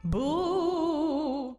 Boo!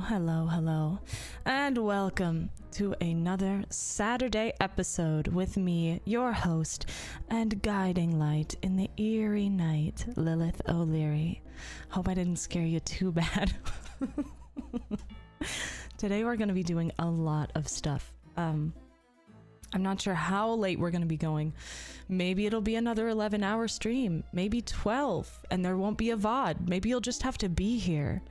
Hello, and welcome to another Saturday episode with me, your host and guiding light in the eerie night, Lilith Leerie. Hope I didn't scare you too bad. Today we're going to be doing a lot of stuff. I'm not sure how late we're going to be going. Maybe it'll be another 11-hour stream, maybe 12, and there won't be a VOD. Maybe you'll just have to be here.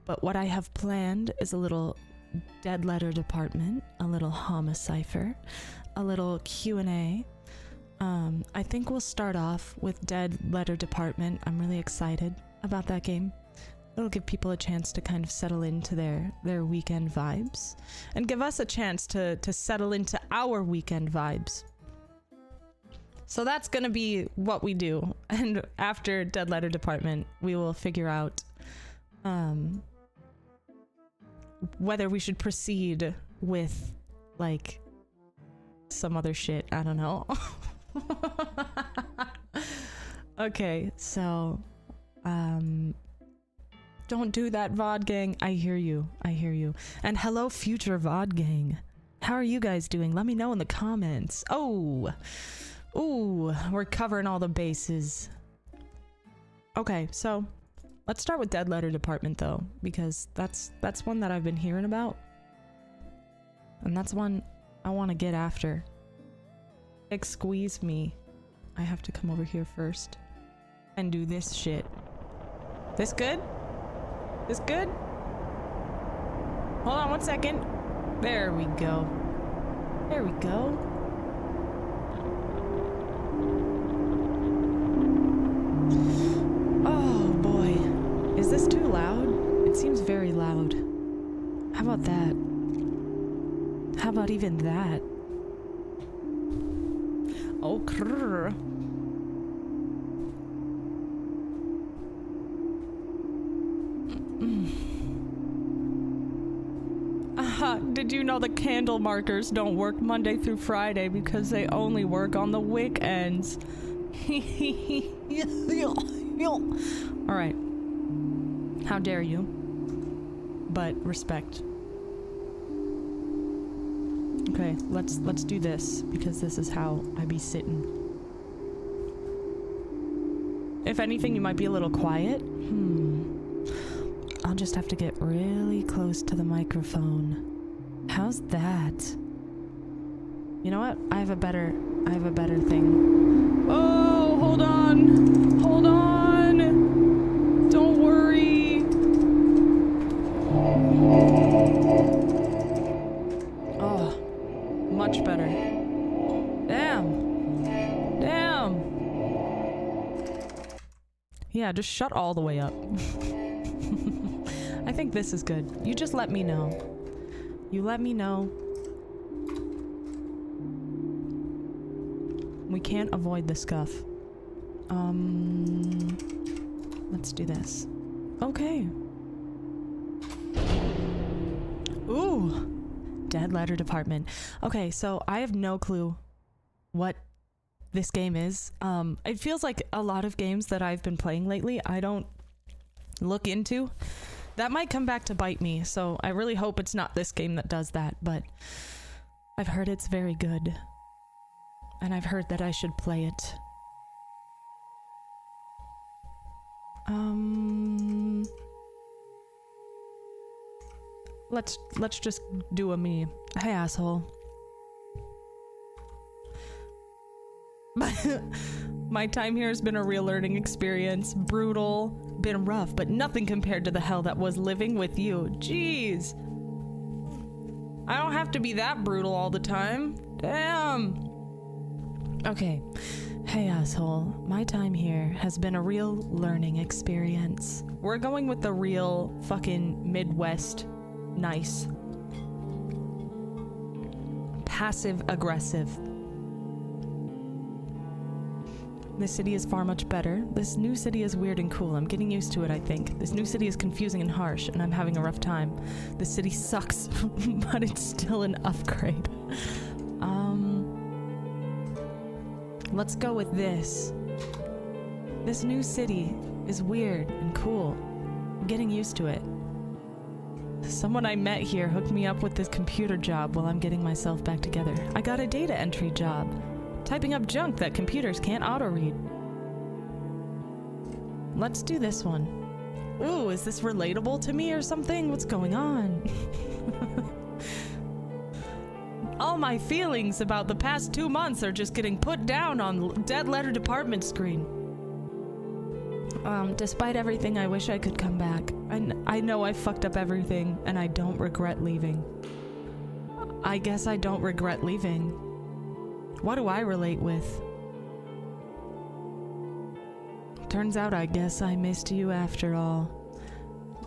But what I have planned is a little dead letter department, a little homicipher, a little Q&A. I think we'll start off with dead letter department. I'm really excited about that game. It'll give people a chance to kind of settle into their weekend vibes and give us a chance to settle into our weekend vibes. So that's gonna be what we do. And after dead letter department, we will figure out whether we should proceed with like some other shit. I don't know. Okay, so don't do that, VOD gang. I hear you. And hello, future VOD gang. How are you guys doing? Let me know in the comments. Ooh, we're covering all the bases. Okay, so let's start with dead letter department though, because that's one that I've been hearing about. And that's one I want to get after. Squeeze me. I have to come over here first and do this shit. This good? This good? Hold on 1 second. There we go. There we go. Oh boy. Is this too loud? It seems very loud. How about that? How about even that? Oh, crrr. Did you know the candle markers don't work Monday through Friday because they only work on the weekends? Alright. How dare you? But respect. Okay, let's do this because this is how I be sitting. If anything, you might be a little quiet. I'll just have to get really close to the microphone. How's that? You know what? I have a better thing. Oh, hold on. Hold on. Don't worry. Oh, much better. Damn. Yeah, just shut all the way up. I think this is good. You just let me know. You let me know. We can't avoid the scuff. Let's do this. Okay. Ooh. Dead letter department. Okay, so I have no clue what this game is. It feels like a lot of games that I've been playing lately I don't look into. That might come back to bite me, so I really hope it's not this game that does that, but I've heard it's very good. And I've heard that I should play it. Let's just do a me. Hey, asshole. My time here has been a real learning experience. Brutal, been rough, but nothing compared to the hell that was living with you. Jeez. I don't have to be that brutal all the time. Damn. Okay. Hey, asshole. My time here has been a real learning experience. We're going with the real fucking Midwest nice. Passive aggressive. This city is far much better. This new city is weird and cool. I'm getting used to it, I think. This new city is confusing and harsh, and I'm having a rough time. This city sucks, but it's still an upgrade. Let's go with this. This new city is weird and cool. I'm getting used to it. Someone I met here hooked me up with this computer job while I'm getting myself back together. I got a data entry job. Typing up junk that computers can't auto-read. Let's do this one. Ooh, is this relatable to me or something? What's going on? All my feelings about the past 2 months are just getting put down on dead letter department screen. Despite everything, I wish I could come back. I know I fucked up everything, and I don't regret leaving. I guess I don't regret leaving. What do I relate with? Turns out I guess I missed you after all.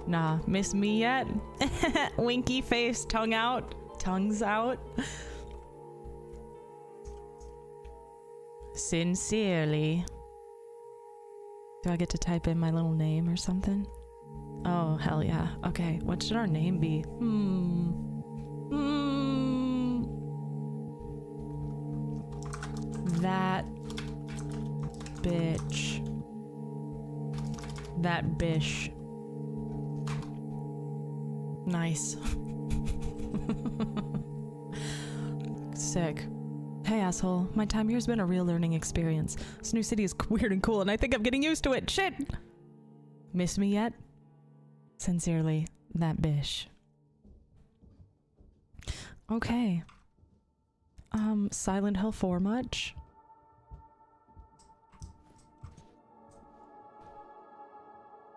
Nah, miss me yet? Winky face, tongue out. Tongues out. Sincerely. Do I get to type in my little name or something? Oh, hell yeah. Okay, what should our name be? That bitch. That bish. Nice. Sick. Hey, asshole. My time here's been a real learning experience. This new city is weird and cool, and I think I'm getting used to it. Shit! Miss me yet? Sincerely, that bish. Okay. Silent Hill 4 much?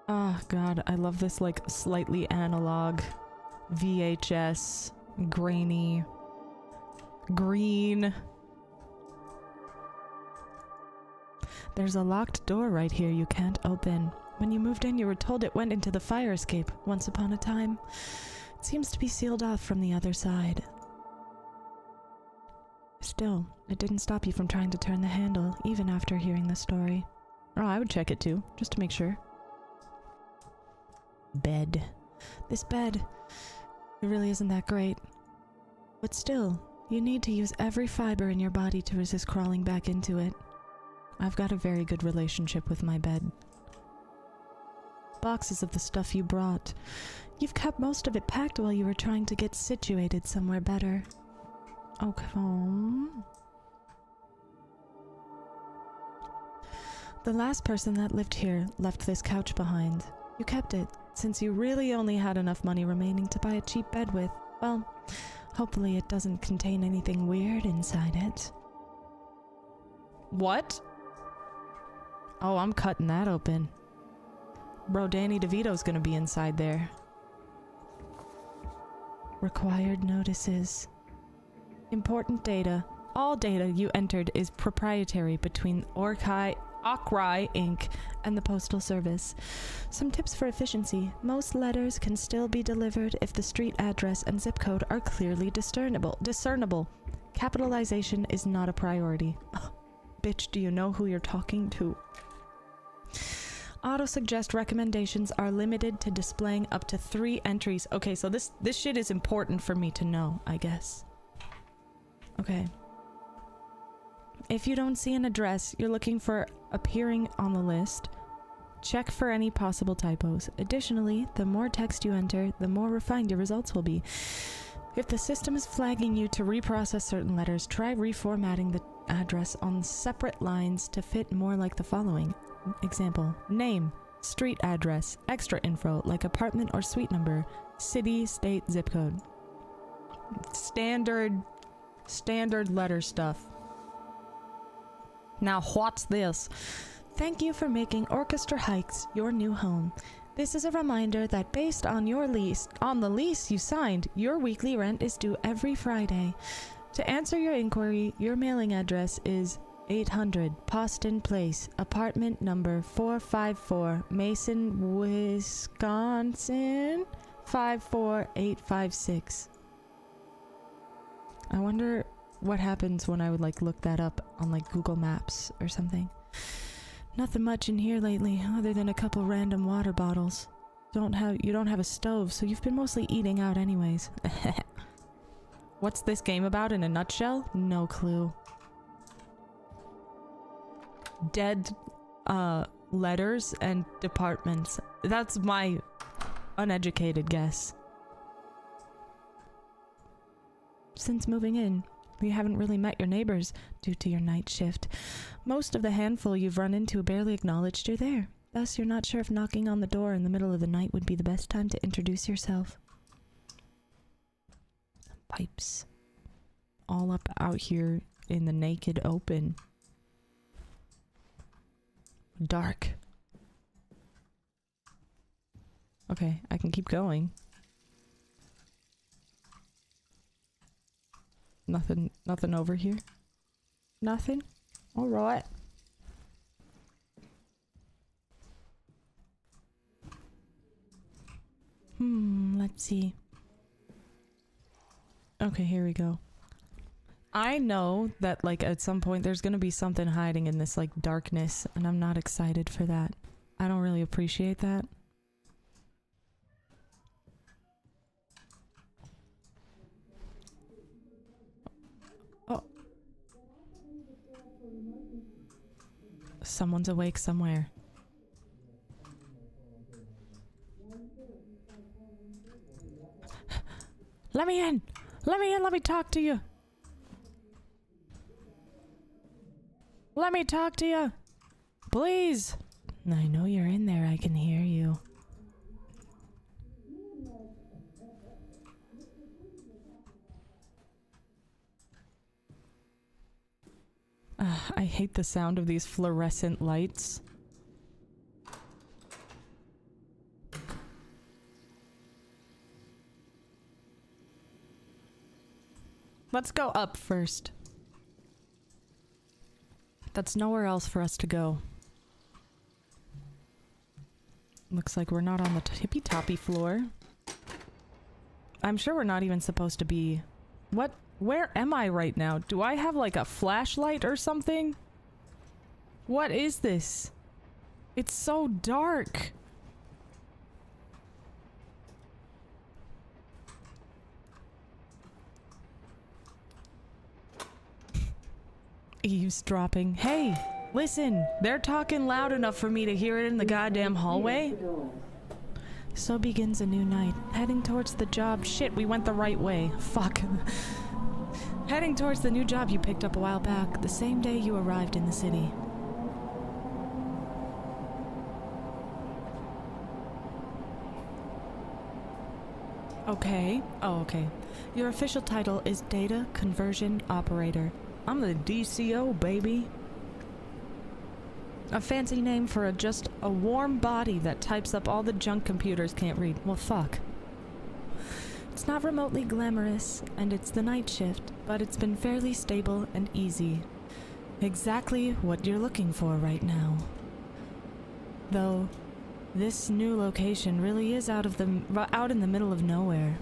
Oh, God. I love this, like, slightly analog VHS, grainy, green. There's a locked door right here you can't open. When you moved in, you were told it went into the fire escape once upon a time. It seems to be sealed off from the other side. Still, it didn't stop you from trying to turn the handle, even after hearing the story. Oh, I would check it too, just to make sure. Bed. This bed, it really isn't that great. But still, you need to use every fiber in your body to resist crawling back into it. I've got a very good relationship with my bed. Boxes of the stuff you brought. You've kept most of it packed while you were trying to get situated somewhere better. Okay. The last person that lived here left this couch behind. You kept it, since you really only had enough money remaining to buy a cheap bed with. Well, hopefully it doesn't contain anything weird inside it. What? Oh, I'm cutting that open. Bro, Danny DeVito's gonna be inside there. Required notices. Important data. All data you entered is proprietary between Orkai Inc. and the Postal Service. Some tips for efficiency. Most letters can still be delivered if the street address and zip code are clearly discernible. Capitalization is not a priority. Oh, bitch, do you know who you're talking to? Auto-suggest recommendations are limited to displaying up to 3 entries. Okay, so this shit is important for me to know, I guess. Okay. If you don't see an address you're looking for appearing on the list, check for any possible typos. Additionally, the more text you enter, the more refined your results will be. If the system is flagging you to reprocess certain letters, try reformatting the address on separate lines to fit more like the following. Example: name, street address, extra info like apartment or suite number, city, state, zip code. Standard letter stuff. Now what's this? Thank you for making Orchestra Heights your new home. This is a reminder that based on the lease you signed, your weekly rent is due every Friday. To answer your inquiry, your mailing address is 800 Poston Place, apartment number 454, Mason, Wisconsin 54856. I wonder what happens when I would like look that up on like Google Maps or something. Nothing much in here lately other than a couple random water bottles. You don't have a stove, so you've been mostly eating out anyways. What's this game about in a nutshell? No clue. Dead letters and departments. That's my uneducated guess. Since moving in, you haven't really met your neighbors due to your night shift. Most of the handful you've run into barely acknowledged you're there. Thus, you're not sure if knocking on the door in the middle of the night would be the best time to introduce yourself. Pipes. All up out here in the naked open. Dark. Okay, I can keep going. Nothing over here? Nothing? Alright. Let's see. Okay, here we go. I know that, like, at some point there's gonna be something hiding in this, like, darkness, and I'm not excited for that. I don't really appreciate that. Oh. Someone's awake somewhere. Let me in! Let me in! Let me talk to you! Let me talk to you! Please! I know you're in there. I can hear you. I hate the sound of these fluorescent lights. Let's go up first. That's nowhere else for us to go. Looks like we're not on the tippy-toppy floor. I'm sure we're not even supposed to be... What? Where am I right now? Do I have like a flashlight or something? What is this? It's so dark. Eavesdropping. Hey, listen, they're talking loud enough for me to hear it in the goddamn hallway. So begins a new night. Heading towards the job. Shit, we went the right way. Fuck. Heading towards the new job you picked up a while back, the same day you arrived in the city. Okay. Oh, okay. Your official title is Data Conversion Operator. I'm the DCO, baby. A fancy name for just a warm body that types up all the junk computers can't read. Well, fuck. It's not remotely glamorous, and it's the night shift, but it's been fairly stable and easy. Exactly what you're looking for right now. Though, this new location really is out in the middle of nowhere.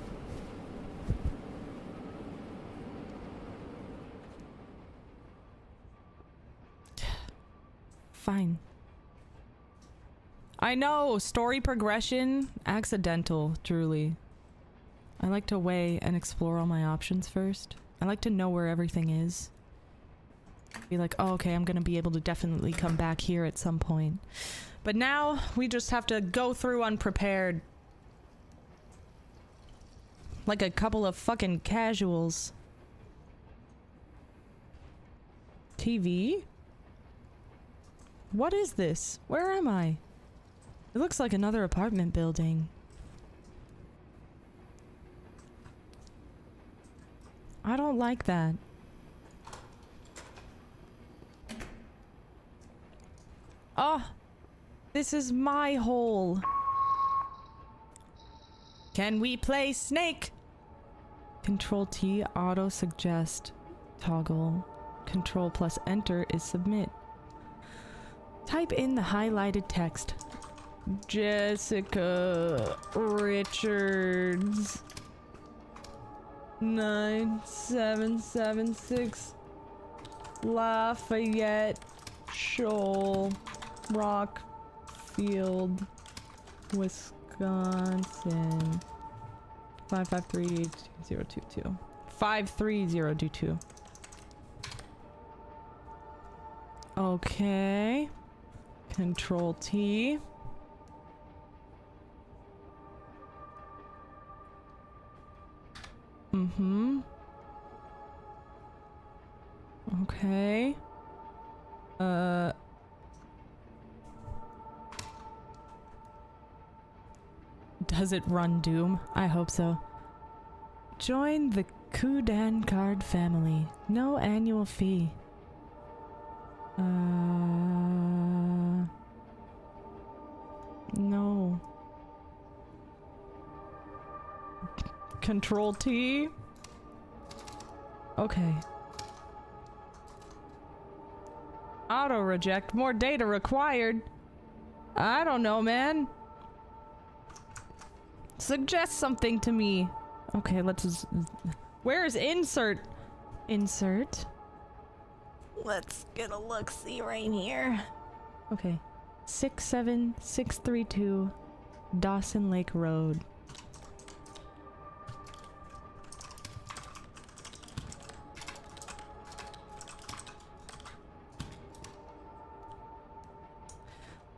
Fine. I know, story progression, accidental, truly. I like to weigh and explore all my options first. I like to know where everything is. Be like, oh, okay, I'm gonna be able to definitely come back here at some point. But now, we just have to go through unprepared. Like a couple of fucking casuals. TV? What is this? Where am I? It looks like another apartment building. I don't like that. Oh! This is my hole! Can we play Snake? Control T, auto suggest, toggle. Control plus enter is submit. Type in the highlighted text. Jessica Richards 9776 Lafayette Shoal Rockfield, Wisconsin 553-022 53022. Okay. Control T. Mm-hmm. Okay. Does it run Doom? I hope so. Join the Kudan card family. No annual fee. No. Control T. Okay. Auto reject. More data required. I don't know, man. Suggest something to me. Okay, let's... Where is insert? Insert. Let's get a look-see right here. Okay. 67632 Dawson Lake Road.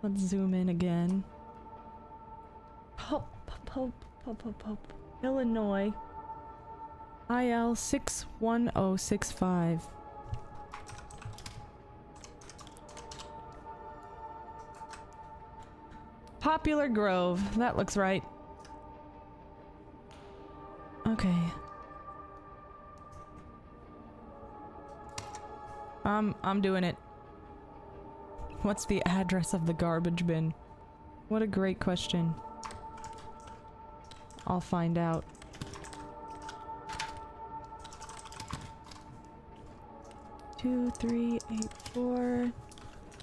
Let's zoom in again. Illinois. IL 61065. Popular Grove. That looks right. Okay. I'm doing it. What's the address of the garbage bin? What a great question. I'll find out. Two, 3, 8, 4.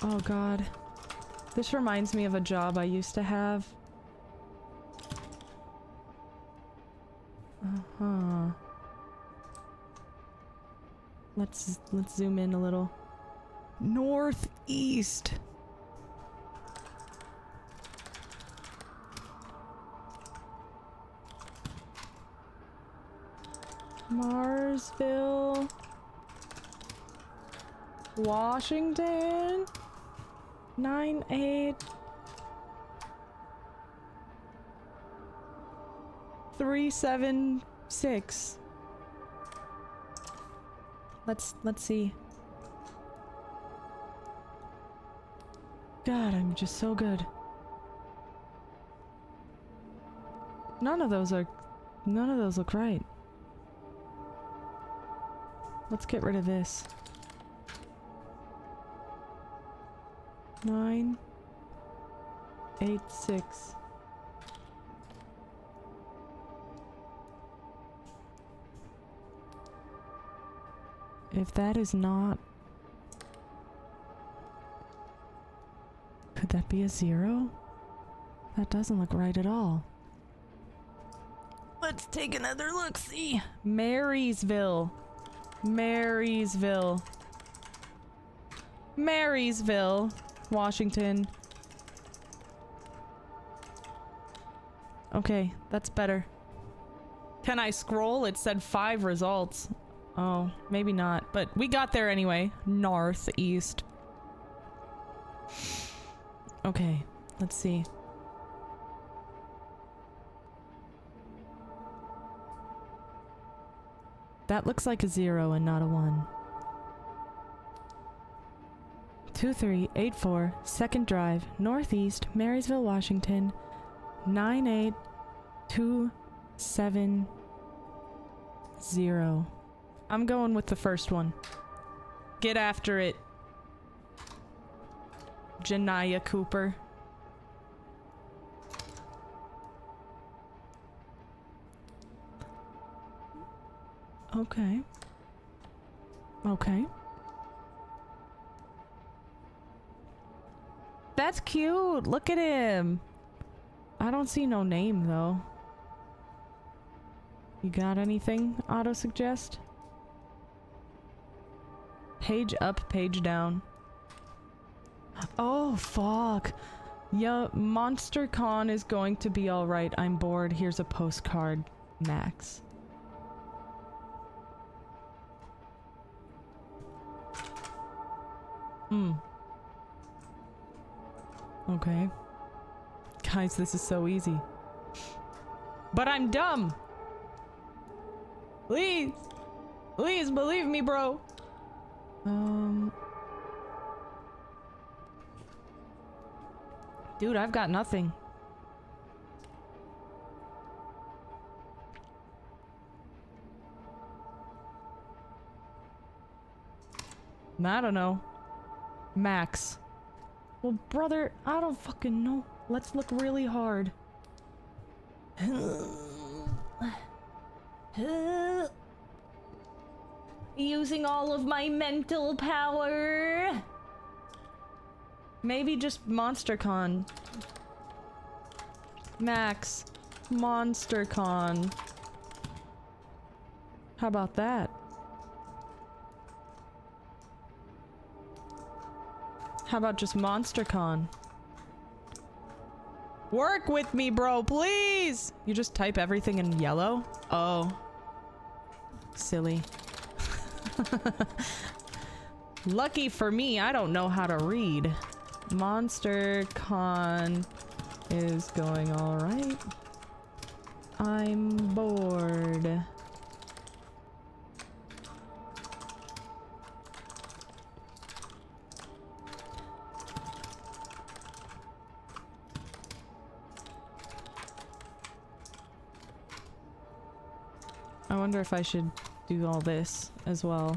Oh god. This reminds me of a job I used to have. Uh-huh. Let's zoom in a little. Northeast. Marsville, Washington, 98376. Let's see. God, I'm just so good. None of those look right. Let's get rid of this. 986. If that is not... Could that be a 0? That doesn't look right at all. Let's take another look-see. Marysville. Marysville, Washington. Okay, that's better. Can I scroll? It said 5 results. Oh, maybe not, but we got there anyway. Northeast. Okay, let's see. That looks like a 0 and not a 1. 2384 Second Drive, Northeast, Marysville, Washington, 98270. I'm going with the first one. Get after it, Janiyah Cooper. Okay. Okay. that's cute. Look at him. I don't see no name though. You got anything? Auto suggest? Page up, page down. Oh, fuck. Yeah, MonsterCon is going to be alright. I'm bored. Here's a postcard. Max. Okay. Guys, this is so easy. But I'm dumb! Please! Please believe me, bro! Dude, I've got nothing. I don't know. Max. Well, brother, I don't fucking know. Let's look really hard. Using all of my mental power. Maybe just MonsterCon. Max. MonsterCon. How about that? How about just MonsterCon? Work with me, bro, please! You just type everything in yellow? Oh. Silly. Lucky for me, I don't know how to read. MonsterCon is going alright. I'm bored. I wonder if I should do all this as well.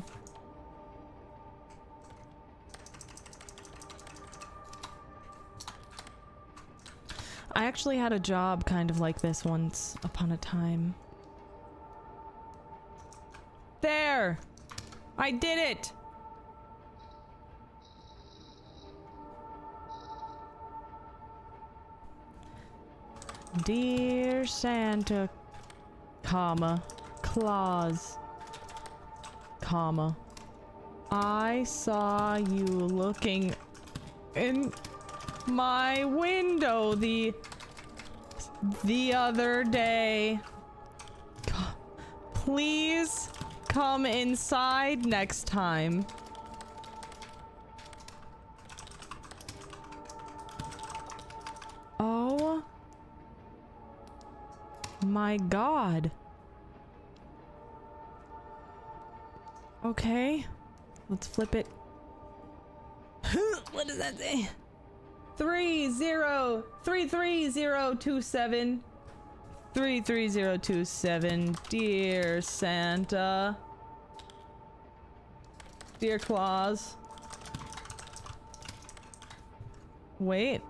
I actually had a job kind of like this once upon a time. There! I did it! Dear Santa, comma, Claus, comma, I saw you looking in my window the other day. Please come inside next time. Oh my God. Okay, let's flip it. What does that say? 33027 33027. Dear Santa, dear Claus. Wait.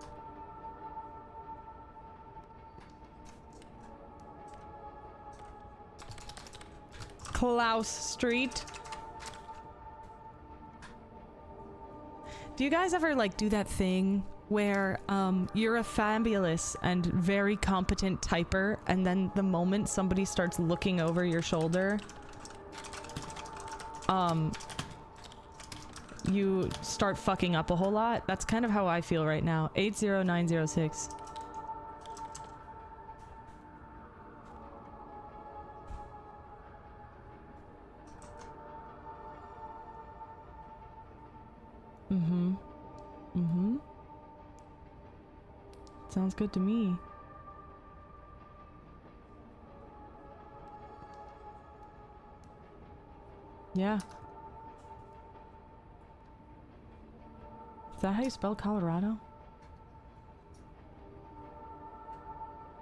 Klaus Street. Do you guys ever like do that thing where you're a fabulous and very competent typer, and then the moment somebody starts looking over your shoulder, you start fucking up a whole lot? That's kind of how I feel right now. 80906. Sounds good to me. Yeah. Is that how you spell Colorado?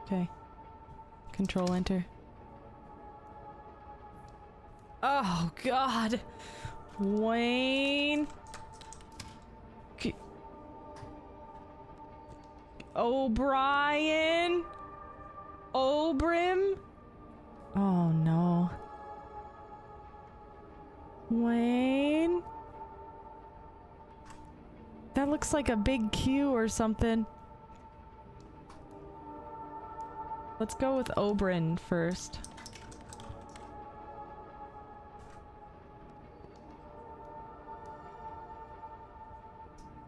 Okay. Control Enter. Oh God. Wayne. O'Brien? Obrim? Oh no. Wayne? That looks like a big Q or something. Let's go with Oberyn first.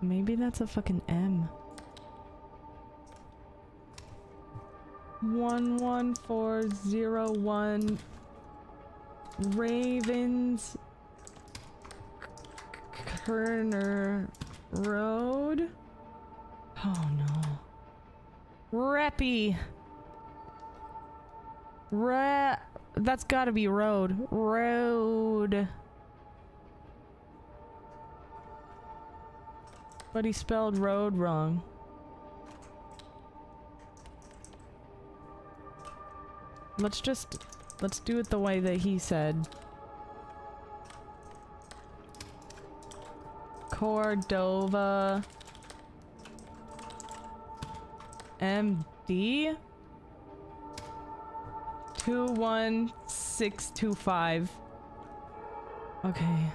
Maybe that's a fucking M. 11401 Ravens Kerner Road. Oh no. Reppy. That's gotta be road. Road. But he spelled road wrong. Let's do it the way that he said. Cordova. MD 21625. Okay.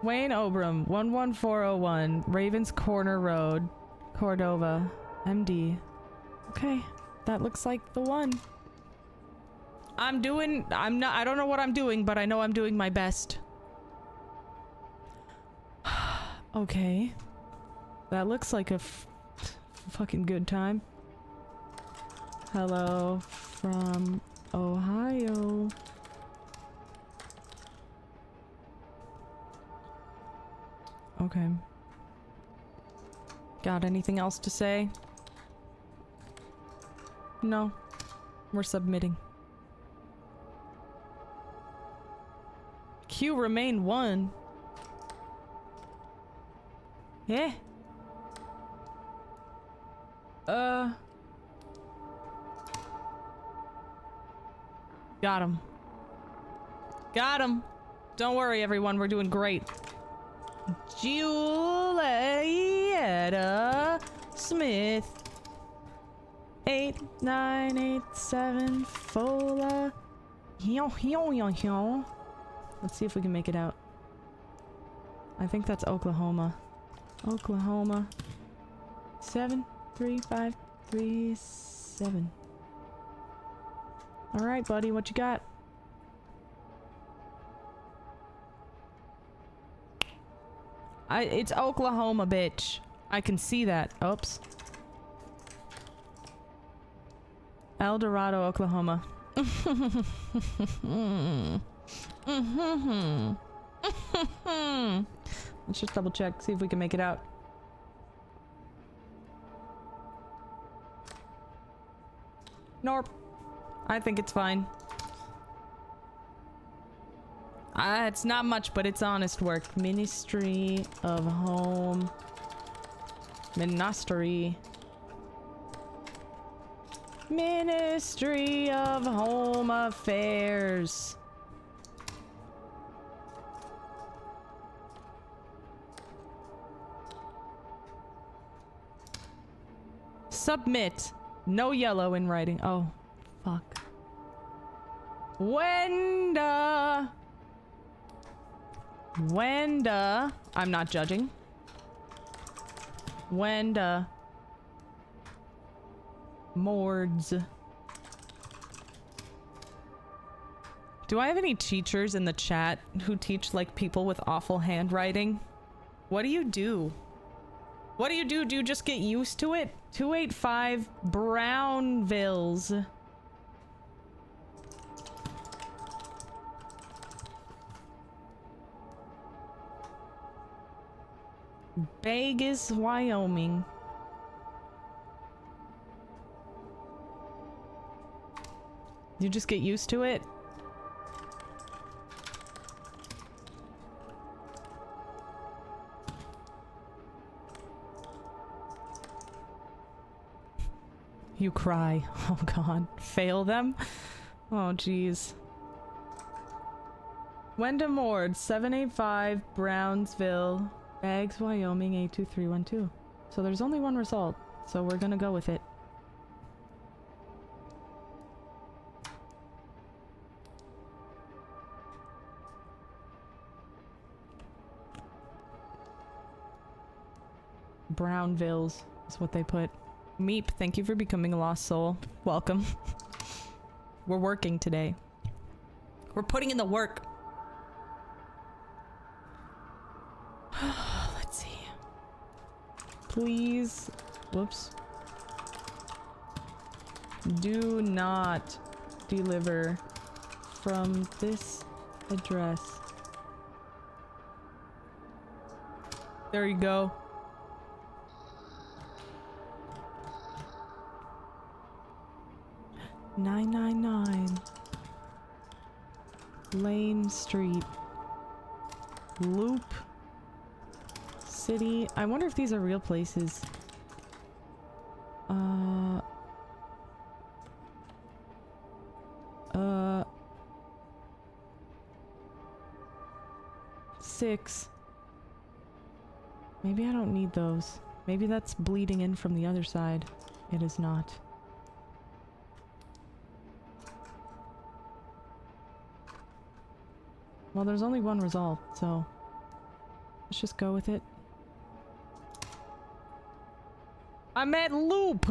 Wayne Obram 11401 Ravens Corner Road, Cordova, MD. Okay, that looks like the one. I don't know what I'm doing, but I know I'm doing my best. Okay. That looks like a fucking good time. Hello from Ohio. Okay. Got anything else to say? No. We're submitting. Q remain 1. Yeah. Got him. Got him. Don't worry, everyone. We're doing great. Julietta Smith 8987 Fola. Let's see if we can make it out. I think that's Oklahoma. Oklahoma 73537. All right, buddy, what you got? It's Oklahoma, bitch. I can see that. Oops. El Dorado, Oklahoma. Let's just double check, see if we can make it out. Nope. I think it's fine. It's not much, but it's honest work. Ministry of Home. Ministry. Ministry of Home Affairs. Submit. No yellow in writing. Oh, fuck. Wenda. I'm not judging. Wenda. Mords. Do I have any teachers in the chat who teach like people with awful handwriting? What do you do? What do you do? Do you just get used to it? 285 Brownvilles. Vegas, Wyoming. You just get used to it? You cry. Oh god. Fail them? Oh jeez. Wenda Mord, 785 Brownsville, Bags, Wyoming, 82312. So there's only one result, so we're gonna go with it. Brownvilles is what they put. Meep, thank you for becoming a lost soul. Welcome. We're working today. We're putting in the work. Let's see. Please. Whoops. Do not deliver from this address. There you go. $999 Lane Street Loop City. I wonder if these are real places. 6. Maybe I don't need those. Maybe that's bleeding in from the other side. It is not. Well, there's only one result, so let's just go with it. I'm at Loop!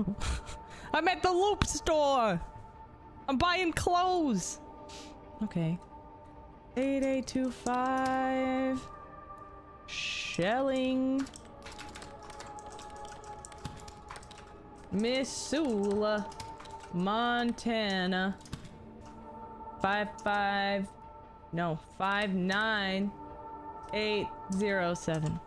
I'm at the Loop store! I'm buying clothes! Okay. 8825 Shelling Missoula Montana 59807.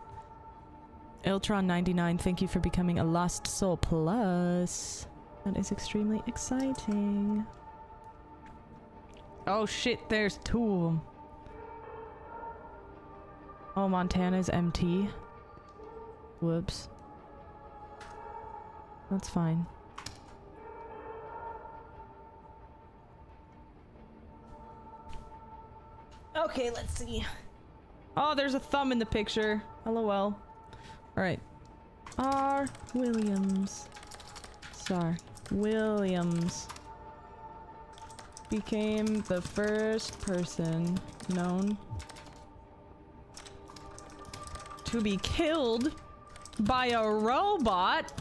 Iltron99, thank you for becoming a Lost Soul Plus. That is extremely exciting. Oh shit, there's 2 of them. Oh, Montana's MT. Whoops. That's fine. Okay, let's see. Oh, there's a thumb in the picture. LOL. Alright. R. Williams. Sorry. Williams became the first person known to be killed by a robot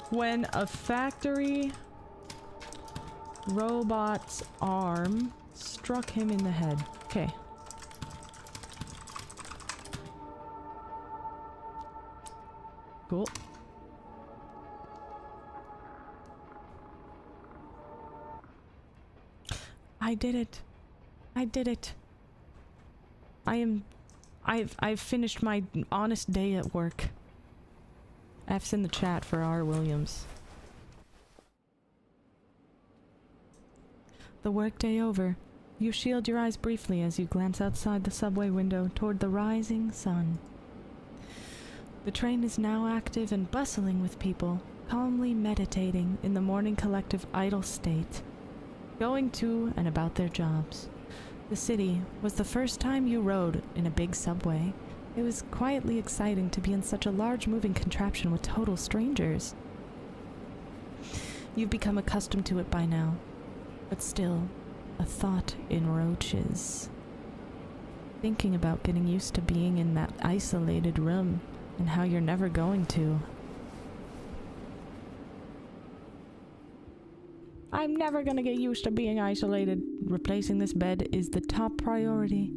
when a factory robot's arm struck him in the head. Okay. Cool. I did it. I did it. I've finished my honest day at work. F's in the chat for R. Williams. The workday over. You shield your eyes briefly as you glance outside the subway window toward the rising sun. The train is now active and bustling with people, calmly meditating in the morning collective idle state, going to and about their jobs. The city was the first time you rode in a big subway. It was quietly exciting to be in such a large moving contraption with total strangers. You've become accustomed to it by now, but still, a thought enroaches. Thinking about getting used to being in that isolated room and how you're never going to. I'm never gonna get used to being isolated. Replacing this bed is the top priority.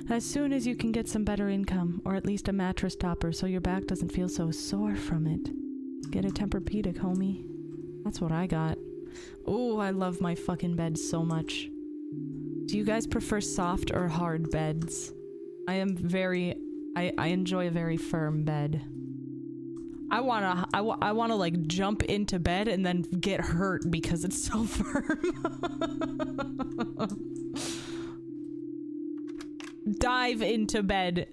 As soon as you can get some better income, or at least a mattress topper so your back doesn't feel so sore from it. Get a Tempur-Pedic, homie. That's what I got. Ooh, I love my fucking bed so much. Do you guys prefer soft or hard beds? I enjoy a very firm bed. I wanna like jump into bed and then get hurt because it's so firm. Dive into bed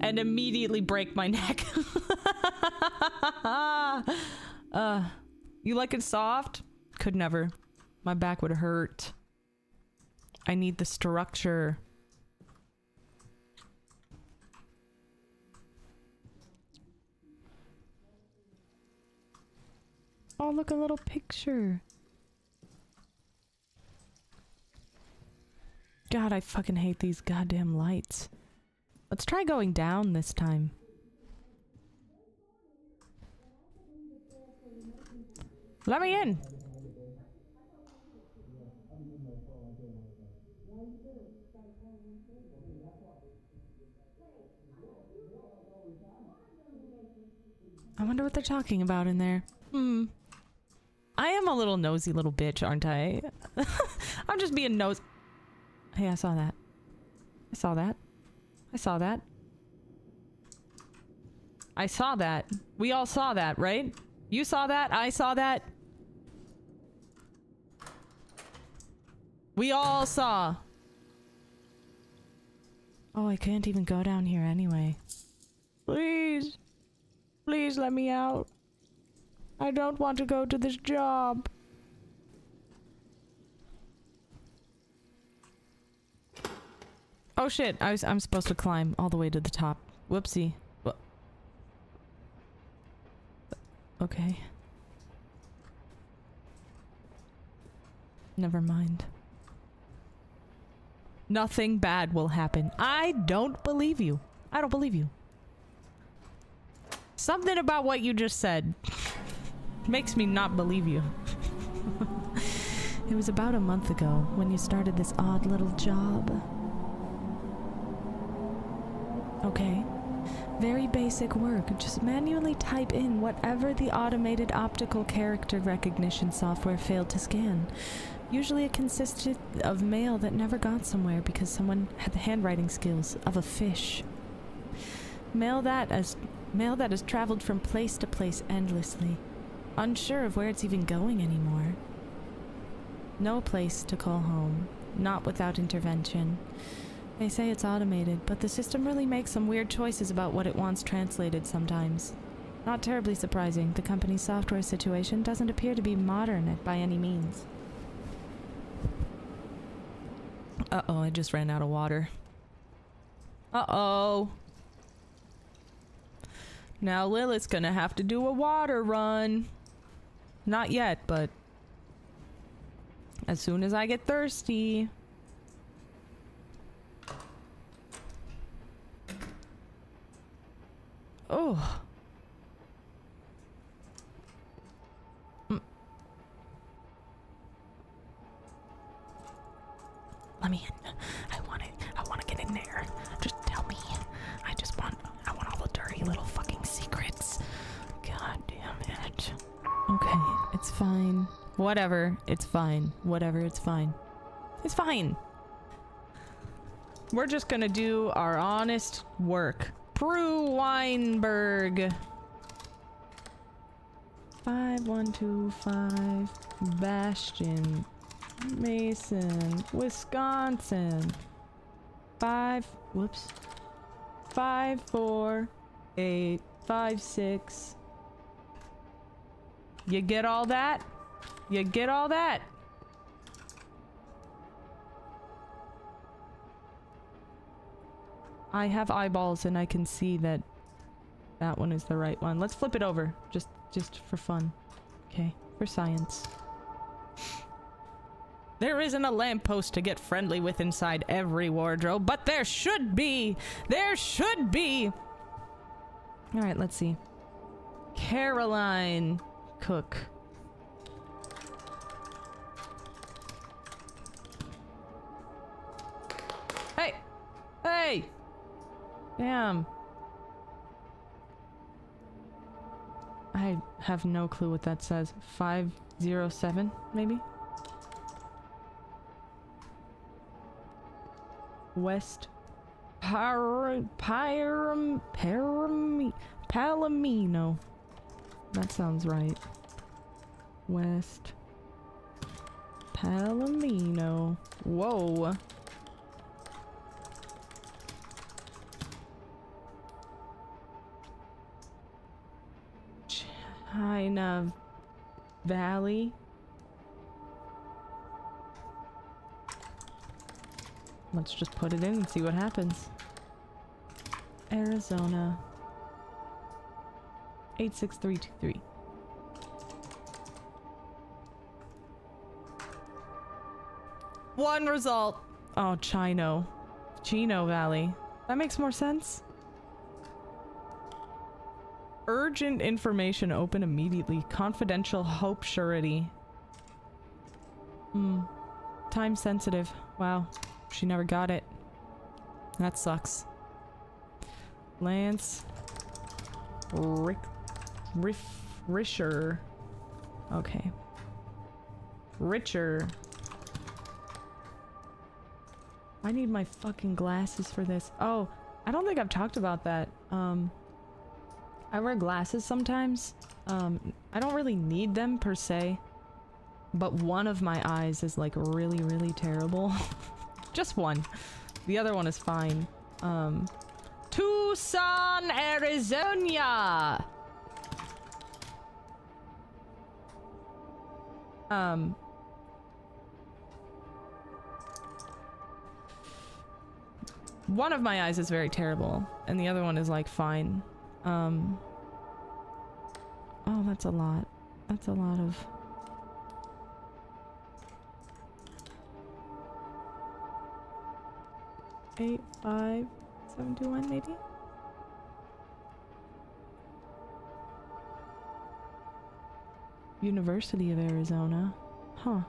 and immediately break my neck. You like it soft? Could never. My back would hurt. I need the structure. Oh, look, a little picture. God, I fucking hate these goddamn lights. Let's try going down this time. Let me in. I wonder what they're talking about in there. I am a little nosy little bitch, aren't I? I'm just being nosy. Hey, I saw that. I saw that. I saw that. I saw that. We all saw that, right? You saw that. I saw that. We all saw. Oh, I can't even go down here anyway. Please. Please let me out. I don't want to go to this job. Oh shit, I'm supposed to climb all the way to the top. Whoopsie. Okay. Never mind. Nothing bad will happen. I don't believe you. I don't believe you. Something about what you just said makes me not believe you. It was about a month ago when you started this odd little job. Okay. Very basic work. Just manually type in whatever the automated optical character recognition software failed to scan. Usually it consisted of mail that never got somewhere because someone had the handwriting skills of a fish. Mail that has traveled from place to place endlessly, unsure of where it's even going anymore. No place to call home, not without intervention. They say it's automated, but the system really makes some weird choices about what it wants translated sometimes. Not terribly surprising, the company's software situation doesn't appear to be modern by any means. Uh-oh, I just ran out of water. Uh-oh. Now Lilith's gonna have to do a water run. Not yet, but as soon as I get thirsty. Oh. Let me in. I want to get in there. Just tell me. I want all the dirty little fucking secrets. God damn it. Okay, it's fine. Whatever, it's fine. Whatever, it's fine. It's fine. We're just gonna do our honest work. Prue Weinberg. 5125 Bastion, Mason, Wisconsin. 54856. You get all that? You get all that? I have eyeballs and I can see that that one is the right one. Let's flip it over. Just for fun. Okay, for science. There isn't a lamppost to get friendly with inside every wardrobe, but there should be! There should be! Alright, let's see. Caroline Cook. Hey! Hey! Damn. I have no clue what that says. 507, maybe? West Palomino. That sounds right. West Palomino. Whoa. China Valley. Let's just put it in and see what happens. Arizona. 86323. One result. Oh, Chino Valley. That makes more sense. Urgent information open immediately. Confidential hope surety. Time sensitive. Wow. She never got it. That sucks. Lance. Risher. Okay. Richer. I need my fucking glasses for this. Oh, I don't think I've talked about that. I wear glasses sometimes. I don't really need them per se, but one of my eyes is like really, really terrible. Just one. The other one is fine. Tucson, Arizona! One of my eyes is very terrible, and the other one is like fine. Oh, that's a lot. That's a lot of... $8, $5, $721 maybe? University of Arizona. Huh.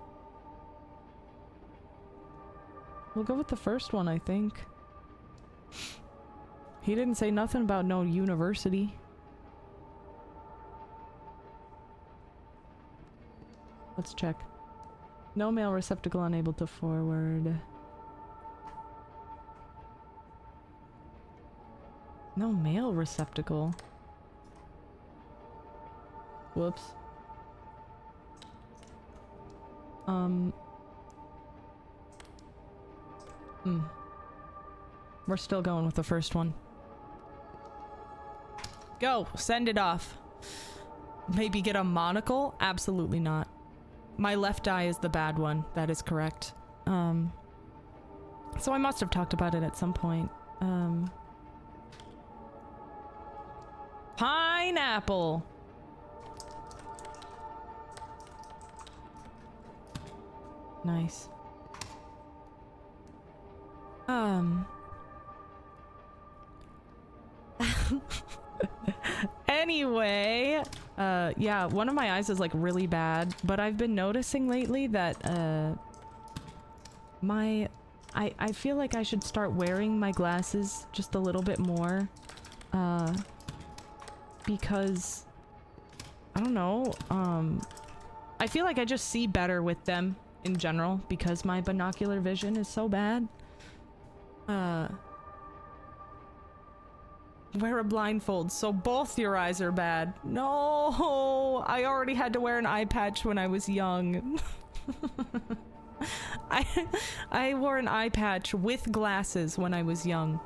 We'll go with the first one, I think. He didn't say nothing about no university. Let's check. No mail receptacle unable to forward. No mail receptacle. Whoops. We're still going with the first one. Go! Send it off. Maybe get a monocle? Absolutely not. My left eye is the bad one. That is correct. So I must have talked about it at some point. Pineapple! Nice. Anyway, yeah, one of my eyes is like really bad, but I've been noticing lately that, I feel like I should start wearing my glasses just a little bit more, because, I don't know, I feel like I just see better with them in general because my binocular vision is so bad. Wear a blindfold so both your eyes are bad. No, I already had to wear an eye patch when I was young. I wore an eye patch with glasses when I was young,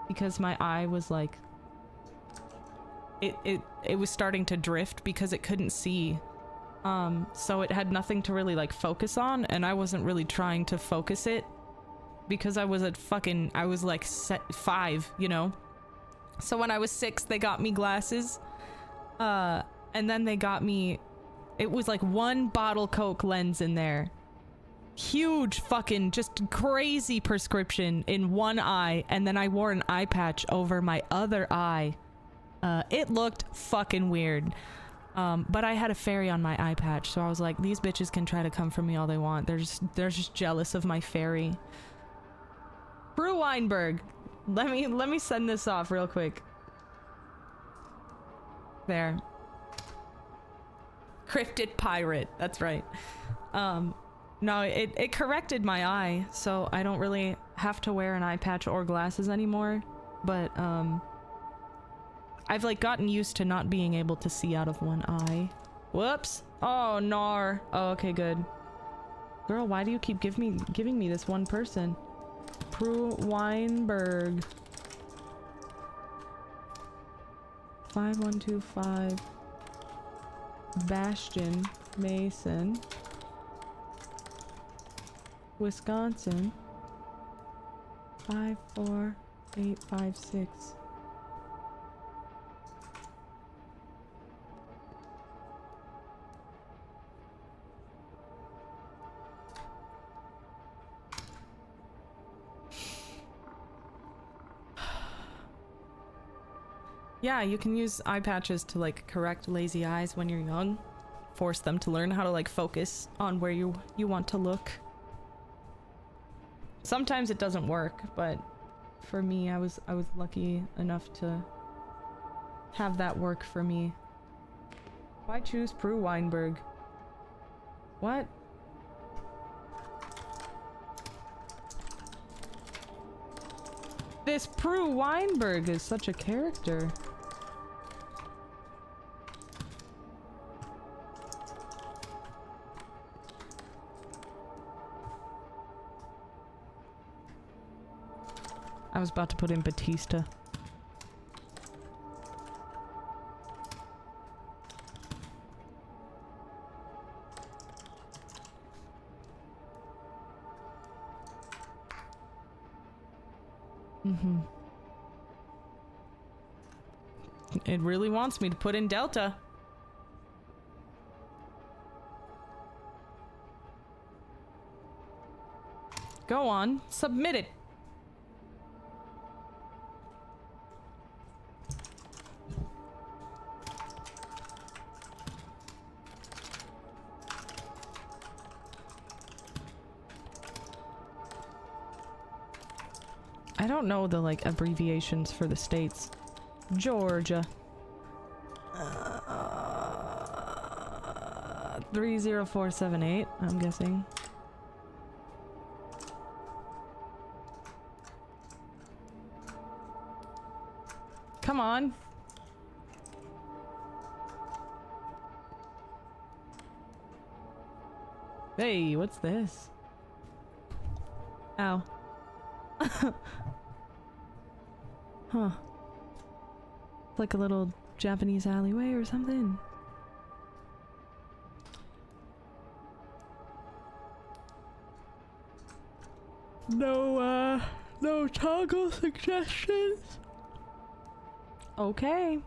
because my eye was like, it was starting to drift because it couldn't see. So it had nothing to really like focus on, and I wasn't really trying to focus it because I was I was like 5, you know? So when I was 6, they got me glasses, and then they got me, it was like 1 bottle Coke lens in there. Huge fucking just crazy prescription in one eye, and then I wore an eye patch over my other eye. It looked fucking weird. But I had a fairy on my eye patch, so I was like, these bitches can try to come for me all they want. They're just jealous of my fairy. Brew Weinberg. Let me send this off real quick. There. Cryptid pirate. That's right. No, it corrected my eye, so I don't really have to wear an eye patch or glasses anymore. But, I've like gotten used to not being able to see out of one eye. Whoops. Oh, nar. Oh, okay, good. Girl, why do you keep giving me this one person? Prue Weinberg. 5125. Bastion. Mason. Wisconsin. 54856. Yeah, you can use eye patches to like correct lazy eyes when you're young. Force them to learn how to like focus on where you want to look. Sometimes it doesn't work, but for me, I was lucky enough to have that work for me. Why choose Prue Weinberg? What? This Prue Weinberg is such a character. I was about to put in Batista. Mm-hmm. It really wants me to put in Delta. Go on, submit it. I don't know the like abbreviations for the states. Georgia. 30478, I'm guessing. Come on. Hey, what's this? Ow. Huh. Like a little Japanese alleyway or something. No toggle suggestions? Okay.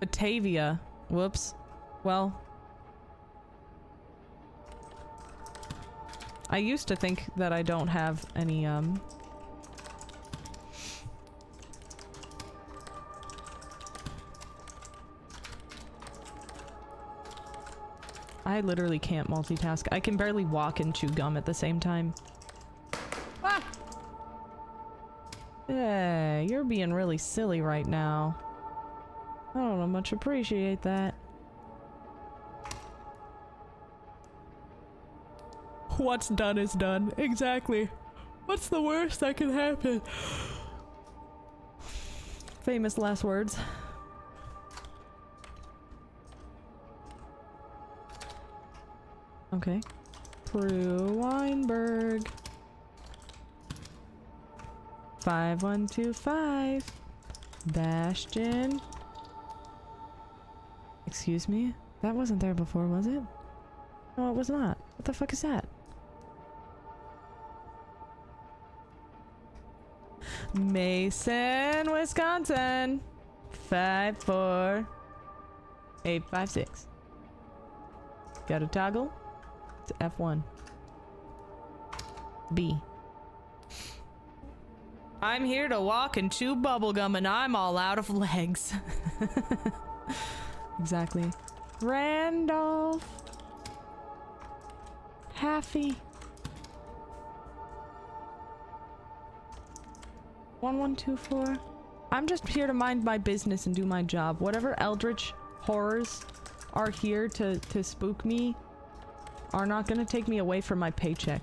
Batavia. Whoops. Well. I used to think that I don't have any, I literally can't multitask. I can barely walk and chew gum at the same time. Ah! Yeah, you're being really silly right now. I don't much appreciate that. What's done is done. Exactly. What's the worst that can happen? Famous last words. Okay. Prue Weinberg. 5125. Bastion. Excuse me? That wasn't there before, was it? No, it was not. What the fuck is that? Mason, Wisconsin. 54856. Got a toggle? It's F1. B. I'm here to walk and chew bubblegum and I'm all out of legs. Exactly. Randolph. Haffy. 1124. I'm just here to mind my business and do my job. Whatever eldritch horrors are here to spook me are not gonna take me away from my paycheck.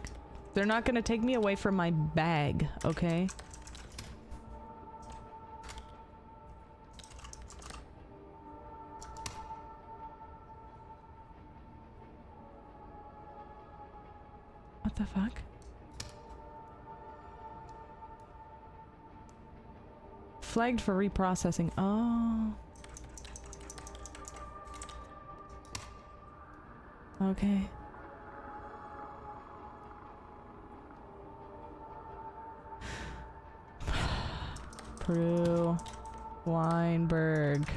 They're not gonna take me away from my bag, okay? What the fuck? Flagged for reprocessing. Oh. Okay. Prue Weinberg.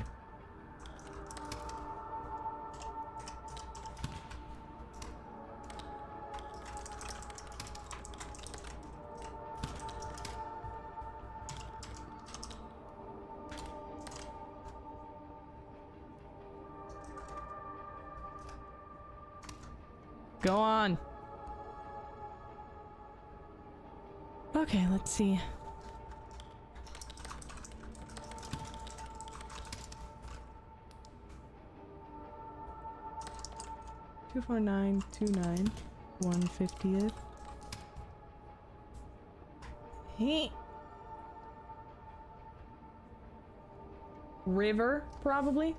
Go on. Okay, let's see. $24929 1/50th. Hey. River, probably.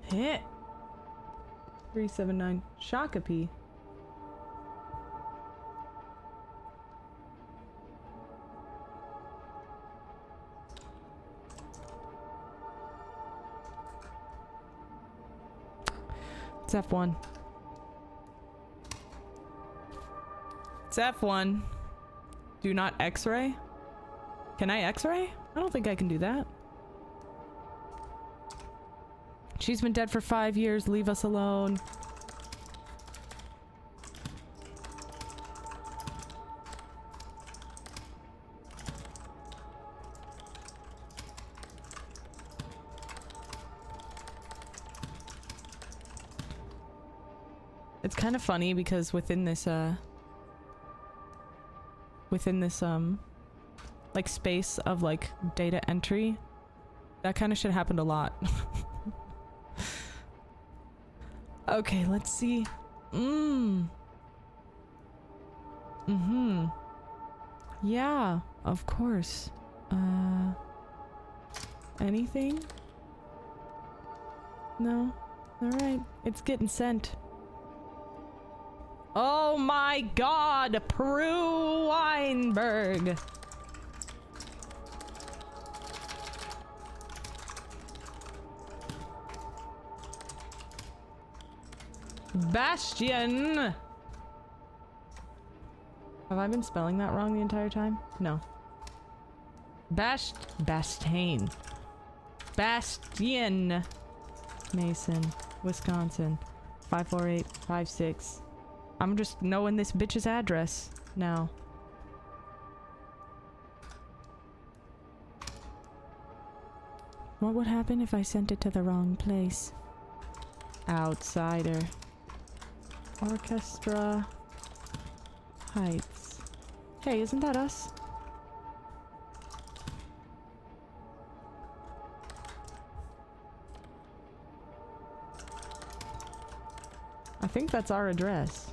Hit. 379 Shakopee. It's F1. It's F1. Do not X-ray? Can I X-ray? I don't think I can do that. She's been dead for 5 years. Leave us alone. It's kind of funny because within this like space of like data entry, that kind of shit happened a lot. Okay, let's see. Yeah, of course. Anything? No? Alright, it's getting sent. Oh my god, Prue Weinberg! Bastion! Have I been spelling that wrong the entire time? No. Bastain. Bastion. Mason, Wisconsin. 54856. I'm just knowing this bitch's address now. What would happen if I sent it to the wrong place? Outsider. Orchestra Heights. Hey, isn't that us? I think that's our address.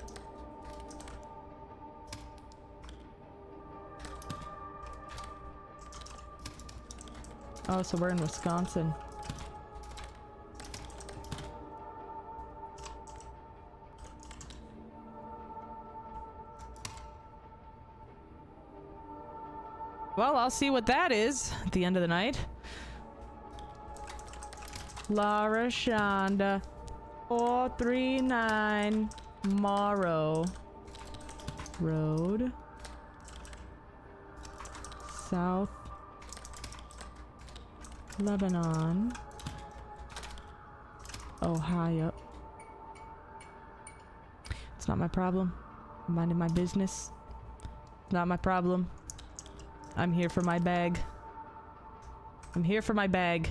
Oh, so we're in Wisconsin. Well, I'll see what that is at the end of the night. Lara Shonda 439 Morrow Road, South Lebanon, Ohio. It's not my problem. I'm minding my business. It's not my problem. I'm here for my bag. I'm here for my bag.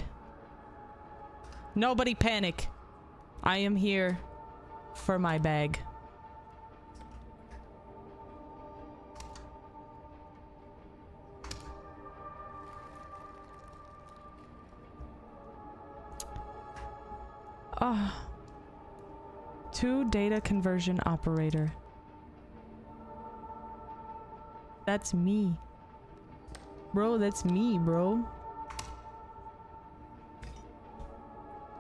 Nobody panic. I am here for my bag. Ah. 2 data conversion operator. That's me. Bro, that's me, bro.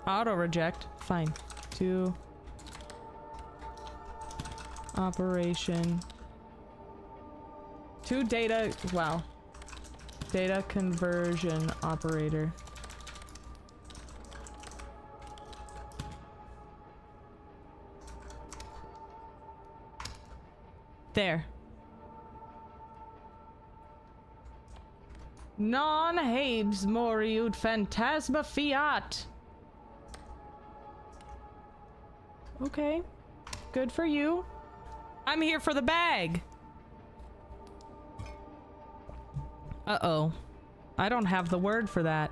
Auto reject. Fine. 2 operation. 2 data. Wow. Data conversion operator. There. Non Habes Moriut Phantasma Fiat. Okay. Good for you. I'm here for the bag. Uh-oh. I don't have the word for that.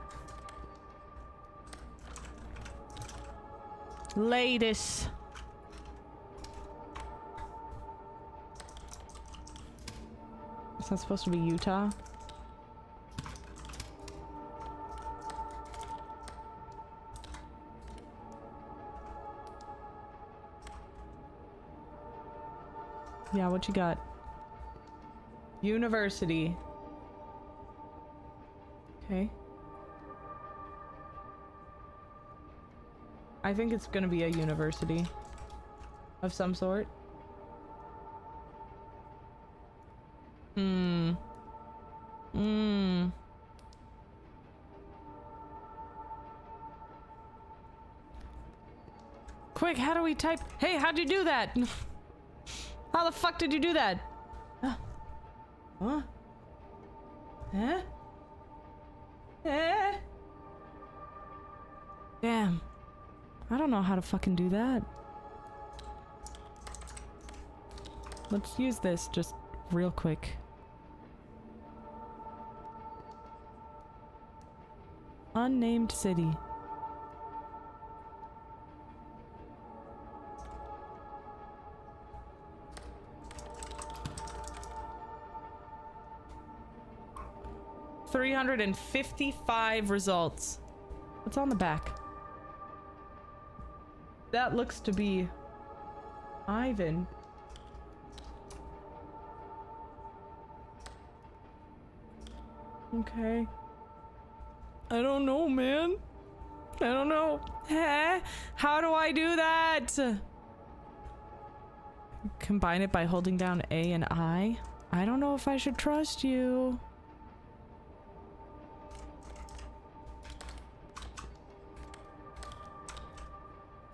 Latest. Is that supposed to be Utah? Yeah, what you got? University. Okay. I think it's gonna be a university of some sort. Quick, how do we type? Hey, how'd you do that? How the fuck did you do that? Huh? Huh? Huh? Eh? Damn. I don't know how to fucking do that. Let's use this just real quick. Unnamed city. $355 results. What's on the back? That looks to be Ivan. Okay. I don't know, man. I don't know. Huh? How do I do that? Combine it by holding down A and I? I don't know if I should trust you.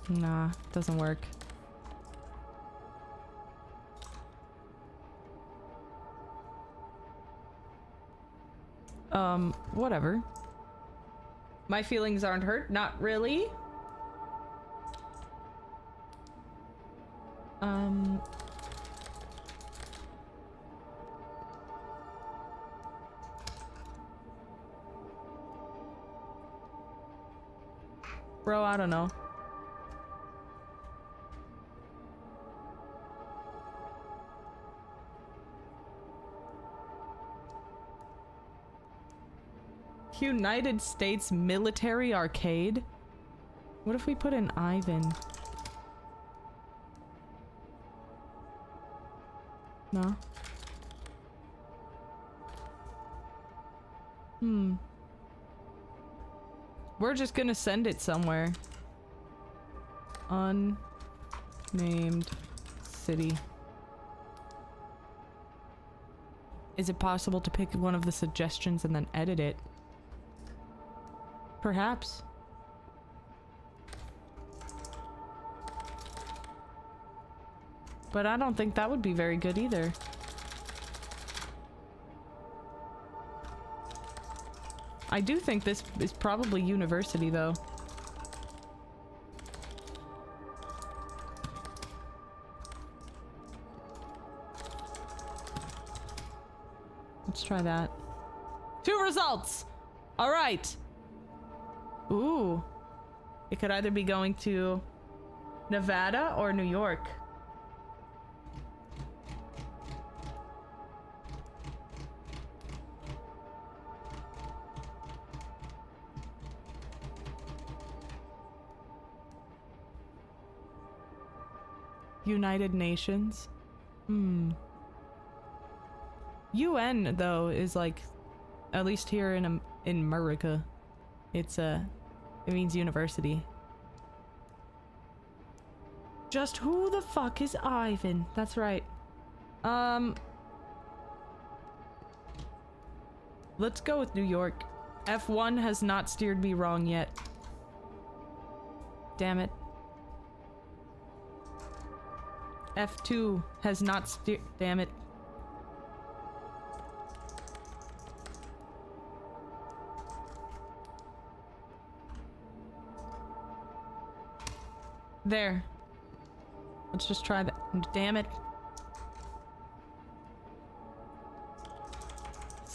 Nah, doesn't work. Whatever. My feelings aren't hurt. Not really. Bro, I don't know. United States Military Arcade? What if we put in Ivan? No? We're just gonna send it somewhere. Unnamed city. Is it possible to pick one of the suggestions and then edit it? Perhaps. But I don't think that would be very good either. I do think this is probably university though. Let's try that. 2 results! Alright! Ooh. It could either be going to Nevada or New York. United Nations. UN though is like, at least here in America, it means university. Just who the fuck is Ivan? That's right. Let's go with New York. F1 has not steered me wrong yet. Damn it. F2 has not steered. Damn it. There. Let's just try that. Damn it.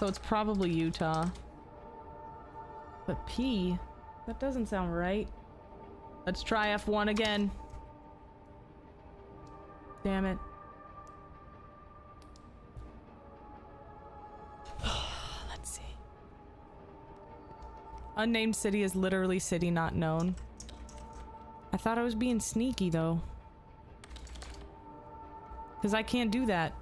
So it's probably Utah. But P? That doesn't sound right. Let's try F1 again. Damn it. Let's see. Unnamed city is literally city not known. I thought I was being sneaky though. Because I can't do that.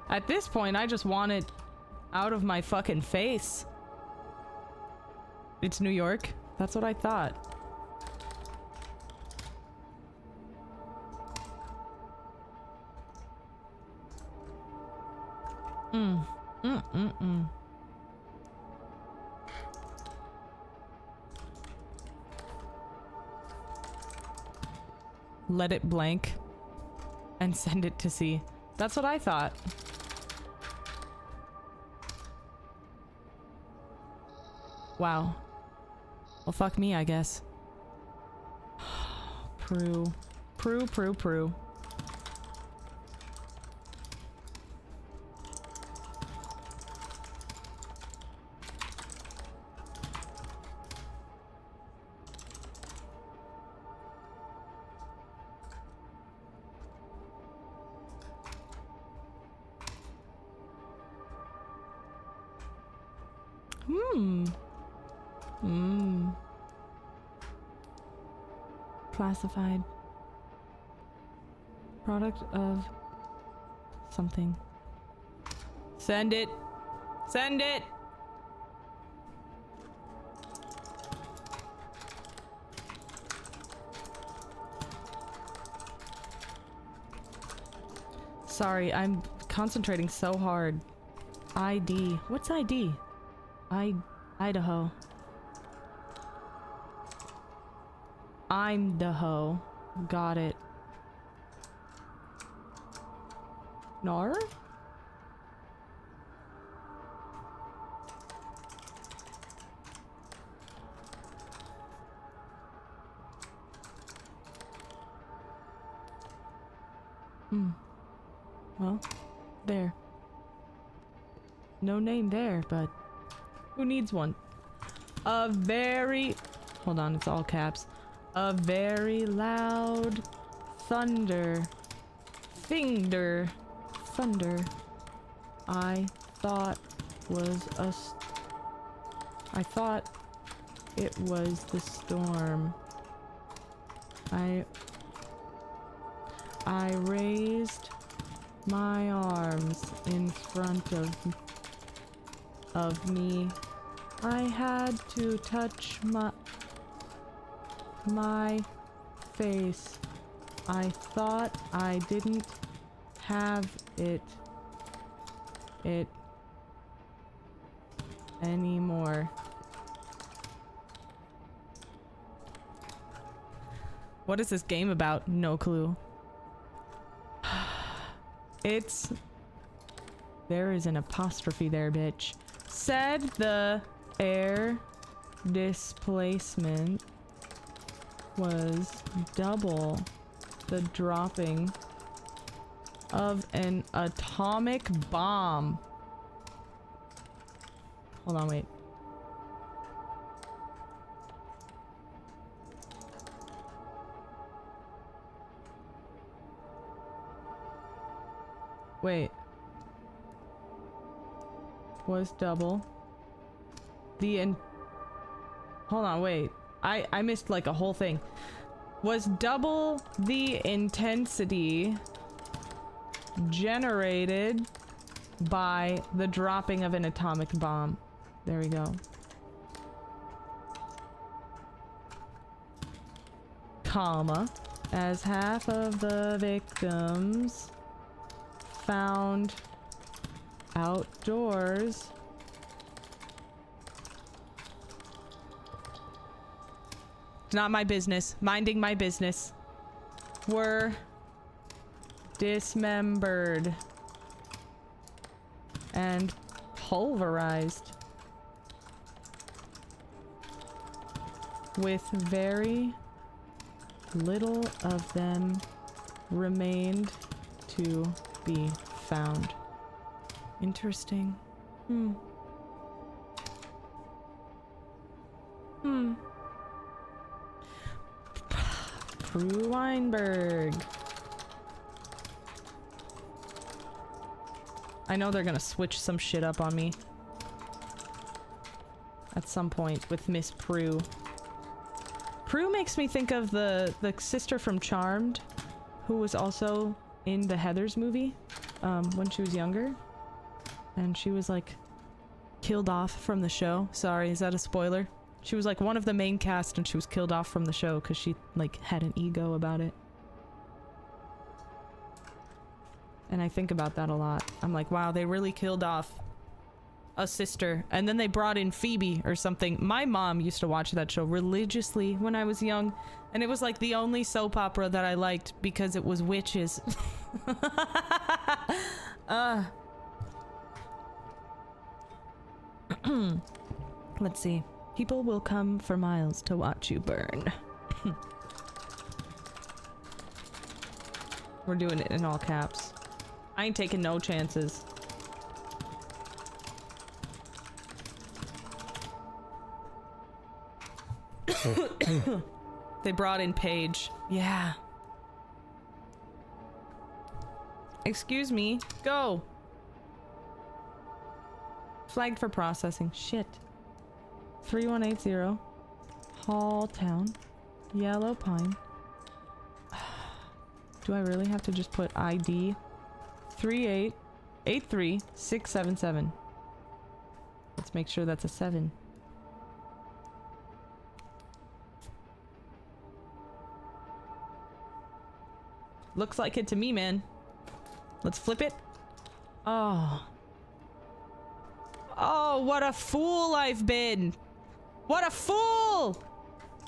At this point, I just want it out of my fucking face. It's New York. That's what I thought. Let it blank and send it to C. That's what I thought. Wow. Well, fuck me, I guess. Prue. Prue, Prue, Prue. Classified. Product of something. Send it. Send it. Sorry, I'm concentrating so hard. ID. What's ID? Idaho. I'm the hoe. Got it. Nar? Well, there. No name there, but who needs one? A very... Hold on, it's all caps. A very loud thunder. Thunder. I thought it was the storm. I raised my arms in front of me. I had to touch my face. I thought I didn't have it anymore. What is this game about? No clue. There is an apostrophe there, bitch. Said the air displacement was double the dropping of an atomic bomb. Hold on, wait. Wait. Was double the hold on, wait. I missed like a whole thing. Was double the intensity generated by the dropping of an atomic bomb. There we go. Comma. As half of the victims found outdoors not my business. Minding my business. Were dismembered and pulverized. with very little of them remained to be found. Interesting. Prue Weinberg. I know they're gonna switch some shit up on me at some point with Miss Prue. Prue makes me think of the sister from Charmed, who was also in the Heathers movie when she was younger, and she was like killed off from the show. Sorry, is that a spoiler? She was like one of the main cast and she was killed off from the show because she like had an ego about it. And I think about that a lot. I'm like, wow, they really killed off a sister. And then they brought in Phoebe or something. My mom used to watch that show religiously when I was young. And it was like the only soap opera that I liked because it was witches. Let's see. People will come for miles to watch you burn. We're doing it in all caps. I ain't taking no chances. They brought in Paige. Yeah. Excuse me. Go. Flagged for processing. Shit. 3180. Hall Town. Yellow Pine. Do I really have to just put ID? 3883677. Let's make sure that's a 7. Looks like it to me, man. Let's flip it. Oh. Oh, what a fool I've been. What a fool!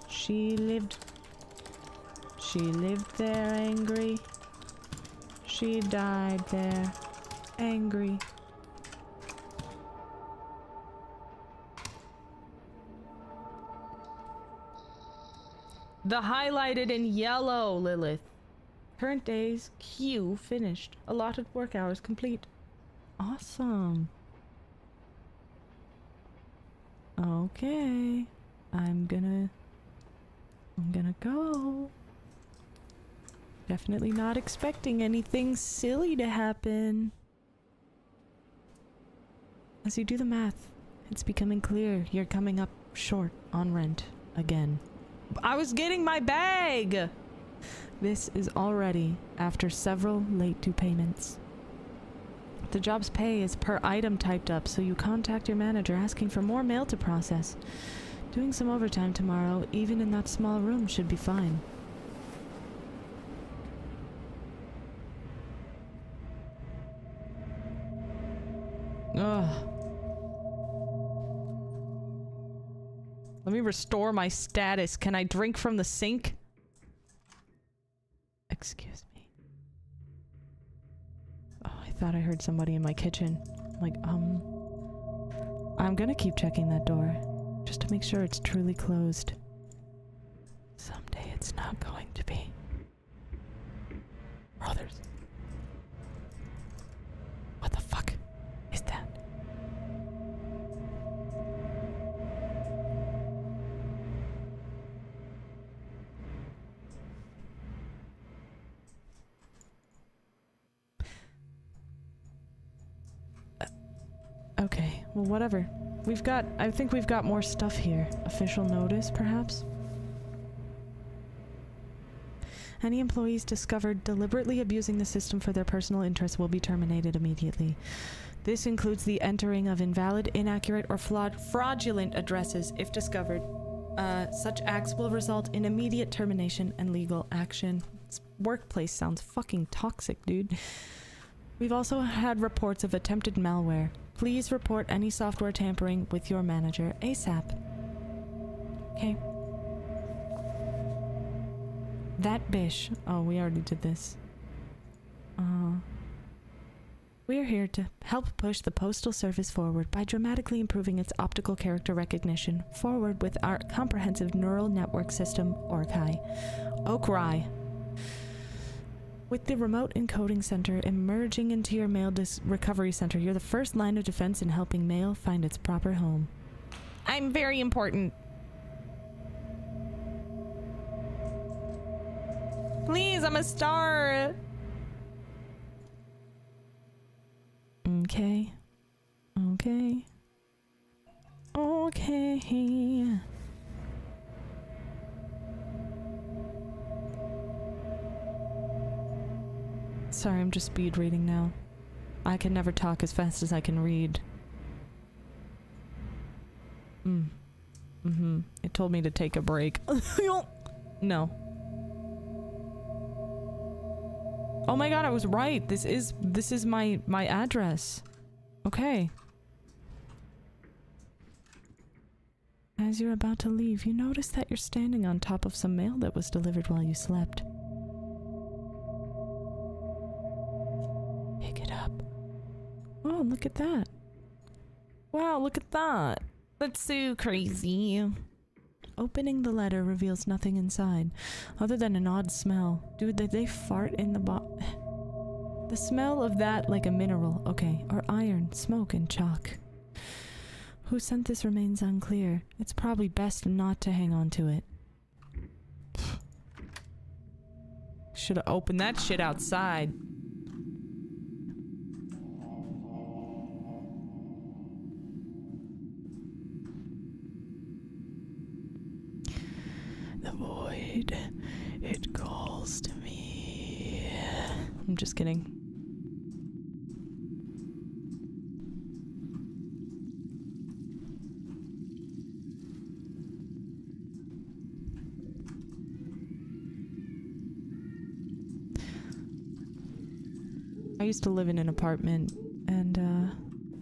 She lived there angry. She died there angry. The highlighted in yellow, Lilith. Current day's queue finished. Allotted work hours complete. Awesome. Okay. I'm gonna go. Definitely not expecting anything silly to happen. As you do the math, it's becoming clear you're coming up short on rent again. I was getting my bag! This is already after several late due payments. The job's pay is per item typed up, so you contact your manager asking for more mail to process. Doing some overtime tomorrow, even in that small room, should be fine. Ugh. Let me restore my status. Can I drink from the sink? Excuse me. Oh, I thought I heard somebody in my kitchen. Like, I'm gonna keep checking that door, just to make sure it's truly closed. Someday it's not going to be. Brothers. What the fuck is that? Okay, well, whatever. I think we've got more stuff here. Official notice, perhaps? Any employees discovered deliberately abusing the system for their personal interests will be terminated immediately. This includes the entering of invalid, inaccurate, or fraudulent addresses if discovered. Such acts will result in immediate termination and legal action. This workplace sounds fucking toxic, dude. We've also had reports of attempted malware. Please report any software tampering with your manager ASAP. Okay. That bish. Oh, we already did this. We're here to help push the Postal Service forward by dramatically improving its optical character recognition forward with our comprehensive neural network system, OCRI. With the remote encoding center emerging into your mail recovery center, you're the first line of defense in helping mail find its proper home. I'm very important. Please, I'm a star. Okay. Okay. Okay. Sorry, I'm just speed reading now. I can never talk as fast as I can read. It told me to take a break. No. Oh my god, I was right. This is my address. Okay. As you're about to leave, you notice that you're standing on top of some mail that was delivered while you slept. Pick it up. Oh, look at that. Wow, look at that. That's so crazy. Opening the letter reveals nothing inside, other than an odd smell. Dude, did they fart in the The smell of that like a mineral, okay, or iron, smoke, and chalk. Who sent this remains unclear. It's probably best not to hang on to it. Should have opened that shit outside. The void, it calls to me. I'm just kidding. I used to live in an apartment, and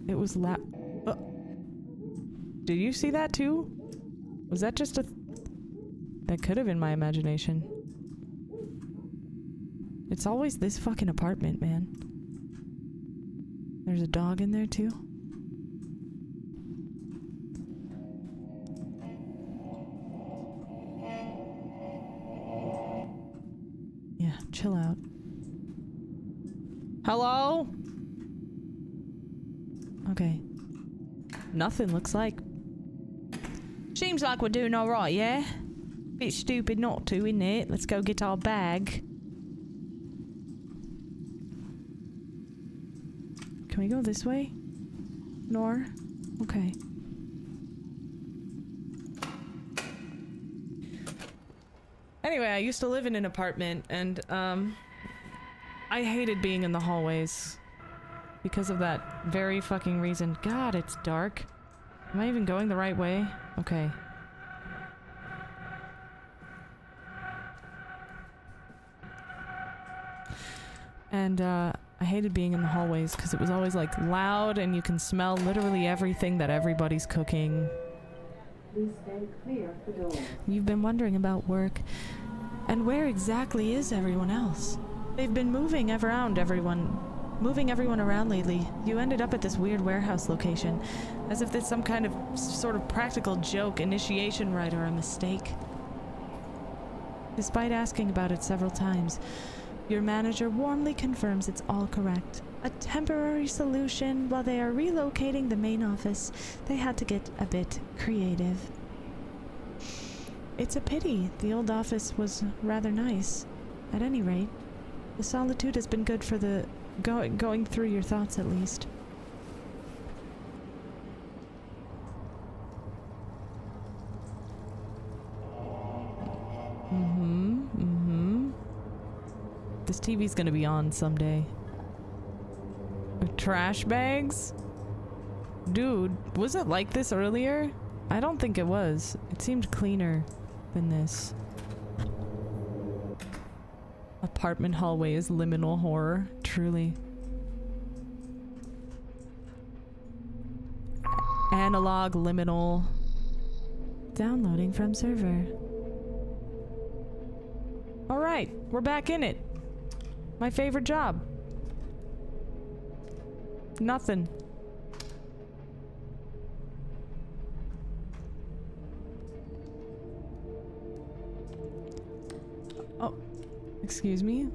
it was Did you see that too? Was that just a... That could have been my imagination. It's always this fucking apartment, man. There's a dog in there too. Yeah, chill out. Hello? Okay. Nothing looks like. Seems like we're doing alright, yeah? Bit stupid not to, isn't it? Let's go get our bag. Can we go this way? Nor? Okay. Anyway, I used to live in an apartment, and I hated being in the hallways because of that very fucking reason. God, it's dark. Am I even going the right way? Okay. And I hated being in the hallways because it was always like loud and you can smell literally everything that everybody's cooking. Please stay clear of the door. You've been wondering about work. And where exactly is everyone else? They've been moving everyone around lately. You ended up at this weird warehouse location, as if it's some kind of sort of practical joke, initiation rite, or a mistake. Despite asking about it several times, your manager warmly confirms it's all correct. A temporary solution while they are relocating the main office. They had to get a bit creative. It's a pity. The old office was rather nice. At any rate, the solitude has been good for the going through your thoughts at least. This TV's gonna be on someday. Trash bags? Dude, was it like this earlier? I don't think it was. It seemed cleaner than this. Apartment hallway is liminal horror, truly. Analog liminal. Downloading from server. Alright, we're back in it. My favorite job. Nothing. Oh, excuse me?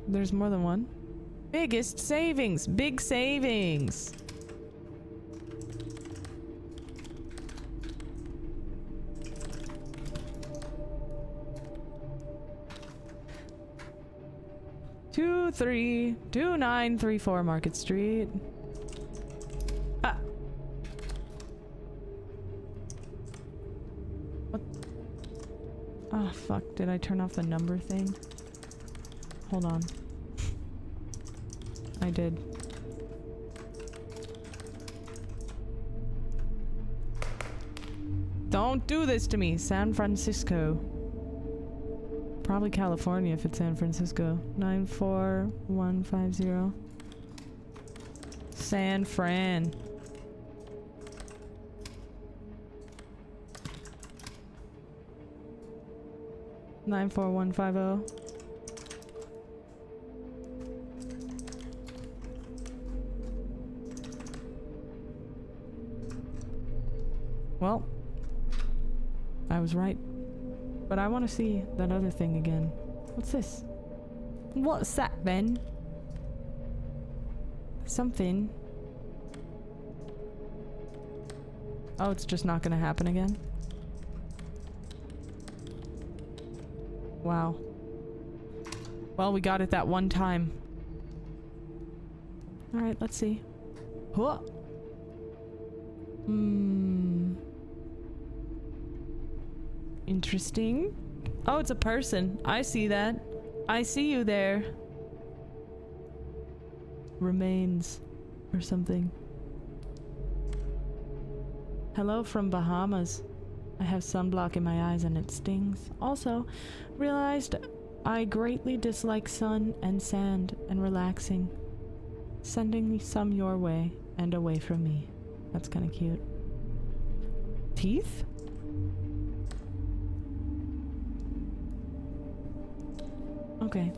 There's more than one. Biggest savings! Big savings! Two, 2934 Market Street. Ah. What? Oh, fuck. Did I turn off the number thing? Hold on. I did. Don't do this to me, San Francisco. Probably California if it's San Francisco. 94150. San Fran. Nine 4150. Well, I was right. But I want to see that other thing again. What's this? What's that, Ben? Something. Oh, it's just not gonna happen again? Wow. Well, we got it that one time. Alright, let's see. Huh. Interesting. Oh, it's a person. I see that. I see you there. Remains. Or something. Hello from Bahamas. I have sunblock in my eyes and it stings. Also, realized I greatly dislike sun and sand and relaxing. Sending some your way and away from me. That's kind of cute. Teeth? Okay.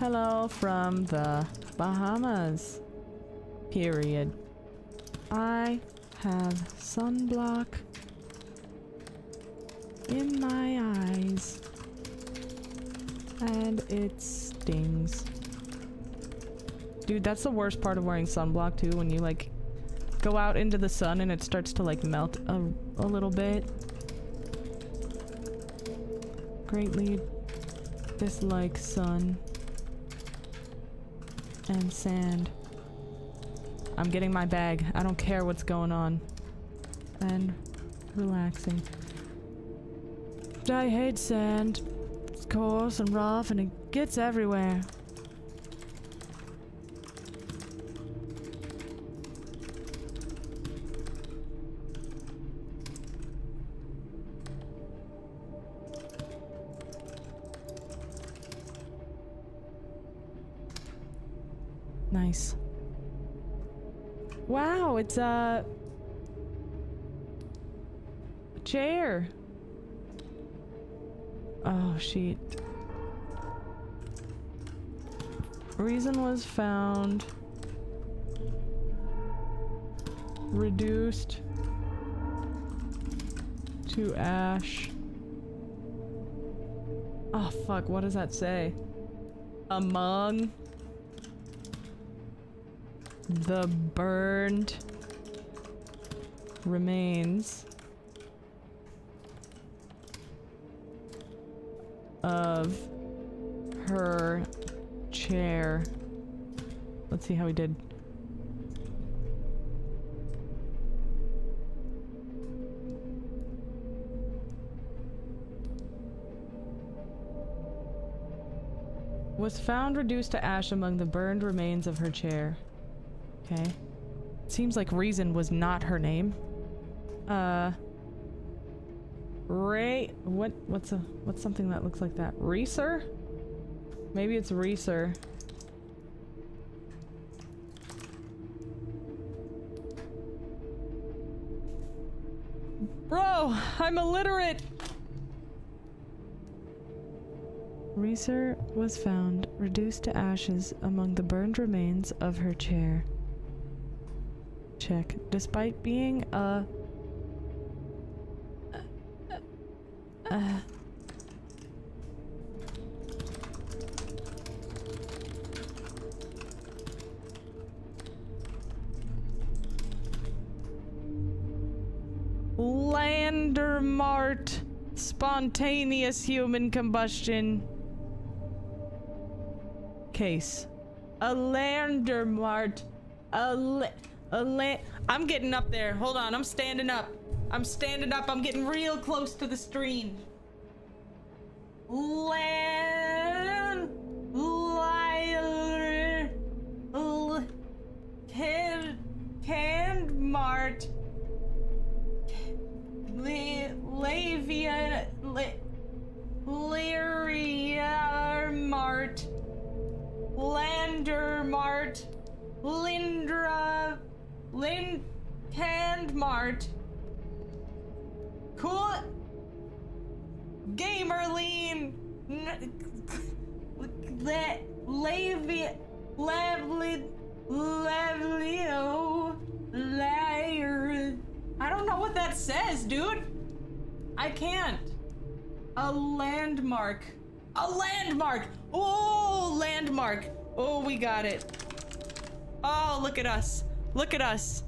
Hello from the Bahamas. Period. I have sunblock in my eyes and it stings. Dude, that's the worst part of wearing sunblock too, when you like go out into the sun and it starts to like melt a little bit. Greatly dislike sun and sand. I'm getting my bag. I don't care what's going on. And relaxing. I hate sand. It's coarse and rough and it gets everywhere. Nice. Wow, it's a chair. Oh, shit. Reason was found. Reduced to ash. Oh, fuck, what does that say? Among the burned remains of her chair. Let's see how he did. Was found reduced to ash among the burned remains of her chair. Okay. Seems like Reason was not her name. What's something that looks like that? Reeser? Maybe it's Reeser. Bro, I'm illiterate! Reeser was found reduced to ashes among the burned remains of her chair. Check. Despite being a Landermart spontaneous human combustion case. A Landermart. I'm getting up there. Hold on, I'm standing up. I'm standing up. I'm getting real close to the screen. Landmart. Leerie Mart. Landermart. Handmart. Cool. Gamerlean. I don't know what that says, dude. I can't. A landmark. A landmark. Oh, landmark. Oh, we got it. Oh, look at us. Look at us.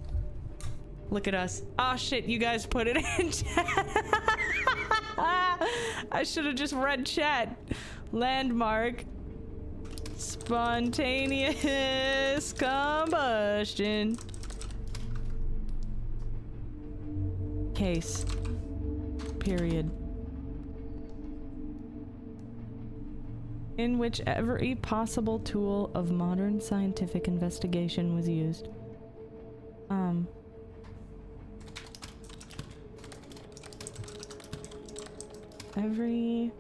Look at us. Oh shit, you guys put it in chat. I should have just read chat. Landmark. Spontaneous combustion. Case. Period. In which every possible tool of modern scientific investigation was used. Every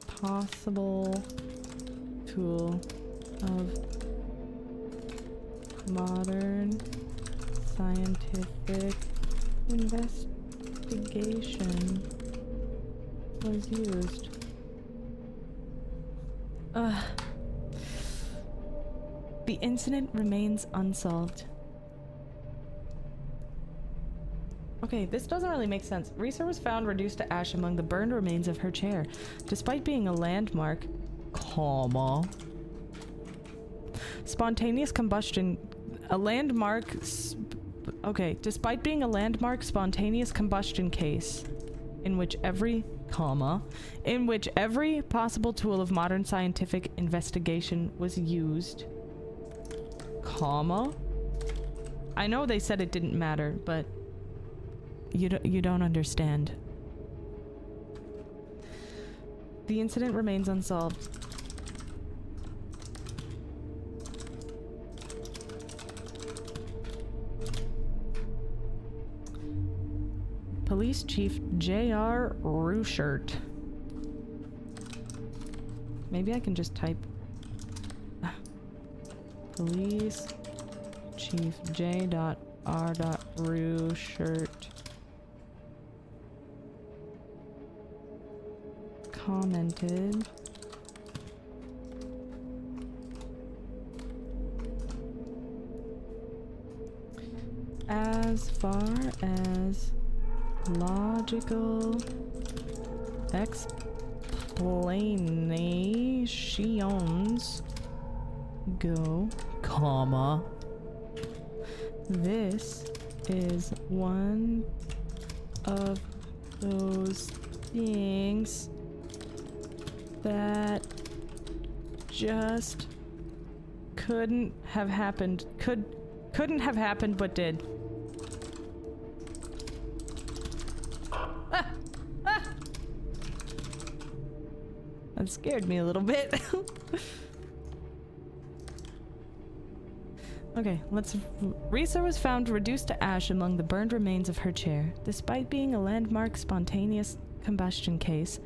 possible tool of modern scientific investigation was used. The incident remains unsolved. Okay, this doesn't really make sense. Reeser was found reduced to ash among the burned remains of her chair. Despite being a landmark, comma, spontaneous combustion, a landmark, okay, despite being a landmark spontaneous combustion case, in which every possible tool of modern scientific investigation was used, comma. I know they said it didn't matter, but you don't understand. The incident remains unsolved. Police Chief J.R. Ruchert. Maybe I can just type Police Chief J.R. Ruchert commented as far as logical explanations go, comma, this is one of those things that just couldn't have happened. Couldn't have happened, but did. That scared me a little bit. Okay, Reeser was found reduced to ash among the burned remains of her chair, despite being a landmark spontaneous combustion case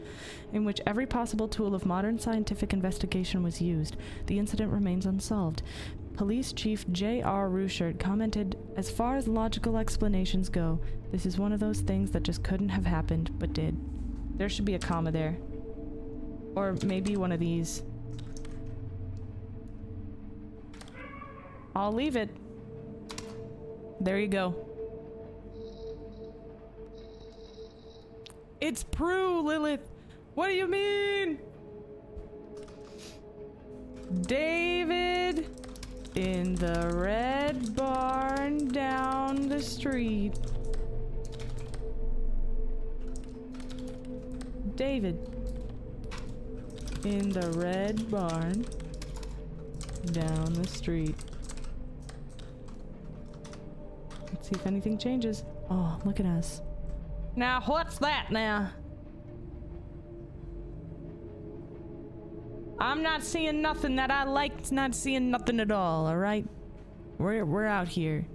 in which every possible tool of modern scientific investigation was used. The incident remains unsolved. Police Chief J.R. Ruchert commented, as far as logical explanations go, this is one of those things that just couldn't have happened, but did. There should be a comma there. Or maybe one of these. I'll leave it. There you go. It's Prue, Lilith! What do you mean? David in the red barn down the street. David in the red barn down the street. Let's see if anything changes. Oh, look at us. Now, what's that now? I'm not seeing nothing that I like. It's not seeing nothing at all, alright? We're out here.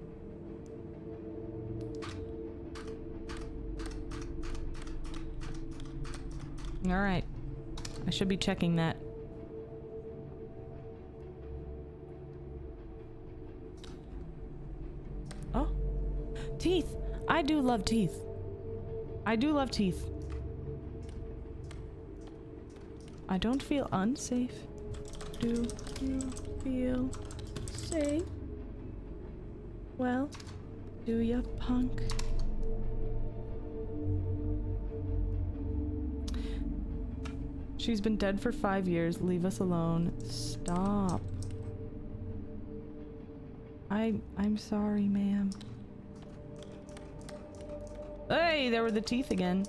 Alright. I should be checking that. Oh. Teeth! I do love teeth. I do love teeth. I don't feel unsafe. Do you feel safe? Well, do ya, punk? She's been dead for 5 years. Leave us alone. Stop. I'm sorry, ma'am. Hey, there were the teeth again.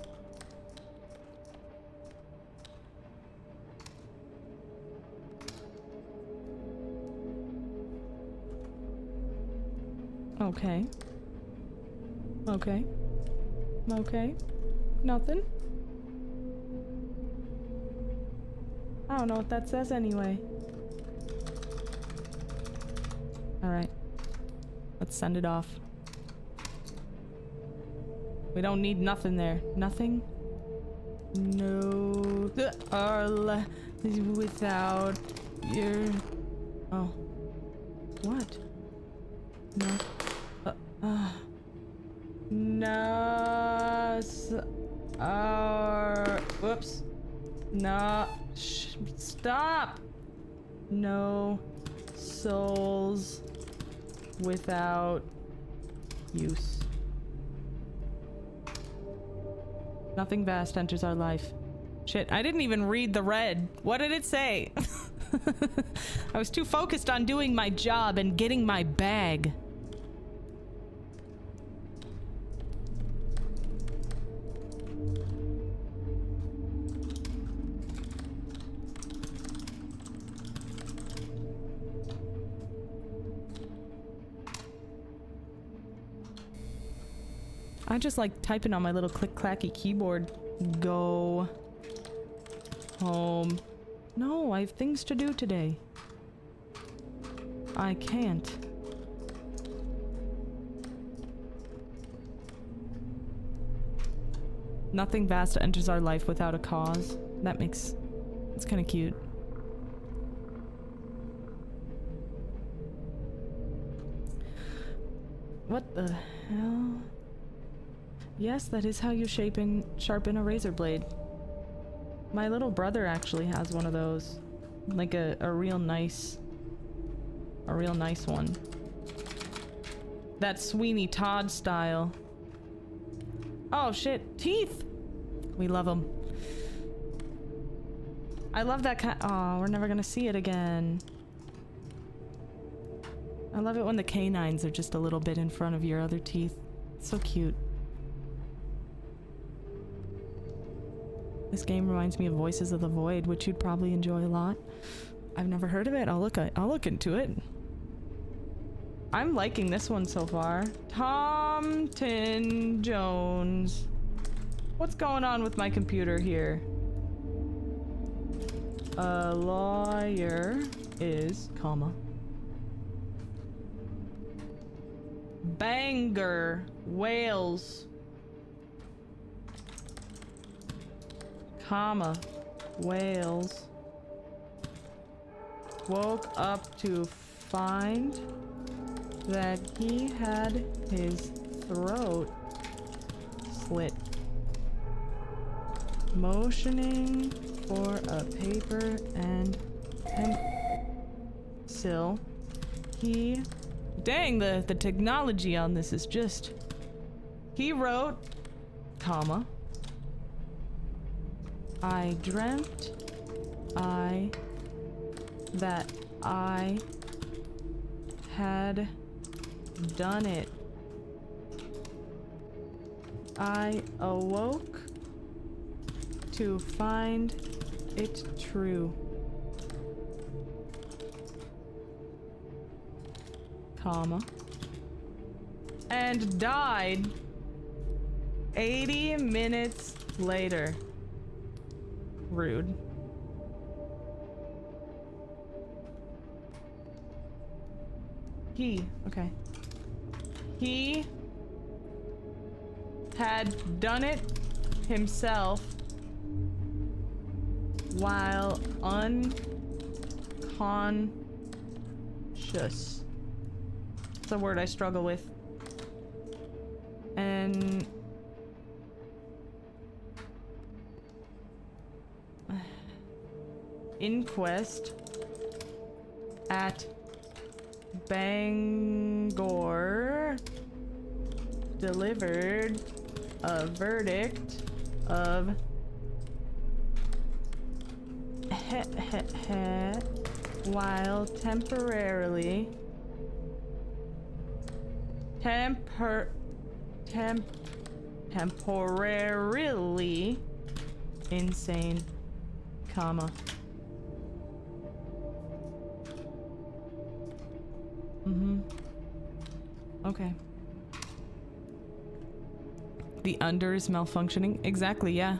Okay. Okay. Okay. Nothing. I don't know what that says anyway. Alright. Let's send it off. We don't need nothing there. Nothing? No. Our life without your... Oh. What? No. No. Whoops. No. Stop! No souls without use. Nothing vast enters our life. Shit, I didn't even read the red. What did it say? I was too focused on doing my job and getting my bag. I just like typing on my little click-clacky keyboard. Go home. No, I have things to do today. I can't. Nothing vast enters our life without a cause. That makes... it's kind of cute. What the hell? Yes, that is how you sharpen a razor blade. My little brother actually has one of those. Like a real nice one. That Sweeney Todd style. Oh shit, teeth! We love them. I love that kind. Oh, we're never gonna see it again. I love it when the canines are just a little bit in front of your other teeth. It's so cute. This game reminds me of Voices of the Void, which you'd probably enjoy a lot. I've never heard of it. I'll look into it. I'm liking this one so far. Tomton Jones. What's going on with my computer here? A lawyer is, comma. Bangor, Wales. Comma, Wales. Woke up to find that he had his throat slit. Motioning for a paper and pencil. He... Dang, the technology on this is just... He wrote, comma, I dreamt that I had done it. I awoke to find it true. Comma. And died 80 minutes later. Rude. Okay. He had done it himself while unconscious. It's a word I struggle with. And inquest at Bangor delivered a verdict of while temporarily insane, comma. Okay. The under is malfunctioning? Exactly, yeah.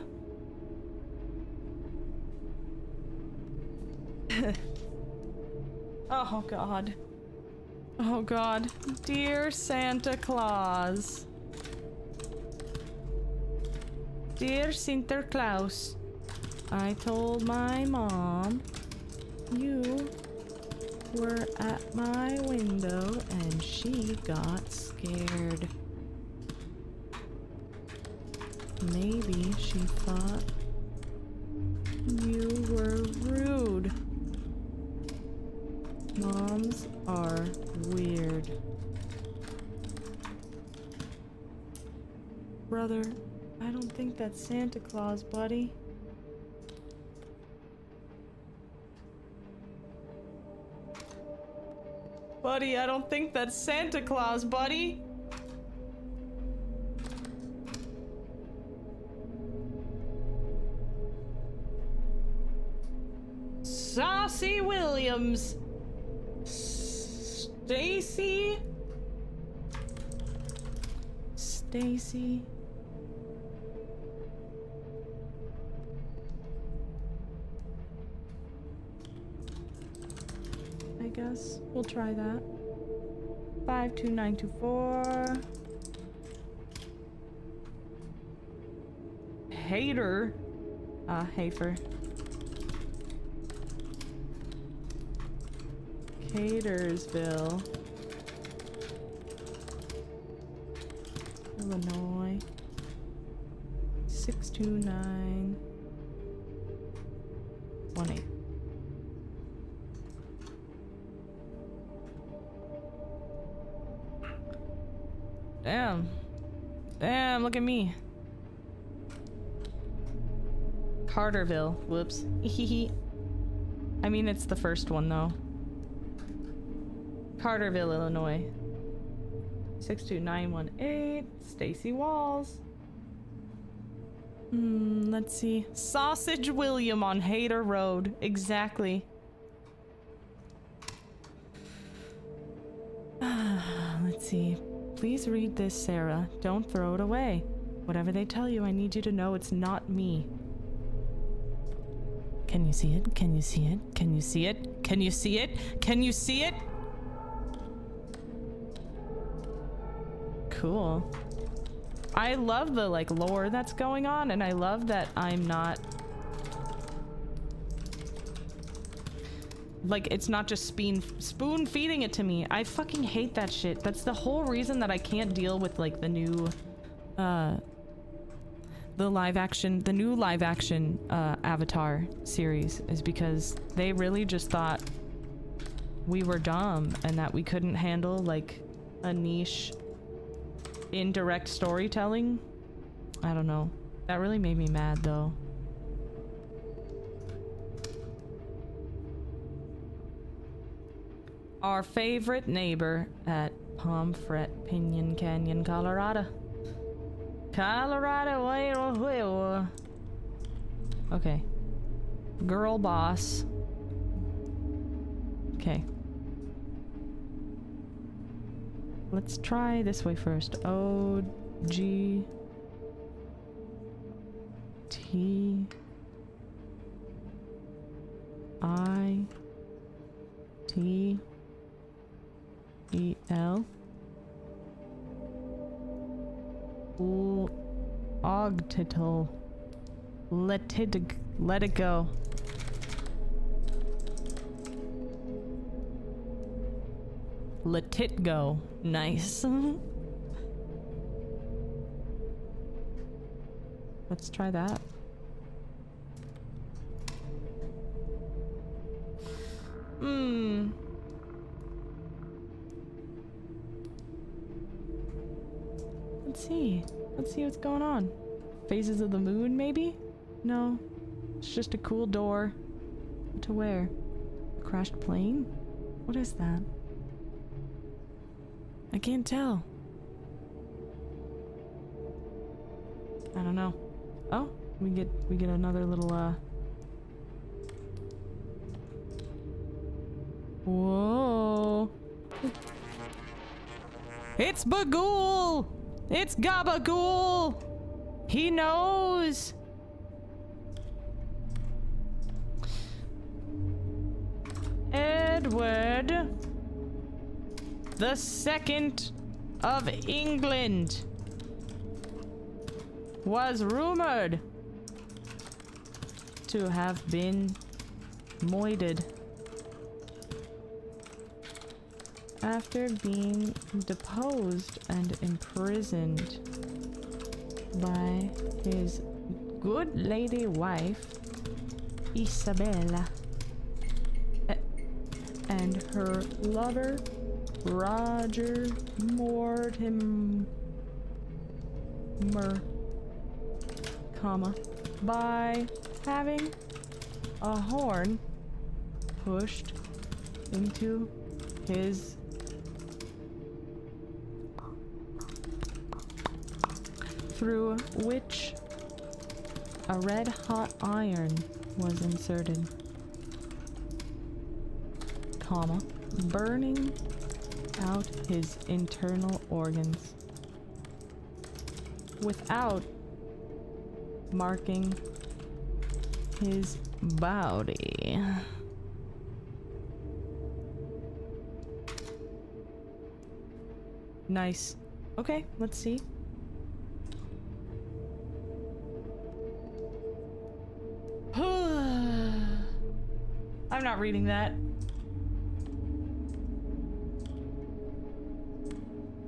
Oh god. Oh god. Dear Santa Claus. Dear Santa Claus. I told my mom you were at my window and she got scared. Maybe she thought you were rude. Moms are weird. Brother, I don't think that's Santa Claus, buddy. Buddy, I don't think that's Santa Claus, buddy. Saucy Williams. Stacy. I guess we'll try that. 52924. Hater. Hafer. Catersville, Illinois. 62918. Damn, look at me. Carterville. Whoops. I mean, it's the first one, though. Carterville, Illinois. 62918. Stacy Walls. Let's see. Sausage William on Hater Road. Exactly. Let's see. Please read this, Sarah. Don't throw it away. Whatever they tell you, I need you to know it's not me. Can you see it? Can you see it? Can you see it? Can you see it? Can you see it? Cool. I love the like lore that's going on, and I love that I'm not like, it's not just spoon feeding it to me. I fucking hate that shit. That's the whole reason that I can't deal with like the the new live action Avatar series is because they really just thought we were dumb and that we couldn't handle like a niche indirect storytelling. I don't know. That really made me mad though. Our favorite neighbor at Pomfret Pinion Canyon, Colorado. Okay. Girl boss. Okay. Let's try this way first. O G T I T E L Ogtitle. Let it go. Let it go. Nice. Let's try that. Let's see what's going on. Phases of the moon, maybe? No. It's just a cool door. To where? A crashed plane? What is that? I can't tell. I don't know. Oh, we get another little whoa. It's Bagul! It's Gabagool! He knows! Edward the Second of England was rumored to have been moided after being deposed and imprisoned by his good lady wife Isabella and her lover Roger Mortimer, by having a horn pushed into his through which a red-hot iron was inserted, burning out his internal organs without marking his body. Nice. Okay, let's see. I'm not reading that.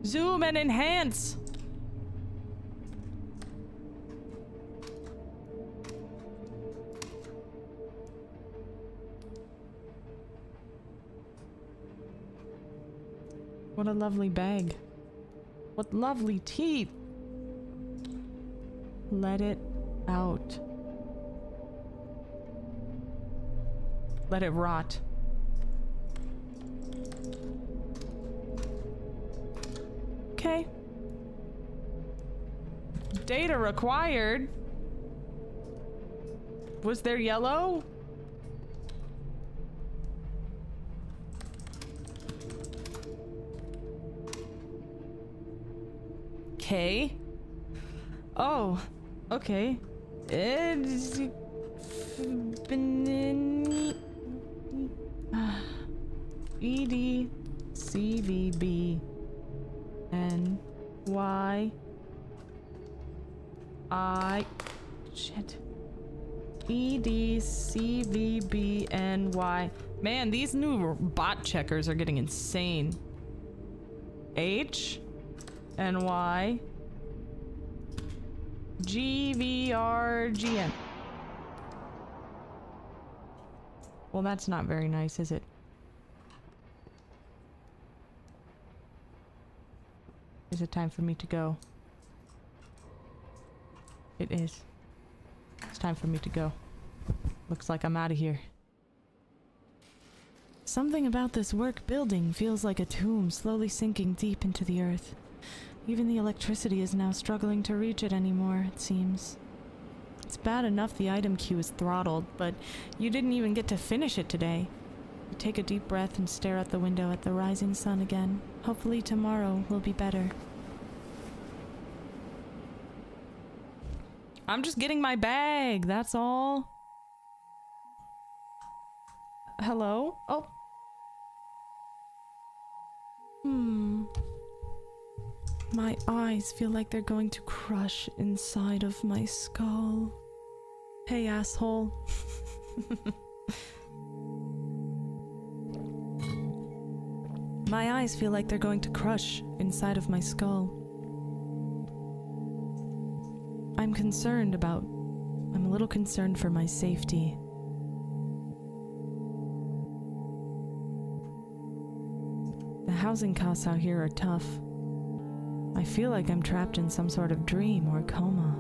Zoom and enhance. What a lovely bag. What lovely teeth. Let it out. Let it rot. Okay. Data required. Was there yellow? Okay. Oh, okay. It's ED CVB NY shit. EDCVBNY. Man, these new bot checkers are getting insane. HNY GVRGN. Well, that's not very nice, is it? Is it time for me to go? It is. It's time for me to go. Looks like I'm out of here. Something about this work building feels like a tomb slowly sinking deep into the earth. Even the electricity is now struggling to reach it anymore, it seems. It's bad enough the item queue is throttled, but you didn't even get to finish it today. You take a deep breath and stare out the window at the rising sun again. Hopefully tomorrow will be better. I'm just getting my bag, that's all. Hello? Oh. My eyes feel like they're going to crush inside of my skull. Hey, asshole. My eyes feel like they're going to crush inside of my skull. I'm a little concerned for my safety. The housing costs out here are tough. I feel like I'm trapped in some sort of dream or coma.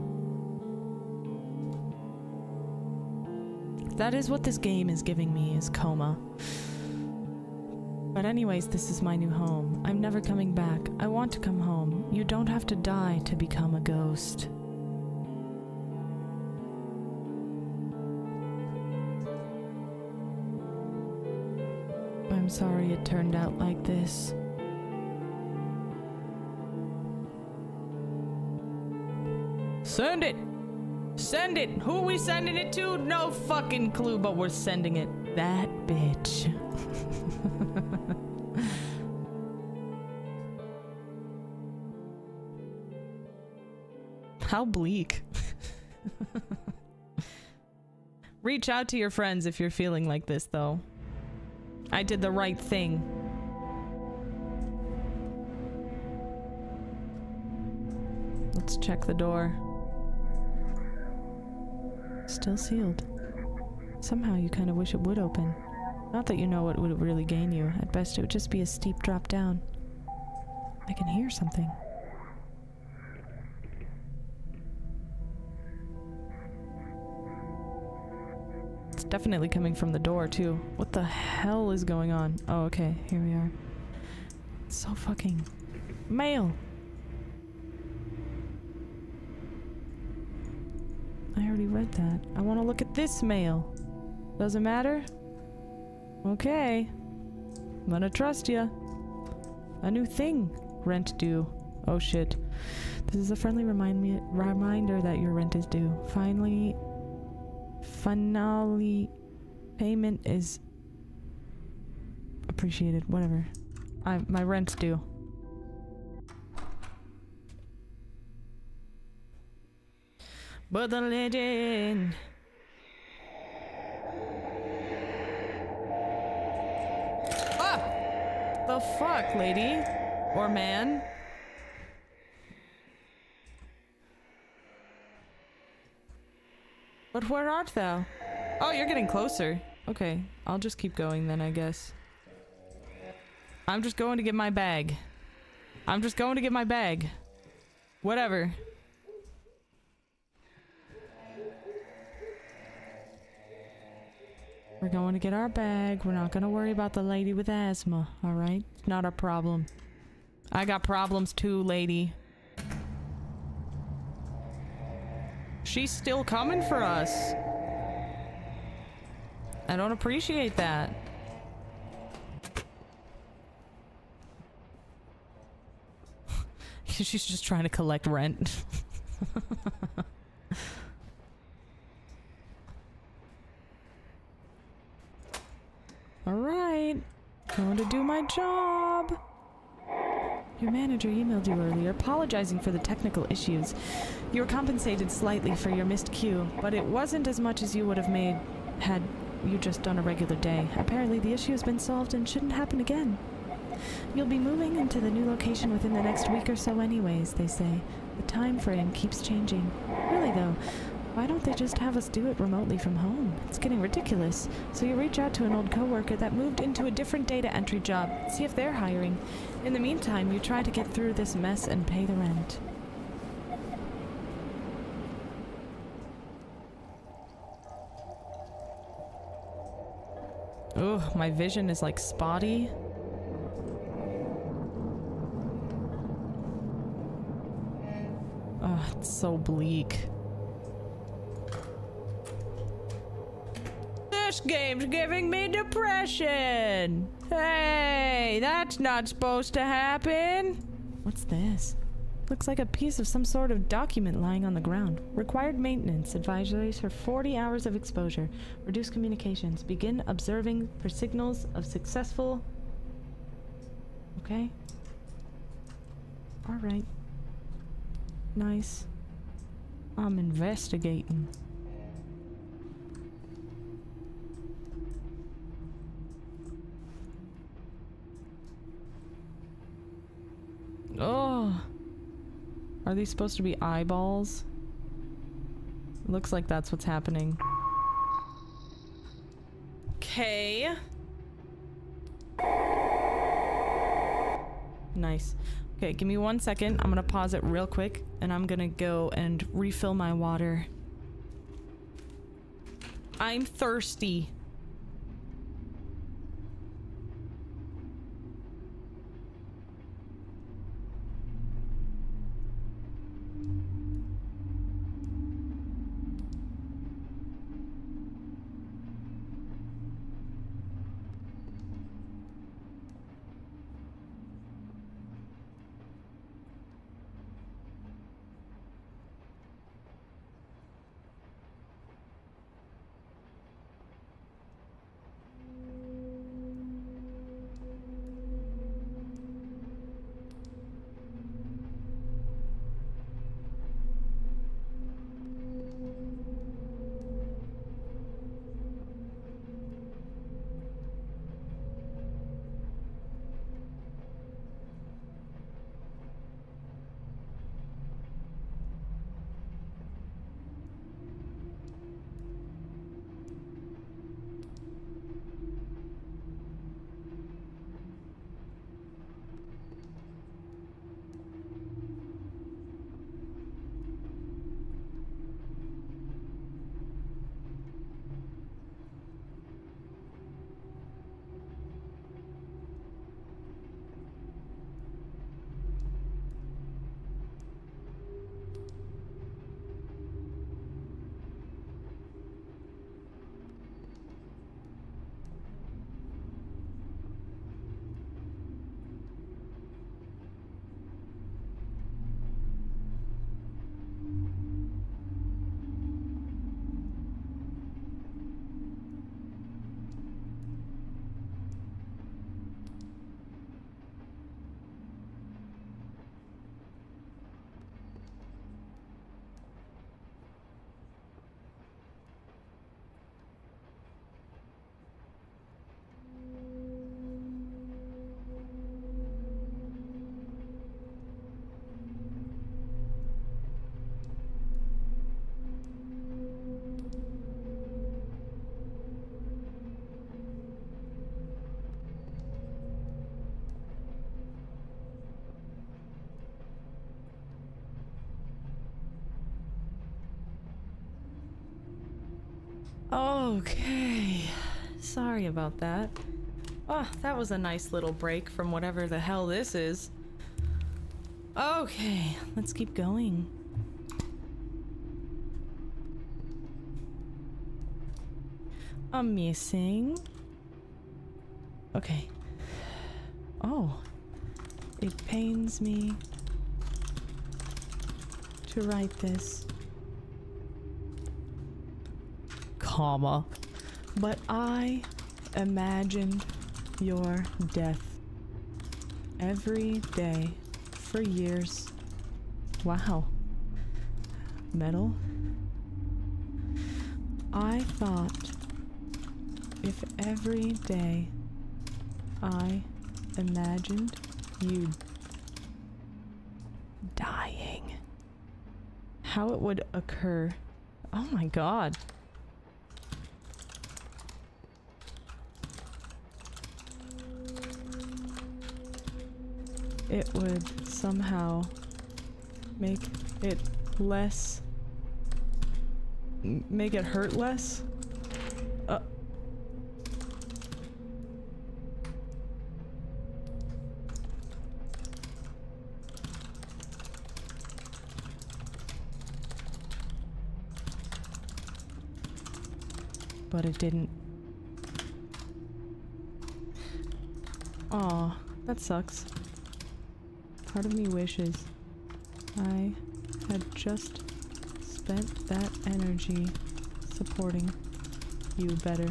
That is what this game is giving me, is coma. But anyways, this is my new home. I'm never coming back. I want to come home. You don't have to die to become a ghost. I'm sorry it turned out like this. Send it! Send it! Who are we sending it to? No fucking clue, but we're sending it. That bitch. How bleak. Reach out to your friends if you're feeling like this, though. I did the right thing. Let's check the door. Still sealed. Somehow you kind of wish it would open. Not that you know what would really gain you. At best it would just be a steep drop down. I can hear something. It's definitely coming from the door too. What the hell is going on? Oh, okay, here we are. It's so fucking... Mail! I already read that. I want to look at this mail. Doesn't matter? Okay. I'm gonna trust ya. A new thing. Rent due. Oh shit. This is a friendly reminder that your rent is due. Finally, payment is appreciated. Whatever. My rent's due. But the legend. Ah! The fuck, lady? Or man? But where art thou? Oh, you're getting closer. Okay, I'll just keep going then, I guess. I'm just going to get my bag. I'm just going to get my bag. Whatever. We're going to get our bag. We're not going to worry about the lady with asthma, alright? Not a problem. I got problems too, lady. She's still coming for us. I don't appreciate that. She's just trying to collect rent. Alright. Going to do my job. Your manager emailed you earlier, apologizing for the technical issues. You were compensated slightly for your missed queue, but it wasn't as much as you would have made had you just done a regular day. Apparently the issue has been solved and shouldn't happen again. You'll be moving into the new location within the next week or so anyways, they say. The time frame keeps changing. We'll Really though, why don't they just have us do it remotely from home? It's getting ridiculous. So you reach out to an old coworker that moved into a different data entry job, see if they're hiring. In the meantime, you try to get through this mess and pay the rent. Ugh, my vision is like spotty. Oh, it's so bleak. This game's giving me depression! Hey, that's not supposed to happen! What's this? Looks like a piece of some sort of document lying on the ground. Required maintenance. Advisories for 40 hours of exposure. Reduce communications. Begin observing for signals of successful... Okay. Alright. Nice. I'm investigating. Oh. Are these supposed to be eyeballs? Looks like that's what's happening. Okay. Nice. Okay, give me 1 second. I'm gonna pause it real quick, and I'm gonna go and refill my water. I'm thirsty. Okay. Sorry about that. Oh, that was a nice little break from whatever the hell this is. Okay, let's keep going. I'm missing. Okay. Oh. It pains me to write this. Comma. But I imagined your death every day for years. Wow. Metal. I thought if every day I imagined you dying, how it would occur. Oh my god. It would somehow make it less... make it hurt less? But it didn't. Aw, that sucks. Part of me wishes I had just spent that energy supporting you better.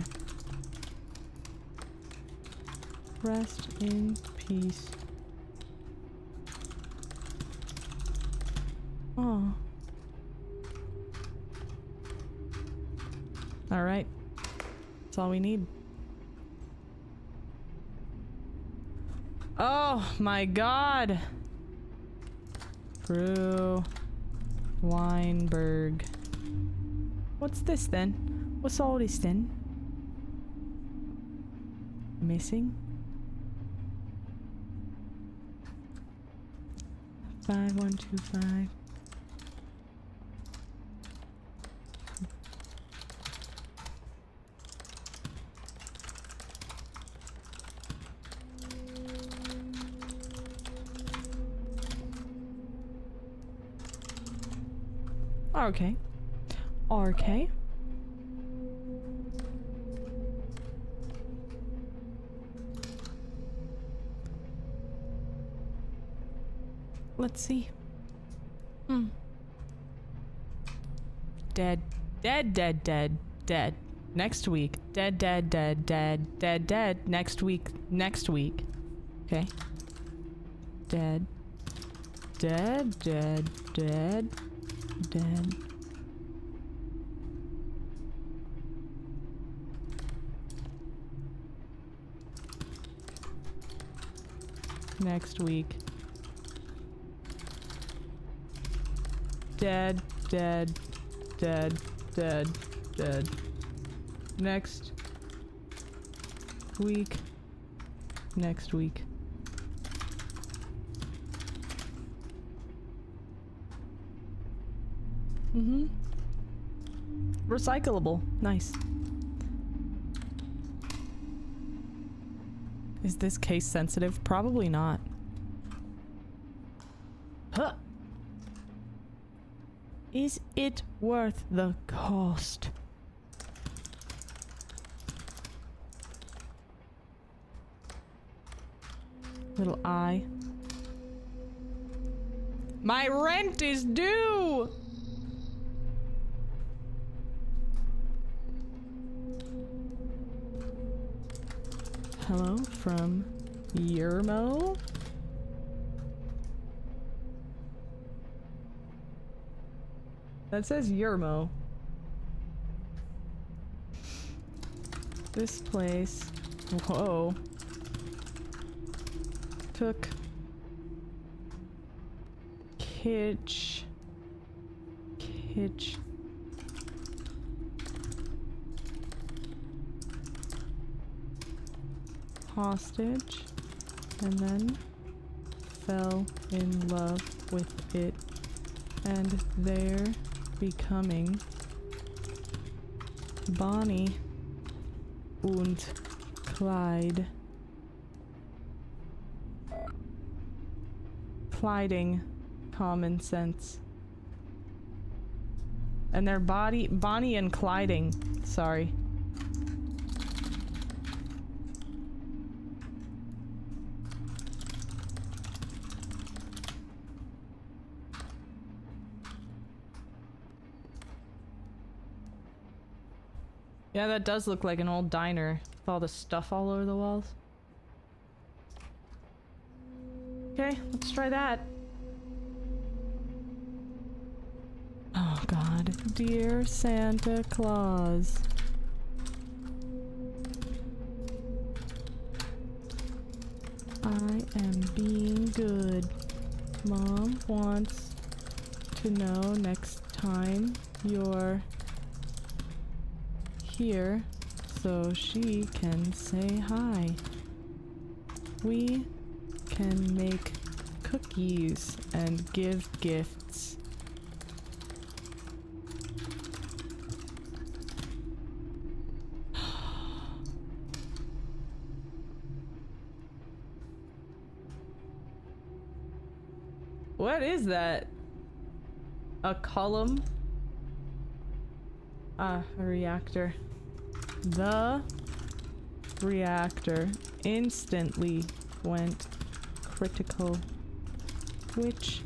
Rest in peace. Aw. Alright. That's all we need. Oh my god! Brew Weinberg. What's this then? What's all this then? Missing? 5125. Okay. Okay. Let's see. Dead. Dead, dead, dead, dead. Next week. Dead, dead, dead, dead, dead, dead. Next week. Next week. Okay. Dead. Dead, dead, dead. Dead. Next week. Dead, dead, dead, dead, dead. Next week. Next week. Recyclable. Nice. Is this case sensitive? Probably not. Huh. Is it worth the cost? Little eye. My rent is due! Hello from Yermo? That says Yermo. This place, whoa, took Kitch hostage and then fell in love with it, and they're becoming Bonnie und Clyde. Clyding common sense. And they're Bonnie and Clyding. Sorry. Yeah, that does look like an old diner with all the stuff all over the walls. Okay, let's try that. Oh god. Dear Santa Claus. I am being good. Mom wants to know next time you're here so she can say hi. We can make cookies and give gifts. What is that? A column? Ah, a reactor. The reactor instantly went critical, which,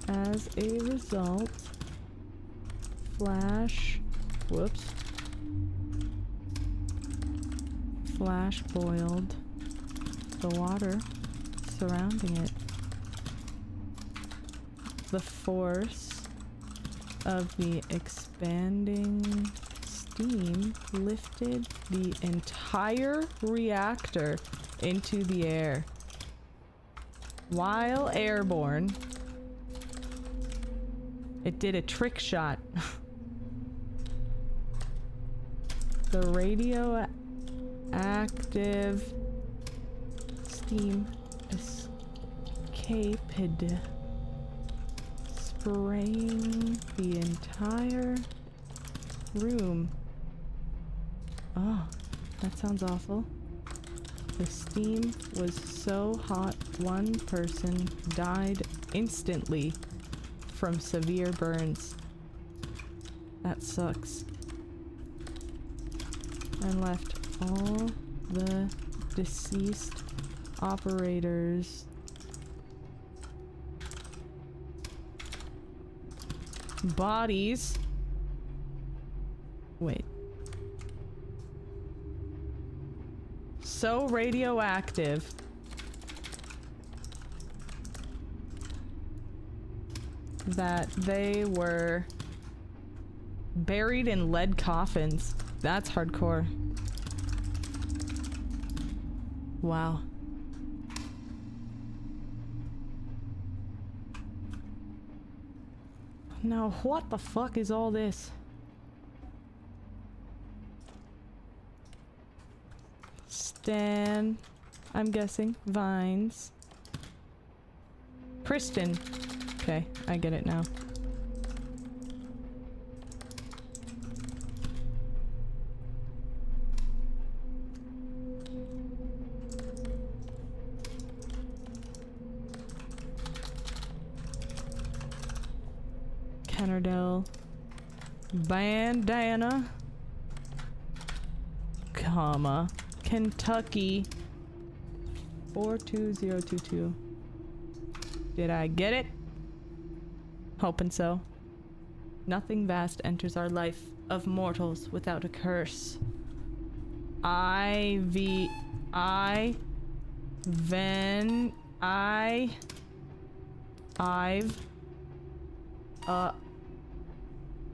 as a result, flash boiled the water surrounding it. The force of the expanding steam lifted the entire reactor into the air. While airborne, it did a trick shot. The radioactive steam escaped, spraying the entire room. Oh, that sounds awful. The steam was so hot, one person died instantly from severe burns. That sucks. And left all the deceased operators bodies. Wait. So radioactive that they were buried in lead coffins. That's hardcore. Wow. Now, what the fuck is all this? Stan, I'm guessing, vines. Kristen. Okay, I get it now. Kennerdell. Bandana. Comma. Kentucky. 42022. Did I get it? Hoping so. Nothing vast enters our life of mortals without a curse.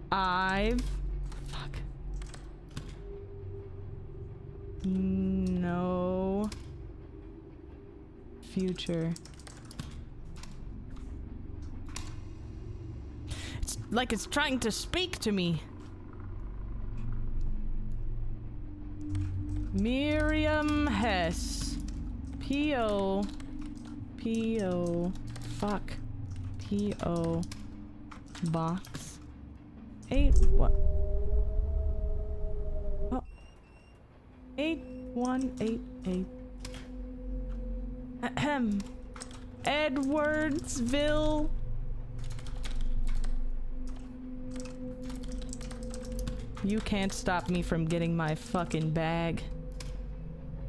I've fuck. No future. It's like it's trying to speak to me. Miriam Hess. P.O. Fuck. P.O. Box 8 what? Oh. 8188. Ahem. Edwardsville. You can't stop me from getting my fucking bag.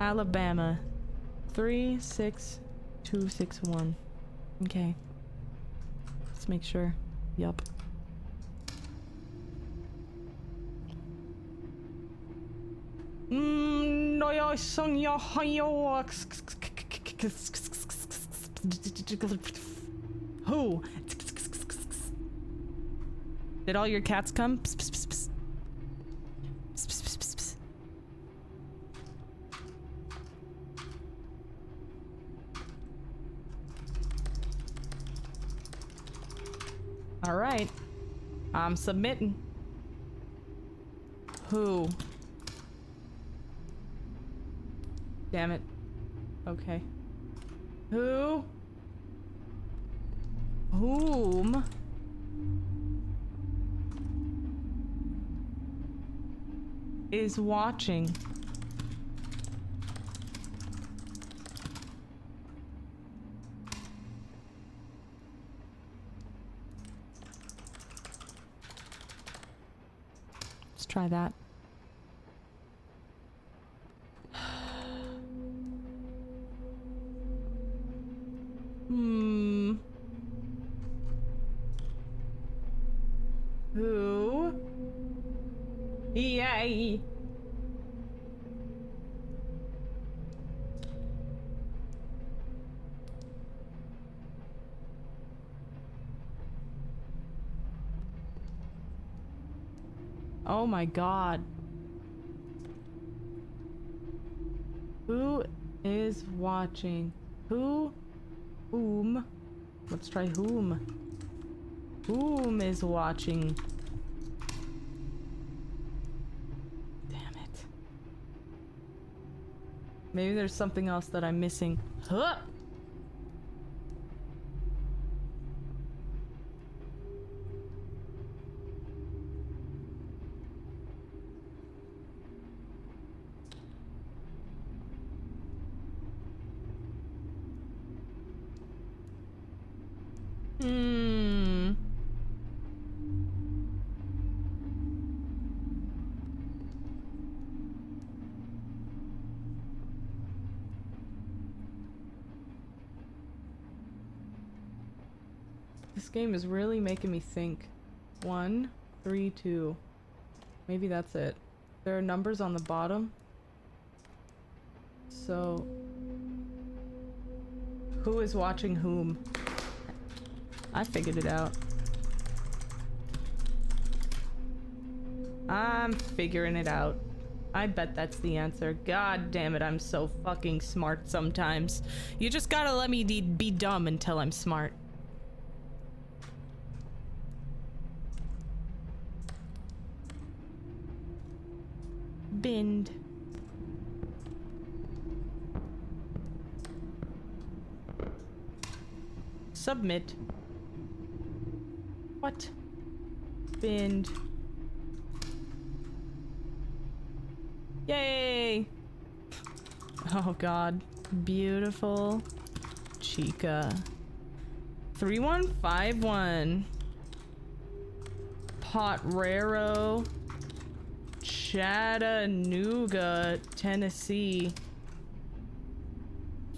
Alabama 36261. Okay. Let's make sure. Yup. Who? Did all your cats come? Psst, psst, psst, psst. Psst, psst, psst, psst, psst. All right. I'm submitting. Who? Damn it. Okay. Who? Whom? Is watching? Let's try that. Who? Yay! Oh my god. Who is watching? Who? Whom? Let's try whom. Whom is watching? Damn it. Maybe there's something else that I'm missing. Huh! This game is really making me think. 1, 3, 2. Maybe that's it. There are numbers on the bottom. So... who is watching whom? I figured it out. I'm figuring it out. I bet that's the answer. God damn it, I'm so fucking smart sometimes. You just gotta let me be dumb until I'm smart. Bind. Submit. What? Bind. Yay! Oh god. Beautiful chica. 3151. Potrero. Chattanooga, Tennessee.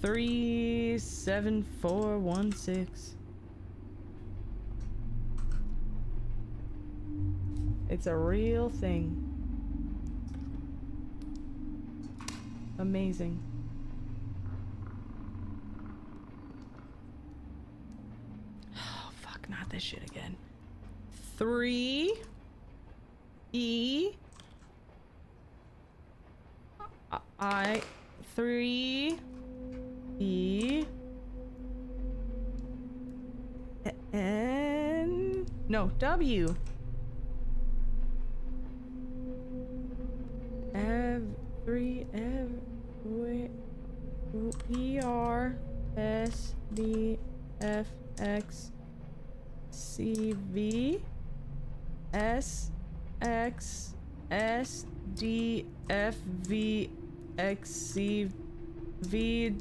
37416. It's a real thing. Amazing. Oh, fuck, not this shit again. 3 E I 3 E N no W every E R S D F X C V S X S D F V X C V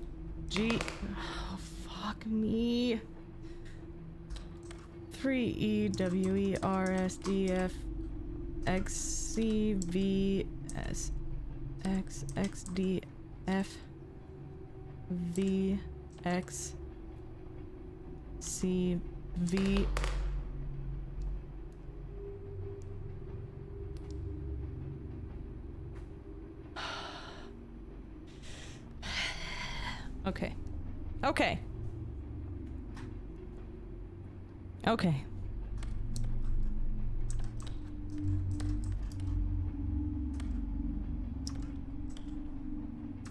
G. Oh, fuck me. 3 E W E R S D F X C V S X X D F V X C V. Okay. Okay. Okay.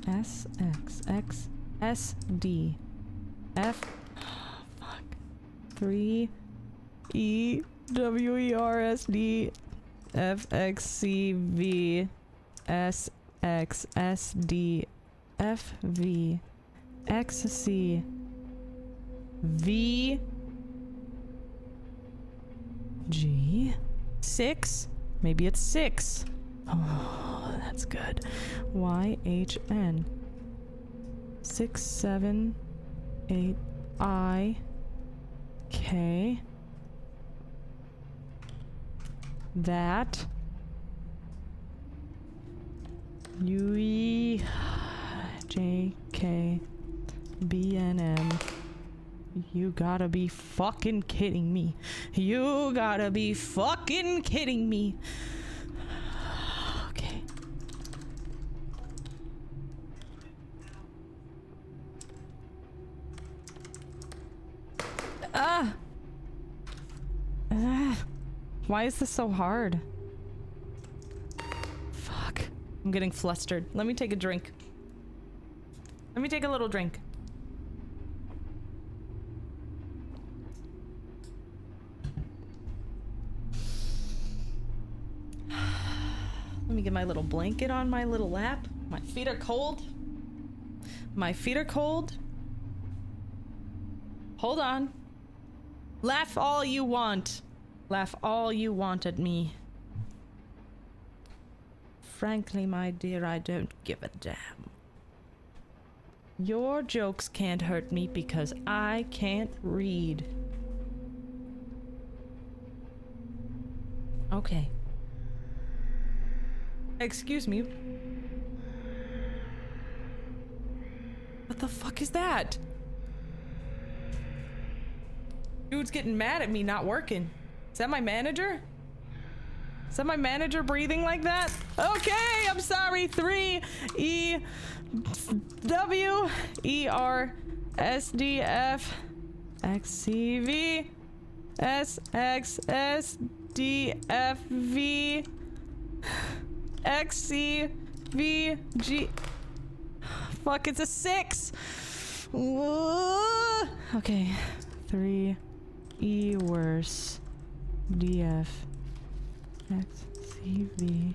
S X X S D F. Oh, fuck. 3 E WERSD FXCV SXSD FV XC V G 6? Maybe it's 6. Oh, that's good. YHN 6 7 8 I K that UE JK BNM. You gotta be fucking kidding me. You gotta be fucking kidding me. Okay. Why is this so hard? Fuck. I'm getting flustered. Let me take a drink. Let me take a little drink. Let me get my little blanket on my little lap. My feet are cold. My feet are cold. Hold on. Laugh all you want. Laugh all you want at me. Frankly, my dear, I don't give a damn. Your jokes can't hurt me because I can't read. Okay. Excuse me. What the fuck is that? Dude's getting mad at me not working. Is that my manager? Is that my manager breathing like that? Okay, I'm sorry. 3 E W E R S D F X C V S X S D F V X C V G. Fuck, it's a 6. Okay. 3 E worse D F X C V.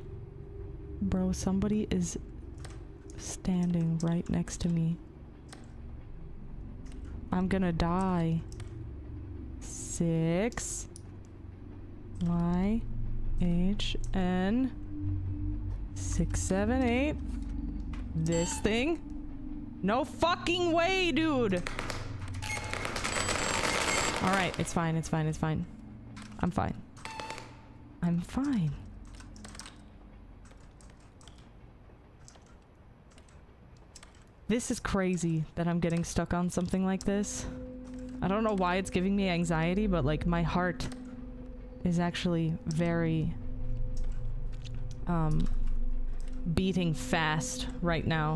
Bro, somebody is standing right next to me. I'm gonna die. 6 Y H N 6 7 8. This thing? No fucking way, dude. All right, it's fine. It's fine. It's fine. I'm fine. I'm fine. This is crazy that I'm getting stuck on something like this. I don't know why it's giving me anxiety, but like my heart is actually very beating fast right now.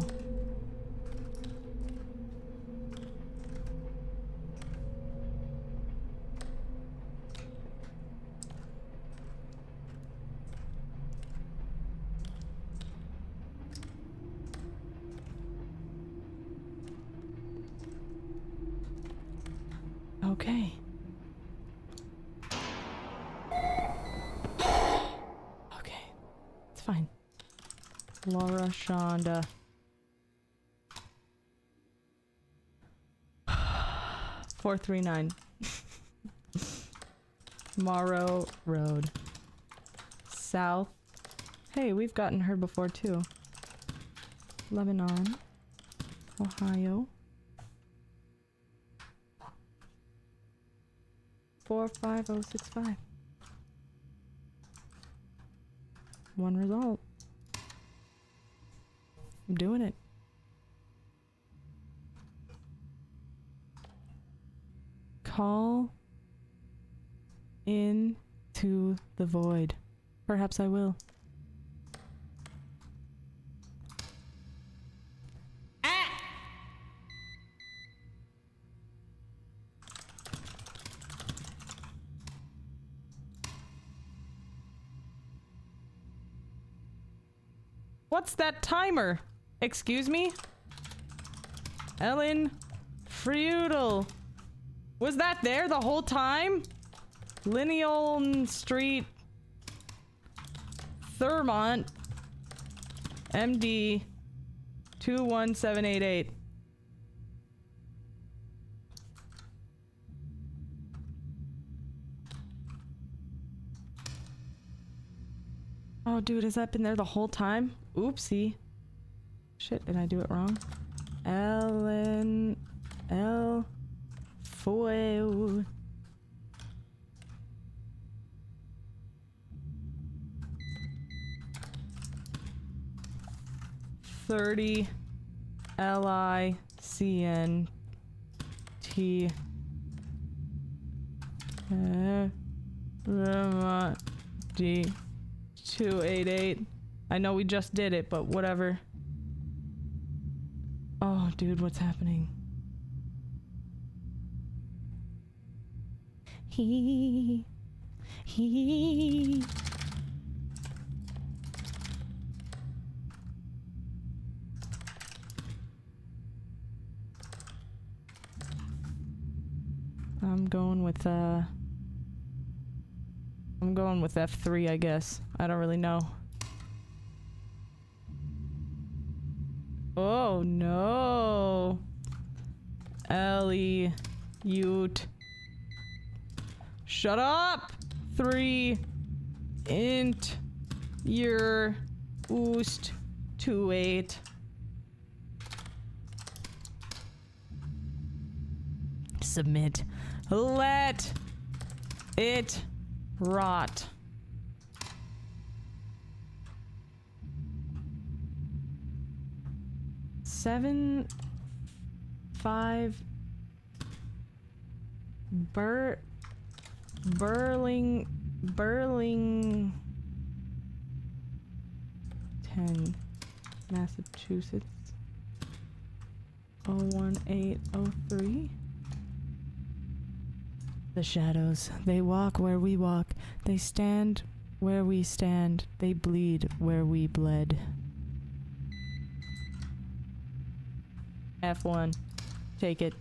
Okay. Okay. It's fine. Laura Shonda. 439. Morrow Road. South. Hey, we've gotten her before too. Lebanon. Ohio. 45065. One result. I'm doing it. Call into the void. Perhaps I will. What's that timer? Excuse me? Ellen Feudal. Was that there the whole time? Lineal Street, Thurmont, MD 21788. Oh, dude, has that been there the whole time? Oopsie. Shit, did I do it wrong? L Foil. $30 LICNT D 288. I know we just did it, but whatever. Oh, dude, what's happening? He. I'm going with F3, I guess. I don't really know. Oh no. Ellie Ute. Shut up! 3 int your oost 28. Submit. Let it rot. Seven, 5 Burling 10 Massachusetts 01803. The shadows, they walk where we walk, they stand where we stand, they bleed where we bled. F1. Take it.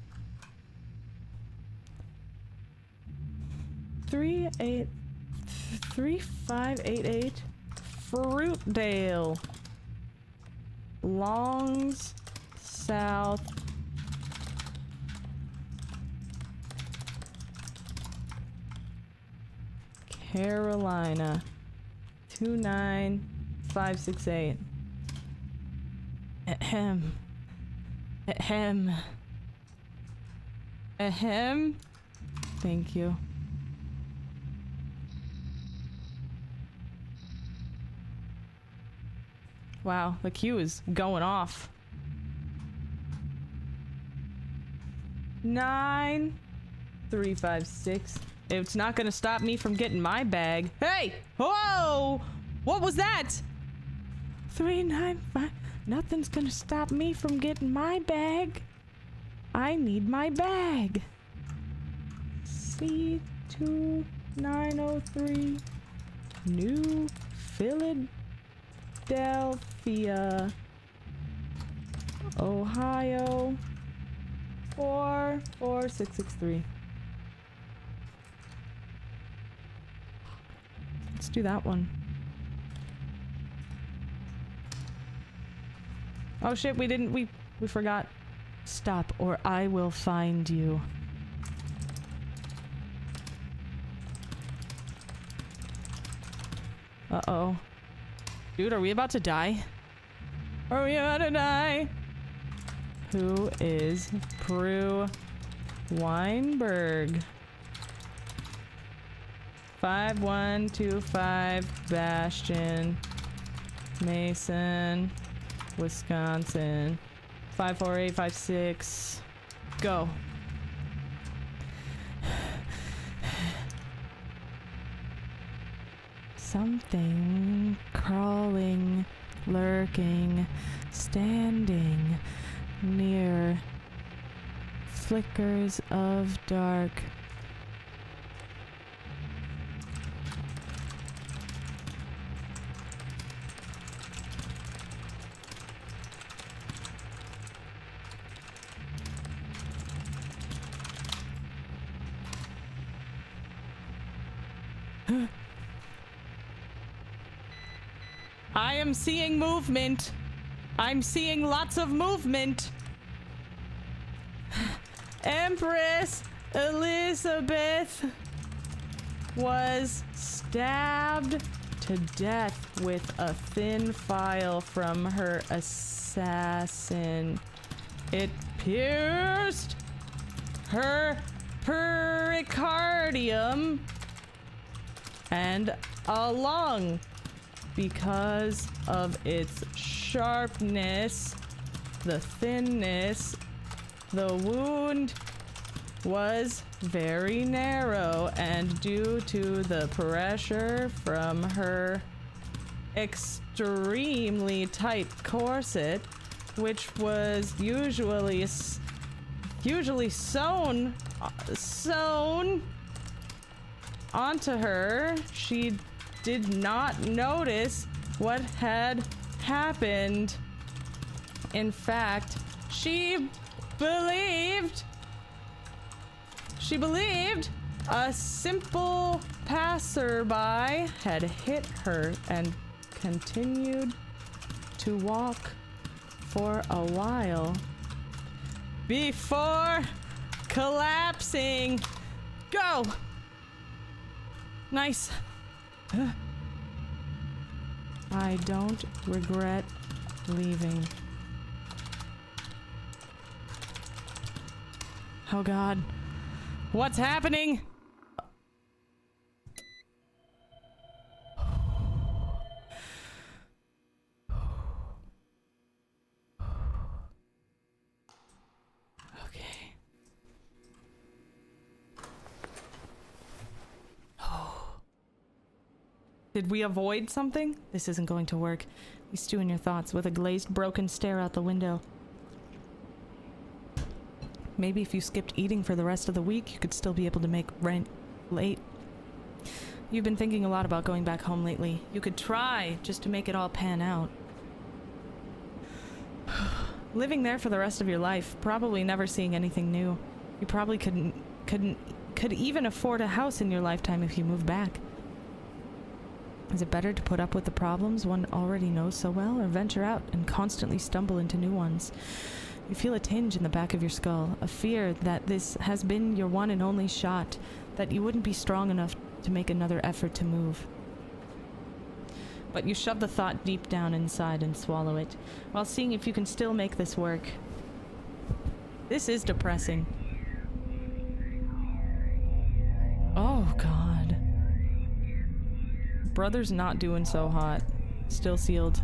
3588 Fruitdale. Longs South. Carolina 29568. Ahem. Ahem. Ahem. Thank you. Wow, the queue is going off. 9356. It's not gonna stop me from getting my bag. Hey! Whoa! What was that? 395. Nothing's gonna stop me from getting my bag. I need my bag. C2903. New Philadelphia, Ohio 44663. Let's do that one. Oh shit, we forgot. Stop or I will find you. Uh-oh. Dude, are we about to die? Are we about to die? Who is Prue Weinberg? 5125 Bastion, Mason, Wisconsin. 54856. Go. Something crawling, lurking, standing near, flickers of dark. I am seeing movement. I'm seeing lots of movement. Empress Elizabeth was stabbed to death with a thin file from her assassin. It pierced her pericardium and a lung. Because of its sharpness, the thinness, the wound was very narrow, and due to the pressure from her extremely tight corset, which was usually sewn onto her, she did not notice what had happened. In fact, she believed a simple passerby had hit her and continued to walk for a while before collapsing. Go! Nice. I don't regret leaving. Oh God. What's happening? Okay. Did we avoid something? This isn't going to work. You stew in your thoughts with a glazed, broken stare out the window. Maybe if you skipped eating for the rest of the week, you could still be able to make rent late. You've been thinking a lot about going back home lately. You could try just to make it all pan out. Living there for the rest of your life, probably never seeing anything new. You probably could even afford a house in your lifetime if you moved back. Is it better to put up with the problems one already knows so well, or venture out and constantly stumble into new ones? You feel a tinge in the back of your skull, a fear that this has been your one and only shot, that you wouldn't be strong enough to make another effort to move. But you shove the thought deep down inside and swallow it, while seeing if you can still make this work. This is depressing. Oh, God. Brother's not doing so hot. Still sealed.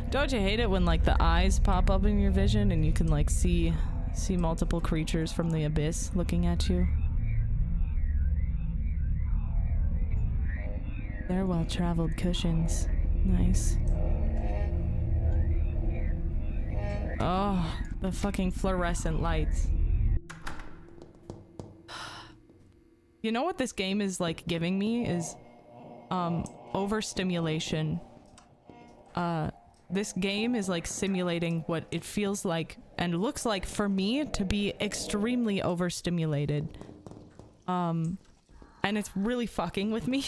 Don't you hate it when, like, the eyes pop up in your vision and you can, like, see multiple creatures from the abyss looking at you? They're well-traveled cushions. Nice. Oh, the fucking fluorescent lights. You know what this game is, like, giving me is, overstimulation. This game is, like, simulating what it feels like and looks like for me to be extremely overstimulated. And it's really fucking with me.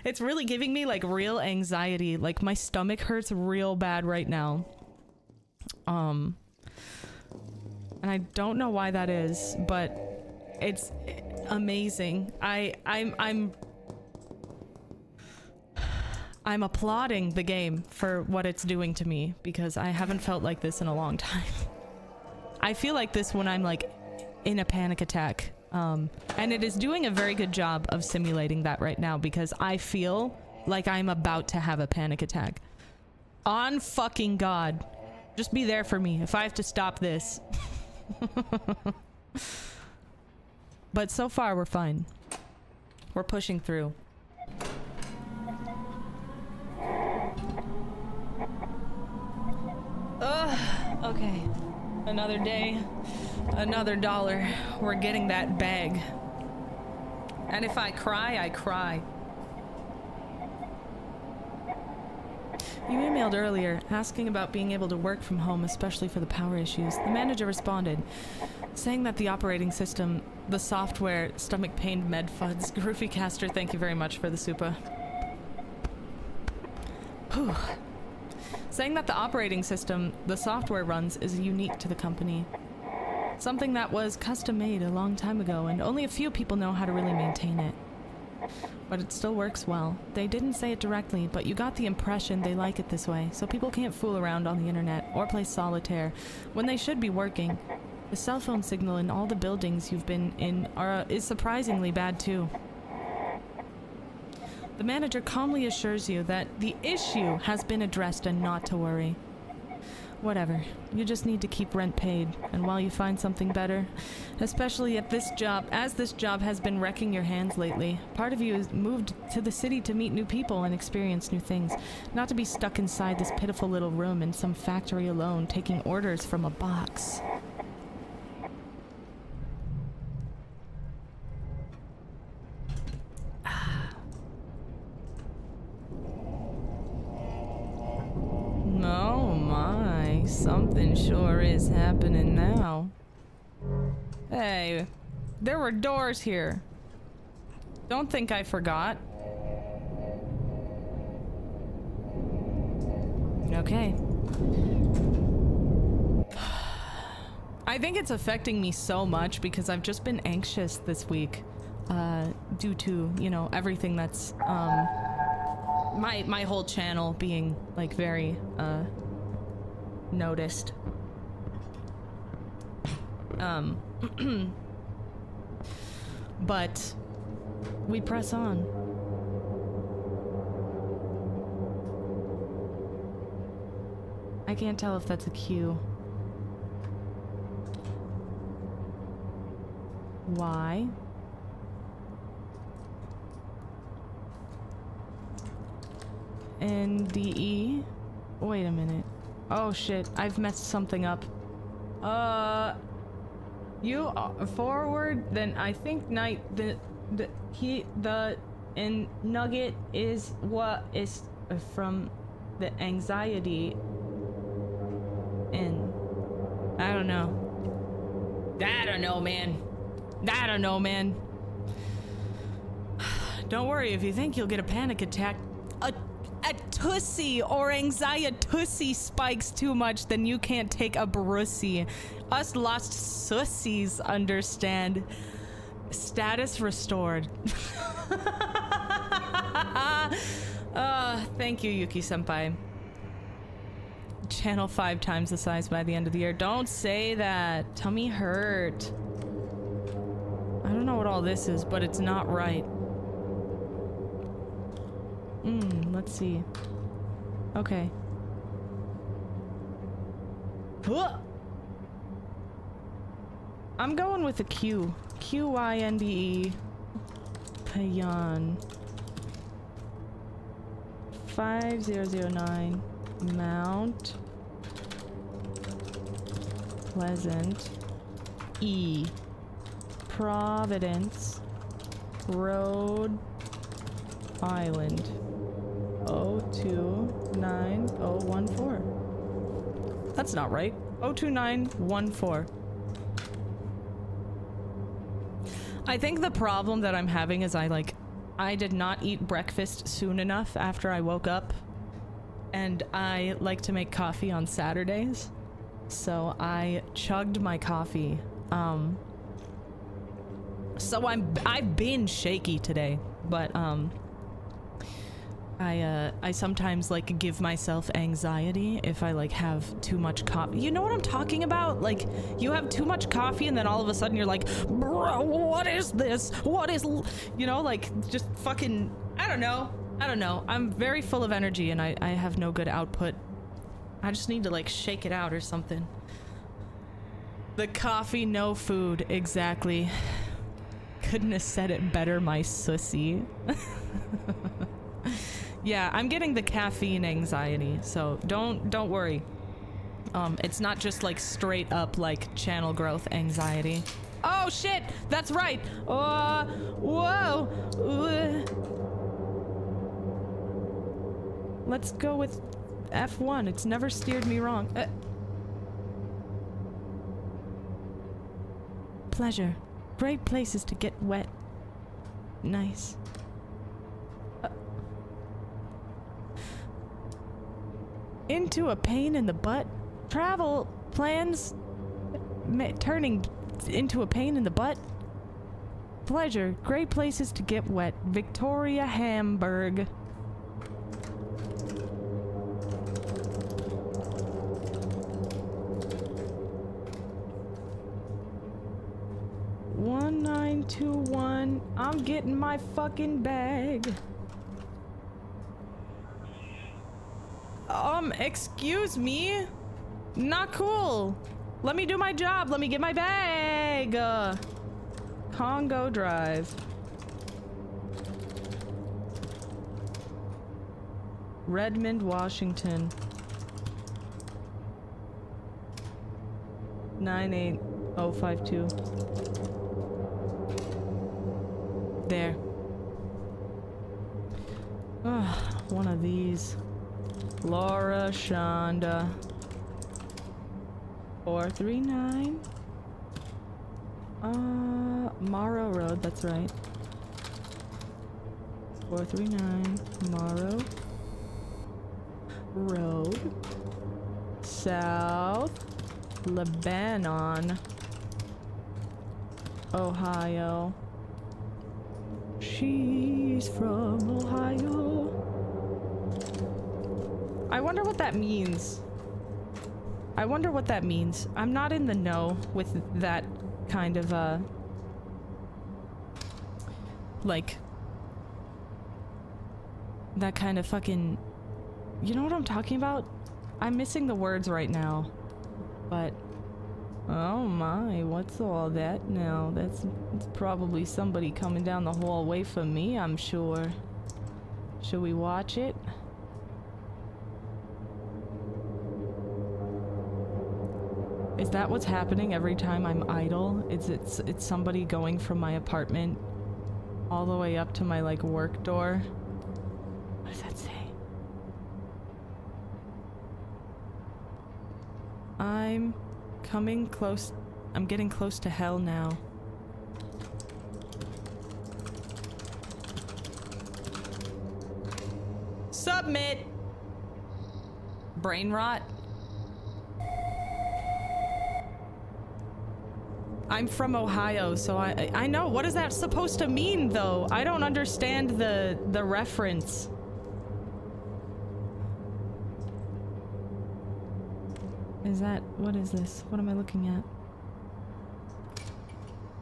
It's really giving me, like, real anxiety. Like, my stomach hurts real bad right now. And I don't know why that is, but it's amazing. I'm applauding the game for what it's doing to me, because I haven't felt like this in a long time. I feel like this when I'm, like, in a panic attack. And it is doing a very good job of simulating that right now, because I feel like I'm about to have a panic attack. On fucking God. Just be there for me if I have to stop this. But so far, we're fine. We're pushing through. Ugh, okay. Another day, another dollar. We're getting that bag. And if I cry, I cry. You emailed earlier, asking about being able to work from home, especially for the power issues. The manager responded, saying that the operating system, the software, stomach pain med fuds, Groovy Caster, thank you very much for the supa. Whew. Saying that the operating system the software runs is unique to the company. Something that was custom made a long time ago, and only a few people know how to really maintain it. But it still works well. They didn't say it directly, but you got the impression they like it this way, so people can't fool around on the internet or play solitaire when they should be working. The cell phone signal in all the buildings you've been in is surprisingly bad too. The manager calmly assures you that the issue has been addressed and not to worry. Whatever. You just need to keep rent paid, and while you find something better, especially at this job, as this job has been wrecking your hands lately, part of you has moved to the city to meet new people and experience new things, not to be stuck inside this pitiful little room in some factory alone, taking orders from a box. Oh my, something sure is happening now. Hey, there were doors here. Don't think I forgot. Okay. I think it's affecting me so much because I've just been anxious this week, due to, you know, everything that's, my whole channel being, like, very, noticed. But we press on. I can't tell if that's a cue. Why? NDE? Wait a minute. Oh shit, I've messed something up. You forward, then I think night and nugget is what is from the anxiety in. I don't know. I don't know, man. I don't know, man. Don't worry, if you think you'll get a panic attack, a tussie or anxiety spikes too much, then you can't take a brussy. Us lost sussies understand. Status restored. Thank you, Yuki-senpai. Channel 5 times the size by the end of the year. Don't say that. Tummy hurt. I don't know what all this is, but it's not right. Let's see. Okay. I'm going with a Q. QYNDE. Payan. 5009. Mount. Pleasant. E. Providence. Rhode Island. 029014. That's not right. 02914. I think the problem that I'm having is I did not eat breakfast soon enough after I woke up, and I like to make coffee on Saturdays, so I chugged my coffee. So I've been shaky today, but I sometimes like give myself anxiety if I like have too much coffee. You know what I'm talking about? Like, you have too much coffee and then all of a sudden you're like, bro, what is this? What is, you know, like just fucking, I don't know. I'm very full of energy and I have no good output. I just need to like shake it out or something. The coffee, no food, exactly. Couldn't have said it better, my sussy. Yeah, I'm getting the caffeine anxiety, so don't worry. It's not just like straight up like channel growth anxiety. Oh shit, that's right. Whoa. Let's go with F1. It's never steered me wrong. Pleasure. Great places to get wet. Nice. Into a pain in the butt. Travel plans turning into a pain in the butt. Pleasure. Great places to get wet. Victoria Hamburg. $1921. I'm getting my fucking bag. Excuse me? Not cool. Let me do my job. Let me get my bag. Congo Drive. Redmond, Washington. 98052. There. One of these. Laura Shonda. 439. Morrow Road, that's right. 439 Morrow Road. South Lebanon, Ohio. She's from Ohio. I wonder what that means. I wonder what that means. I'm not in the know with that kind of, like, that kind of fucking... You know what I'm talking about? I'm missing the words right now. But... Oh my, what's all that now? It's probably somebody coming down the hallway for me, I'm sure. Should we watch it? Is that what's happening every time I'm idle? It's somebody going from my apartment all the way up to my, like, work door? What does that say? I'm coming close. I'm getting close to hell now. Submit! Brain rot? I'm from Ohio, so I know. What is that supposed to mean, though? I don't understand the reference. Is that... What is this? What am I looking at?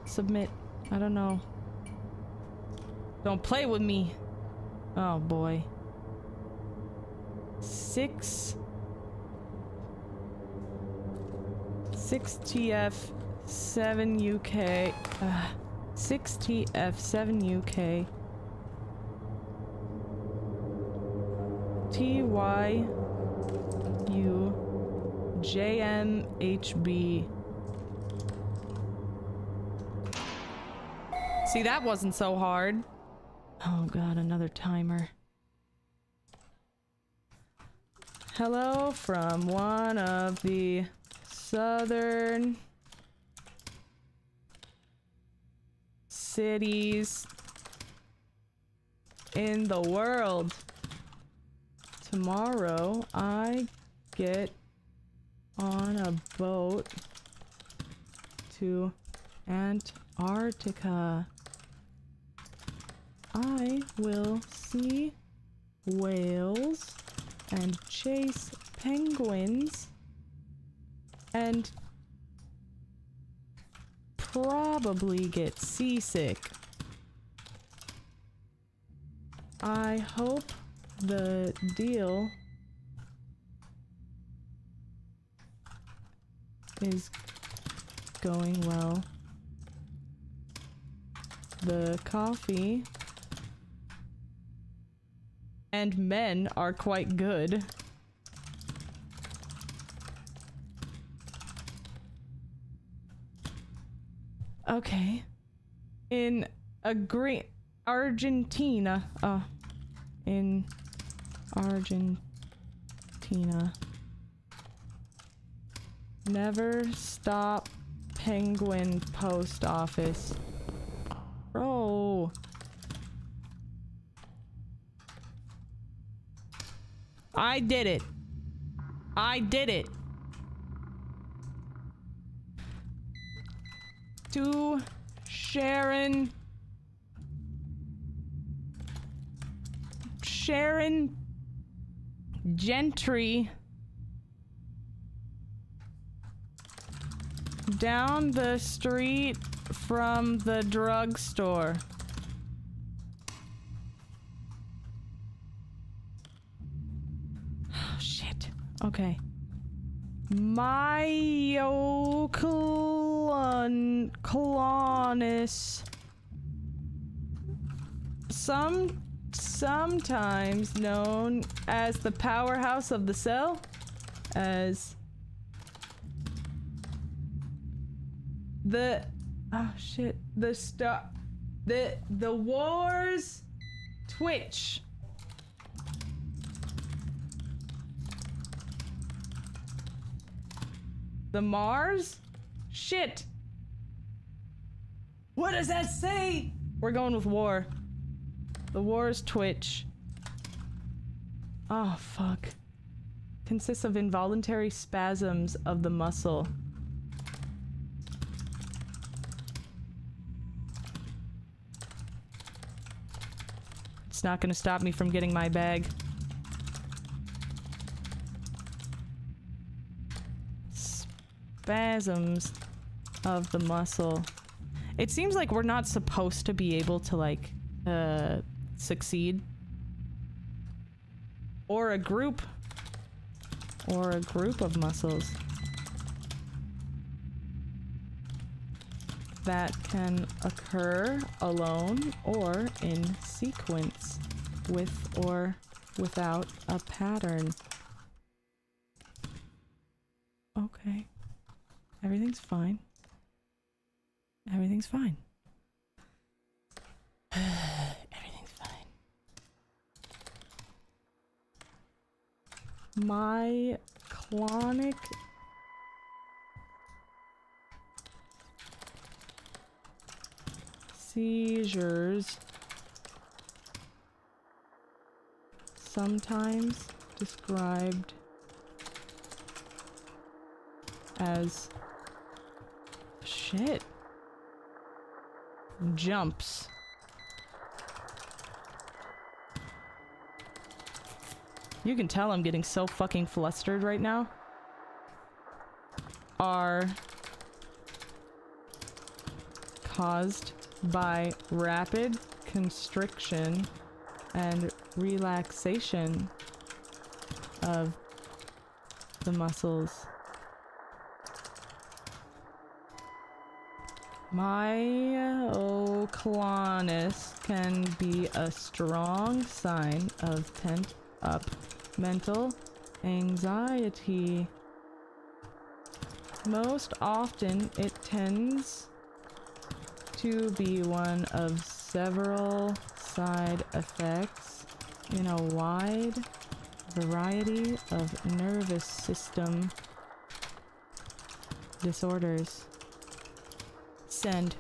Submit. I don't know. Don't play with me. Oh, boy. 6TF 7 UK 6TF 7 UK TYU JMHB. See, that wasn't so hard. Oh god, another timer. Hello from one of the southern cities in the world. Tomorrow I get on a boat to Antarctica. I will see whales and chase penguins and probably get seasick. I hope the deal is going well. The coffee and men are quite good. Okay. In Argentina. In Argentina. Tina. Never stop Penguin Post Office. Bro. I did it. I did it. To Sharon Gentry down the street from the drugstore. Oh shit. Okay. Myoclonus. Sometimes known as the powerhouse of the cell, as the the war's twitch. The Mars? Shit. What does that say? We're going with war. The war's twitch. Oh, fuck. Consists of involuntary spasms of the muscle. It's not gonna stop me from getting my bag. Spasms of the muscle. It seems like we're not supposed to be able to, like, succeed. Or a group of muscles that can occur alone or in sequence, with or without a pattern. Okay. Everything's fine. Everything's fine. Everything's fine. My clonic seizures, sometimes described as shit. Jumps. You can tell I'm getting so fucking flustered right now. Are caused by rapid constriction and relaxation of the muscles. Myoclonus can be a strong sign of pent-up mental anxiety. Most often, it tends to be one of several side effects in a wide variety of nervous system disorders. Send.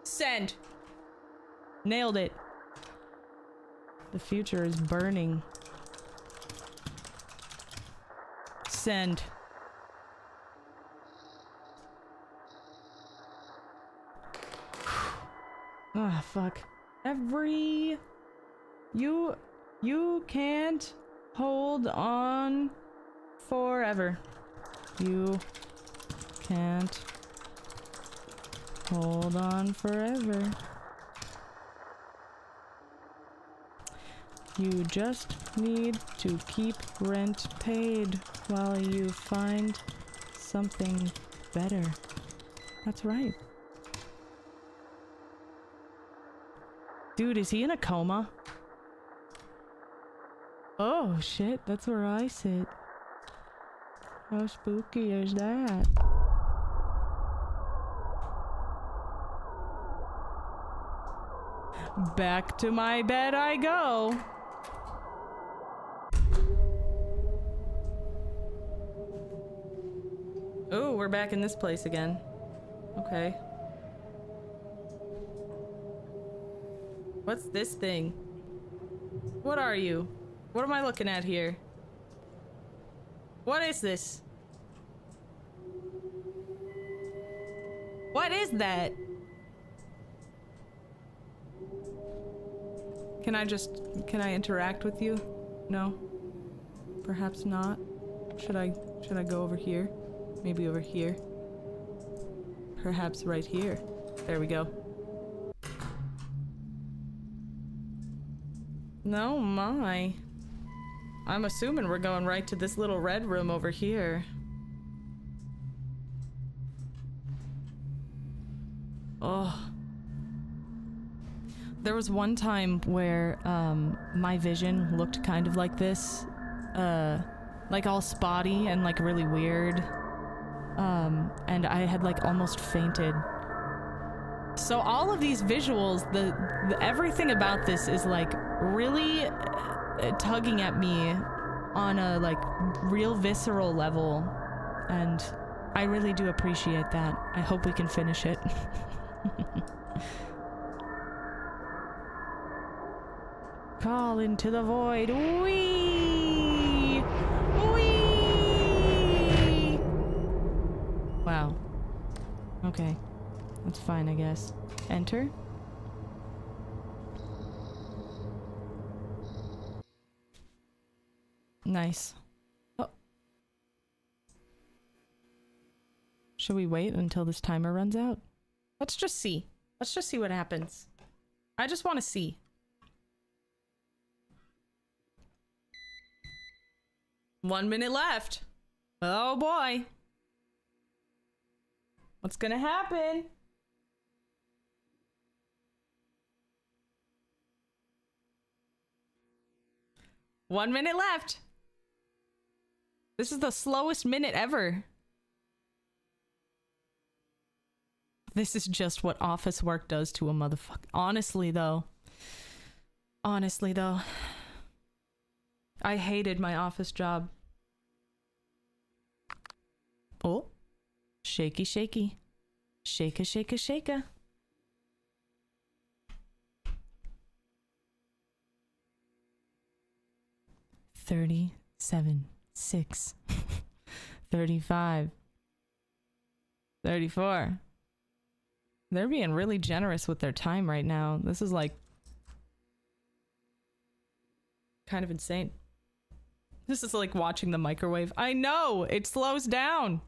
Send! Nailed it. The future is burning. Send. Ah, fuck. You can't hold on forever. You can't hold on forever. You just need to keep rent paid while you find something better. That's right. Dude, is he in a coma? Oh shit, that's where I sit. How spooky is that? Back to my bed I go. Oh, we're back in this place again. Okay. What's this thing? What are you? What am I looking at here? What is this? What is that? Can I interact with you? No? Perhaps not? Should I go over here? Maybe over here? Perhaps right here. There we go. No, my. I'm assuming we're going right to this little red room over here. Oh. There was one time where my vision looked kind of like this, like all spotty and like really weird, and I had like almost fainted. So all of these visuals, the everything about this is like really tugging at me on a like real visceral level, and I really do appreciate that. I hope we can finish it. Call into the void. Wee! Wee! Wow. Okay. That's fine, I guess. Enter. Nice. Oh. Should we wait until this timer runs out? Let's just see. Let's just see what happens. I just want to see. One minute left. Oh boy. What's gonna happen? One minute left. This is the slowest minute ever. This is just what office work does to a motherfucker. Honestly though. Honestly though. I hated my office job. Oh. Shaky, shaky. Shaka, shaka, shaka. $37, $6, $35, $34. They're being really generous with their time right now. This is like kind of insane. This is like watching the microwave. I know! It slows down!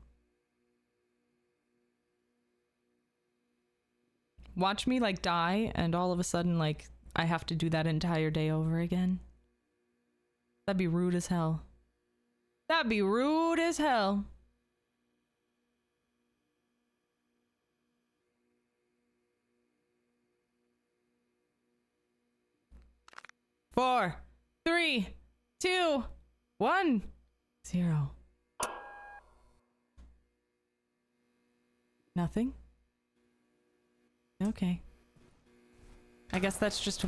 Watch me like die and all of a sudden like I have to do that entire day over again. That'd be rude as hell. That'd be rude as hell. Four, 3, 2, 1, 0. Nothing? Okay. I guess that's just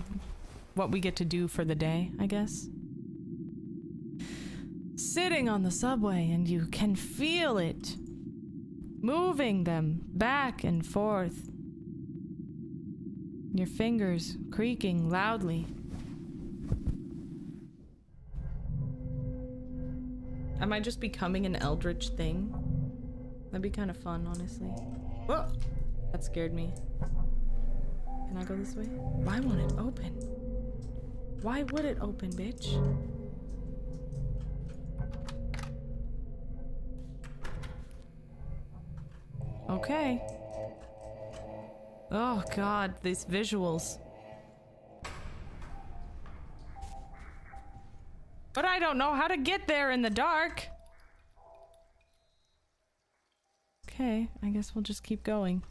what we get to do for the day, I guess. Sitting on the subway and you can feel it. Moving them back and forth. Your fingers creaking loudly. Am I just becoming an eldritch thing? That'd be kind of fun, honestly. Whoa! That scared me. Can I go this way? Why won't it open? Why would it open, bitch? Okay. Oh god, these visuals. But I don't know how to get there in the dark. Okay, I guess we'll just keep going.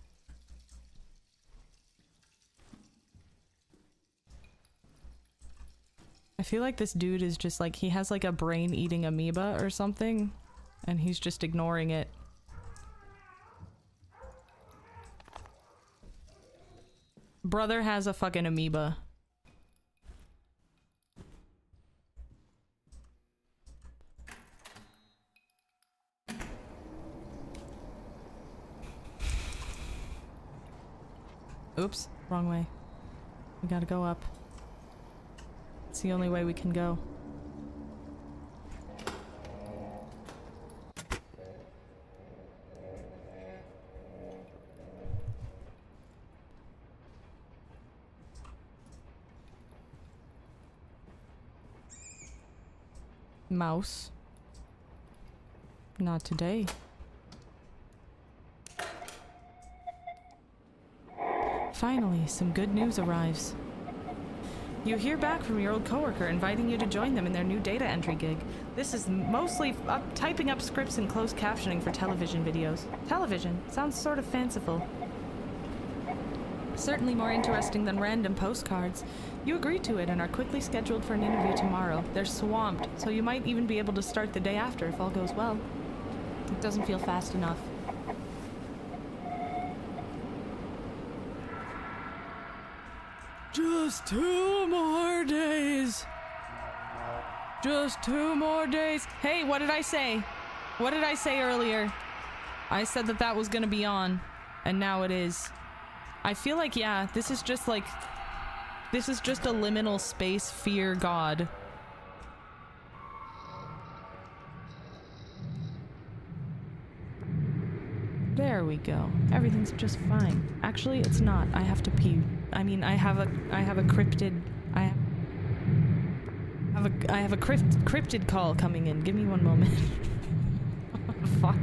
I feel like this dude is just like, he has like a brain-eating amoeba or something, and he's just ignoring it. Brother has a fucking amoeba. Oops, wrong way. We gotta go up. It's the only way we can go. Mouse. Not today. Finally, some good news arrives. You hear back from your old coworker inviting you to join them in their new data entry gig. This is mostly typing up scripts and closed captioning for television videos. Television? Sounds sort of fanciful. Certainly more interesting than random postcards. You agree to it and are quickly scheduled for an interview tomorrow. They're swamped, so you might even be able to start the day after if all goes well. It doesn't feel fast enough. Just 2 more days. Just 2 more days. Hey, what did I say? What did I say earlier? I said that that was gonna be on, and now it is. I feel like, yeah, this is just like... This is just a liminal space fear god. There we go. Everything's just fine. Actually, it's not. I have to pee. I mean, I have a cryptid... I have a cryptid call coming in. Give me 1 moment. Fuck.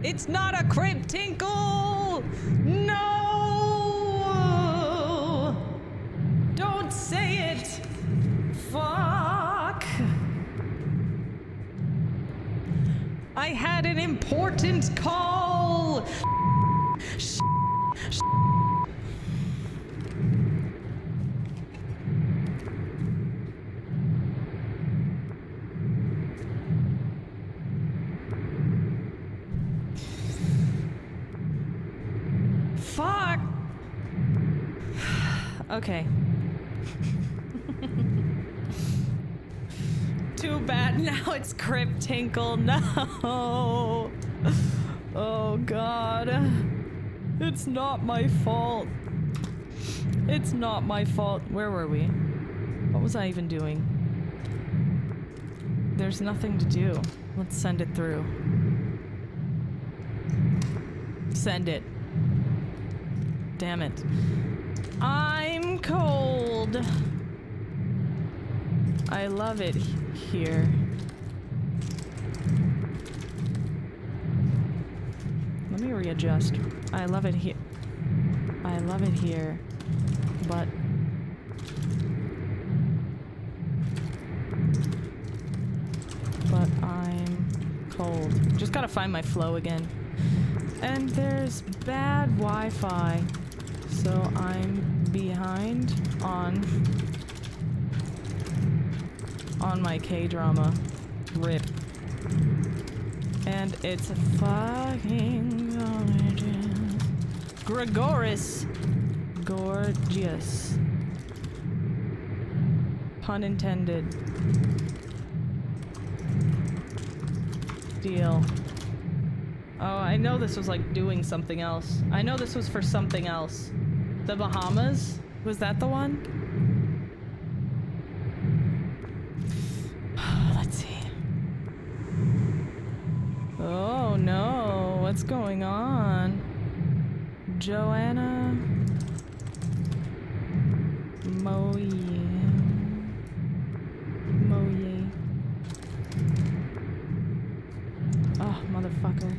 It's not a crib tinkle! No! Don't say it! Fuck! I had an important call! Fuck! Okay. Too bad, now it's Crypt Tinkle. No! Oh god. It's not my fault. It's not my fault. Where were we? What was I even doing? There's nothing to do. Let's send it through. Send it. Damn it. I'm cold. I love it here. Let me readjust. I love it here. I love it here. But I'm cold. Just gotta find my flow again. And there's bad Wi-Fi. So I'm behind on my K-drama. RIP. And it's fucking gorgeous. Gregoris. Gorgeous. Pun intended. Deal. Oh, I know this was like doing something else. I know this was for something else. The Bahamas? Was that the one? Let's see. Oh no, what's going on? Joanna Moye. Oh, motherfucker.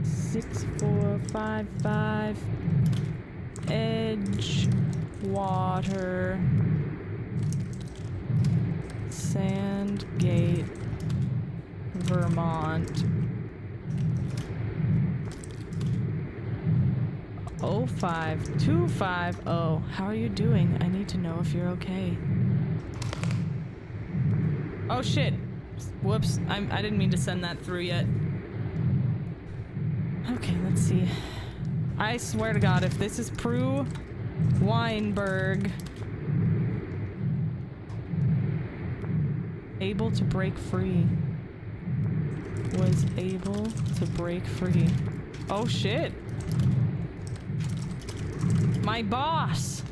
6455 Edge Water Sandgate, Vermont. 05250. How are you doing? I need to know if you're okay. Oh shit. Whoops. I didn't mean to send that through yet. Okay, let's see. I swear to God, if this is Prue Weinberg able to break free. Was able to break free. Oh shit. My boss.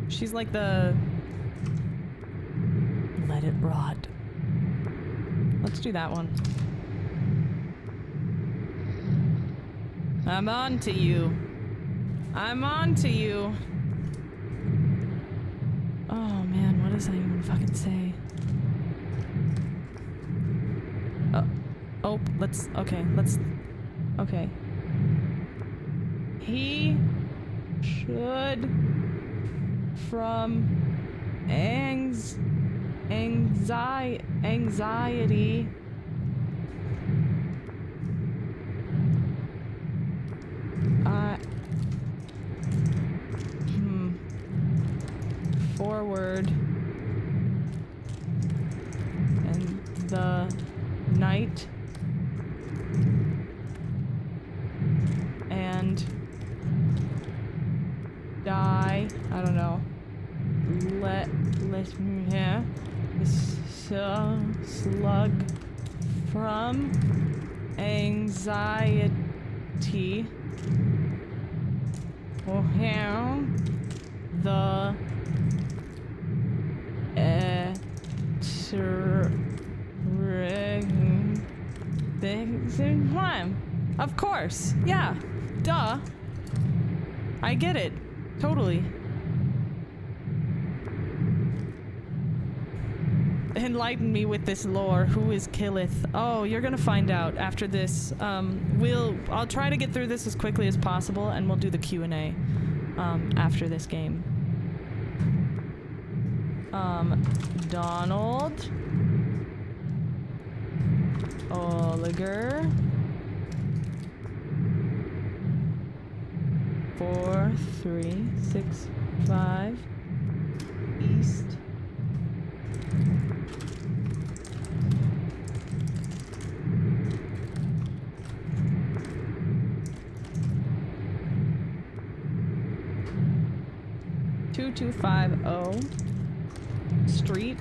She's like the... Let it rot. Let's do that one. I'm on to you. I'm on to you. Oh man, what does that even fucking say? Oh, let's... Okay, let's... Okay. He should... from anxiety forward and the night and die. I don't know. Let me hear slug from anxiety. Oh, here the of course, yeah, duh. I get it, totally. Enlighten me with this lore. Who is Killith? Oh, you're gonna find out after this. I'll try to get through this as quickly as possible, and we'll do the Q&A after this game. Donald Oliger 4365 East. Street.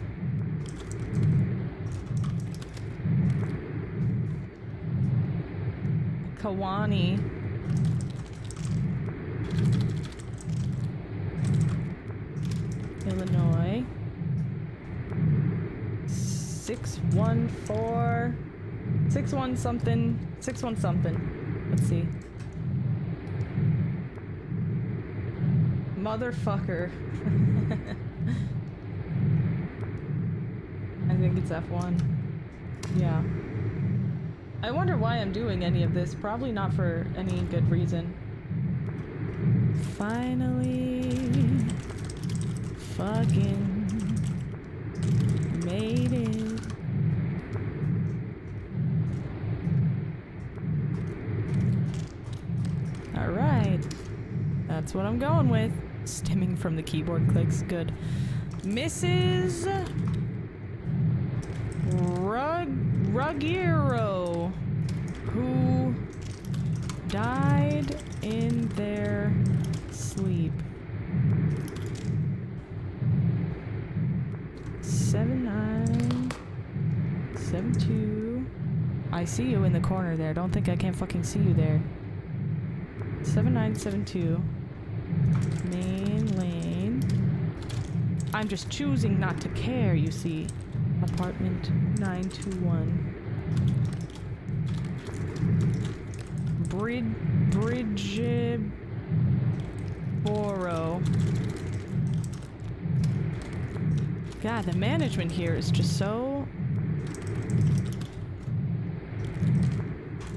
Kawani. Illinois. 614 61 something 61 something. Let's see. Motherfucker. I think it's F1. Yeah. I wonder why I'm doing any of this. Probably not for any good reason. Finally. Fucking made it. Alright. That's what I'm going with. Stimming from the keyboard clicks. Good. Mrs. Ruggiero, who died in their sleep. 7972. I see you in the corner there. Don't think I can't fucking see you there. 7972. Main lane. I'm just choosing not to care, you see. Apartment 921. Bridgeboro. God, the management here is just so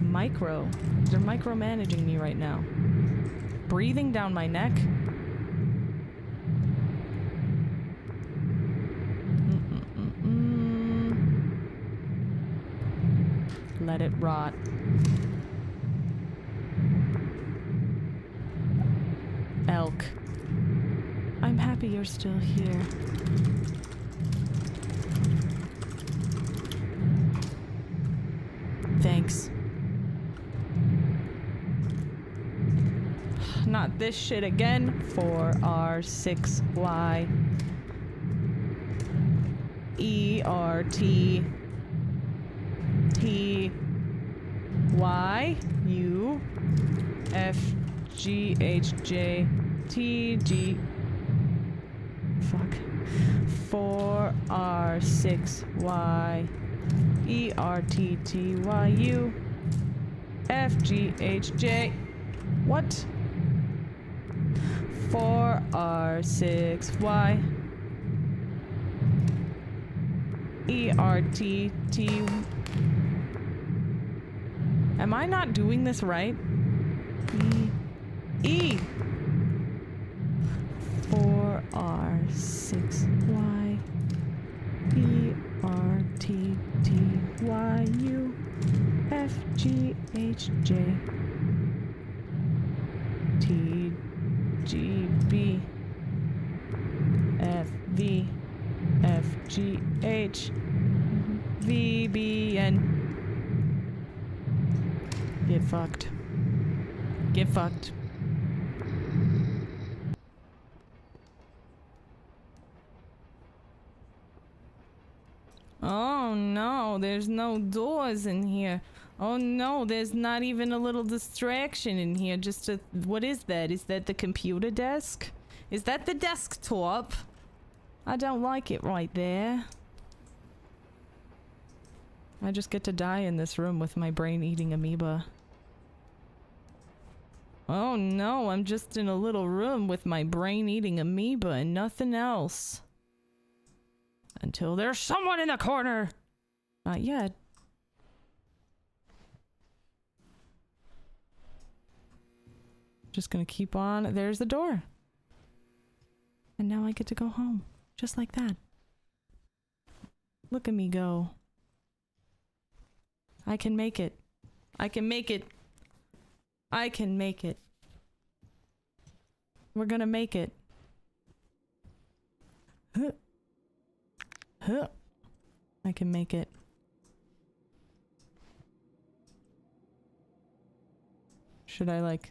micro. They're micromanaging me right now. Breathing down my neck. Let it rot. Elk. I'm happy you're still here. Thanks. Not this shit again. 4R6Y ERT TY U FGHJ TG. Fuck. 4R6Y ERTTYU FGHJ. What? 4R6Y ERTT. Am I not doing this right? E 4R6Y ERTTYU FGHJ TGB FV FGH VBN. Get fucked. Get fucked. Oh no, there's no doors in here. Oh no, there's not even a little distraction in here. Just a... What is that? Is that the computer desk? Is that the desktop? I don't like it right there. I just get to die in this room with my brain-eating amoeba. Oh no, I'm just in a little room with my brain-eating amoeba and nothing else. Until there's someone in the corner! Not yet. Just gonna keep on. There's the door. And now I get to go home. Just like that. Look at me go. I can make it. I can make it. I can make it. We're gonna make it. Huh. Huh. I can make it. Should I like...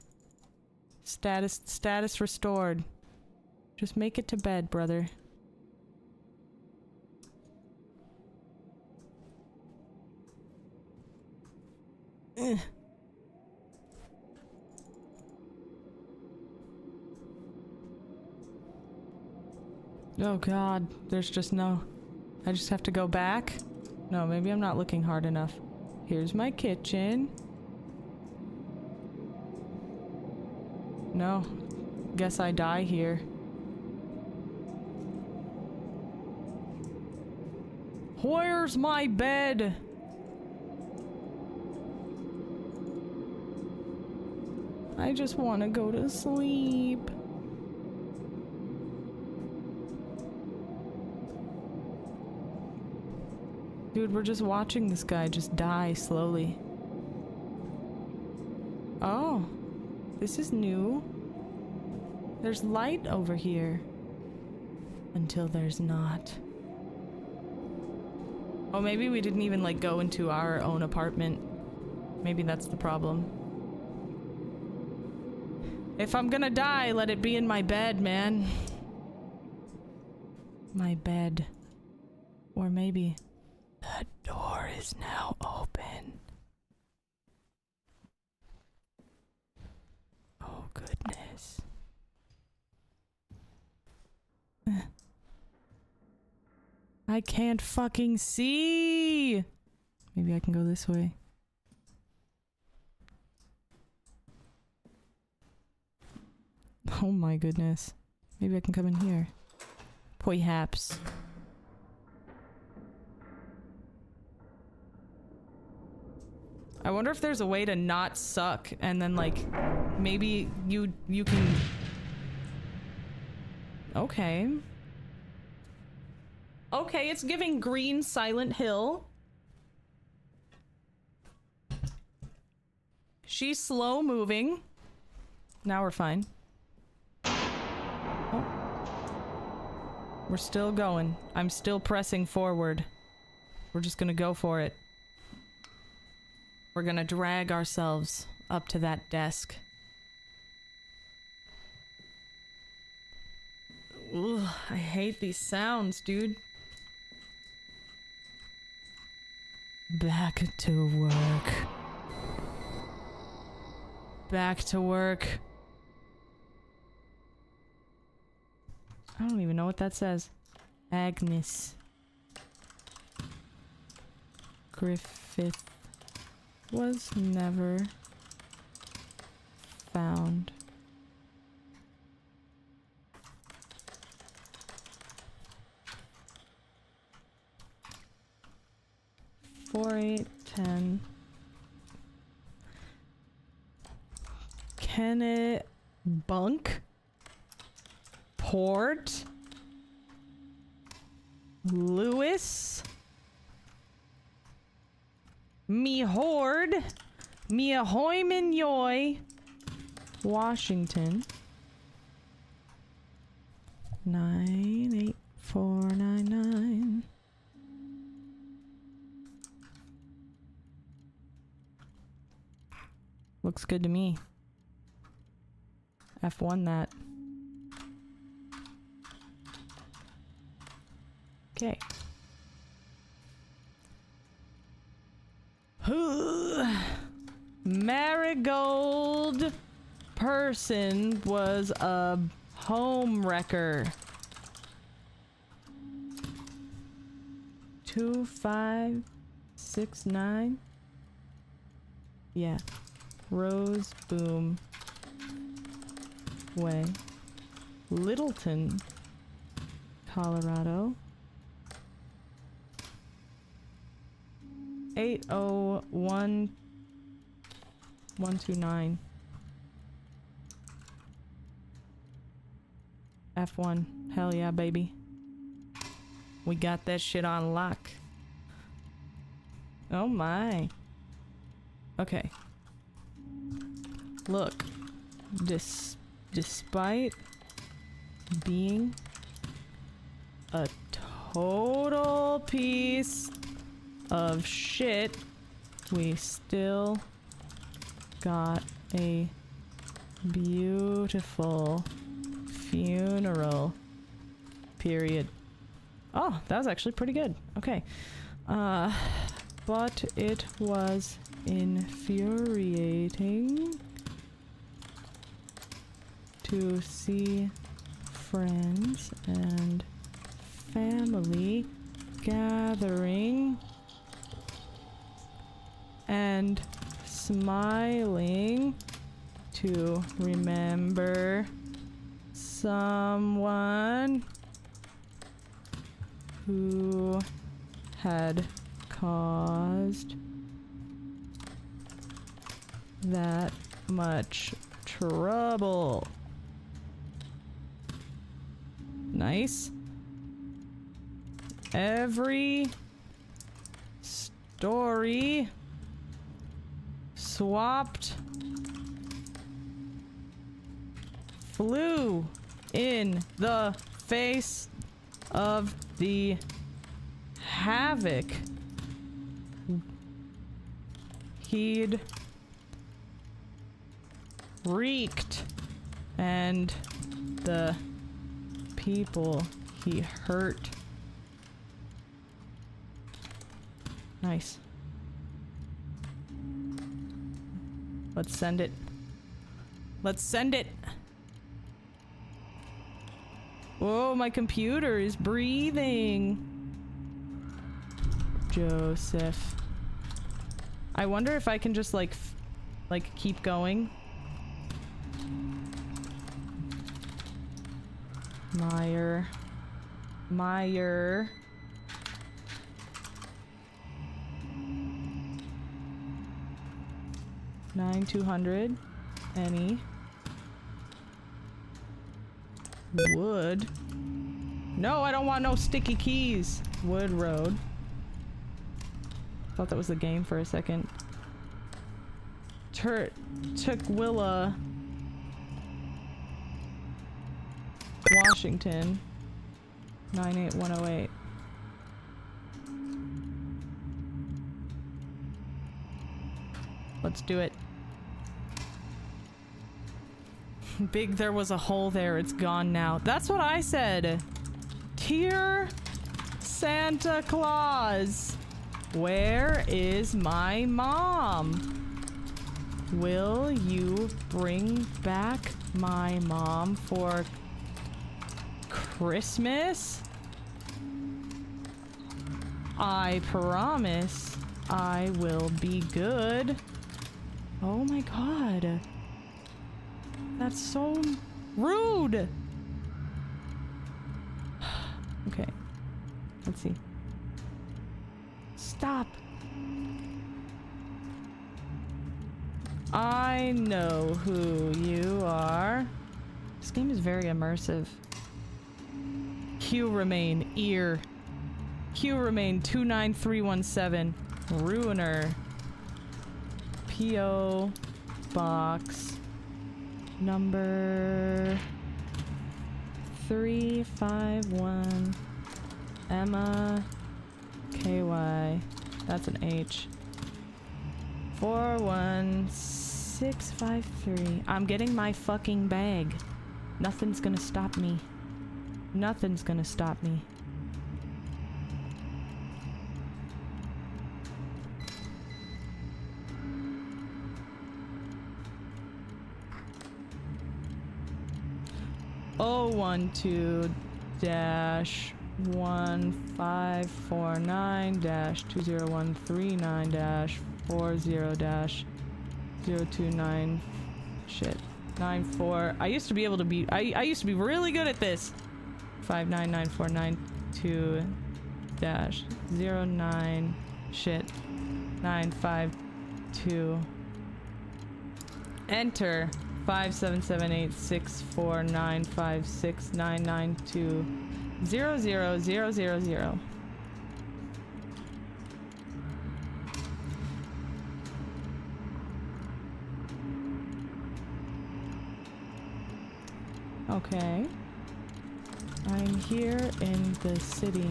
Status restored. Just make it to bed, brother. Ugh. Oh god, there's just no... I just have to go back? No, maybe I'm not looking hard enough. Here's my kitchen. No. Guess I die here. Where's my bed? I just want to go to sleep. Dude, we're just watching this guy just die slowly. Oh, this is new. There's light over here. Until there's not. Oh, maybe we didn't even, like, go into our own apartment. Maybe that's the problem. If I'm gonna die, let it be in my bed, man. My bed. Or maybe the door is now open. Oh, goodness. I can't fucking see! Maybe I can go this way. Oh my goodness. Maybe I can come in here. Perhaps. I wonder if there's a way to not suck and then, like, maybe you can... Okay. Okay, it's giving green Silent Hill. She's slow moving. Now we're fine. Oh. We're still going. I'm still pressing forward. We're just gonna go for it. We're gonna drag ourselves up to that desk. Ugh, I hate these sounds, dude. Back to work. Back to work. I don't even know what that says. Agnes Griffith was never found. Four, 8, 10. Kenneth Bunk? Port? Lewis? Me Horde? Me ahoy min yoy? Washington? 98499. Looks good to me. F1 that. Okay. Marigold person was a home wrecker. 2569. Yeah. Rose Boom Way. Littleton, Colorado. 801129. F1. Hell yeah, baby. We got that shit on lock. Oh my. Okay. Look. Despite being a total piece of shit, we still got a beautiful funeral. Period. Oh, that was actually pretty good. Okay. But it was infuriating to see friends and family gathering and smiling to remember someone who had caused that much trouble. Nice. Every story swapped flew in the face of the havoc he'd wreaked and the people he hurt. Nice. Let's send it. Let's send it. Whoa, my computer is breathing. Joseph. I wonder if I can just like keep going. Meyer. 9200. Any. Wood. No, I don't want no sticky keys. Wood Road. Thought that was the game for a second. Tukwila. Washington. 98108. Let's do it. Big, there was a hole there. It's gone now. That's what I said. Dear Santa Claus, where is my mom? Will you bring back my mom for Christmas? I promise I will be good. Oh my god. That's so rude. Okay. Let's see. Stop. I know who you are. This game is very immersive. Q remain ear. Q remain 29317. Ruiner. P.O. Box. Number 351. Emma. KY. That's an H. 41653. I'm getting my fucking bag. Nothing's gonna stop me. Nothing's gonna stop me. Oh, 12-15-2039-2029-40-029 shit 94. I used to be able to be I used to be really good at this. 599492-09 shit 952. Enter. 57786495699200000. Okay. I'm here in the city,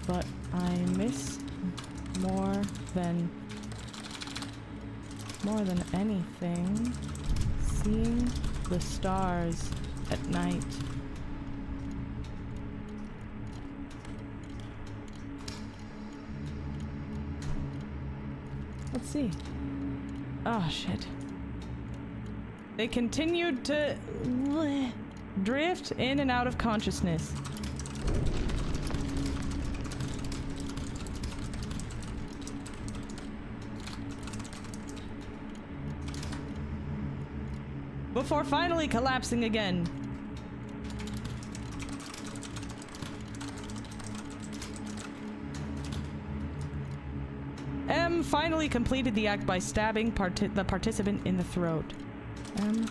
but I miss more than anything seeing the stars at night. Let's see. Oh shit. They continued to drift in and out of consciousness. before finally collapsing again. M finally completed the act by stabbing the participant in the throat. M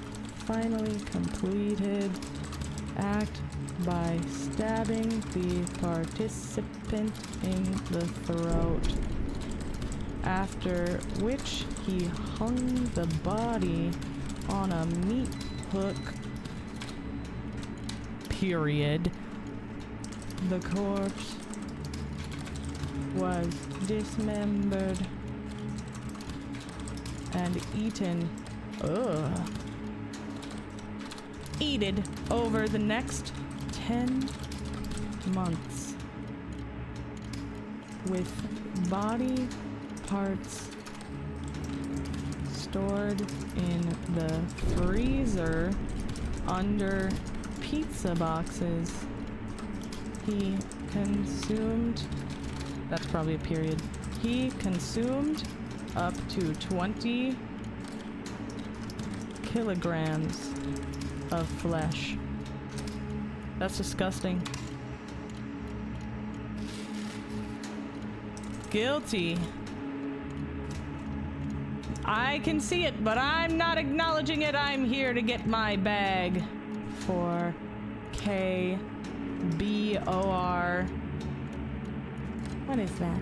finally completed act by stabbing the participant in the throat. After which he hung the body on a meat hook. Period. The corpse was dismembered and eaten. Eated over the next 10 months with body parts stored in the freezer under pizza boxes. He consumed, that's probably a period, he consumed up to 20 kilograms of flesh. That's disgusting. Guilty. I can see it, but I'm not acknowledging it. I'm here to get my bag. For KBOR. What is that?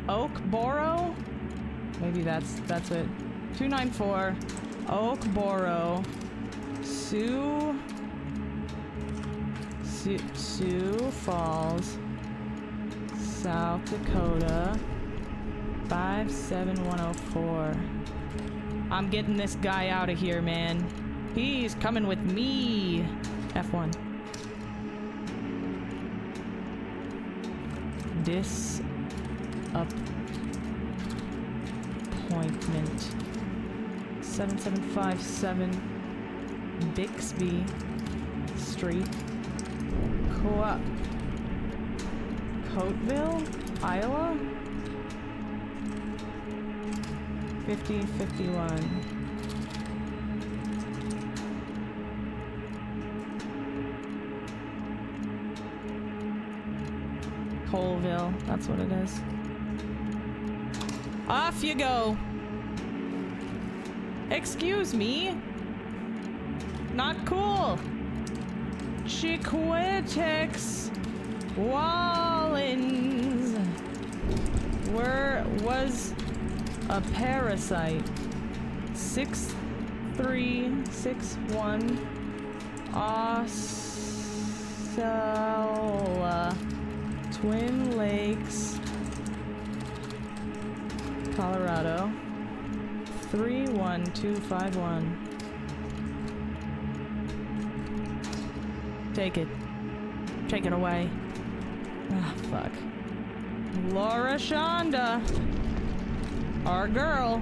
Oakboro? Maybe that's it. 294 Oakboro. Sioux Falls, South Dakota, 57104. I'm getting this guy out of here, man. He's coming with me. F1. Disappointment. 7757 Bixby Street, Coateville, Iowa. 5051. Colville, that's what it is. Off you go. Excuse me. Not cool. Chiquitix Wallins was a parasite. 6361 Osceola, Twin Lakes, Colorado. 31251. Take it. Take it away. Ah, fuck. Laura Shonda. Our girl.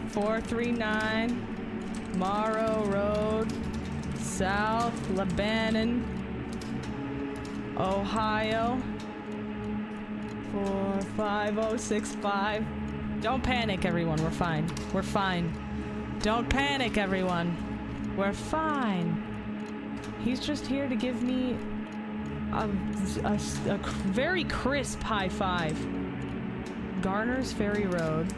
439 Morrow Road, South Lebanon, Ohio. 45065. Don't panic, everyone. We're fine. We're fine. Don't panic, everyone. We're fine. He's just here to give me a very crisp high five. Garner's Ferry Road.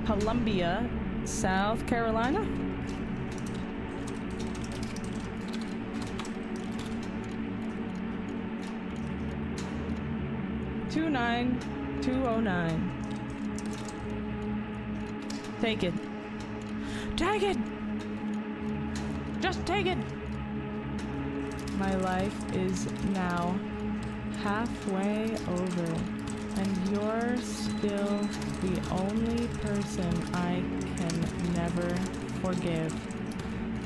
Columbia, South Carolina. $29209. Take it. Take it! Just take it! My life is now halfway over, and you're still the only person I can never forgive.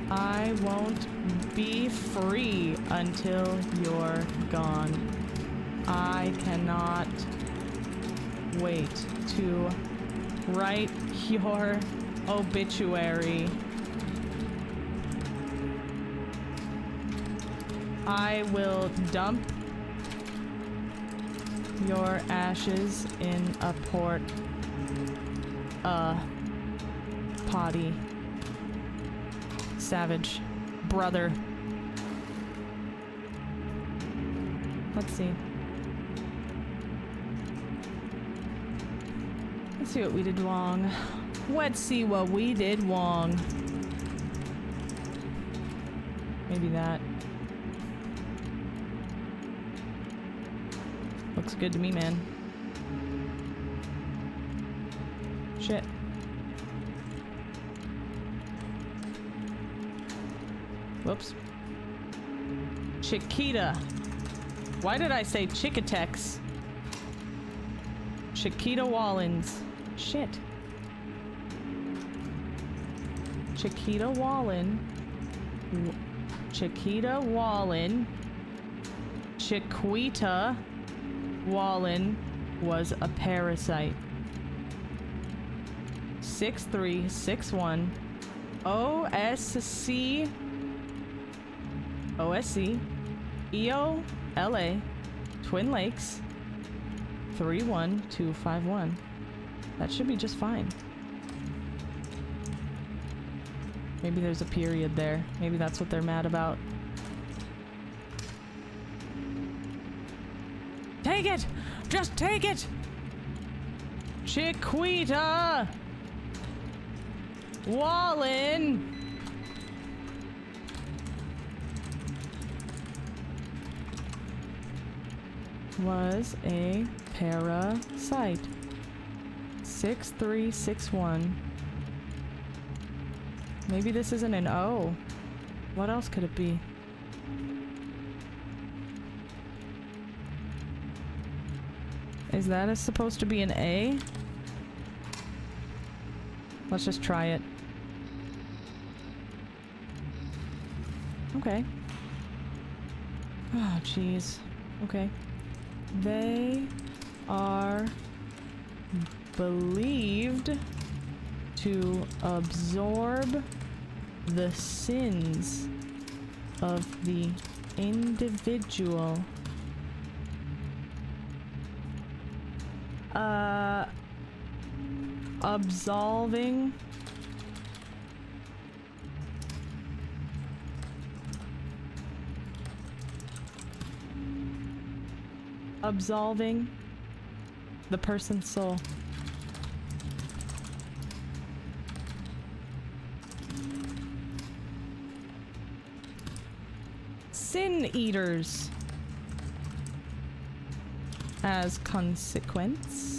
I won't be free until you're gone. I cannot wait to write your obituary. I will dump your ashes in a potty. Savage. Brother. Let's see. Let's see what we did wrong. Let's see what we did wrong. Maybe that. Looks good to me, man. Shit. Whoops. Chiquita. Why did I say Chickitex? Chiquita Wallens. Shit. Chiquita Wallen. Chiquita Wallen. Chiquita Wallen was a parasite. 6361 OSC EOLA Twin Lakes 31251. That should be just fine. Maybe there's a period there. Maybe that's what they're mad about. Take it! Just take it! Chiquita Wallen was a parasite. 6361. Maybe this isn't an O. What else could it be? Is that supposed to be an A? Let's just try it. Okay. Oh, jeez. Okay. They are believed to absorb the sins of the individual. Absolving. Absolving the person's soul. Sin eaters. As consequence.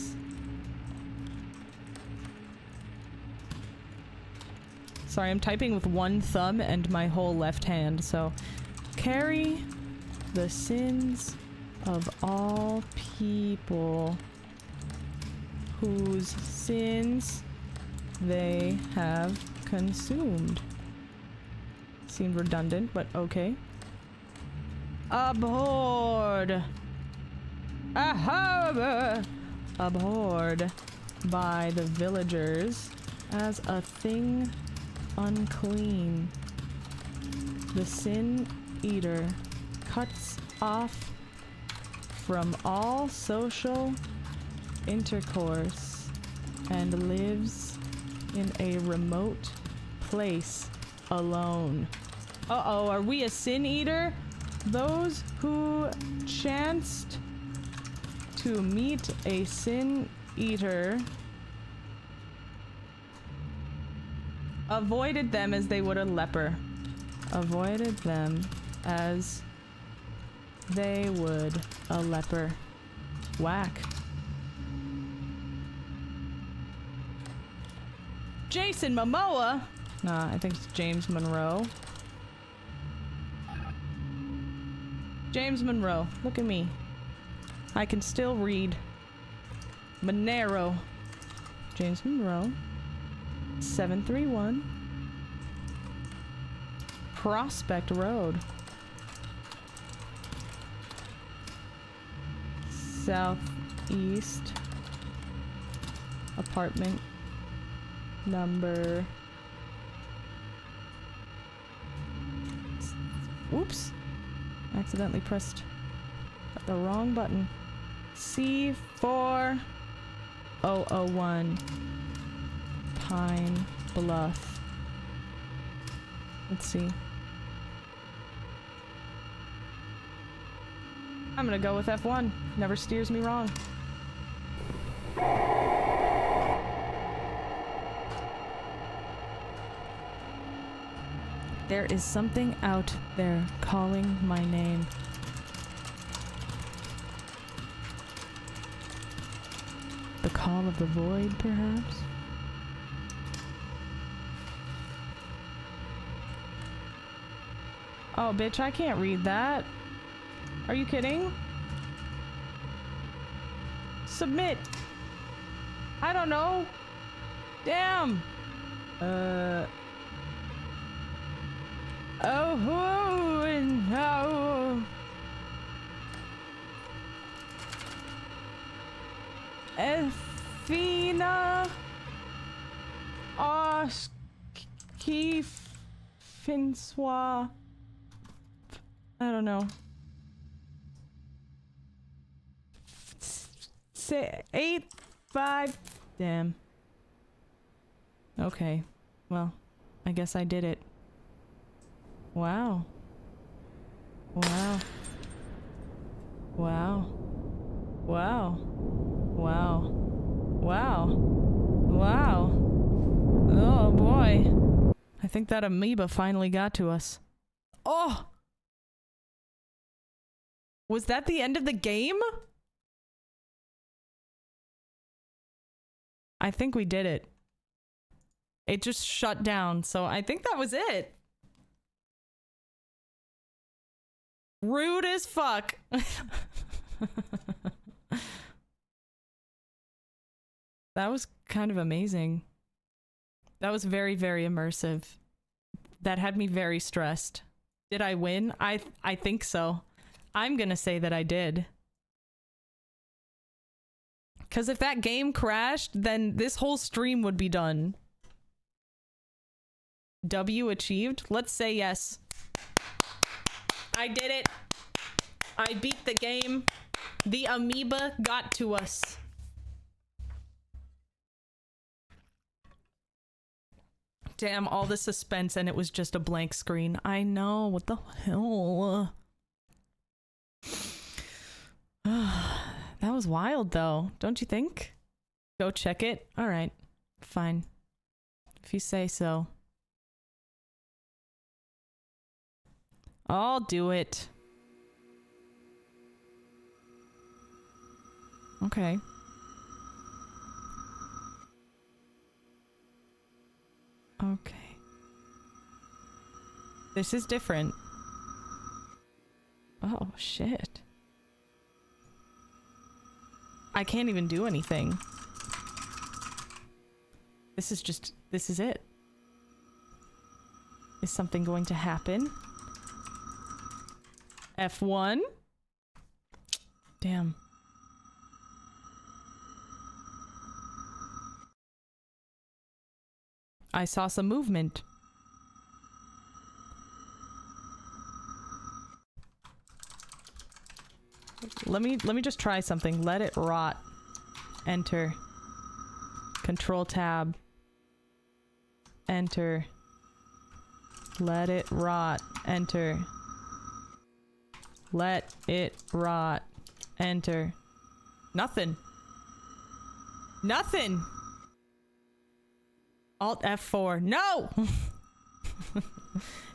Sorry, I'm typing with one thumb and my whole left hand, so carry the sins of all people whose sins they have consumed. Seemed redundant, but okay. Abhorred. Abhorred by the villagers as a thing unclean. The sin eater cuts off from all social intercourse and lives in a remote place alone. Uh-oh, are we a sin eater? Those who chanced to meet a sin eater avoided them as they would a leper. Avoided them as they would a leper. Whack. Jason Momoa? Nah, I think it's James Monroe. James Monroe. Look at me. I can still read. Monero. James Monroe. 731 Prospect Road. Southeast apartment number. Oops. Accidentally pressed the wrong button. C4001 Pine Bluff. Let's see. I'm gonna go with F1. Never steers me wrong. There is something out there calling my name. The call of the void, perhaps? Oh, bitch, I can't read that. Are you kidding? Submit. I don't know. Damn. Oh, no. Athena. Keith. Finsois. I don't know. 8, 5. Damn. Okay. Well, I guess I did it. Wow. Wow. Wow. Wow. Wow. Wow. Wow. Oh boy. I think that amoeba finally got to us. Oh! Was that the end of the game? I think we did it. It just shut down, so I think that was it. Rude as fuck. That was kind of amazing. That was very, very immersive. That had me very stressed. Did I win? I think so. I'm gonna say that I did. Because if that game crashed, then this whole stream would be done. W achieved? Let's say yes. I did it. I beat the game. The amoeba got to us. Damn, all the suspense and it was just a blank screen. I know, what the hell? That was wild though, don't you think? Go check it? Alright, fine. If you say so. I'll do it. Okay. Okay. This is different. Oh, shit. I can't even do anything. This is just... this is it. Is something going to happen? F1? Damn. I saw some movement. Let me just try something. Let it rot. Enter. Control tab. Enter. Let it rot. Enter. Let it rot. Enter. Nothing. Nothing! Alt F4. No!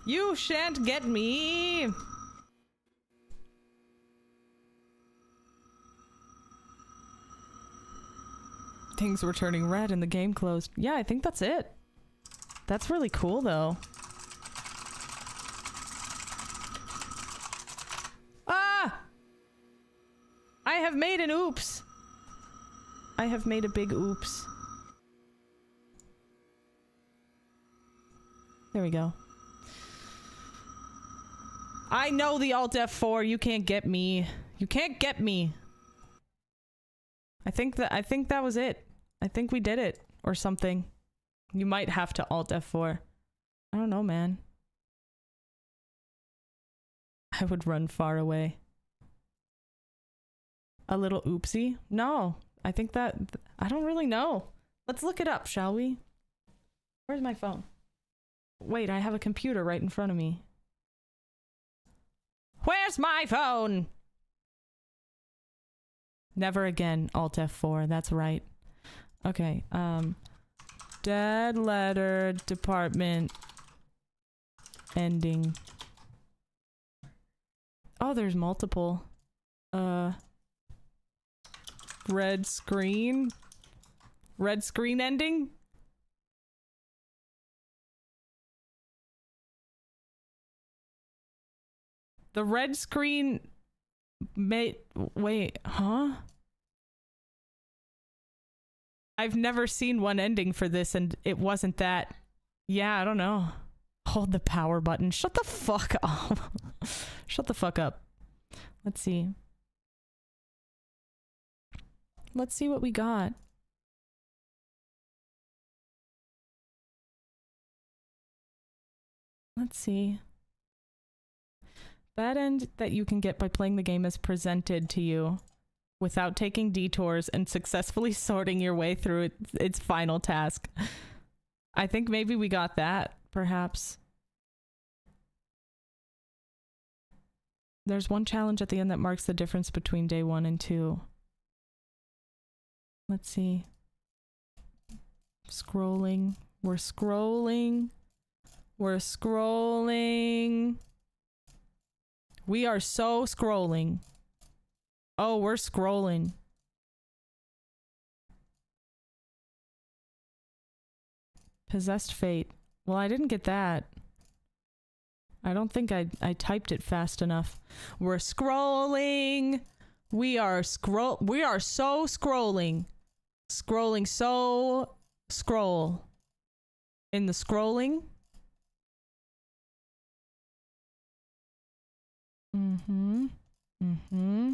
You shan't get me! Things were turning red and the game closed. Yeah, I think that's it. That's really cool, though. Ah! I have made an oops. I have made a big oops. There we go. I know the Alt F4. You can't get me. You can't get me. I think that was it. I think we did it or something. You might have to Alt F4. I don't know, man. I would run far away. A little oopsie? No, I think that... I don't really know. Let's look it up, shall we? Where's my phone? Wait, I have a computer right in front of me. Where's my phone? Never again, Alt F4, that's right. Okay, dead letter department ending. Oh, there's multiple. Red screen? Red screen ending? The red screen wait, huh? I've never seen one ending for this and it wasn't that. Yeah, I don't know. Hold the power button. Shut the fuck up. Shut the fuck up. Let's see. Let's see what we got. Let's see. That end that you can get by playing the game as presented to you without taking detours and successfully sorting your way through its final task. I think maybe we got that, perhaps. There's one challenge at the end that marks the difference between day 1 and 2. Let's see. Scrolling. We're scrolling. We're scrolling. We are so scrolling. Oh, we're scrolling. Possessed Fate. Well, I didn't get that. I don't think I typed it fast enough. We're scrolling. We are so scrolling. Scrolling so scroll. In the scrolling. Mm-hmm. Mm-hmm.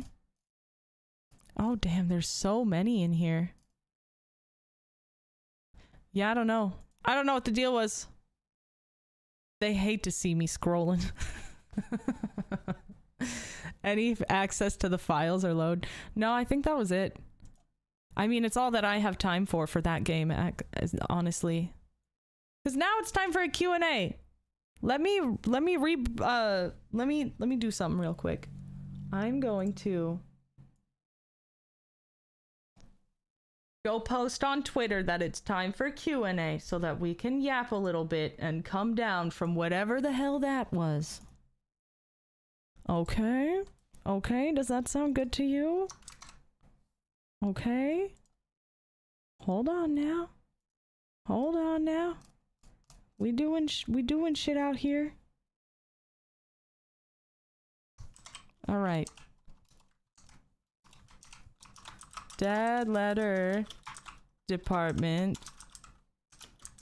Oh, damn, there's so many in here. Yeah, I don't know. I don't know what the deal was. They hate to see me scrolling. Any access to the files or load? No, I think that was it. I mean, it's all that I have time for that game, honestly. Because now it's time for a Q&A. Let me do something real quick. I'm going to go post on Twitter that it's time for Q&A so that we can yap a little bit and come down from whatever the hell that was. Okay? Okay, does that sound good to you? Okay? Hold on now. Hold on now. We doing shit out here. All right. Dead letter department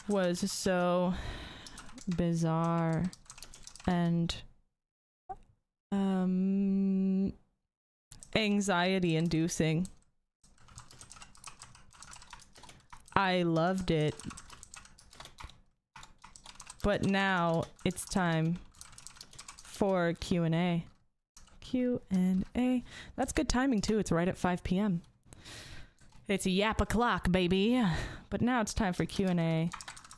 was so bizarre and anxiety inducing. I loved it. But now it's time for Q&A. Q&A. That's good timing too. It's right at 5 p.m. It's a yap o'clock, baby. But now it's time for Q&A.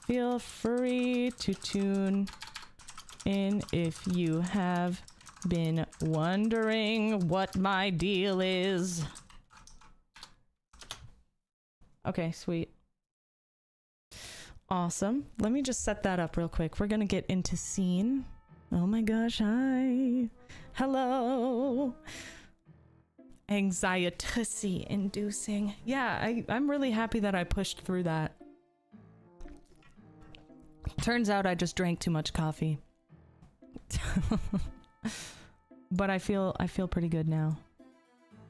Feel free to tune in if you have been wondering what my deal is. Okay, sweet. Awesome. Let me just set that up real quick. We're gonna get into scene. Oh my gosh, hi. Hello. Anxiety inducing. Yeah, I'm really happy that I pushed through that. Turns out I just drank too much coffee. But I feel pretty good now.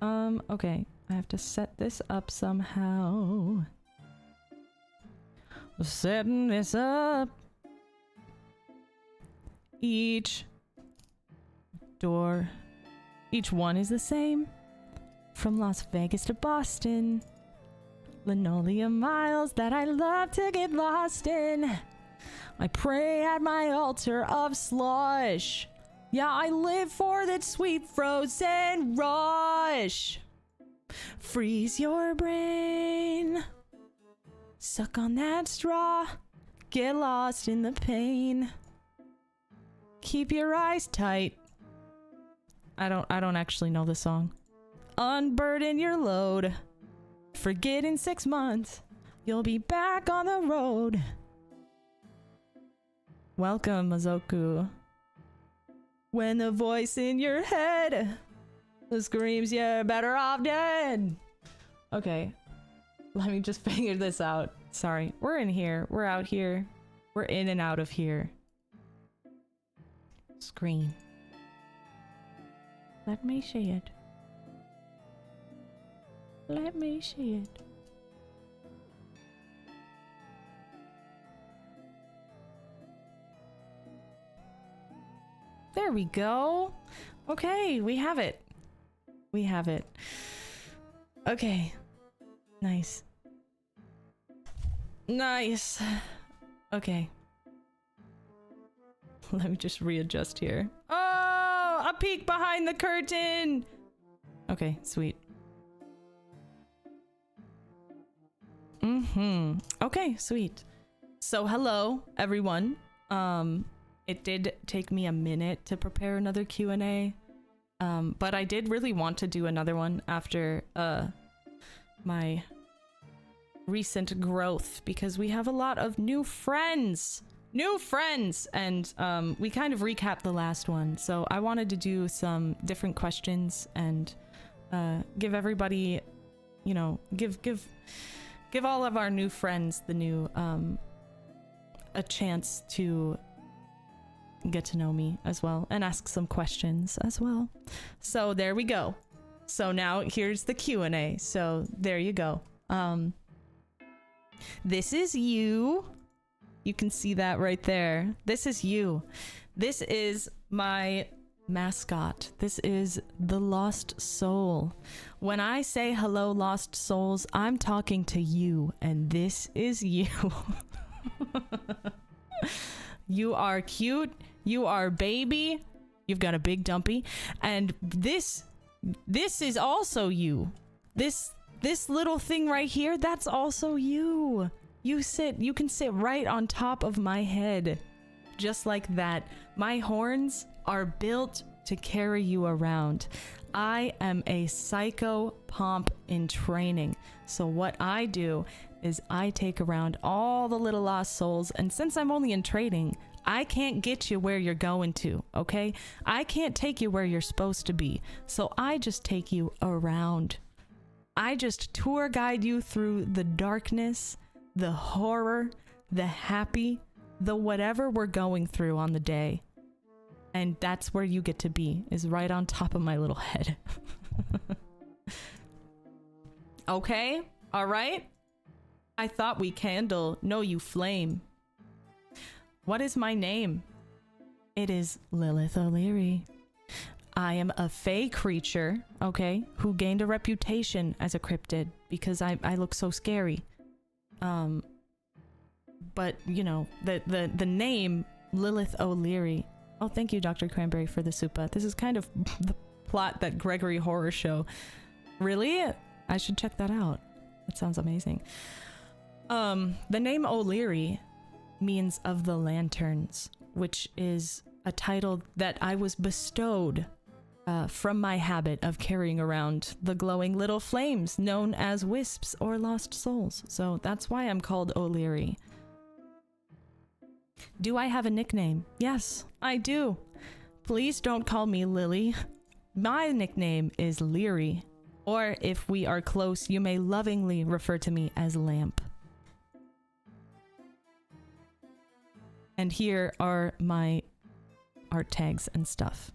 Okay. I have to set this up somehow. Setting this up. Each one is the same. From Las Vegas to Boston. Linoleum miles that I love to get lost in. I pray at my altar of slush. Yeah, I live for that sweet frozen rush. Freeze your brain. Suck on that straw. Get lost in the pain. Keep your eyes tight. I don't actually know the song. Unburden your load. Forget in 6 months. You'll be back on the road. Welcome, Mazoku. When the voice in your head screams you're better off dead. Okay, let me just figure this out. Sorry, we're in here, we're out here, we're in and out of here. Screen. Let me see it. Let me see it. There we go. Okay, we have it. We have it. Okay. Nice. Nice. Okay. Let me just readjust here. Oh, a peek behind the curtain. Okay, sweet. Okay, sweet. So hello, everyone. It did take me a minute to prepare another Q&A, but I did really want to do another one after my recent growth, because we have a lot of new friends, and we kind of recapped the last one, so I wanted to do some different questions and give everybody, you know, give all of our new friends the new a chance to get to know me as well and ask some questions as well. So there we go. So now here's the Q&A. So there you go. This is you. You can see that right there. This is you. This is my mascot. This is the lost soul. When I say hello, lost souls, I'm talking to you, and this is you. You are cute. You are baby. You've got a big dumpy, and this is also you. This little thing right here, that's also you. You can sit right on top of my head, just like that. My horns are built to carry you around. I am a psycho pomp in training. So what I do is I take around all the little lost souls, and since I'm only in training, I can't get you where you're going to, okay? I can't take you where you're supposed to be. So I just take you around. I just tour guide you through the darkness, the horror, the happy, the whatever we're going through on the day. And that's where you get to be, is right on top of my little head. Okay? All right? I thought we candle. No, you flame. What is my name? It is Lilith O'Leary. I am a fae creature, okay, who gained a reputation as a cryptid because I look so scary. But you know, the name Lilith O'Leary. Oh, thank you, Dr. Cranberry, for the supa. This is kind of the plot that Gregory Horror Show. Really? I should check that out. That sounds amazing. The name O'Leary means of the lanterns, which is a title that I was bestowed from my habit of carrying around the glowing little flames known as wisps or lost souls. So that's why I'm called O'Leary. Do I have a nickname? Yes, I do. Please don't call me Lily. My nickname is Leerie, or if we are close, you may lovingly refer to me as Lamp. And here are my art tags and stuff,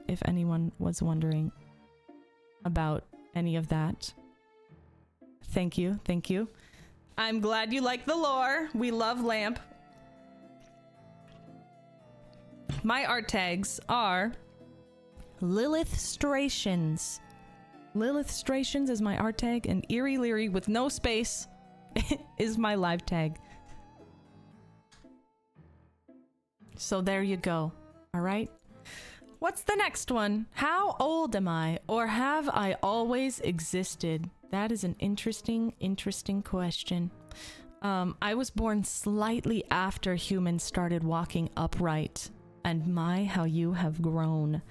if anyone was wondering about any of that. Thank you, thank you. I'm glad you like the lore. We love Lamp. My art tags are Lilithstrations. Lilithstrations is my art tag, and Eerie Leerie with no space is my live tag. So there you go. All right. What's the next one? How old am I, or have I always existed? That is an interesting question. I was born slightly after humans started walking upright, and my, how you have grown.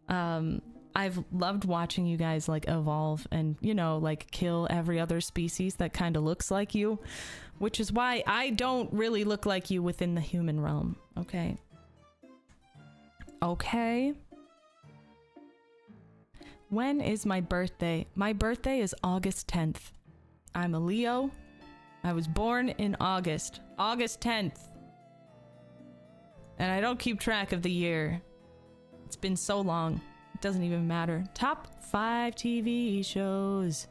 I've loved watching you guys like evolve and, you know, like kill every other species that kind of looks like you, which is why I don't really look like you within the human realm. Okay. Okay. When is my birthday? My birthday is August 10th. I'm a Leo. I was born in August 10th. And I don't keep track of the year. It's been so long. It doesn't even matter. Top 5 TV shows.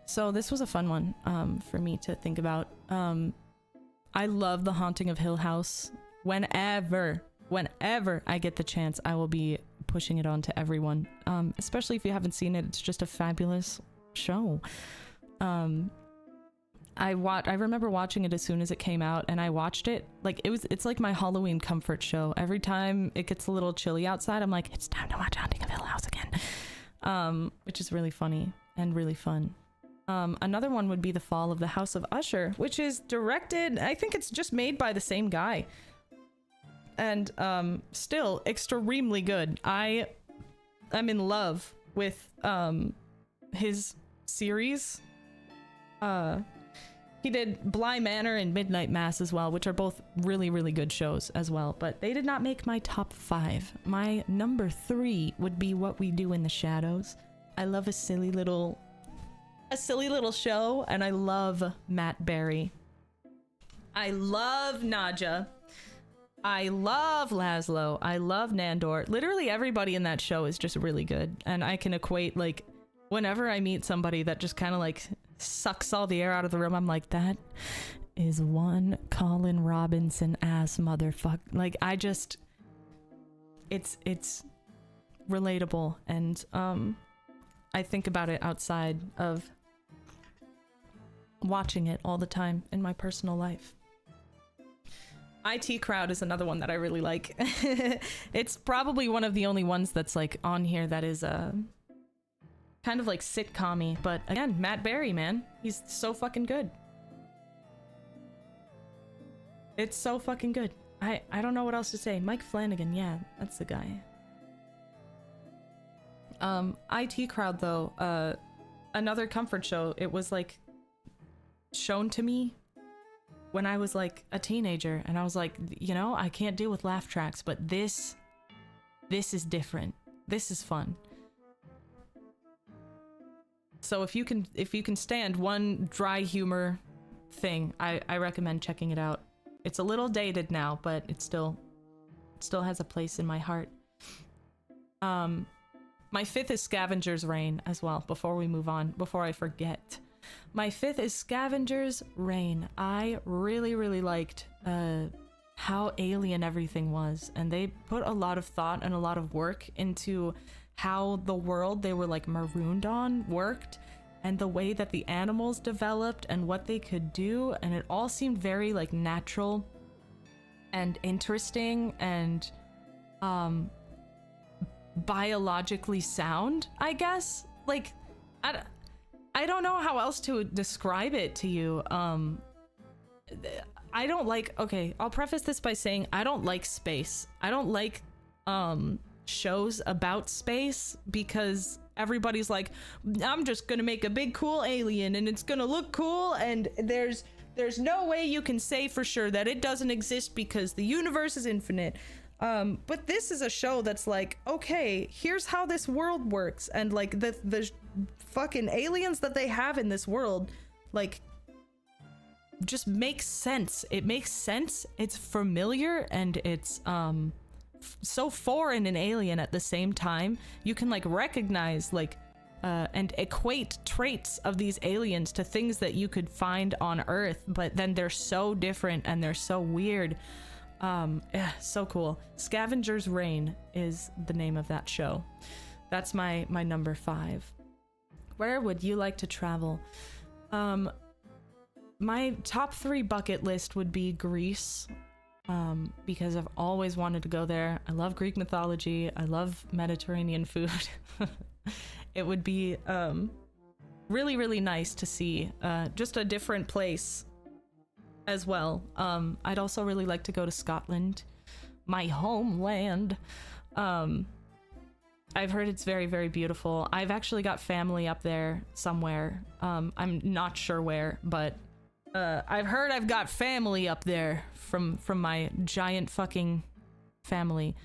So this was a fun one for me to think about. I love The Haunting of Hill House. Whenever I get the chance, I will be pushing it on to everyone. Especially if you haven't seen it, it's just a fabulous show. I remember watching it as soon as it came out, and I watched it like it's like my Halloween comfort show. Every time it gets a little chilly outside, I'm like, it's time to watch Haunting of Hill House again. Which is really funny and really fun. Another one would be The Fall of the House of Usher, which is directed, I think it's just made by the same guy. And still extremely good. I'm in love with his series. He did Bly Manor and Midnight Mass as well, which are both really, really good shows as well. But they did not make my top 5. My number 3 would be What We Do in the Shadows. I love a silly little show, and I love Matt Berry. I love Nadja. I love Laszlo. I love Nandor. Literally everybody in that show is just really good. And I can equate, like, whenever I meet somebody that just kind of like sucks all the air out of the room, I'm like, that is one Colin Robinson ass motherfucker. Like, I just, it's relatable. And I think about it outside of watching it all the time in my personal life. IT Crowd is another one that I really like. It's probably one of the only ones that's like on here that is kind of like sitcom-y, but again, Matt Berry, man, he's so fucking good. It's so fucking good. I don't know what else to say. Mike Flanagan, yeah, that's the guy. IT Crowd though, another comfort show. It was like shown to me when I was like a teenager, and I was like, you know, I can't deal with laugh tracks, but this is different. This is fun. So if you can stand one dry humor thing, I recommend checking it out. It's a little dated now, but it still has a place in my heart. My 5th is Scavenger's Reign as well, before we move on, before I forget. My 5th is Scavenger's Reign. I really, really liked how alien everything was, and they put a lot of thought and a lot of work into how the world they were like marooned on worked, and the way that the animals developed and what they could do, and it all seemed very like natural and interesting and biologically sound, I guess. Like, I don't know how else to describe it to you. I don't like, okay, I'll preface this by saying I don't like space. I don't like shows about space, because everybody's like, I'm just gonna make a big cool alien and it's gonna look cool, and there's no way you can say for sure that it doesn't exist because the universe is infinite. But this is a show that's like, okay, here's how this world works, and like the fucking aliens that they have in this world, like, just makes sense. It makes sense. It's familiar, and it's so foreign and alien at the same time. You can like recognize like and equate traits of these aliens to things that you could find on Earth, but then they're so different and they're so weird. So cool. Scavenger's Reign is the name of that show. That's my number 5. Where would you like to travel? My top 3 bucket list would be Greece. because I've always wanted to go there. I love Greek mythology. I love Mediterranean food. It would be really, really nice to see just a different place as well. I'd also really like to go to Scotland, my homeland. I've heard it's very, very beautiful. I've actually got family up there somewhere. I'm not sure where, but I've heard I've got family up there from my giant fucking family.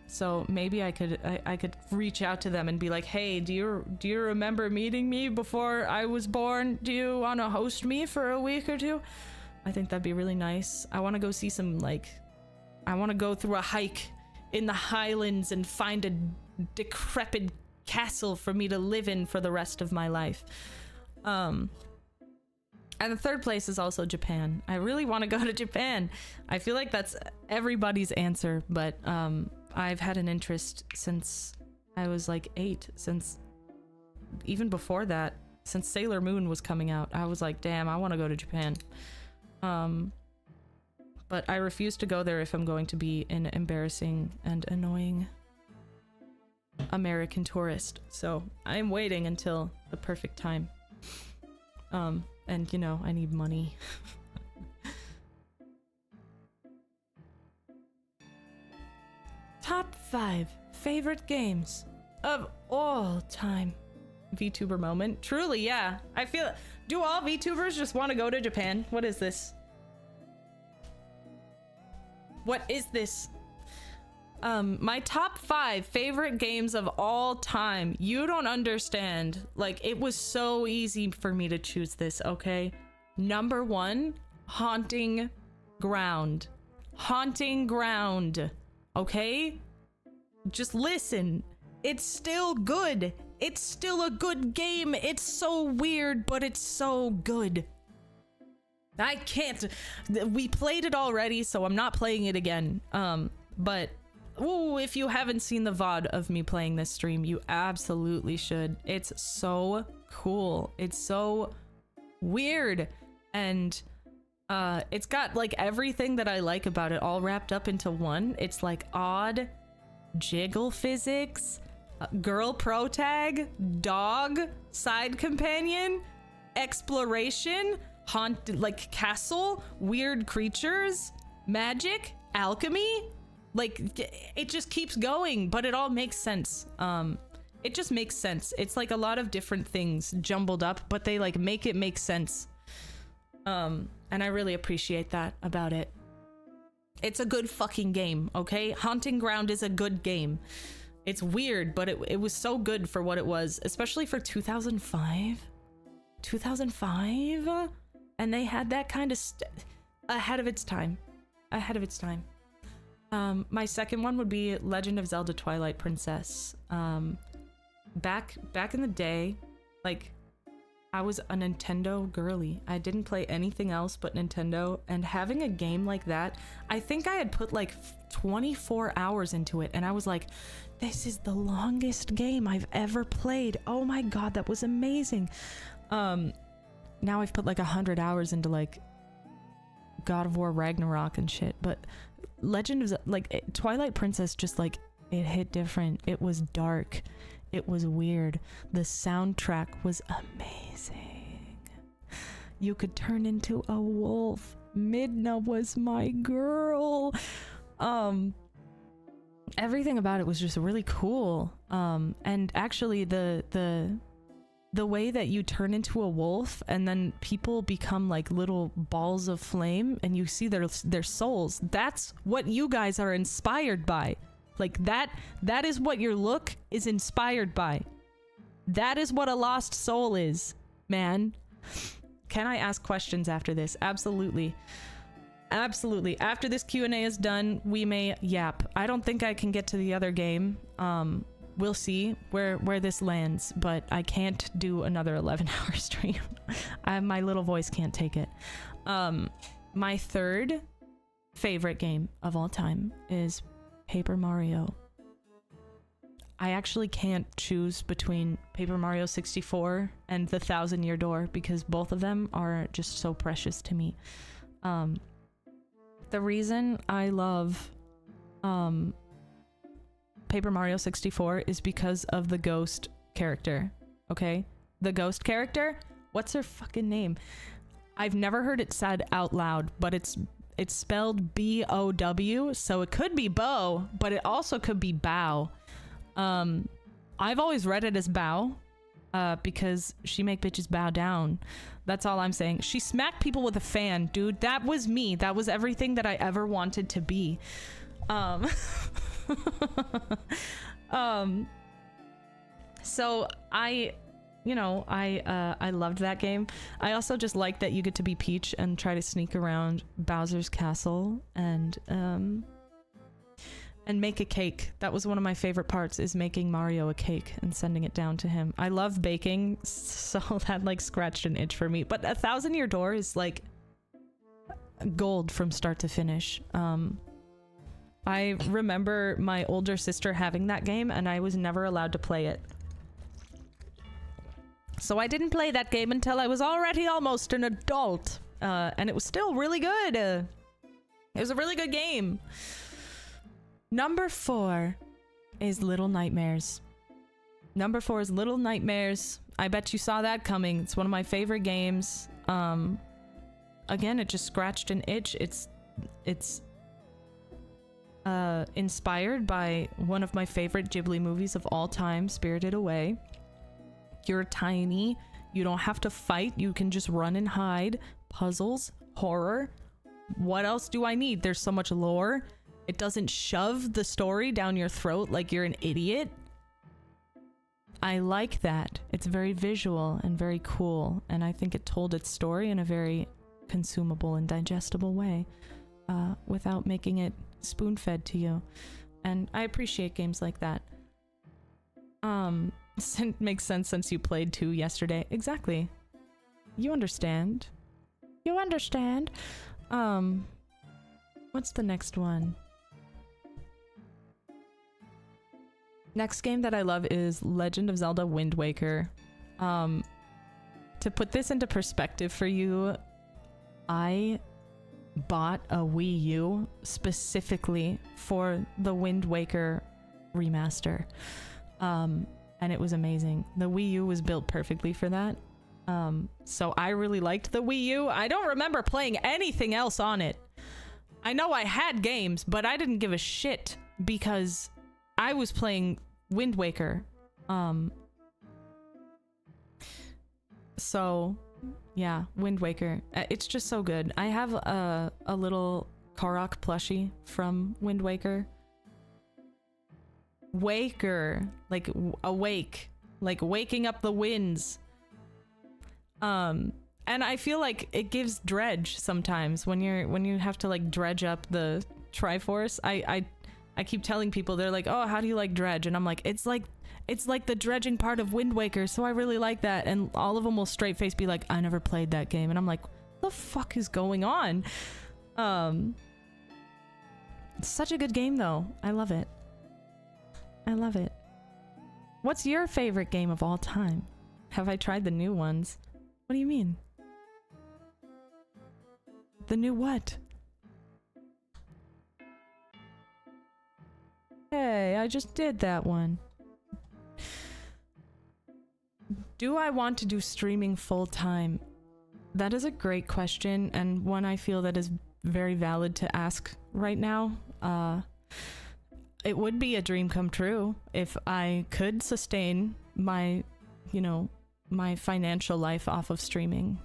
So maybe I could reach out to them and be like, hey, do you remember meeting me before I was born? Do you want to host me for a week or two? I think that'd be really nice. I want to go see some, like, I want to go through a hike in the Highlands and find a decrepit castle for me to live in for the rest of my life. And the third place is also Japan. I really want to go to Japan. I feel like that's everybody's answer, but I've had an interest since I was like 8, since even before that, since Sailor Moon was coming out. I was like, damn, I want to go to Japan. But I refuse to go there if I'm going to be an embarrassing and annoying American tourist. So I'm waiting until the perfect time. And you know, I need money. Top 5 favorite games of all time. VTuber moment. Truly, yeah. I feel, do all VTubers just want to go to Japan? What is this? What is this? My top 5 favorite games of all time. You don't understand. Like, it was so easy for me to choose this, okay? Number 1, Haunting Ground. Haunting Ground. Okay? Just listen. It's still good. It's still a good game. It's so weird, but it's so good. I can't. We played it already, so I'm not playing it again. But ooh, if you haven't seen the VOD of me playing this stream, you absolutely should. It's so cool. It's so weird, and it's got like everything that I like about it all wrapped up into one. It's like odd jiggle physics, girl protag, dog side companion, exploration, haunted, like castle, weird creatures, magic, alchemy. Like, it just keeps going, but it all makes sense. It just makes sense. It's like a lot of different things jumbled up, but they like make it make sense. And I really appreciate that about it. It's a good fucking game, okay? Haunting Ground is a good game. It's weird, but it was so good for what it was, especially for 2005. 2005? And they had that kind of ahead of its time. Ahead of its time. My second one would be Legend of Zelda Twilight Princess. Back in the day, like, I was a Nintendo girly. I didn't play anything else but Nintendo, and having a game like that, I think I had put like 24 hours into it, and I was like, this is the longest game I've ever played. Oh my god, that was amazing. Now I've put like 100 hours into like God of War Ragnarok and shit, but Legend of like Twilight Princess, just like, it hit different. It was dark. It was weird. The soundtrack was amazing. You could turn into a wolf. Midna was my girl. Everything about it was just really cool. And actually the way that you turn into a wolf and then people become like little balls of flame and you see their souls, that's what you guys are inspired by. Like, that is what your look is inspired by. That is what a lost soul is, man. Can I ask questions after this? Absolutely. Absolutely. After this Q&A is done, we may yap. I don't think I can get to the other game. We'll see where this lands, but I can't do another 11-hour stream. My little voice can't take it. My third favorite game of all time is Paper Mario. I actually can't choose between Paper Mario 64 and the 1000-Year Door because both of them are just so precious to me. The reason I love Paper Mario 64 is because of the ghost character, okay? The ghost character? What's her fucking name? I've never heard it said out loud, but it's spelled B-O-W, so it could be Bo, but it also could be Bow. I've always read it as Bow, because she make bitches bow down. That's all I'm saying. She smacked people with a fan, dude. That was me. That was everything that I ever wanted to be. So I loved that game. I also just like that you get to be Peach and try to sneak around Bowser's castle and make a cake. That was one of my favorite parts, is making Mario a cake and sending it down to him. I love baking, so that like scratched an itch for me. But A Thousand Year Door is like gold from start to finish. I remember my older sister having that game and I was never allowed to play it. So I didn't play that game until I was already almost an adult. And it was still really good. It was a really good game. Number 4 is Little Nightmares. Number 4 is Little Nightmares. I bet you saw that coming. It's one of my favorite games. Again, it just scratched an itch. It's inspired by one of my favorite Ghibli movies of all time, Spirited Away. You're tiny. You don't have to fight. You can just run and hide. Puzzles, horror. What else do I need? There's so much lore. It doesn't shove the story down your throat like you're an idiot. I like that. It's very visual and very cool, and I think it told its story in a very consumable and digestible way, without making it spoon-fed to you. And I appreciate games like that. It makes sense since you played 2 yesterday. Exactly. You understand. You understand. What's the next one? Next game that I love is Legend of Zelda Wind Waker. To put this into perspective for you, I bought a Wii U specifically for the Wind Waker remaster. And it was amazing. The Wii U was built perfectly for that. So I really liked the Wii U. I don't remember playing anything else on it. I know I had games, but I didn't give a shit because I was playing Wind Waker. So yeah, Wind Waker. It's just so good. I have a little Korok plushie from Wind Waker. Waker, like awake, like waking up the winds. And I feel like it gives dredge sometimes when you have to like dredge up the Triforce. I keep telling people, they're like, oh, how do you like dredge? And I'm like, it's like the dredging part of Wind Waker, so I really like that. And all of them will straight face be like, I never played that game. And I'm like, what the fuck is going on? It's such a good game though. I love it. I love it. What's your favorite game of all time? Have I tried the new ones? What do you mean? The new what? Hey, I just did that one. Do I want to do streaming full time? That is a great question, and one I feel that is very valid to ask right now. It would be a dream come true if I could sustain my, my financial life off of streaming.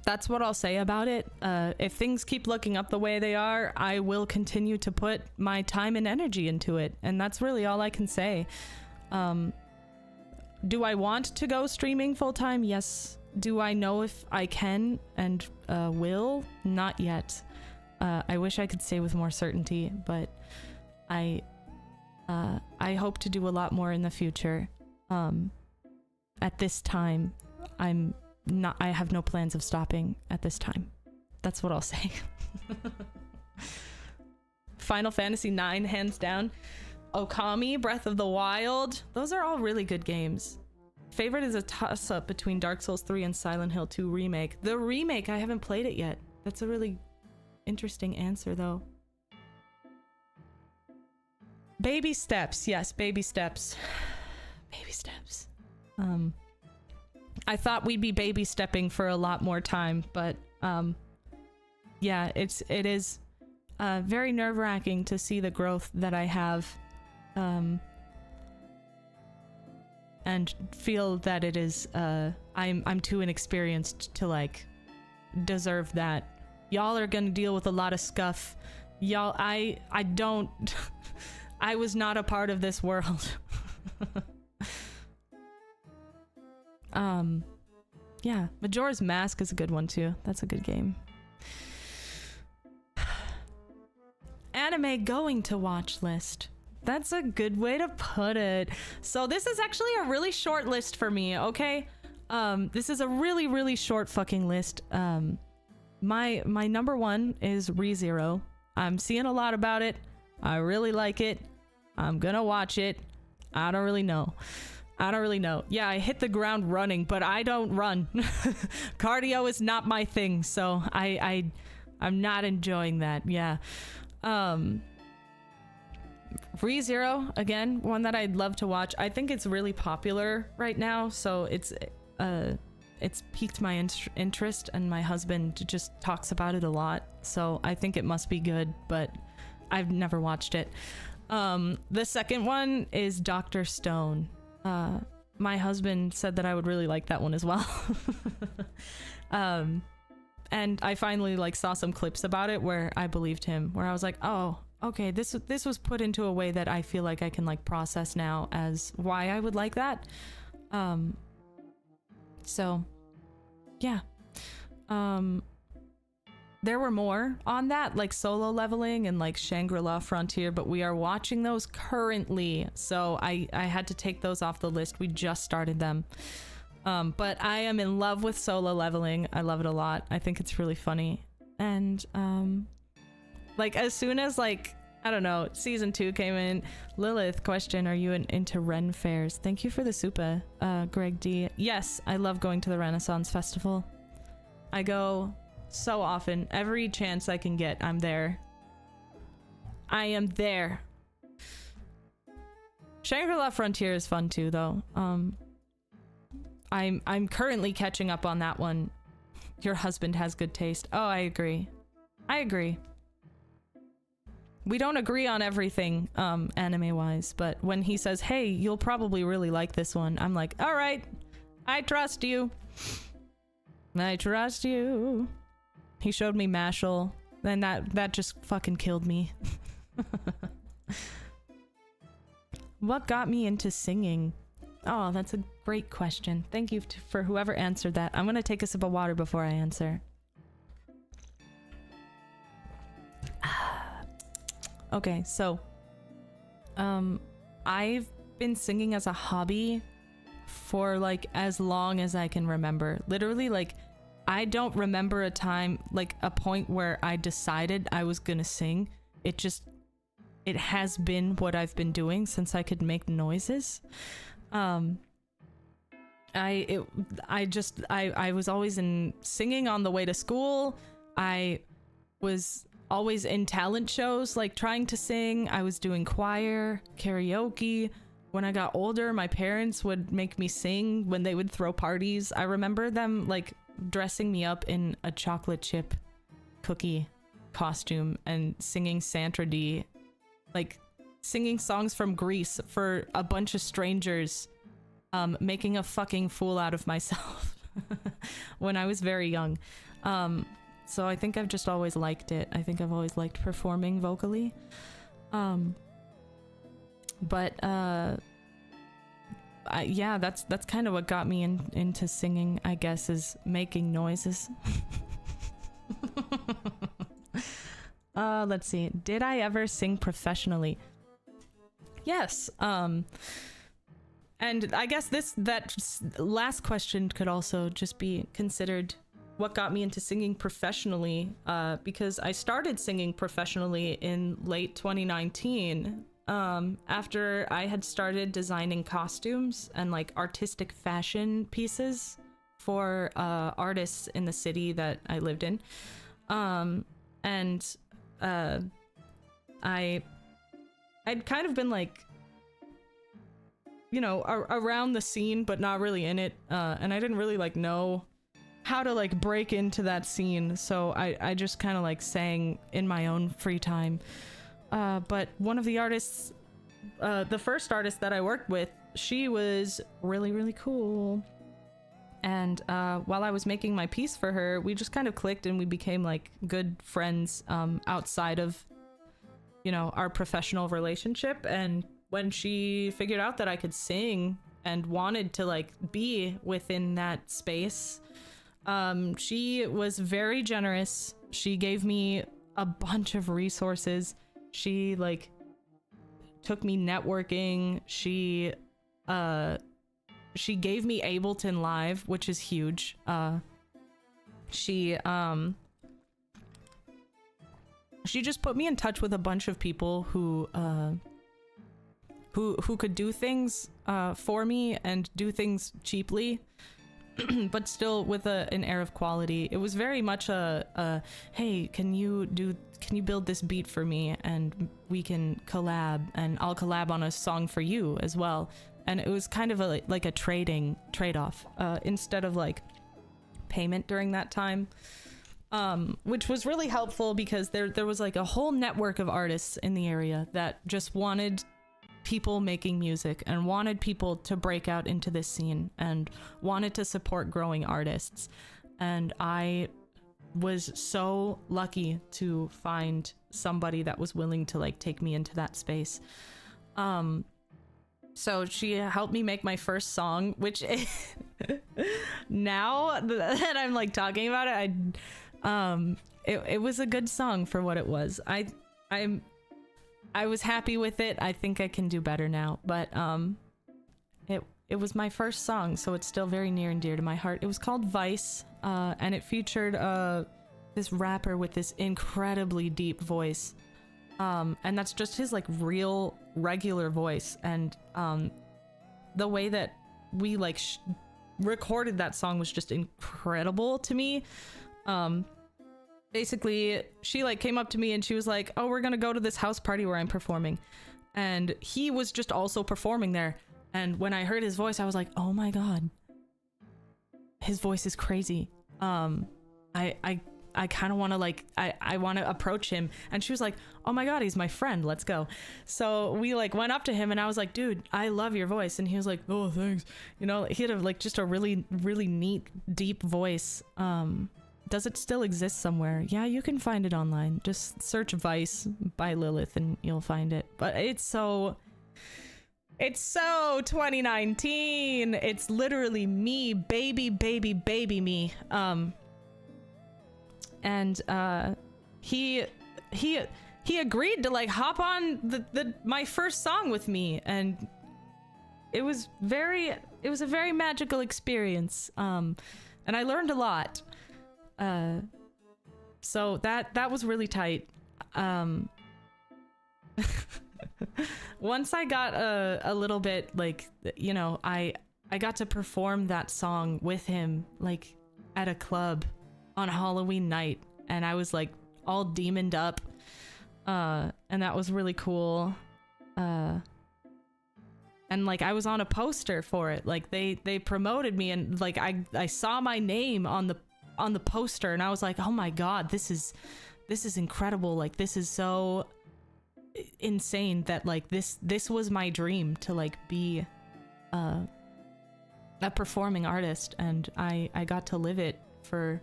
That's what I'll say about it. If things keep looking up the way they are, I will continue to put my time and energy into it. And that's really all I can say. Do I want to go streaming full time? Yes. Do I know if I can and will? Not yet. I wish I could say with more certainty, but I hope to do a lot more in the future. At this time, I have no plans of stopping at this time. That's what I'll say. Final Fantasy IX, hands down. Okami, Breath of the Wild. Those are all really good games. Favorite is a toss-up between Dark Souls 3 and Silent Hill 2 Remake. The remake, I haven't played it yet. That's a really interesting answer though. Baby steps. Yes, baby steps. Baby steps. I thought we'd be baby stepping for a lot more time, but yeah, it is very nerve-wracking to see the growth that I have, and feel that it is I'm too inexperienced to like deserve that. Y'all are gonna deal with a lot of scuff. Y'all, I don't. I was not a part of this world. Yeah, Majora's Mask is a good one too. That's a good game. Anime going to watch list. That's a good way to put it. So this is actually a really short list for me, okay? This is a really, really short fucking list. My number one is ReZero. I'm seeing a lot about it. I really like it. I'm gonna watch it. I don't really know. Yeah, I hit the ground running, but I don't run. Cardio is not my thing, so I'm not enjoying that. Yeah. ReZero, again, one that I'd love to watch. I think it's really popular right now, so it's piqued my interest, and my husband just talks about it a lot, so I think it must be good, but I've never watched it. The second one is Dr. Stone. My husband said that I would really like that one as well. And I finally like saw some clips about it where I believed him, where I was like, oh, okay, this was put into a way that I feel like I can like process now as why I would like that. So yeah. There were more on that, like Solo Leveling and like Shangri-La Frontier, but we are watching those currently, so I had to take those off the list. We just started them. But I am in love with Solo Leveling. I love it a lot. I think it's really funny. And like as soon as like, I don't know, season 2 came in, Lilith question, are you into Ren fairs? Thank you for the super, Greg D. Yes, I love going to the Renaissance Festival. I go so often. Every chance I can get, I'm there. I am there. Shangri-La Frontier is fun too, though. I'm currently catching up on that one. Your husband has good taste. Oh, I agree. We don't agree on everything, anime-wise, but when he says, hey, you'll probably really like this one, I'm like, all right, I trust you. He showed me Mashal, and that just fucking killed me. What got me into singing? Oh, that's a great question. Thank you for whoever answered that. I'm gonna take a sip of water before I answer. Okay, so I've been singing as a hobby for like as long as I can remember. Literally, like, I don't remember a time, like a point where I decided I was gonna sing. It has been what I've been doing since I could make noises. I was always in singing on the way to school. I was always in talent shows, like trying to sing. I was doing choir, karaoke. When I got older, my parents would make me sing when they would throw parties. I remember them like dressing me up in a chocolate chip cookie costume and singing Santa D, like singing songs from Greece for a bunch of strangers, making a fucking fool out of myself when I was very young. So I think I've just always liked it. I think I've always liked performing vocally. Yeah, that's kind of what got me into singing, I guess, is making noises. Let's see. Did I ever sing professionally? Yes. And I guess that last question could also just be considered what got me into singing professionally, because I started singing professionally in late 2019. After I had started designing costumes and like artistic fashion pieces for artists in the city that I lived in. and I'd kind of been like, you know, around the scene, but not really in it. And I didn't really like know how to like break into that scene. So I just kind of like sang in my own free time. But one of the artists, the first artist that I worked with, she was really, really cool. And while I was making my piece for her, we just kind of clicked and we became like good friends outside of, you know, our professional relationship. And when she figured out that I could sing and wanted to like be within that space, she was very generous. She gave me a bunch of resources. She like took me networking. She gave me Ableton Live, which is huge. She just put me in touch with a bunch of people who could do things for me and do things cheaply, but still with an air of quality. It was very much a hey, can you build this beat for me and we can collab, and I'll collab on a song for you as well. And it was kind of like a trade-off instead of like payment during that time, which was really helpful because there was like a whole network of artists in the area that just wanted people making music and wanted people to break out into this scene and wanted to support growing artists. And I was so lucky to find somebody that was willing to like take me into that space. So she helped me make my first song, which now that I'm like talking about it, it was a good song for what it was. I was happy with it. I think I can do better now, but it was my first song, so it's still very near and dear to my heart. It was called Vice, and it featured this rapper with this incredibly deep voice. And that's just his like real regular voice. And the way that we like recorded that song was just incredible to me. Basically she like came up to me and she was like, oh, we're gonna go to this house party where I'm performing. And he was just also performing there. And when I heard his voice, I was like, oh my God, his voice is crazy. I kind of want to like, I want to approach him. And she was like, oh my God, he's my friend. Let's go. So we like went up to him and I was like, dude, I love your voice. And he was like, oh, thanks. You know, he had like just a really, really neat, deep voice. Does it still exist somewhere? Yeah, you can find it online. Just search Vice by Lilith and you'll find it. But it's so 2019. It's literally me, baby me. And he agreed to like hop on my first song with me, and it was a very magical experience. And I learned a lot. So that was really tight. Once I got a little bit like, you know, I got to perform that song with him like at a club on Halloween night, and I was like all demoned up, and that was really cool. And like I was on a poster for it, like they promoted me, and like I saw my name on the poster, and I was like, oh my God, this is incredible. Like this is so insane that like this was my dream to like be a performing artist, and I got to live it for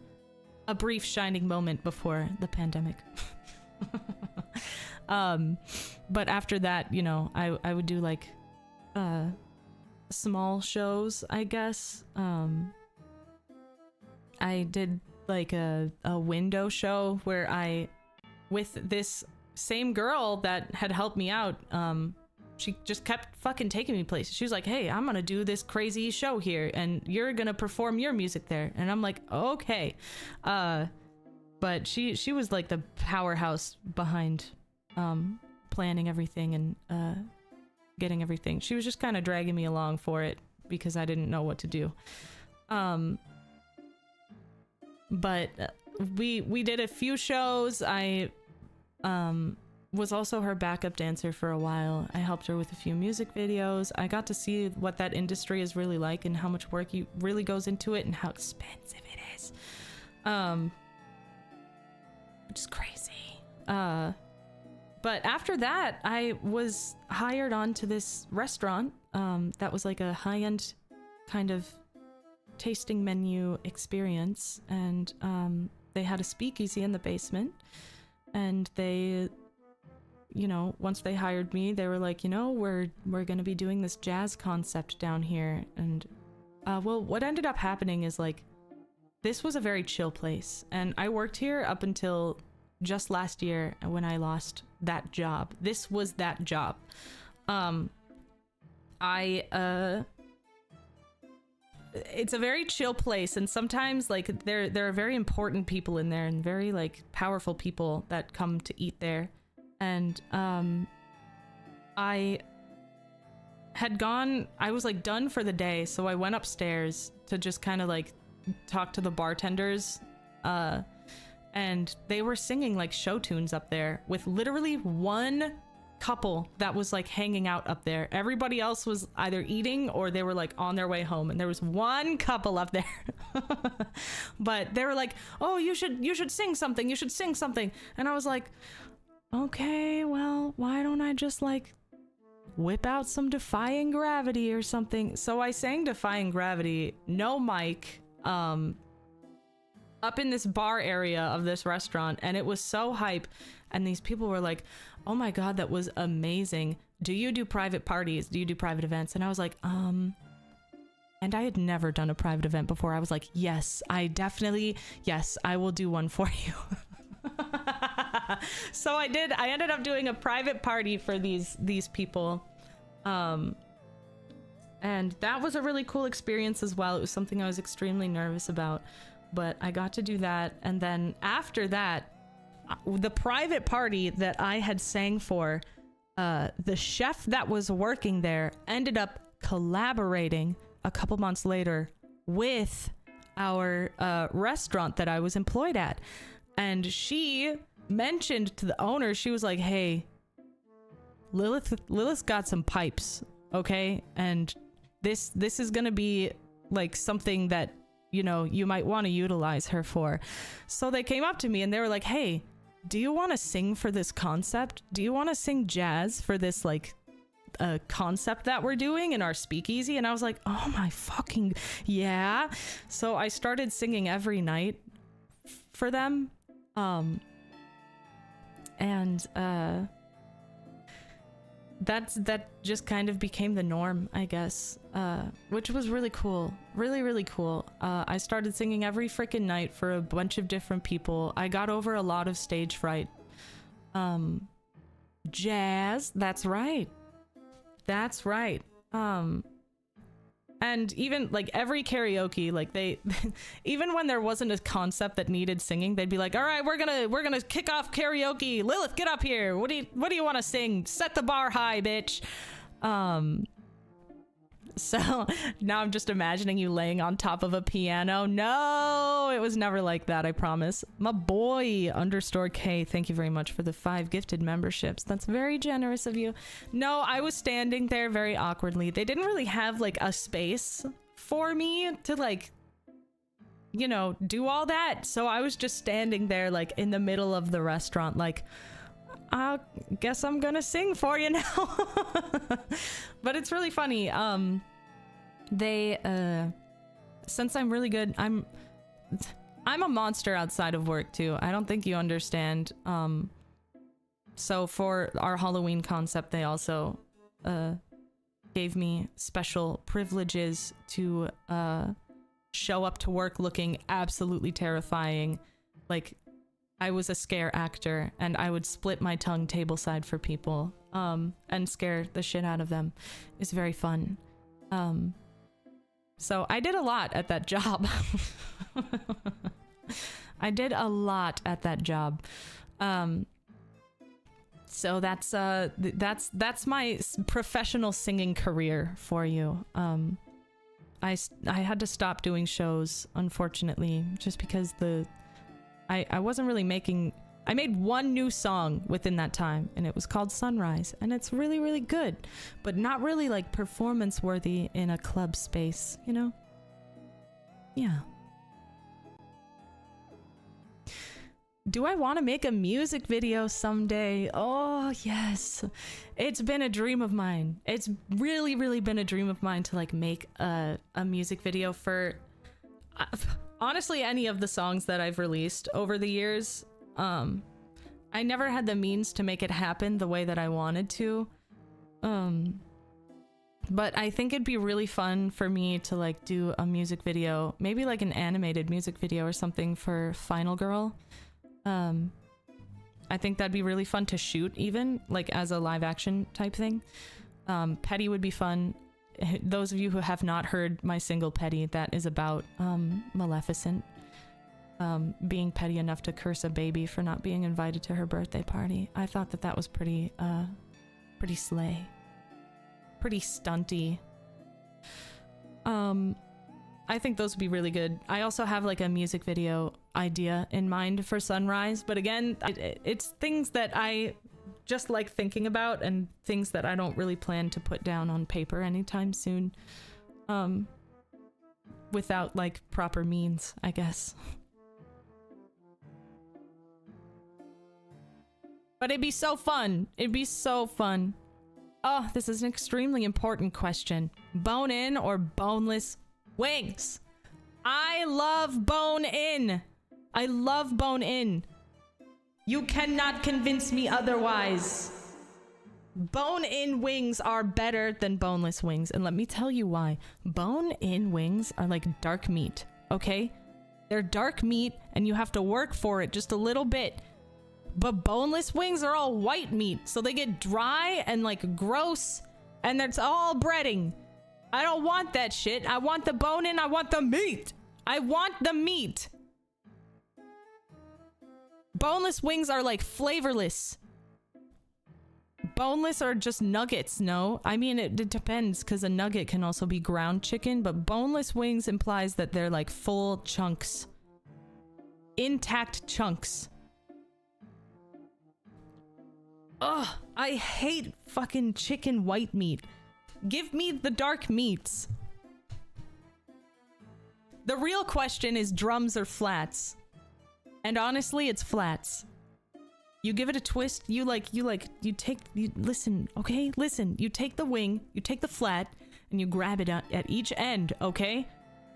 a brief shining moment before the pandemic. But after that, you know, I would do like small shows, I guess. I did like a window show where with this same girl that had helped me out, she just kept fucking taking me places. She was like, hey, I'm gonna do this crazy show here and you're gonna perform your music there. And I'm like, okay. But she was like the powerhouse behind planning everything and getting everything. She was just kind of dragging me along for it because I didn't know what to do. But we did a few shows. I was also her backup dancer for a while. I helped her with a few music videos. I got to see what that industry is really like and how much work really goes into it and how expensive it is. Which is crazy. But after that, I was hired on to this restaurant that was like a high-end kind of tasting menu experience, and they had a speakeasy in the basement, and they, you know, once they hired me, they were like, you know, we're gonna be doing this jazz concept down here. And well, what ended up happening is, like, this was a very chill place, and I worked here up until just last year when I lost that job. This was that job. It's a very chill place, and sometimes, like, there are very important people in there and very, like, powerful people that come to eat there. And I was like done for the day, so I went upstairs to just kind of like talk to the bartenders, and they were singing like show tunes up there with literally one couple that was like hanging out up there. Everybody else was either eating or they were like on their way home, and there was one couple up there. But they were like, oh, you should sing something, you should sing something. And I was like, okay, well, why don't I just like whip out some Defying Gravity or something? So I sang Defying Gravity, no mic, up in this bar area of this restaurant, and it was so hype. And these people were like, oh my god, that was amazing. Do you do private parties? Do you do private events? And I was like, and I had never done a private event before. I was like, yes, I will do one for you. So I did. I ended up doing a private party for these people. And that was a really cool experience as well. It was something I was extremely nervous about, but I got to do that. And then after that, the private party that I had sang for, the chef that was working there ended up collaborating a couple months later with our restaurant that I was employed at. And she mentioned to the owner, she was like, hey, Lilith's got some pipes, okay? And this is gonna be like something that, you know, you might want to utilize her for. So they came up to me and they were like, hey, do you want to sing for this concept? Do you want to sing jazz for this like concept that we're doing in our speakeasy? And I was like, oh my fucking yeah. So I started singing every night for them. That just kind of became the norm, I guess, which was really cool. Really cool. I started singing every freaking night for a bunch of different people. I got over a lot of stage fright. Jazz, that's right. And even like every karaoke, like they even when there wasn't a concept that needed singing, they'd be like, all right, we're gonna kick off karaoke. Lilith, get up here. What do you want to sing? Set the bar high, bitch. So now I'm just imagining you laying on top of a piano. No, it was never like that, I promise. My boy _K, thank you very much for the 5 gifted memberships. That's very generous of you. No, I was standing there very awkwardly. They didn't really have like a space for me to like, you know, do all that. So I was just standing there like in the middle of the restaurant, like, I guess I'm gonna sing for you now. But it's really funny. Since I'm really good, I'm a monster outside of work too. I don't think you understand. So for our Halloween concept, they also gave me special privileges to show up to work looking absolutely terrifying. Like, I was a scare actor, and I would split my tongue tableside for people, and scare the shit out of them. It's very fun. So I did a lot at that job. I did a lot at that job. So that's my professional singing career for you. I had to stop doing shows, unfortunately, just because I wasn't really making... I made one new song within that time, and it was called Sunrise, and it's really, really good, but not really like performance worthy in a club space, you know? Yeah. Do I want to make a music video someday? Oh, yes. It's been a dream of mine. It's really, really been a dream of mine to like make a music video for honestly any of the songs that I've released over the years. I never had the means to make it happen the way that I wanted to. But I think it'd be really fun for me to like do a music video, maybe like an animated music video or something for Final Girl. I think that'd be really fun to shoot, even like as a live action type thing. Petty would be fun. Those of you who have not heard my single Petty, that is about Maleficent being petty enough to curse a baby for not being invited to her birthday party. I thought that that was pretty slay, pretty stunty. I think those would be really good. I also have like a music video idea in mind for Sunrise, but again, it's things that I just like thinking about and things that I don't really plan to put down on paper anytime soon. Without like proper means, I guess. But it'd be so fun. It'd be so fun. Oh, this is an extremely important question. Bone in or boneless wings? I love bone in. I love bone in. You cannot convince me otherwise. Bone in wings are better than boneless wings, and let me tell you why. Bone in wings are like dark meat, okay? They're dark meat and you have to work for it just a little bit. But boneless wings are all white meat, so they get dry and like gross, and it's all breading. I don't want that shit. I want the bone in. I want the meat. I want the meat. Boneless wings are like flavorless. Boneless are just nuggets, no? I mean, it depends, because a nugget can also be ground chicken, but boneless wings implies that they're like full chunks. Intact chunks. Ugh, I hate fucking chicken white meat. Give me the dark meats. The real question is drums or flats. And honestly, it's flats. You give it a twist, listen, okay? Listen, you take the wing, you take the flat, and you grab it at each end, okay?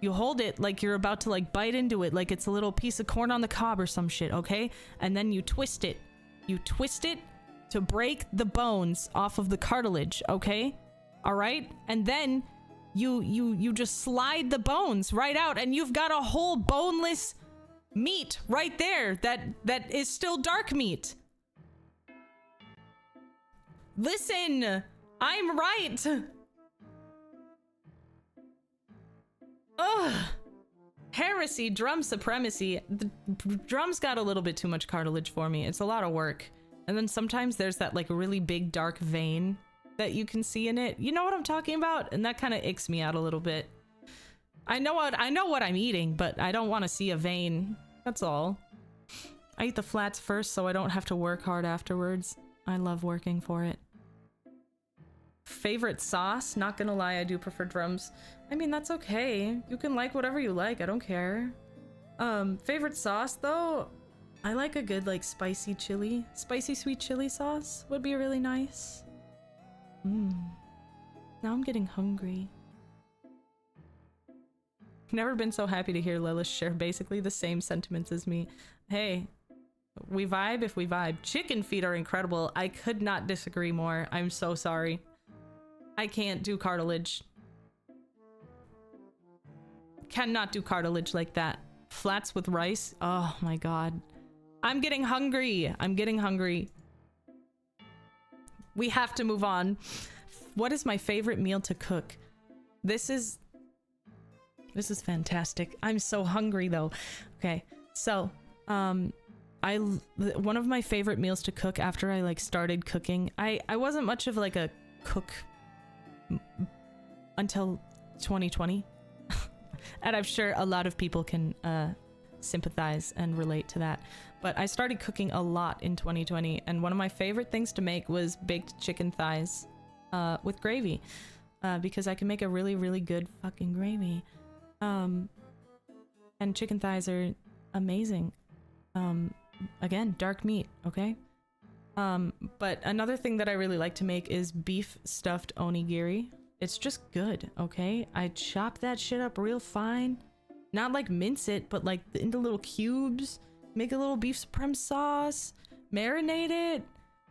You hold it like you're about to like bite into it, like it's a little piece of corn on the cob or some shit, okay? And then you twist it. You twist it to break the bones off of the cartilage, okay? All right? And then you just slide the bones right out, and you've got a whole boneless meat right there that is still dark meat. Listen, I'm right. Ugh. Heresy, drum supremacy. The drums got a little bit too much cartilage for me. It's a lot of work. And then sometimes there's that like really big dark vein that you can see in it. You know what I'm talking about? And that kind of icks me out a little bit. I know what I'm eating, but I don't want to see a vein. That's all. I eat the flats first so I don't have to work hard afterwards. I love working for it. Favorite sauce? Not gonna lie, I do prefer drums. I mean, that's okay. You can like whatever you like. I don't care. Favorite sauce though? I like a good like spicy chili. Spicy sweet chili sauce would be really nice. Now I'm getting hungry. Never been so happy to hear Lilith share basically the same sentiments as me. Hey, we vibe if we vibe. Chicken feet are incredible. I could not disagree more. I'm so sorry. I can't do cartilage. Cannot do cartilage like that. Flats with rice? Oh my god. I'm getting hungry. I'm getting hungry. We have to move on. What is my favorite meal to cook? This is fantastic. I'm so hungry though. Okay, so one of my favorite meals to cook after I like started cooking. I wasn't much of like a cook until 2020, and I'm sure a lot of people can sympathize and relate to that. But I started cooking a lot in 2020, and one of my favorite things to make was baked chicken thighs with gravy, because I can make a really, really good fucking gravy. And chicken thighs are amazing. Again, dark meat, okay? But another thing that I really like to make is beef stuffed onigiri. It's just good, okay? I chop that shit up real fine. Not like mince it, but like into little cubes. Make a little beef supreme sauce. Marinate it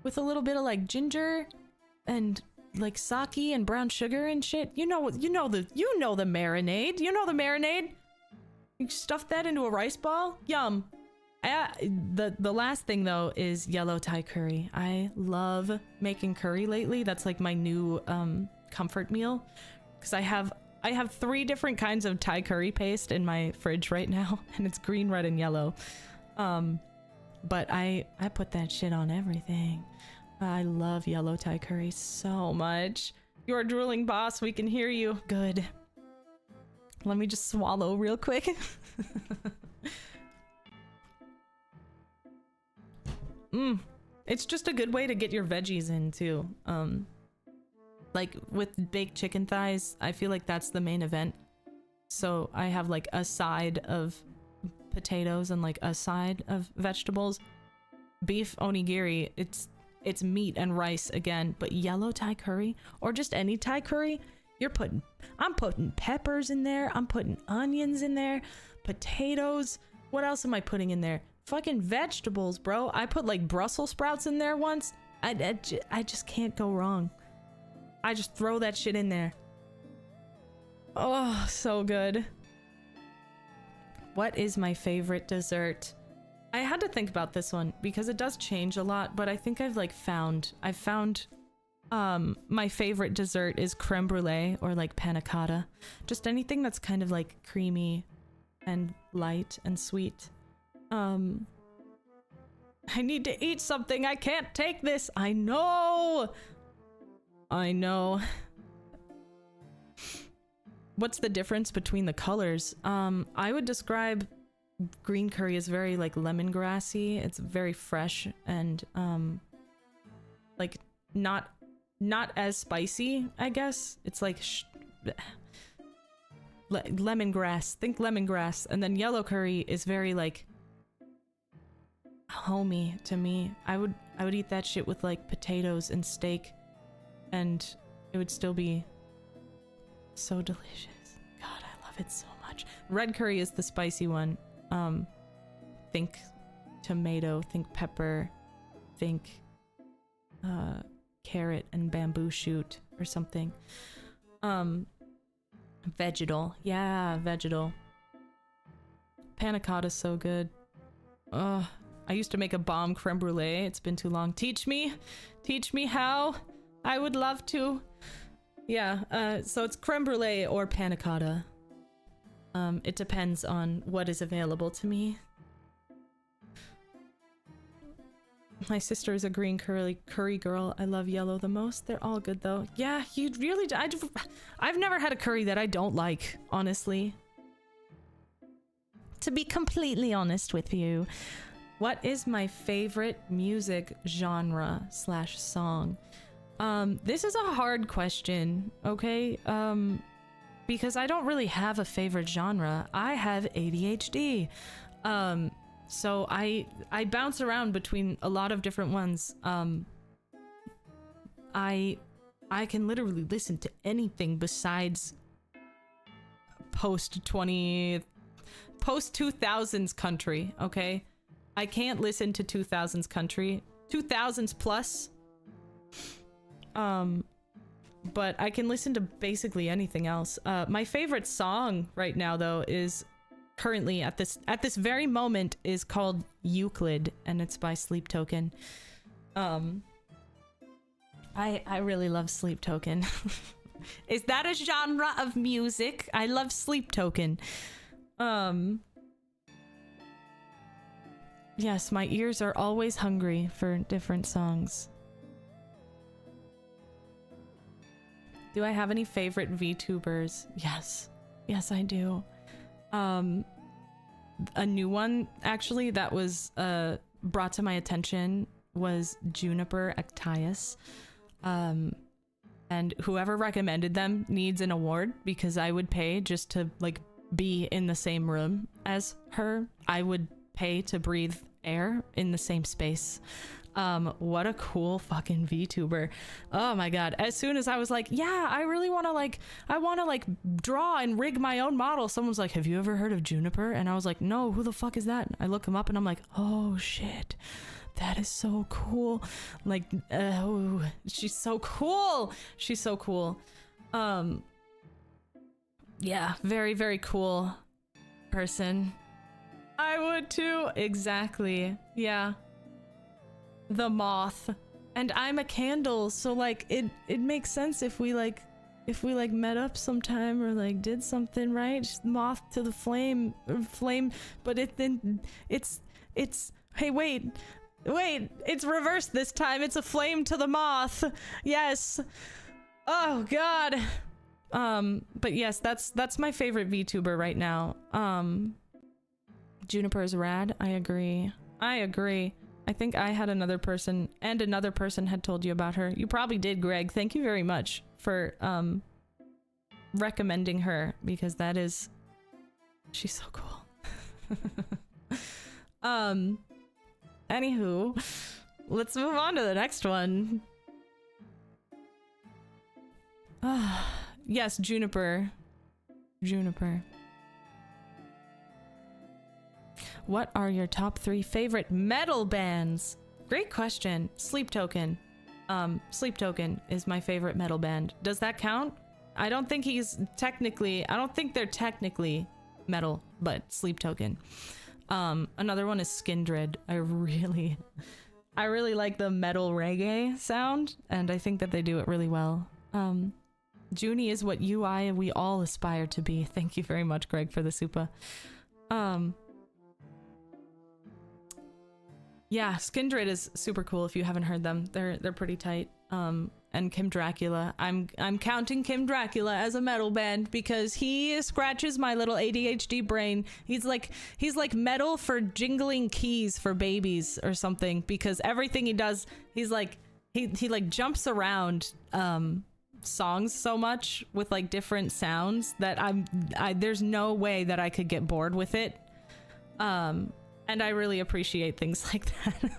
with a little bit of like ginger and like sake and brown sugar and shit. You know the marinade. You know the marinade. You stuff that into a rice ball. Yum. The last thing though is yellow Thai curry. I love making curry lately. That's like my new comfort meal, because I have 3 different kinds of Thai curry paste in my fridge right now, and it's green, red, and yellow. But I put that shit on everything. I love yellow Thai curry so much. You're drooling, boss. We can hear you. Good. Let me just swallow real quick. It's just a good way to get your veggies in too. Like with baked chicken thighs, I feel like that's the main event. So I have like a side of potatoes and like a side of vegetables. Beef onigiri, it's meat and rice again, but yellow Thai curry or just any Thai curry, I'm putting peppers in there, I'm putting onions in there, potatoes. What else am I putting in there? Fucking vegetables, bro. I put like Brussels sprouts in there once. I just can't go wrong. I just throw that shit in there. Oh, so good. What is my favorite dessert? I had to think about this one because it does change a lot, but I think I've found my favorite dessert is creme brulee or like panna cotta. Just anything that's kind of like creamy and light and sweet. I need to eat something. I can't take this. I know. What's the difference between the colors? I would describe green curry as very like lemongrassy. It's very fresh and like not as spicy, I guess. It's like lemongrass. Think lemongrass. And then yellow curry is very like homey to me. I would eat that shit with like potatoes and steak, and it would still be so delicious. God, I love it so much. Red curry is the spicy one. Think tomato, think pepper, think carrot and bamboo shoot or something. Vegetal. Yeah, vegetal. Panna cotta's so good. I used to make a bomb creme brulee. It's been too long. Teach me how. I would love to. Yeah, so it's creme brulee or panna cotta. It depends on what is available to me. My sister is a green curry girl. I love yellow the most. They're all good though. Yeah, you really do. I've never had a curry that I don't like, honestly. To be completely honest with you. What is my favorite music genre / song? This is a hard question, okay? Because I don't really have a favorite genre. I have ADHD. So I bounce around between a lot of different ones. I can literally listen to anything besides post 2000s country, okay? I can't listen to 2000s country. 2000s plus. But I can listen to basically anything else. My favorite song right now though is currently at this very moment is called Euclid, and it's by Sleep Token. I really love Sleep Token. Is that a genre of music? I love Sleep Token. Yes, my ears are always hungry for different songs. Do I have any favorite VTubers? Yes. Yes, I do. a new one actually that was brought to my attention was Juniper Actius. And whoever recommended them needs an award, because I would pay just to like be in the same room as her. I would pay to breathe air in the same space. What a cool fucking VTuber. Oh my god. As soon as I was like, yeah, I really want to like draw and rig my own model, someone's like, have you ever heard of Juniper? And I was like, no, who the fuck is that? I look him up and I'm like, oh shit, that is so cool. Like, oh, she's so cool. She's so cool. Yeah, very, very cool person. I would too. Exactly. Yeah. The moth. And I'm a candle, so like it makes sense if we met up sometime or like did something, right? Just moth to the flame, but it's hey, wait, it's reversed this time. It's a flame to the moth. Yes. Oh god. But yes, that's my favorite VTuber right now. Juniper is rad. I agree. I think I had another person, and another person had told you about her. You probably did, Greg. Thank you very much for recommending her, because she's so cool. Anywho, let's move on to the next one. Yes, Juniper. What are your top 3 favorite metal bands? Great question. Sleep Token. Sleep Token is my favorite metal band. Does that count? I don't think they're technically metal, but Sleep Token. Another one is Skindred. I really like the metal reggae sound, and I think that they do it really well. Junie is what we all aspire to be. Thank you very much, Greg, for the supa. Yeah, Skindred is super cool if you haven't heard them. They're pretty tight. And Kim Dracula. I'm counting Kim Dracula as a metal band because he scratches my little ADHD brain. He's like metal for jingling keys for babies or something, because everything he does, he's like he like jumps around songs so much with like different sounds that there's no way that I could get bored with it. And I really appreciate things like that.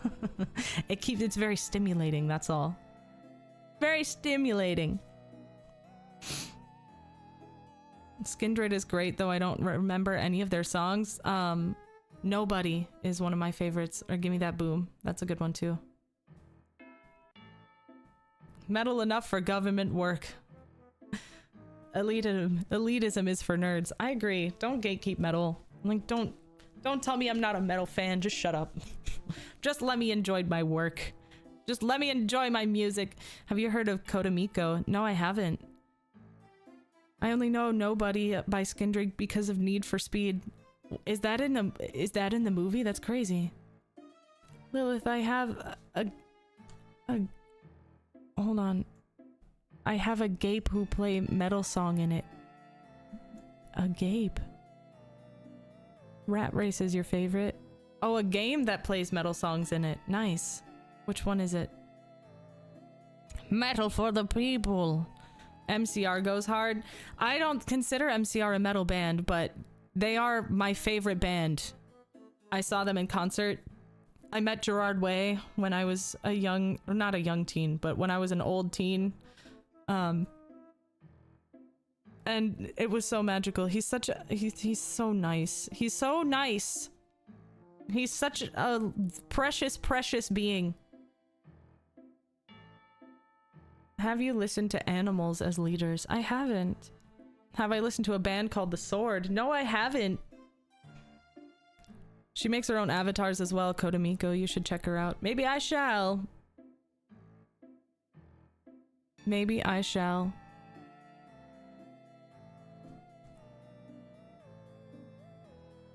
It's very stimulating, that's all. Very stimulating. Skindred is great, though I don't remember any of their songs. Nobody is one of my favorites, or Gimme That Boom. That's a good one too. Metal enough for government work. Elitism is for nerds. I agree. Don't gatekeep metal. Like, don't tell me I'm not a metal fan. Just shut up. Just let me enjoy my work. Just let me enjoy my music. Have you heard of Kodamiko? No, I haven't. I only know Nobody by Skindred because of Need for Speed. Is that in the movie? That's crazy. Lilith, I have a hold on. I have a Gape who play metal song in it. A Gape. Rat Race is your favorite? Oh, a game that plays metal songs in it. Nice. Which one is it? Metal for the people. MCR goes hard. I don't consider MCR a metal band, but they are my favorite band. I saw them in concert. I met Gerard Way when I was not a young teen, but when I was an old teen. And it was so magical. He's so nice. He's so nice. He's such a precious being. Have you listened to Animals as leaders? I haven't. Have I listened to a band called The Sword? No, I haven't. She makes her own avatars as well, Kodamiko. You should check her out. Maybe I shall. Maybe I shall.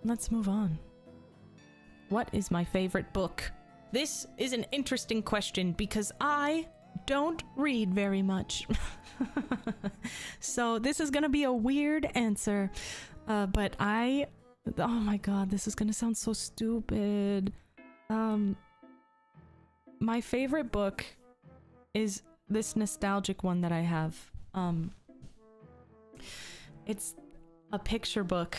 Let's move on. What is my favorite book? This is an interesting question because I don't read very much. So this is gonna be a weird answer, but I Oh my god, this is gonna sound so stupid. My favorite book is this nostalgic one that I have. It's a picture book.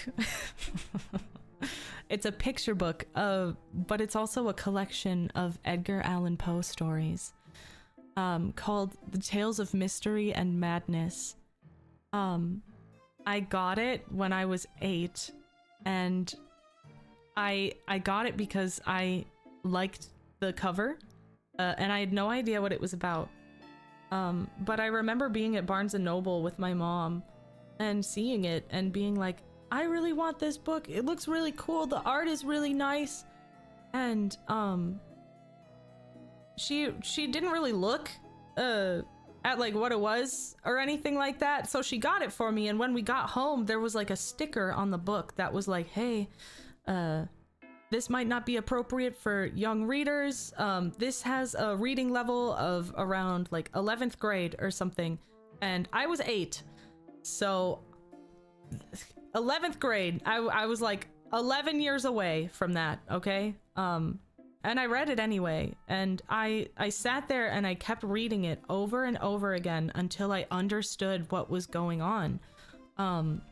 It's a picture book but it's also a collection of Edgar Allan Poe stories called The Tales of Mystery and Madness. I got it when I was 8, and I got it because I liked the cover, and I had no idea what it was about. But I remember being at Barnes & Noble with my mom and seeing it and being like, I really want this book. It looks really cool. The art is really nice. And she didn't really look at like what it was or anything like that, so she got it for me. And when we got home, there was like a sticker on the book that was like, hey, this might not be appropriate for young readers. This has a reading level of around like 11th grade or something. And I was 8, so 11th grade, I was like 11 years away from that, okay? And I read it anyway, and I sat there and I kept reading it over and over again until I understood what was going on. And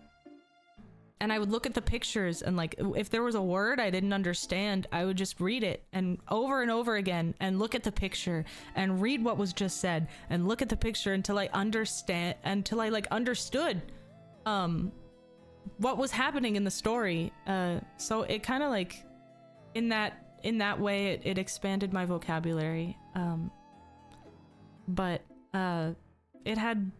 I would look at the pictures, and like, if there was a word I didn't understand, I would just read it and over again and look at the picture and read what was just said and look at the picture until I understood what was happening in the story. So it kind of like, in that way, it expanded my vocabulary. But it had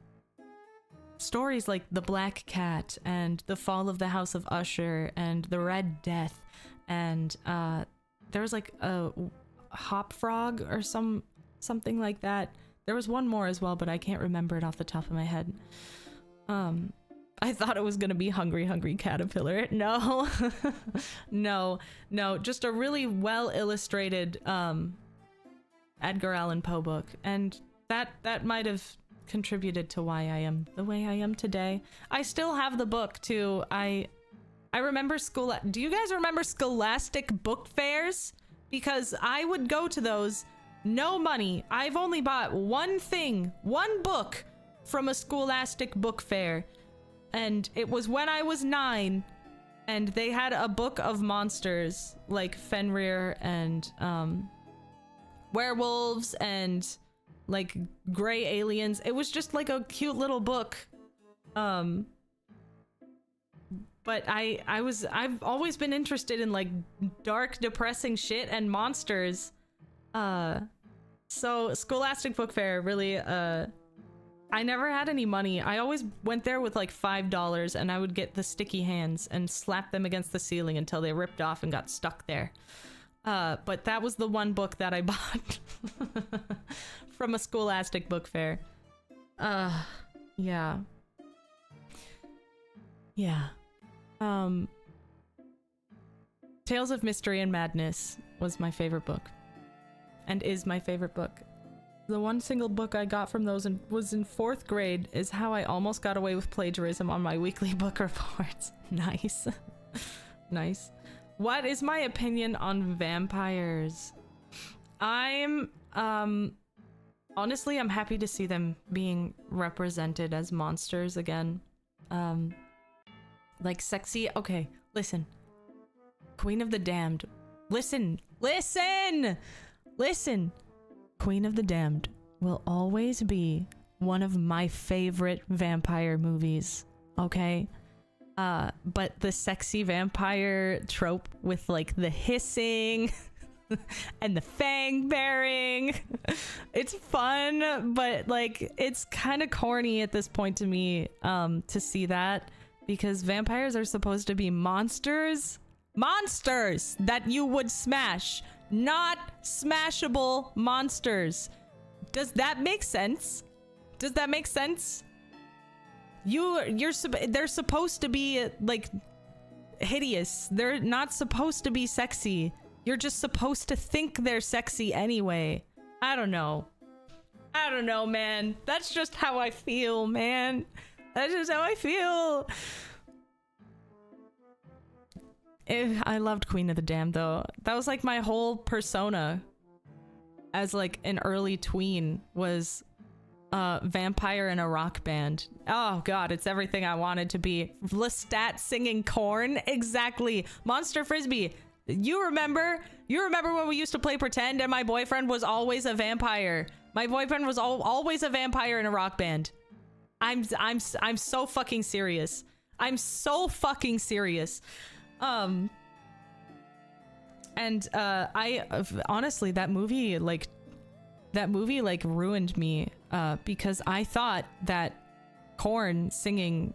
stories like The Black Cat and The Fall of the House of Usher and The Red Death, and there was like a Hop Frog or something like that. There was one more as well, but I can't remember it off the top of my head. I thought it was gonna be Hungry Hungry Caterpillar. No. no, just a really well illustrated Edgar Allan Poe book, and that might have contributed to why I am the way I am today. I still have the book too. I remember do you guys remember Scholastic book fairs? Because I would go to those, no money. I've only bought one book from a Scholastic book fair. And it was when I was 9, and they had a book of monsters like Fenrir and werewolves and like gray aliens. It was just like a cute little book. But I've always been interested in like dark, depressing shit and monsters. So Scholastic Book Fair really I never had any money. I always went there with like $5, and I would get the sticky hands and slap them against the ceiling until they ripped off and got stuck there. But that was the one book that I bought from a Scholastic book fair. Yeah. Tales of Mystery and Madness was my favorite book, and is my favorite book. The one single book I got from those was in 4th grade, is how I almost got away with plagiarism on my weekly book reports. Nice. Nice. What is my opinion on vampires? Honestly, I'm happy to see them being represented as monsters again. Like sexy. Okay, listen. Queen of the Damned. Listen. Queen of the Damned will always be one of my favorite vampire movies, okay? But the sexy vampire trope with like the hissing and the fang bearing, it's fun, but like it's kind of corny at this point to me to see that, because vampires are supposed to be monsters that you would smash, not smashable monsters. Does that make sense? They're supposed to be like hideous. They're not supposed to be sexy. You're just supposed to think they're sexy anyway. I don't know, man. That's just how I feel, man. That's just how I feel. I loved Queen of the Damned though. That was like my whole persona as like an early tween was vampire in a rock band. Oh god, it's everything I wanted to be. Lestat singing Korn, exactly. Monster Frisbee, you remember when we used to play pretend and my boyfriend was always a vampire. My boyfriend was always a vampire in a rock band. I'm so fucking serious. I'm so fucking serious. And I honestly, that movie like ruined me because I thought that Korn singing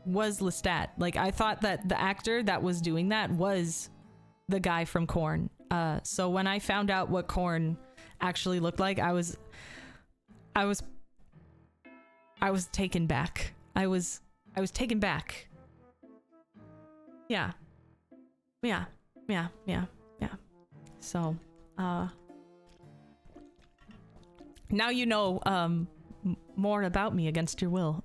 was Lestat. Like I thought that the actor that was doing that was the guy from Korn. So when I found out what Korn actually looked like, I was taken back. I was taken back. Yeah. So, now you know more about me against your will.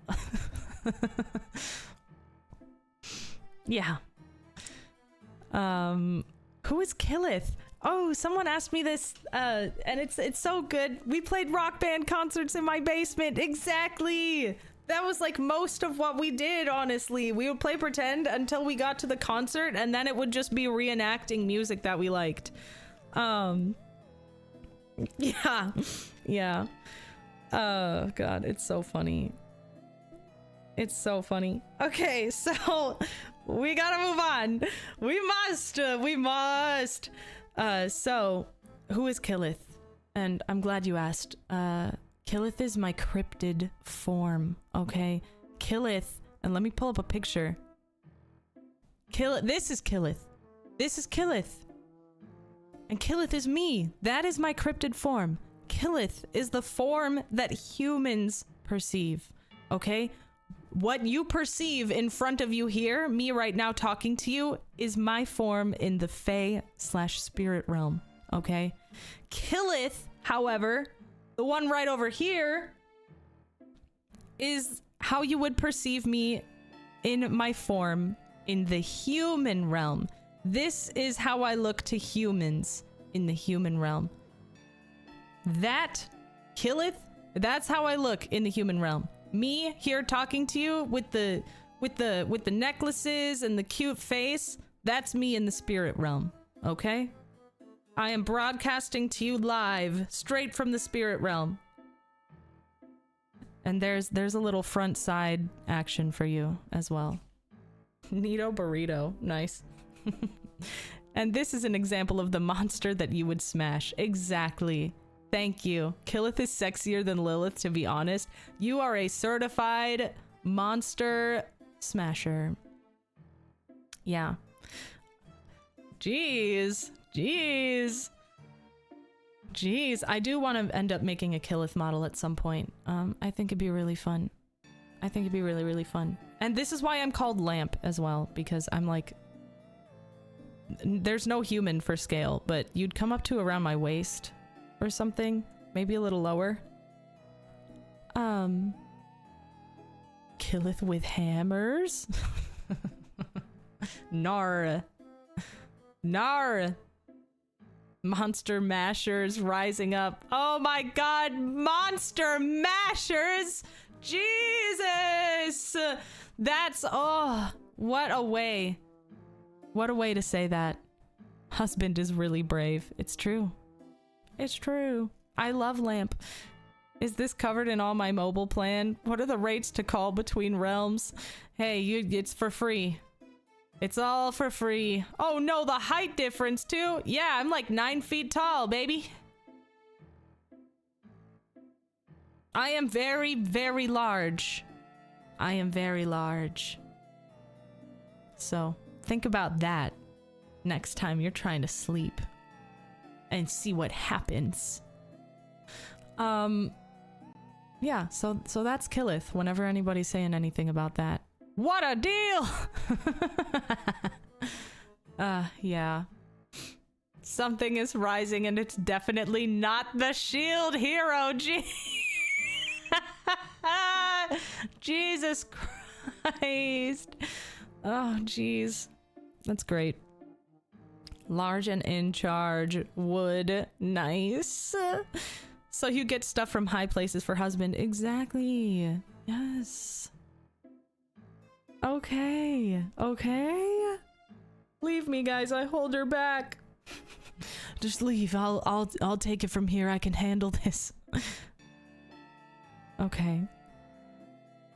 Yeah. Who is Killith? Oh, someone asked me this, and it's so good. We played rock band concerts in my basement. Exactly. That was like most of what we did, honestly. We would play pretend until we got to the concert, and then it would just be reenacting music that we liked. Yeah. Oh god, it's so funny. It's so funny. Okay, so we gotta move on. We must. So who is Killith? And I'm glad you asked. Killith is my cryptid form, okay? Killith, and let me pull up a picture. This is Killith. This is Killith. And Killith is me. That is my cryptid form. Killith is the form that humans perceive, okay? What you perceive in front of you here, me right now talking to you, is my form in the Fae/spirit realm, okay? Killith, however, the one right over here, is how you would perceive me in my form in the human realm. This is how I look to humans in the human realm. That Killith, that's how I look in the human realm. Me here talking to you with the necklaces and the cute face, that's me in the spirit realm, okay? I am broadcasting to you live, straight from the spirit realm. And there's a little front side action for you as well. Neato burrito, nice. And this is an example of the monster that you would smash. Exactly. Thank you. Killith is sexier than Lilith, to be honest. You are a certified monster smasher. Yeah. Jeez. I do want to end up making a Killith model at some point. I think it'd be really fun. I think it'd be really, really fun. And this is why I'm called Lamp as well, because I'm like... There's no human for scale, but you'd come up to around my waist or something. Maybe a little lower. Killith with hammers? Nar. Monster mashers rising up. Oh my god, monster mashers! Jesus! That's, oh, what a way. What a way to say that. Husband is really brave. It's true. It's true. I love Lamp. Is this covered in all my mobile plan? What are the rates to call between realms? Hey, it's for free. It's all for free. Oh no, the height difference too? Yeah, I'm like 9 feet tall, baby. I am very, very large. I am very large. So, think about that next time you're trying to sleep. And see what happens. Yeah, so that's Killith, whenever anybody's saying anything about that. What a deal! Yeah. Something is rising and it's definitely not the shield hero. Jesus Christ. Oh, jeez. That's great. Large and in charge. Wood. Nice. So you get stuff from high places for husband. Exactly. Yes. Okay. Okay. Leave me, guys. I hold her back. Just leave. I'll take it from here. I can handle this. Okay.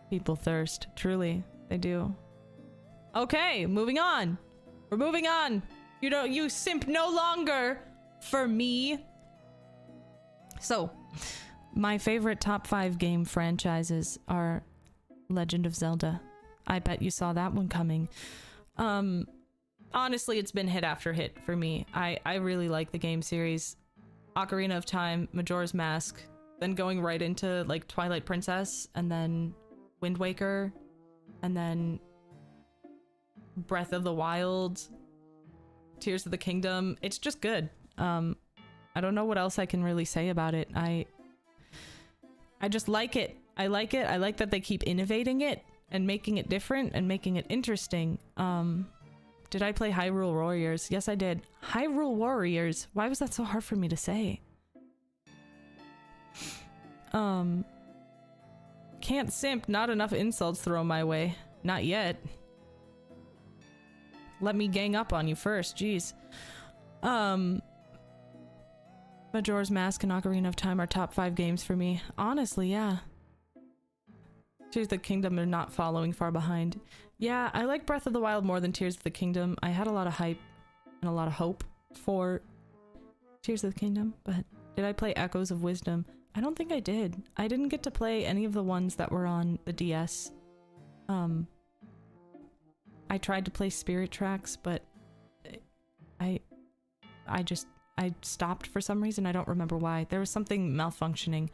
People thirst. Truly. They do. Okay, moving on. We're moving on. You simp no longer for me. So, my favorite top 5 game franchises are Legend of Zelda. I bet you saw that one coming. Honestly, it's been hit after hit for me. I really like the game series. Ocarina of Time, Majora's Mask, then going right into like Twilight Princess, and then Wind Waker, and then Breath of the Wild, Tears of the Kingdom. It's just good. I don't know what else I can really say about it. I just like it. I like it. I like that they keep innovating it and making it different and making it interesting. Did I play Hyrule Warriors? Yes, I did. Hyrule Warriors. Why was that so hard for me to say? Can't simp. Not enough insults thrown my way. Not yet. Let me gang up on you first. Jeez. Majora's Mask and Ocarina of Time are top 5 games for me. Honestly, yeah. Tears of the Kingdom are not following far behind. Yeah, I like Breath of the Wild more than Tears of the Kingdom. I had a lot of hype and a lot of hope for Tears of the Kingdom, but did I play Echoes of Wisdom? I don't think I did. I didn't get to play any of the ones that were on the DS. I tried to play Spirit Tracks, but I stopped for some reason. I don't remember why. There was something malfunctioning.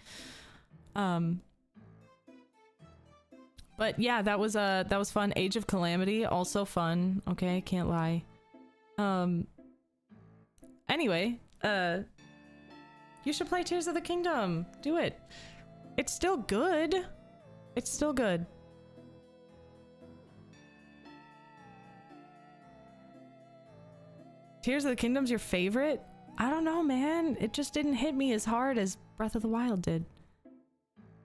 But yeah, that was fun. Age of Calamity, also fun. Okay, can't lie. Anyway, you should play Tears of the Kingdom. Do it. It's still good. It's still good. Tears of the Kingdom's your favorite? I don't know, man. It just didn't hit me as hard as Breath of the Wild did.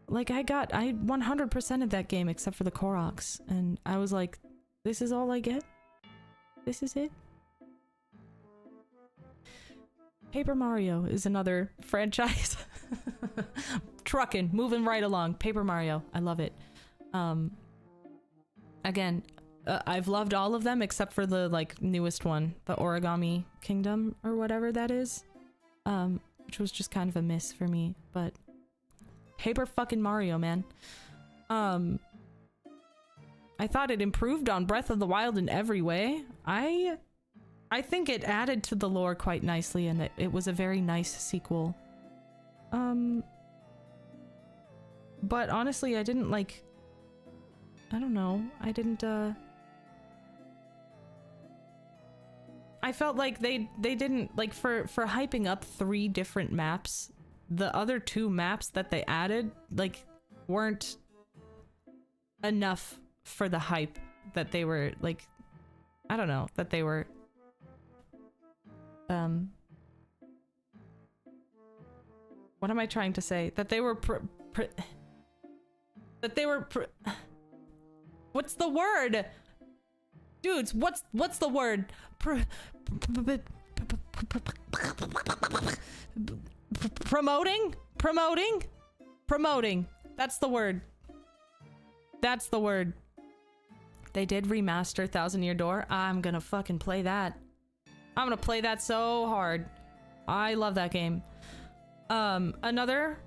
Like, I 100%ed that game except for the Koroks, and I was like, this is all I get? This is it? Paper Mario is another franchise. Truckin', moving right along. Paper Mario, I love it. Again, I've loved all of them except for the like newest one, the Origami Kingdom or whatever that is, which was just kind of a miss for me. But Paper fucking Mario, man. I thought it improved on Breath of the Wild in every way. I think it added to the lore quite nicely, and it was a very nice sequel. But honestly, I didn't like. I don't know. I didn't. I felt like they didn't like for hyping up 3 different maps. The other 2 maps that they added like weren't enough for the hype that they were like. I don't know, that they were. What am I trying to say? That they were what's the word? Dudes, what's the word? Promoting? That's the word. That's the word. They did remaster Thousand Year Door. I'm gonna fucking play that. I'm gonna play that so hard. I love that game. Another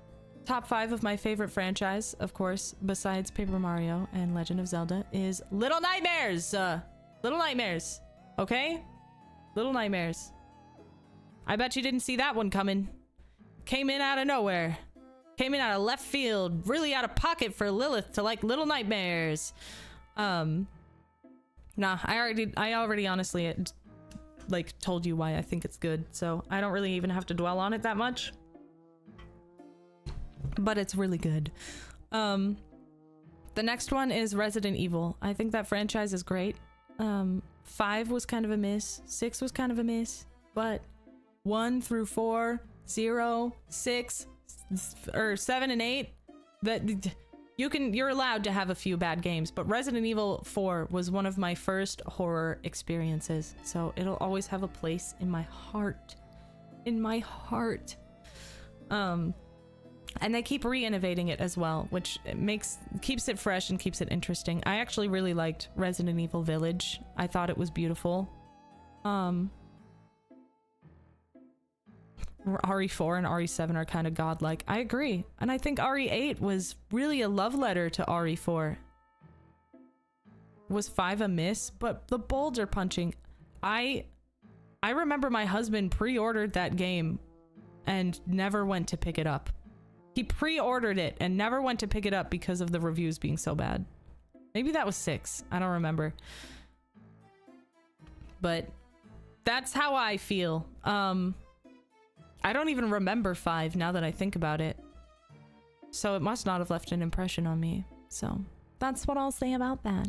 top 5 of my favorite franchise, of course, besides Paper Mario and Legend of Zelda, is Little Nightmares. Little Nightmares. Okay? Little Nightmares. I bet you didn't see that one coming. Came in out of nowhere. Came in out of left field. Really out of pocket for Lilith to like Little Nightmares. Nah, I already honestly like told you why I think it's good, so I don't really even have to dwell on it that much. But it's really good. The next one is Resident Evil. I think that franchise is great. 5 was kind of a miss. 6 was kind of a miss. But 1 through 4, 0, 6, or 7 and 8, that you're allowed to have a few bad games, but Resident Evil 4 was one of my first horror experiences, so it'll always have a place in my heart. In my heart. And they keep re-innovating it as well, which keeps it fresh and keeps it interesting. I actually really liked Resident Evil Village. I thought it was beautiful. RE4 and RE7 are kind of godlike. I agree. And I think RE8 was really a love letter to RE4. Was 5 a miss? But the boulder punching. I remember my husband pre-ordered that game and never went to pick it up. He pre-ordered it and never went to pick it up because of the reviews being so bad. Maybe that was 6. I don't remember. But that's how I feel. I don't even remember 5 now that I think about it. So it must not have left an impression on me. So that's what I'll say about that.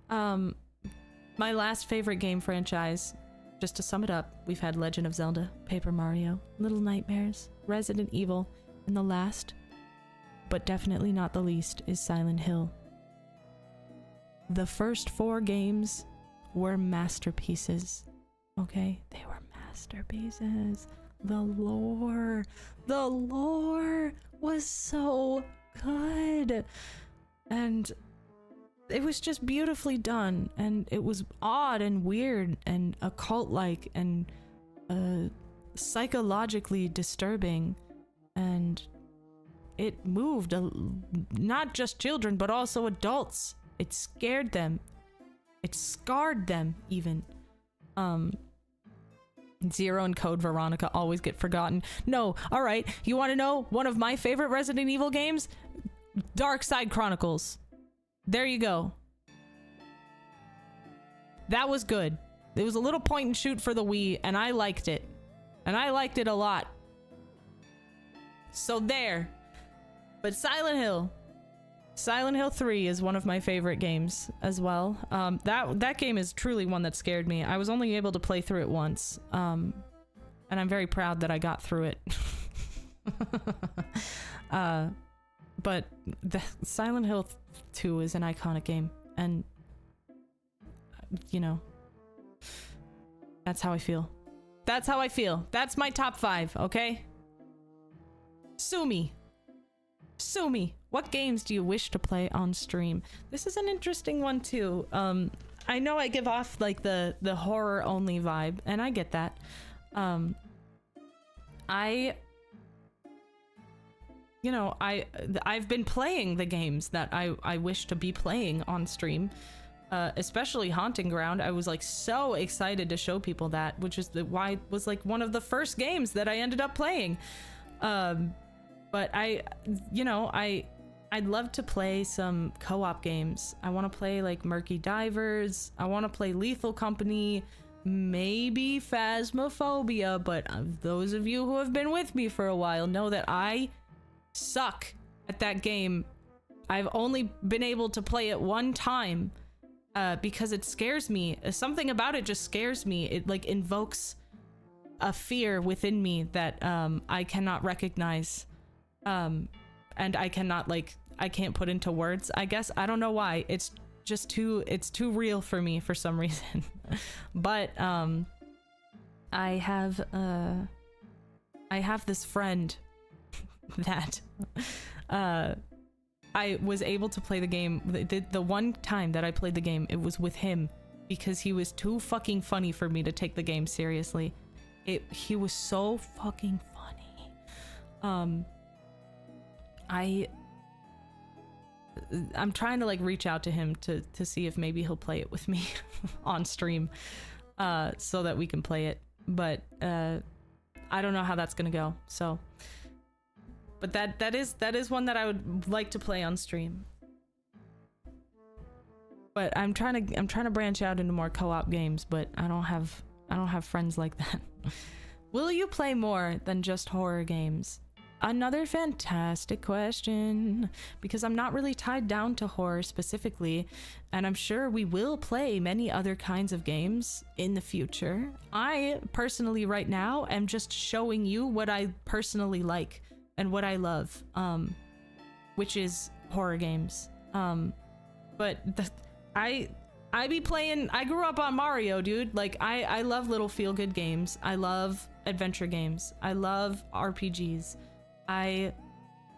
My last favorite game franchise, just to sum it up, we've had Legend of Zelda, Paper Mario, Little Nightmares, Resident Evil, and the last, but definitely not the least, is Silent Hill. The first 4 games were masterpieces. Okay? They were masterpieces. The lore was so good, and it was just beautifully done, and it was odd and weird and occult-like and psychologically disturbing, and it moved not just children but also adults. It scared them, it scarred them even. Zero and Code Veronica always get forgotten. No, all right. You want to know one of my favorite Resident Evil games? Dark Side Chronicles. There you go. That was good. It was a little point and shoot for the Wii, and I liked it. And I liked it a lot. So there. But Silent Hill 3 is one of my favorite games as well. That game is truly one that scared me. I was only able to play through it once, and I'm very proud that I got through it. But the Silent Hill 2 is an iconic game, and you know, that's how I feel. That's how I feel. That's my top 5, okay? Sue me. Sue me. What games do you wish to play on stream? This is an interesting one too. I know I give off like the horror only vibe, and I get that. I've been playing the games that I wish to be playing on stream, especially Haunting Ground. I was like so excited to show people that, which is why it was like one of the first games that I ended up playing. But I'd love to play some co-op games. I want to play like Murky Divers. I want to play Lethal Company, maybe Phasmophobia, but those of you who have been with me for a while know that I suck at that game. I've only been able to play it one time because it scares me. Something about it just scares me. It like invokes a fear within me that I cannot recognize. And I can't put into words, I guess. I don't know why. It's just too real for me for some reason. But I have this friend that I was able to play the game. The one time that I played the game, it was with him because he was too fucking funny for me to take the game seriously. He was so fucking funny. I'm trying to like reach out to him to see if maybe he'll play it with me on stream, so that we can play it. But I don't know how that's gonna go. So, but that is one that I would like to play on stream. But I'm trying to branch out into more co-op games, but I don't have friends like that. Will you play more than just horror games? Another fantastic question, because I'm not really tied down to horror specifically, and I'm sure we will play many other kinds of games in the future. I personally right now am just showing you what I personally like and what I love, which is horror games. But I be playing, I grew up on Mario, dude. Like, I love little feel-good games. I love adventure games. I love RPGs. I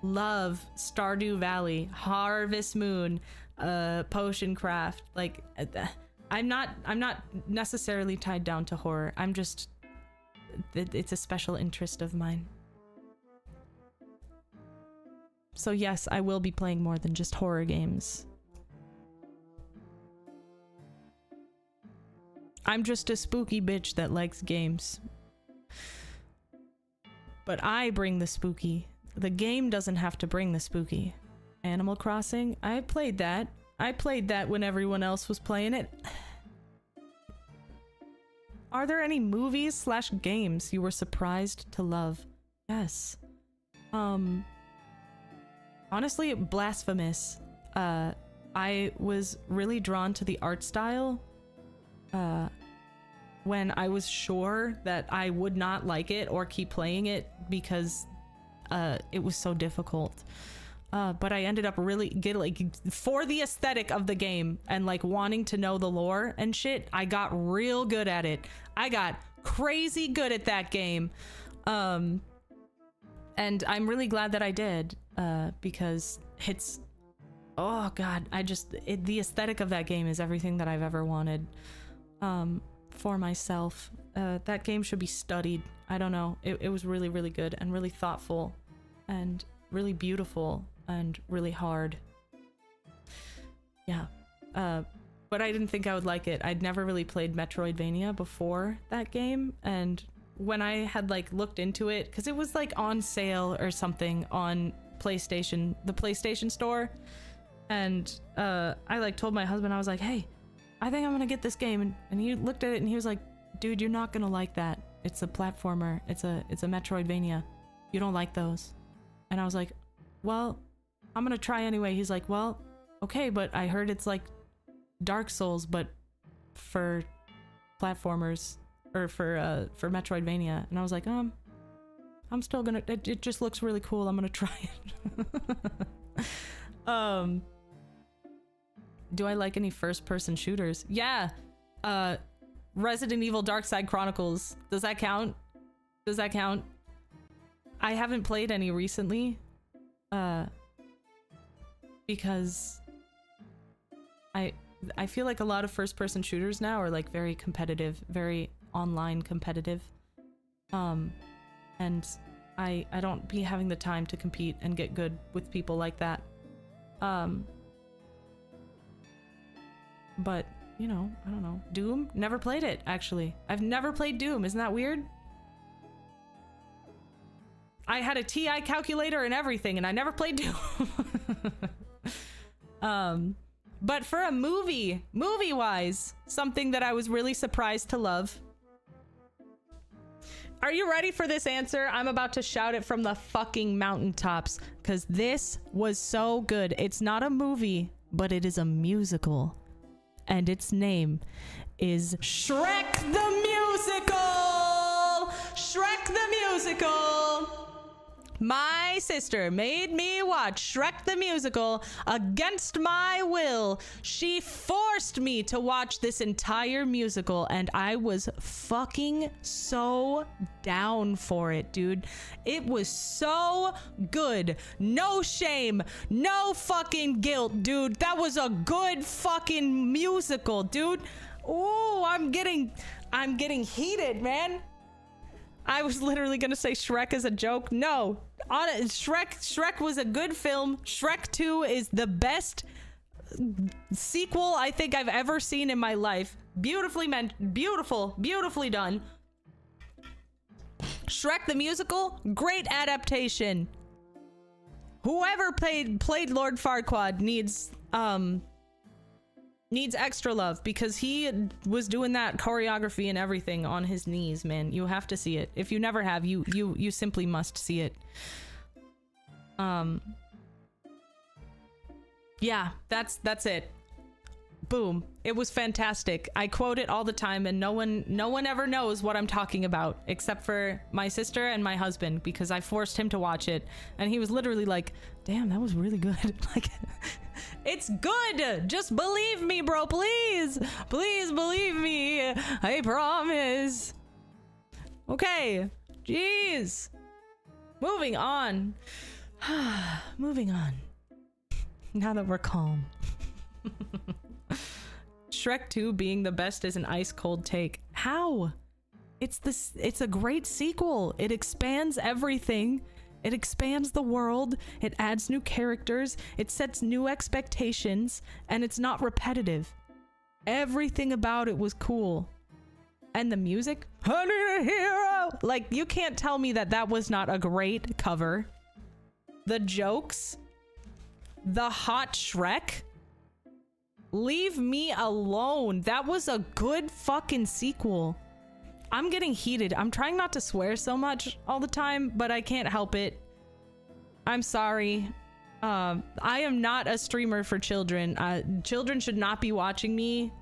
love Stardew Valley, Harvest Moon, Potion Craft. Like, I'm not necessarily tied down to horror. I'm just, it's a special interest of mine. So yes, I will be playing more than just horror games. I'm just a spooky bitch that likes games. But I bring the spooky. The game doesn't have to bring the spooky. Animal Crossing, I played that. I played that when everyone else was playing it. Are there any movies / games you were surprised to love? Yes. Honestly, Blasphemous. I was really drawn to the art style. When I was sure that I would not like it or keep playing it because it was so difficult. But I ended up really for the aesthetic of the game and like wanting to know the lore and shit, I got real good at it. I got crazy good at that game. And I'm really glad that I did, because it's, oh god, the aesthetic of that game is everything that I've ever wanted. For myself. That game should be studied. I don't know. It was really, really good and really thoughtful and really beautiful and really hard. Yeah. But I didn't think I would like it. I'd never really played Metroidvania before that game, and when I had like looked into it, because it was like on sale or something on PlayStation, the PlayStation store, and I like told my husband, I was like, hey, I think I'm gonna get this game, and he looked at it and he was like, dude, you're not gonna like that. It's a platformer. It's a Metroidvania. You don't like those. And I was like, well, I'm gonna try anyway. He's like, well, okay, but I heard it's like Dark Souls, but for platformers, or for Metroidvania. And I was like, I'm still gonna, it just looks really cool. I'm gonna try it. Do I like any first-person shooters? Yeah. Resident Evil Dark Side Chronicles. Does that count? Does that count? I haven't played any recently. Because I feel like a lot of first-person shooters now are like very competitive, very online competitive. And I don't be having the time to compete and get good with people like that. But, you know, I don't know. Doom? Never played it, actually. I've never played Doom. Isn't that weird? I had a TI calculator and everything, and I never played Doom. But for a movie-wise, something that I was really surprised to love. Are you ready for this answer? I'm about to shout it from the fucking mountaintops, because this was so good. It's not a movie, but it is a musical. And its name is Shrek the Musical! Shrek the Musical! My sister made me watch Shrek the Musical against my will. She forced me to watch this entire musical, and I was fucking so down for it, dude. It was so good. No shame, no fucking guilt, dude. That was a good fucking musical, dude. Ooh, I'm getting heated, man. I was literally gonna say Shrek as a joke. No, Shrek was a good film. Shrek 2 is the best sequel I think I've ever seen in my life. Beautifully beautifully done. Shrek the Musical, great adaptation. Whoever played Lord Farquaad needs extra love, because he was doing that choreography and everything on his knees, man. You have to see it. If you never have, you simply must see it. Yeah, that's it. Boom. It was fantastic. I quote it all the time, and no one ever knows what I'm talking about except for my sister and my husband, because I forced him to watch it, and he was literally like, damn, that was really good. Like, it's good. Just believe me, bro. Please believe me. I promise. Okay. Jeez. Moving on. Moving on. Now that we're calm. Shrek 2 being the best is an ice cold take. How? It's a great sequel. It expands everything. It expands the world. It adds new characters. It sets new expectations, and it's not repetitive. Everything about it was cool. And the music, I need a hero. Like, you can't tell me that that was not a great cover. The jokes, the hot Shrek. Leave me alone. That was a good fucking sequel. I'm getting heated. I'm trying not to swear so much all the time, but I can't help it. I'm sorry. I am not a streamer for children. Children should not be watching me,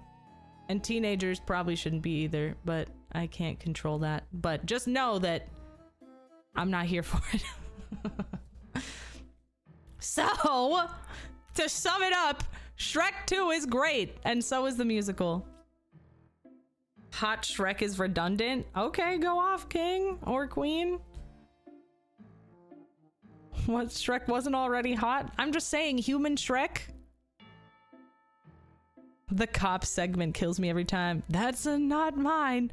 and teenagers probably shouldn't be either, but I can't control that. But just know that I'm not here for it. So, to sum it up, Shrek 2 is great, and so is the musical. Hot Shrek is redundant? Okay, go off, king or queen. What, Shrek wasn't already hot? I'm just saying, human Shrek. The cop segment kills me every time. That's not mine.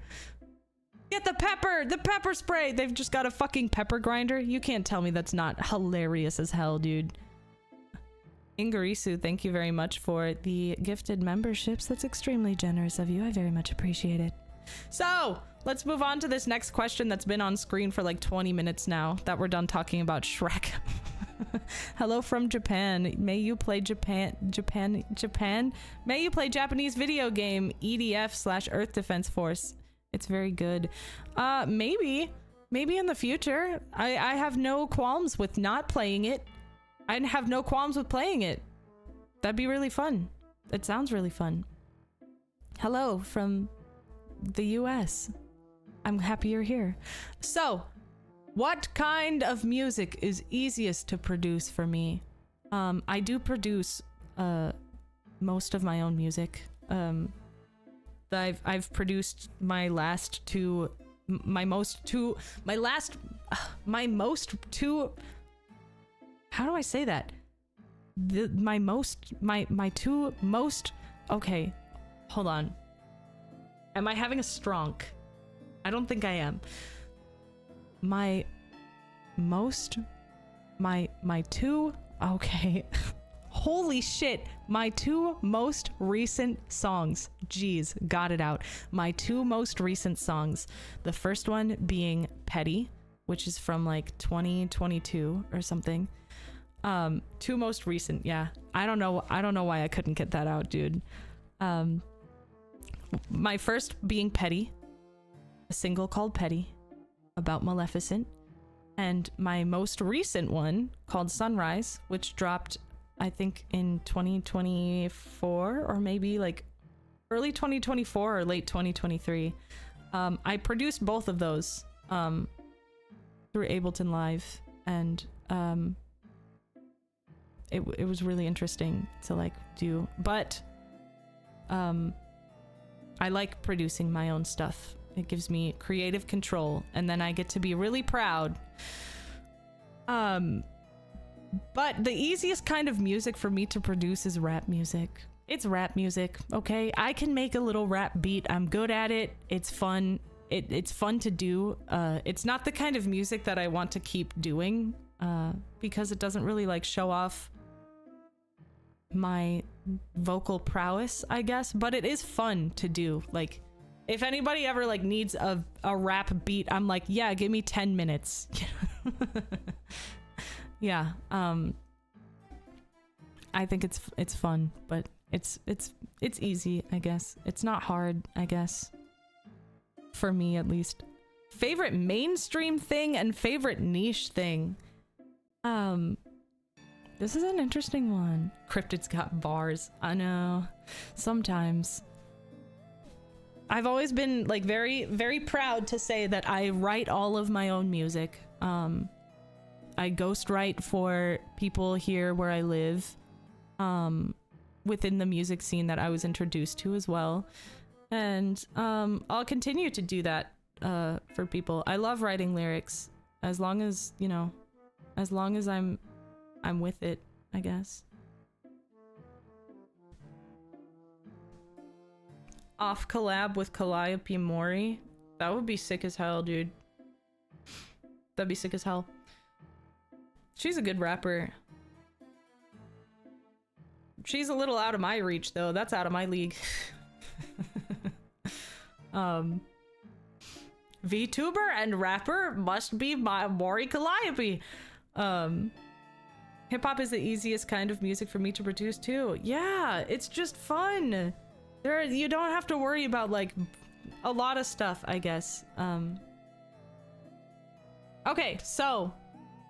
Get the pepper spray. They've just got a fucking pepper grinder. You can't tell me that's not hilarious as hell, dude. Ingarisu, thank you very much for the gifted memberships. That's extremely generous of you. I very much appreciate it. So, let's move on to this next question that's been on screen for like 20 minutes now that we're done talking about Shrek. Hello from Japan. May you play Japan? May you play Japanese video game EDF/Earth Defense Force. It's very good. Maybe in the future. I have no qualms with not playing it. I have no qualms with playing it. That'd be really fun. It sounds really fun. Hello from the US. I'm happy you're here. So, what kind of music is easiest to produce for me? I do produce most of my own music. I've produced my most two how do I say that? My two most, okay, hold on. Am I having a stronk? I don't think I am. My two, okay. Holy shit. My two most recent songs. Jeez, got it out. My two most recent songs. The first one being Petty, which is from like 2022 or something. Two most recent, yeah. I don't know why I couldn't get that out, dude. My first being Petty, a single called Petty about Maleficent, and my most recent one called Sunrise, which dropped I think in 2024 or maybe like early 2024 or late 2023. I produced both of those through Ableton Live, and it was really interesting to like do, but I like producing my own stuff. It gives me creative control, and then I get to be really proud. But the easiest kind of music for me to produce is rap music. It's rap music, okay? I can make a little rap beat. I'm good at it. It's fun. It's fun to do. It's not the kind of music that I want to keep doing because it doesn't really like show off my vocal prowess, I guess, but it is fun to do. Like, if anybody ever like needs a rap beat, I'm like, yeah, give me 10 minutes. Yeah, I think it's fun, but it's easy, I guess. It's not hard, I guess, for me at least. Favorite mainstream thing and favorite niche thing. This is an interesting one. Cryptid's got bars. I know. Sometimes. I've always been like very, very proud to say that I write all of my own music. I ghostwrite for people here where I live, within the music scene that I was introduced to as well. And I'll continue to do that for people. I love writing lyrics as long as, you know, as long as I'm with it, I guess. Off collab with Calliope Mori. That would be sick as hell, dude. That'd be sick as hell. She's a good rapper. She's a little out of my reach, though. That's out of my league. VTuber and rapper must be my Mori Calliope. Hip-hop is the easiest kind of music for me to produce, too. Yeah, it's just fun. You don't have to worry about, like, a lot of stuff, I guess. Okay, so...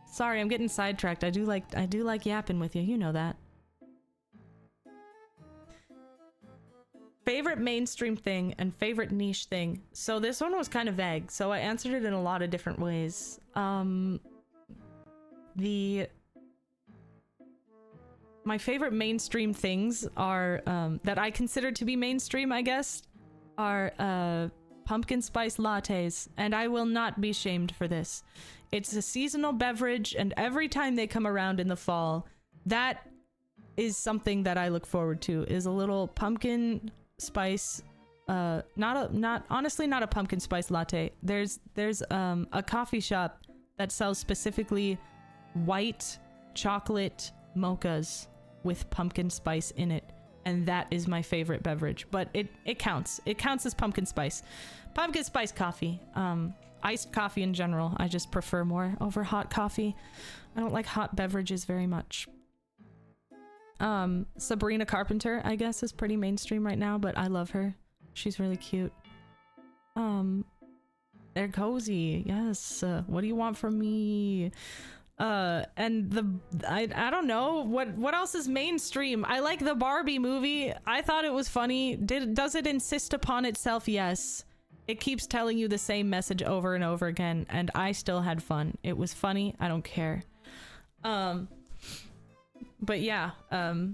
Sorry, I'm getting sidetracked. I do like yapping with you. You know that. Favorite mainstream thing and favorite niche thing. So this one was kind of vague, so I answered it in a lot of different ways. My favorite mainstream things are, that I consider to be mainstream, I guess, are pumpkin spice lattes, and I will not be shamed for this. It's a seasonal beverage, and every time they come around in the fall, that is something that I look forward to, is a little pumpkin spice, honestly not a pumpkin spice latte. There's a coffee shop that sells specifically white chocolate mochas with pumpkin spice in it, and that is my favorite beverage. But it counts. It counts as pumpkin spice. Pumpkin spice coffee. Iced coffee in general, I just prefer more over hot coffee. I don't like hot beverages very much. Sabrina Carpenter, I guess, is pretty mainstream right now, but I love her. She's really cute. They're cozy. Yes. What do you want from me? And I don't know what else is mainstream. I like the Barbie movie. I thought it was funny. Does it insist upon itself? Yes. It keeps telling you the same message over and over again, and I still had fun. It was funny. I don't care. But yeah, I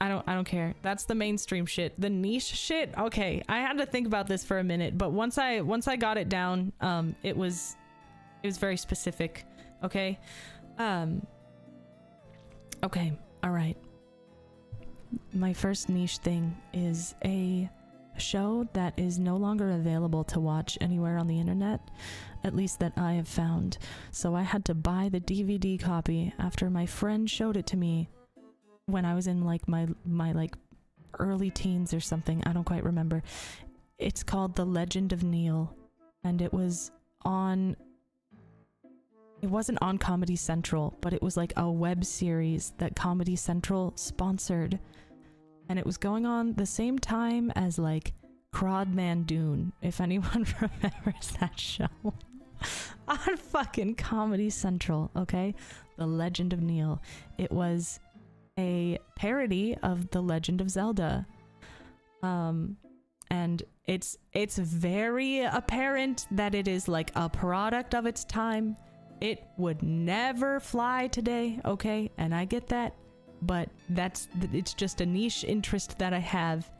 don't care. That's the mainstream shit. The niche shit. Okay, I had to think about this for a minute, but once I got it down, it was very specific. Okay. Okay. All right. My first niche thing is a show that is no longer available to watch anywhere on the internet, at least that I have found. So I had to buy the DVD copy after my friend showed it to me when I was in like my like early teens or something. I don't quite remember. It's called The Legend of Neil, and it wasn't on Comedy Central, but it was like a web series that Comedy Central sponsored. And it was going on the same time as like Crodman Dune, if anyone remembers that show. On fucking Comedy Central, okay? The Legend of Neil. It was a parody of The Legend of Zelda. And it's very apparent that it is like a product of its time. It would never fly today, okay? And I get that. But it's just a niche interest that I have.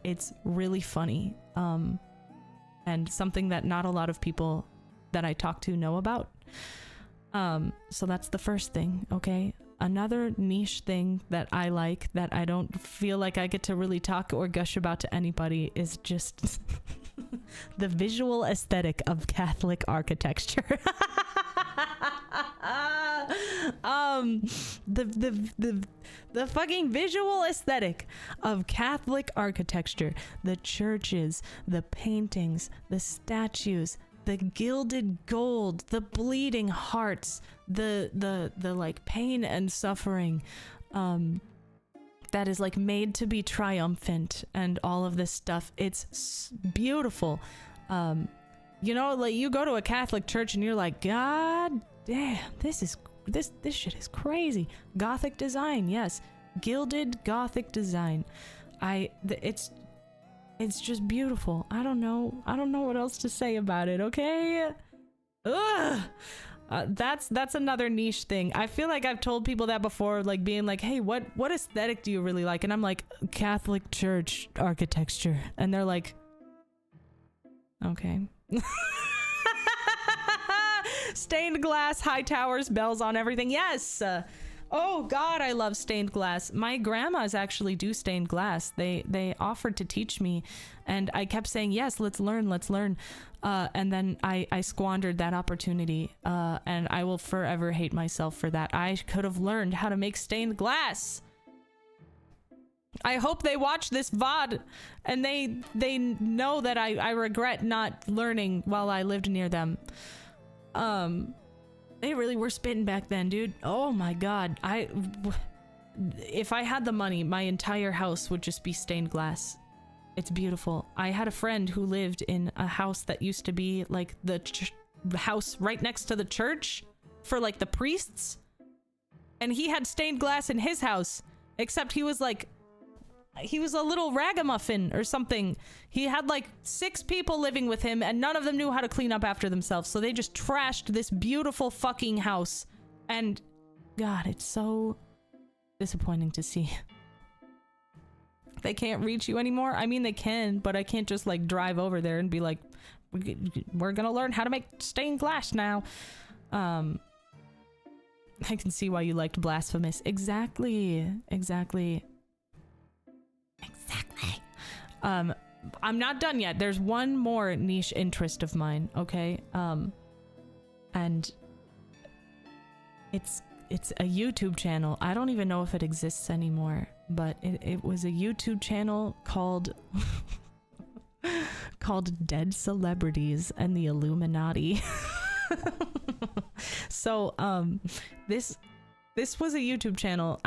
It's really funny, and something that not a lot of people that I talk to know about. So that's the first thing, okay? Another niche thing that I like that I don't feel like I get to really talk or gush about to anybody is just the visual aesthetic of Catholic architecture. The fucking visual aesthetic of Catholic architecture, the churches, the paintings, the statues, the gilded gold, the bleeding hearts, the like pain and suffering that is like made to be triumphant, and all of this stuff. It's beautiful. You know, like you go to a Catholic church and you're like, God damn, this is this shit is crazy. Gothic design, yes. Gilded Gothic design. It's just beautiful. I don't know what else to say about it, okay? Ugh. That's another niche thing. I feel like I've told people that before, like being like, hey, what aesthetic do you really like? And I'm like, Catholic church architecture. And they're like, okay. Stained glass, high towers, bells on everything. Yes. Oh God, I love stained glass. My grandmas actually do stained glass. They offered to teach me, and I kept saying, yes, let's learn. And then I squandered that opportunity, and I will forever hate myself for that. I could have learned how to make stained glass. I hope they watch this VOD and they know that I regret not learning while I lived near them. They really were spitting back then, dude. Oh my God. If I had the money, my entire house would just be stained glass. It's beautiful. I had a friend who lived in a house that used to be like the house right next to the church for like the priests. And he had stained glass in his house, except he was a little ragamuffin or something. He had like 6 people living with him and none of them knew how to clean up after themselves. So they just trashed this beautiful fucking house. And God, it's so disappointing to see. They can't reach you anymore. I mean, they can, but I can't just like drive over there and be like, we're gonna learn how to make stained glass now. I can see why you liked Blasphemous. Exactly. I'm not done yet. There's one more niche interest of mine, okay? And it's a YouTube channel. I don't even know if it exists anymore, but it was a YouTube channel called Dead Celebrities and the Illuminati. So this was a YouTube channel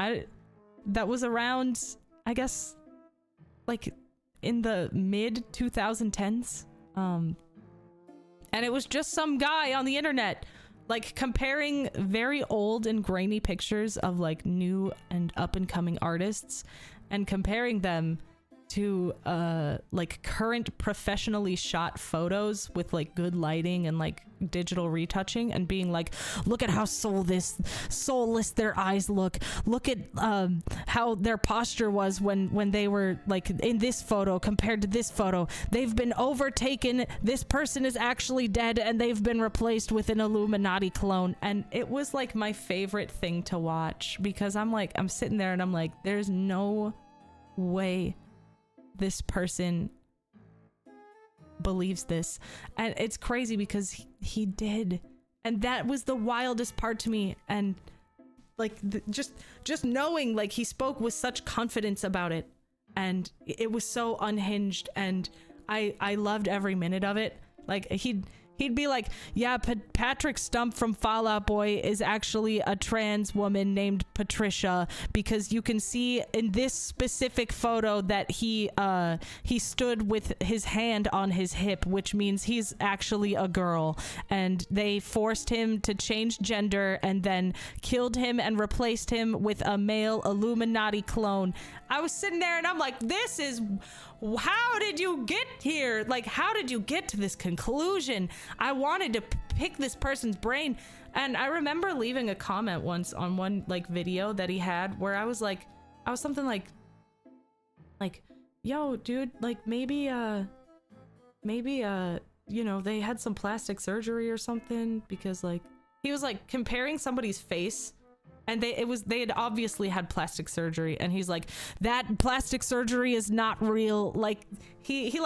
that was around, I guess, like in the mid 2010s, and it was just some guy on the internet like comparing very old and grainy pictures of like new and up and coming artists and comparing them to like current professionally shot photos with like good lighting and like digital retouching, and being like, look at how soulless their eyes look at how their posture was when they were like in this photo compared to this photo. They've been overtaken, this person is actually dead, and they've been replaced with an Illuminati clone. And it was like my favorite thing to watch, because I'm sitting there and I'm like, there's no way this person believes this. And it's crazy because he did, and that was the wildest part to me. And like just knowing like he spoke with such confidence about it, and it was so unhinged, and I loved every minute of it. Like he'd be like, yeah, Patrick Stump from Fall Out Boy is actually a trans woman named Patricia, because you can see in this specific photo that he stood with his hand on his hip, which means he's actually a girl, and they forced him to change gender and then killed him and replaced him with a male Illuminati clone. I was sitting there and I'm like, this is, how did you get here? Like, how did you get to this conclusion? I wanted to pick this person's brain. And I remember leaving a comment once on one like video that he had where I was something like, yo, dude, like maybe, you know, they had some plastic surgery or something, because like, he was like comparing somebody's face, and they had obviously had plastic surgery, and he's like, that plastic surgery is not real. Like he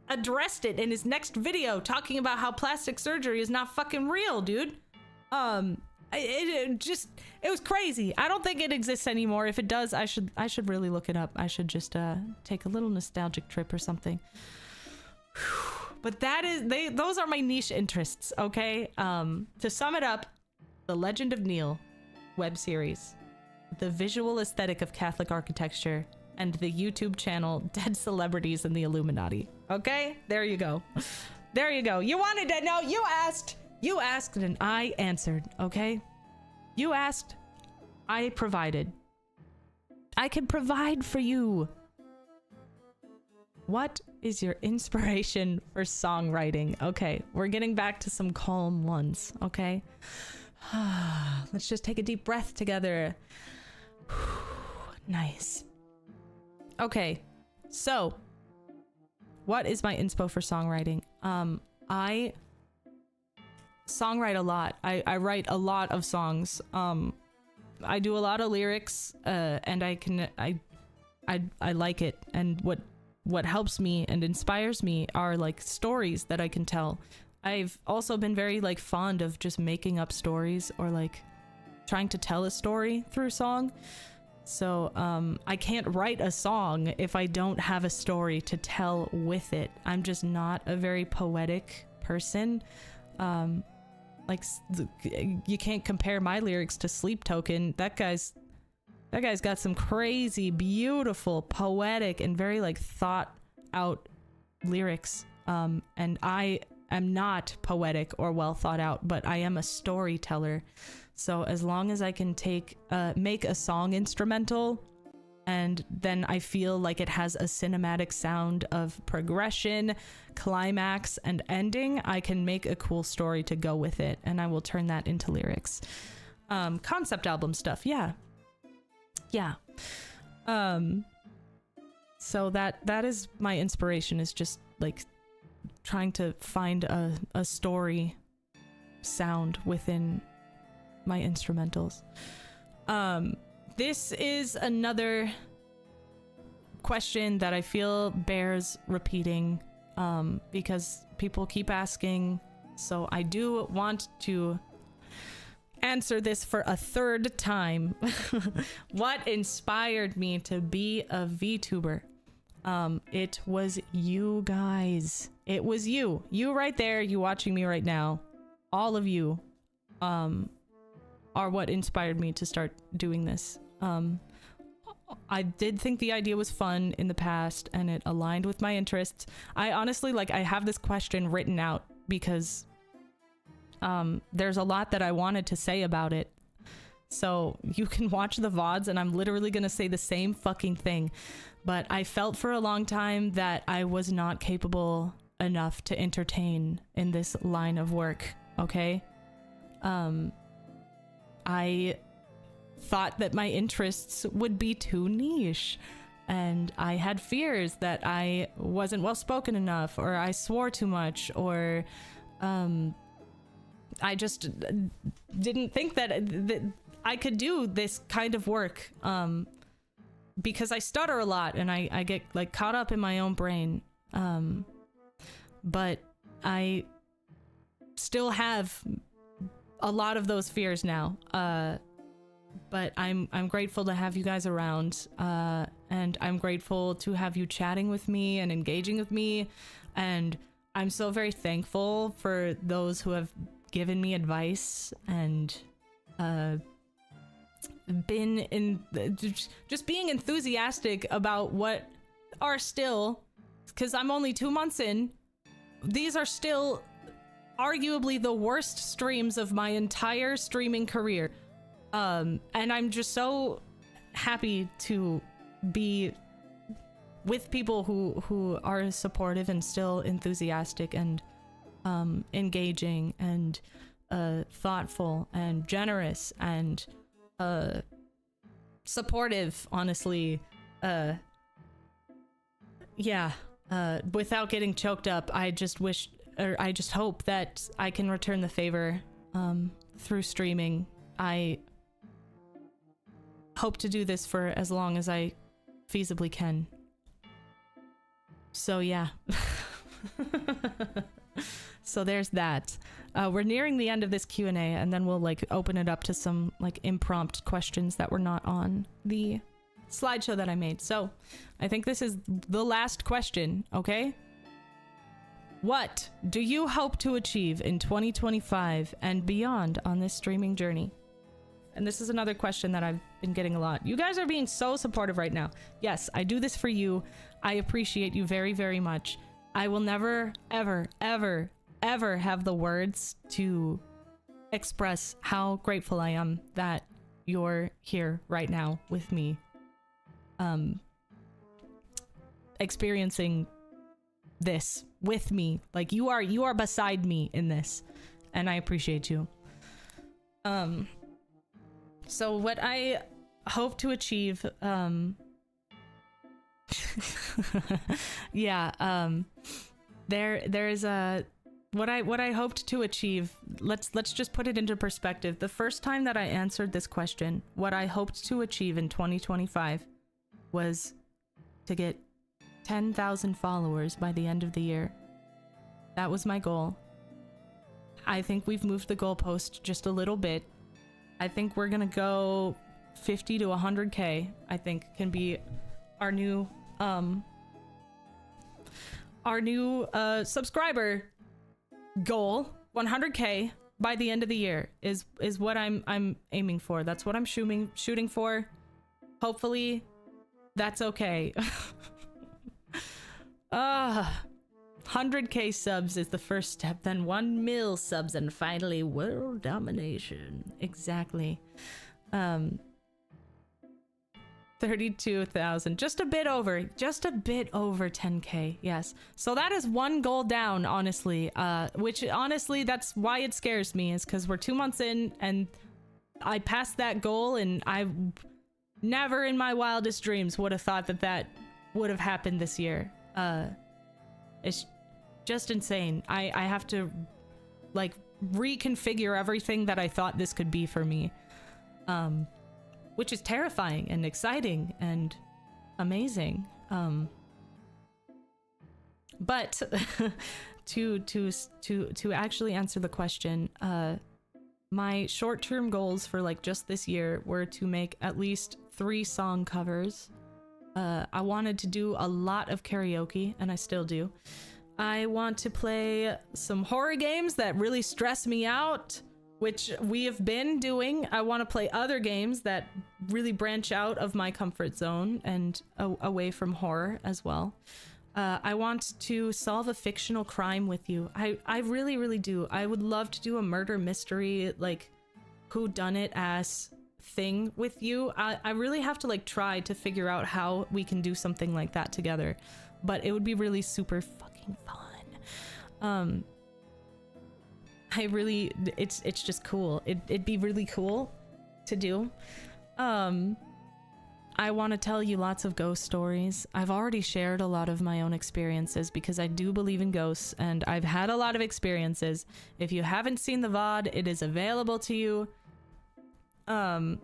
addressed it in his next video, talking about how plastic surgery is not fucking real, dude. It was crazy. I don't think it exists anymore. If it does, I should really look it up. I should just take a little nostalgic trip or something. But those are my niche interests, okay? To sum it up, The Legend of Neil web series, the visual aesthetic of Catholic architecture, and the YouTube channel Dead Celebrities and the Illuminati. Okay? There you go. There you go. You wanted to know. You asked. You asked and I answered, okay? You asked, I provided. I can provide for you. What is your inspiration for songwriting? Okay, we're getting back to some calm ones, okay? Let's just take a deep breath together. Nice. Okay, so what is my inspo for songwriting? I songwrite a lot. I write a lot of songs. I do a lot of lyrics, and I like it. And what helps me and inspires me are like stories that I can tell. I've also been very like fond of just making up stories or like trying to tell a story through song. So I can't write a song if I don't have a story to tell with it. I'm just not a very poetic person. Like you can't compare my lyrics to Sleep Token. That guy's got some crazy, beautiful, poetic, and very like thought out lyrics. And I am not poetic or well thought out, but I am a storyteller. So as long as I can make a song instrumental, and then I feel like it has a cinematic sound of progression, climax, and ending, I can make a cool story to go with it, and I will turn that into lyrics. Concept album stuff, yeah. So that is my inspiration, is just like trying to find a story sound within my instrumentals. This is another question that I feel bears repeating, because people keep asking, so I do want to answer this for a third time. What inspired me to be a VTuber? It was you guys. It was you right there, you watching me right now. All of you are what inspired me to start doing this. I did think the idea was fun in the past, and it aligned with my interests. I honestly, like, I have this question written out because there's a lot that I wanted to say about it. So you can watch the VODs and I'm literally gonna say the same fucking thing. But I felt for a long time that I was not capable enough to entertain in this line of work, okay? I thought that my interests would be too niche, and I had fears that I wasn't well spoken enough, or I swore too much, or I just didn't think that I could do this kind of work, because I stutter a lot and I get like caught up in my own brain. But I still have a lot of those fears now. But I'm grateful to have you guys around, and I'm grateful to have you chatting with me and engaging with me, and I'm so very thankful for those who have given me advice and been in just being enthusiastic about what are still, because I'm only 2 months in, these are still arguably the worst streams of my entire streaming career. And I'm just so happy to be with people who are supportive and still enthusiastic and engaging and thoughtful and generous and supportive, honestly. Without getting choked up, I just hope that I can return the favor through streaming. I hope to do this for as long as I feasibly can. So yeah. So there's that. We're nearing the end of this Q&A, and then we'll like open it up to some like impromptu questions that were not on the slideshow that I made. So I think this is the last question, okay? What do you hope to achieve in 2025 and beyond on this streaming journey? And this is another question that I've been getting a lot. You guys are being so supportive right now. Yes, I do this for you. I appreciate you very, very much. I will never, ever, ever, ever have the words to express how grateful I am that you're here right now with me, experiencing this with me. Like, you are beside me in this, and I appreciate you. So what I hope to achieve, there's a what I hoped to achieve. Let's just put it into perspective. The first time that I answered this question, what I hoped to achieve in 2025 was to get 10,000 followers by the end of the year. That was my goal. I think we've moved the goalpost just a little bit. I think we're gonna go 50 to 100K. I think can be our new subscriber goal. 100K by the end of the year is what I'm aiming for. That's what I'm shooting for. Hopefully that's okay. 100K subs is the first step, then 1 mil subs, and finally world domination. Exactly. 32,000, just a bit over 10K. Yes. So that is one goal down, honestly, which honestly, that's why it scares me, is because we're 2 months in and I passed that goal, and I never in my wildest dreams would have thought that would have happened this year. It's just insane. I have to like reconfigure everything that I thought this could be for me. Which is terrifying and exciting and amazing. But to actually answer the question, my short-term goals for like just this year were to make at least 3 song covers. I wanted to do a lot of karaoke, and I still do. I want to play some horror games that really stress me out, which we have been doing. I want to play other games that really branch out of my comfort zone and away from horror as well. I want to solve a fictional crime with you. I really, really do. I would love to do a murder mystery, like whodunit ass thing with you. I really have to like try to figure out how we can do something like that together, but it would be really super fucking fun. It's just cool. It'd be really cool to do. I want to tell you lots of ghost stories. I've already shared a lot of my own experiences because I do believe in ghosts, and I've had a lot of experiences. If you haven't seen the VOD, it is available to you. I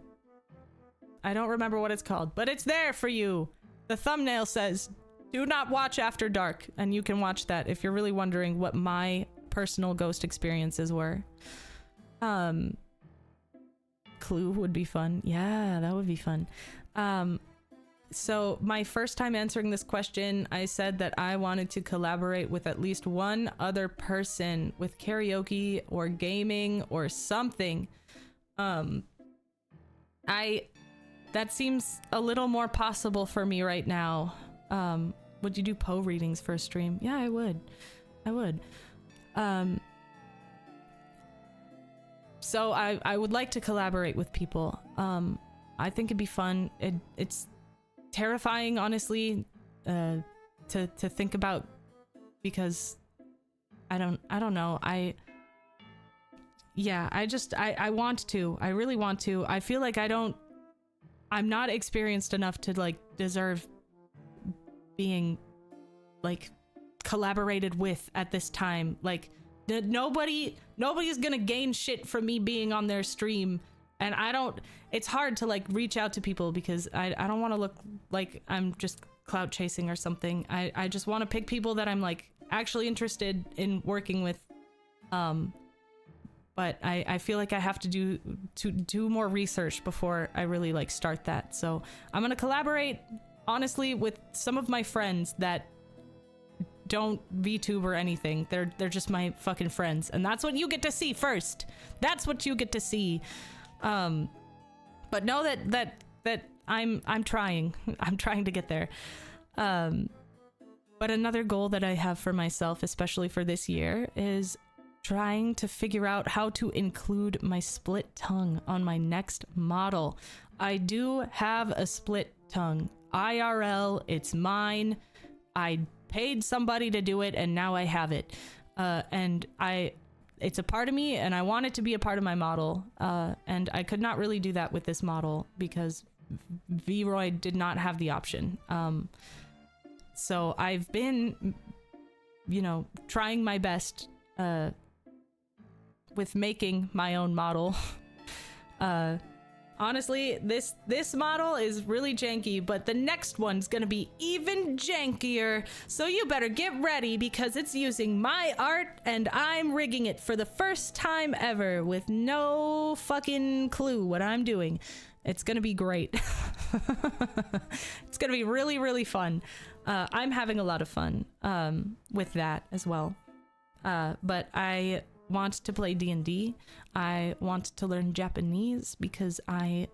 don't remember what it's called, but it's there for you. The thumbnail says, "Do not watch after dark," and you can watch that if you're really wondering what my personal ghost experiences were. Clue would be fun. Yeah, that would be fun. So my first time answering this question, I said that I wanted to collaborate with at least one other person with karaoke or gaming or something. That seems a little more possible for me right now. Would you do Poe readings for a stream? Yeah, I would. So I would like to collaborate with people. I think it'd be fun. It's terrifying, honestly, to think about, because I don't know. I want to. I really want to. I feel like I'm not experienced enough to like deserve being like collaborated with at this time. Like nobody's gonna gain shit from me being on their stream, and it's hard to like reach out to people because I don't want to look like I'm just clout chasing or something. I just want to pick people that I'm like actually interested in working with. But I feel like I have to do more research before I really like start that. So I'm gonna collaborate honestly with some of my friends that don't VTube or anything. They're just my fucking friends, and that's what you get to see first. That's what you get to see. But know that I'm trying. I'm trying to get there. But But another goal that I have for myself, especially for this year, is trying to figure out how to include my split tongue on my next model. I do have a split tongue. IRL, it's mine. I paid somebody to do it and now I have it. It's a part of me and I want it to be a part of my model. And I could not really do that with this model because V-Roy did not have the option. So I've been, trying my best with making my own model. Honestly, this model is really janky, but the next one's gonna be even jankier. So you better get ready because it's using my art and I'm rigging it for the first time ever with no fucking clue what I'm doing. It's gonna be great. It's gonna be really, really fun. I'm having a lot of fun with that as well. But I want to play D&D. I want to learn Japanese because I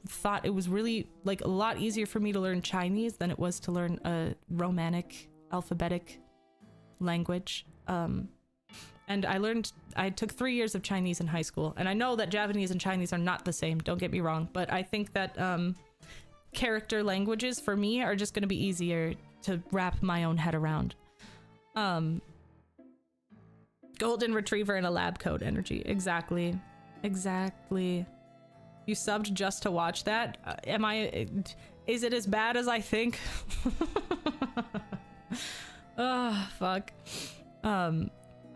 thought it was really like a lot easier for me to learn Chinese than it was to learn a Romanic alphabetic language. And I took 3 years of Chinese in high school, and I know that Japanese and Chinese are not the same, don't get me wrong, but I think that character languages for me are just going to be easier to wrap my own head around. Golden Retriever and a lab coat energy. Exactly. You subbed just to watch that? Is it as bad as I think? Oh, fuck.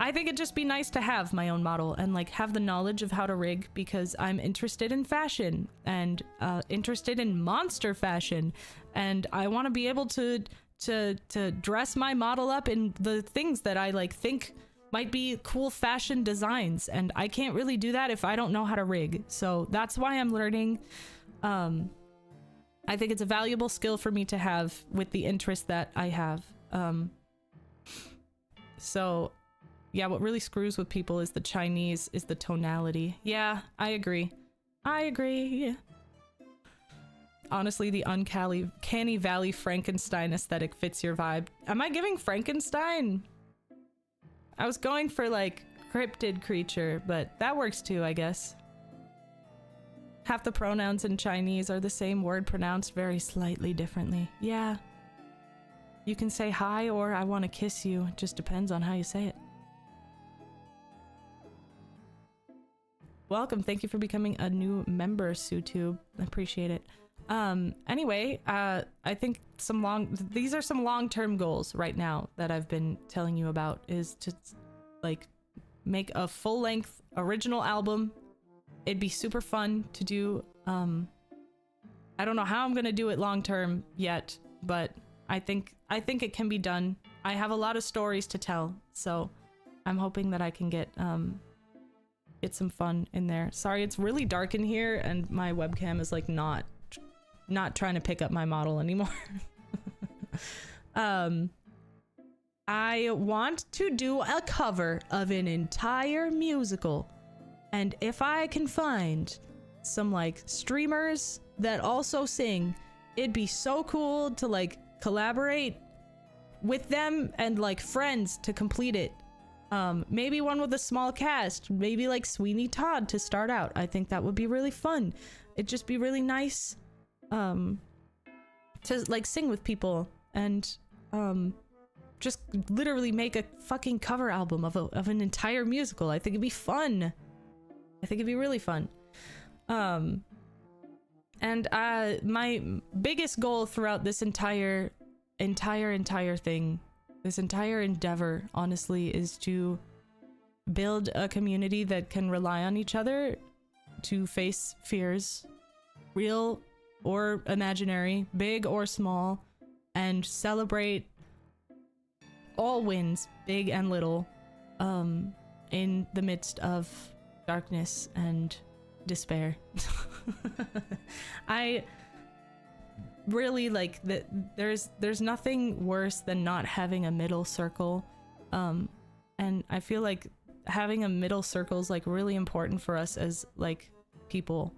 I think it'd just be nice to have my own model and like have the knowledge of how to rig because I'm interested in fashion and interested in monster fashion, and I want to be able to dress my model up in the things that I like think might be cool fashion designs, and I can't really do that if I don't know how to rig. So that's why I'm learning. I think it's a valuable skill for me to have with the interest that I have. So yeah, what really screws with people is the Chinese, is the tonality. Yeah, I agree. Yeah. Honestly, the uncanny valley Frankenstein aesthetic fits your vibe. Am I giving Frankenstein? I was going for like cryptid creature, but that works too, I guess. Half the pronouns in Chinese are the same word pronounced very slightly differently. Yeah. You can say hi or I want to kiss you. It just depends on how you say it. Welcome. Thank you for becoming a new member, SuTube. I appreciate it. Anyway, I think these are some long-term goals right now that I've been telling you about, is to like make a full-length original album. It'd be super fun to do. I don't know how I'm gonna do it long-term yet, but I think it can be done. I have a lot of stories to tell, so I'm hoping that I can get some fun in there. Sorry, it's really dark in here and my webcam is like not trying to pick up my model anymore. I want to do a cover of an entire musical, and if I can find some like streamers that also sing, it'd be so cool to like collaborate with them and like friends to complete it. Maybe one with a small cast, maybe like Sweeney Todd to start out. I think that would be really fun. It'd just be really nice to like sing with people and just literally make a fucking cover album of an entire musical. I think it'd be fun. I think it'd be really fun. And my biggest goal throughout this entire thing, this entire endeavor, honestly, is to build a community that can rely on each other to face fears, real or imaginary, big or small, and celebrate all wins, big and little, in the midst of darkness and despair. I really like that. There's nothing worse than not having a middle circle, and I feel like having a middle circle is like really important for us as like people,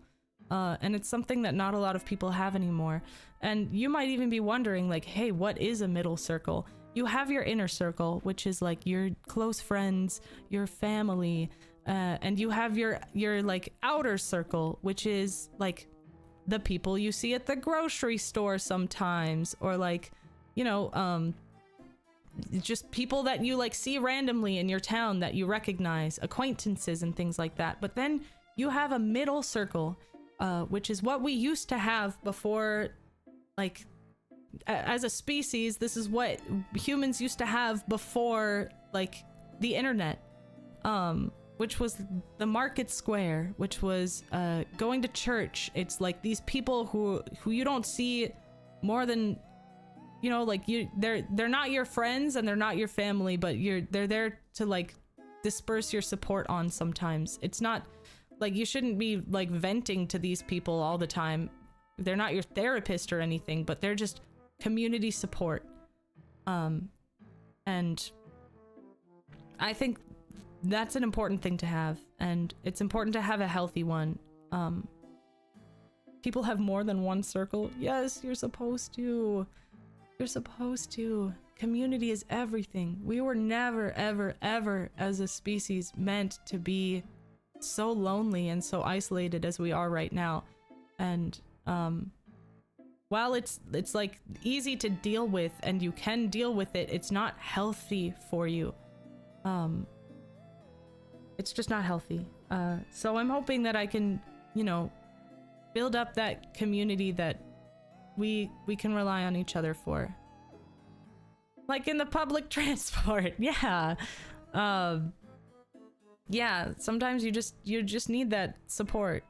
and it's something that not a lot of people have anymore. And you might even be wondering like, hey, what is a middle circle? you have your inner circle, which is like your close friends, your family, and you have your like outer circle, which is like the people you see at the grocery store sometimes, or like, you know, just people that you like see randomly in your town that you recognize, acquaintances and things like that. But then you have a middle circle, which is what we used to have before, like, as a species. This is what humans used to have before, like, the internet, which was the market square, which was going to church. It's like these people who you don't see more than, you know, like, they're not your friends and they're not your family, but they're there to like disperse your support on sometimes. It's not like you shouldn't be like venting to these people all the time. They're not your therapist or anything, but they're just community support. And I think that's an important thing to have, and it's important to have a healthy one. People have more than one circle. Yes, you're supposed to. You're supposed to. Community is everything. We were never, ever, ever as a species meant to be so lonely and so isolated as we are right now. And while it's like easy to deal with and you can deal with it, it's not healthy for you. It's just not healthy. So I'm hoping that I can, you know, build up that community that we can rely on each other for. Like in the public transport. Yeah. Yeah, sometimes you just need that support.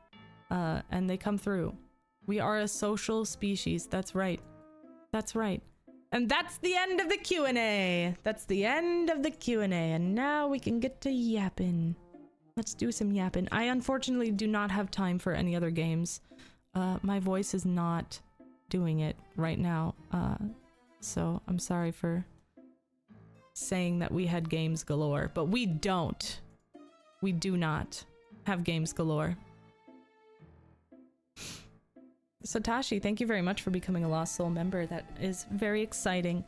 And they come through. We are a social species. That's right. That's right. And that's the end of the Q&A. That's the end of the Q&A. And now we can get to yapping. Let's do some yapping. I unfortunately do not have time for any other games. My voice is not doing it right now. So I'm sorry for saying that we had games galore, but we don't. We do not have games galore. Satoshi, thank you very much for becoming a Lost Soul member. That is very exciting.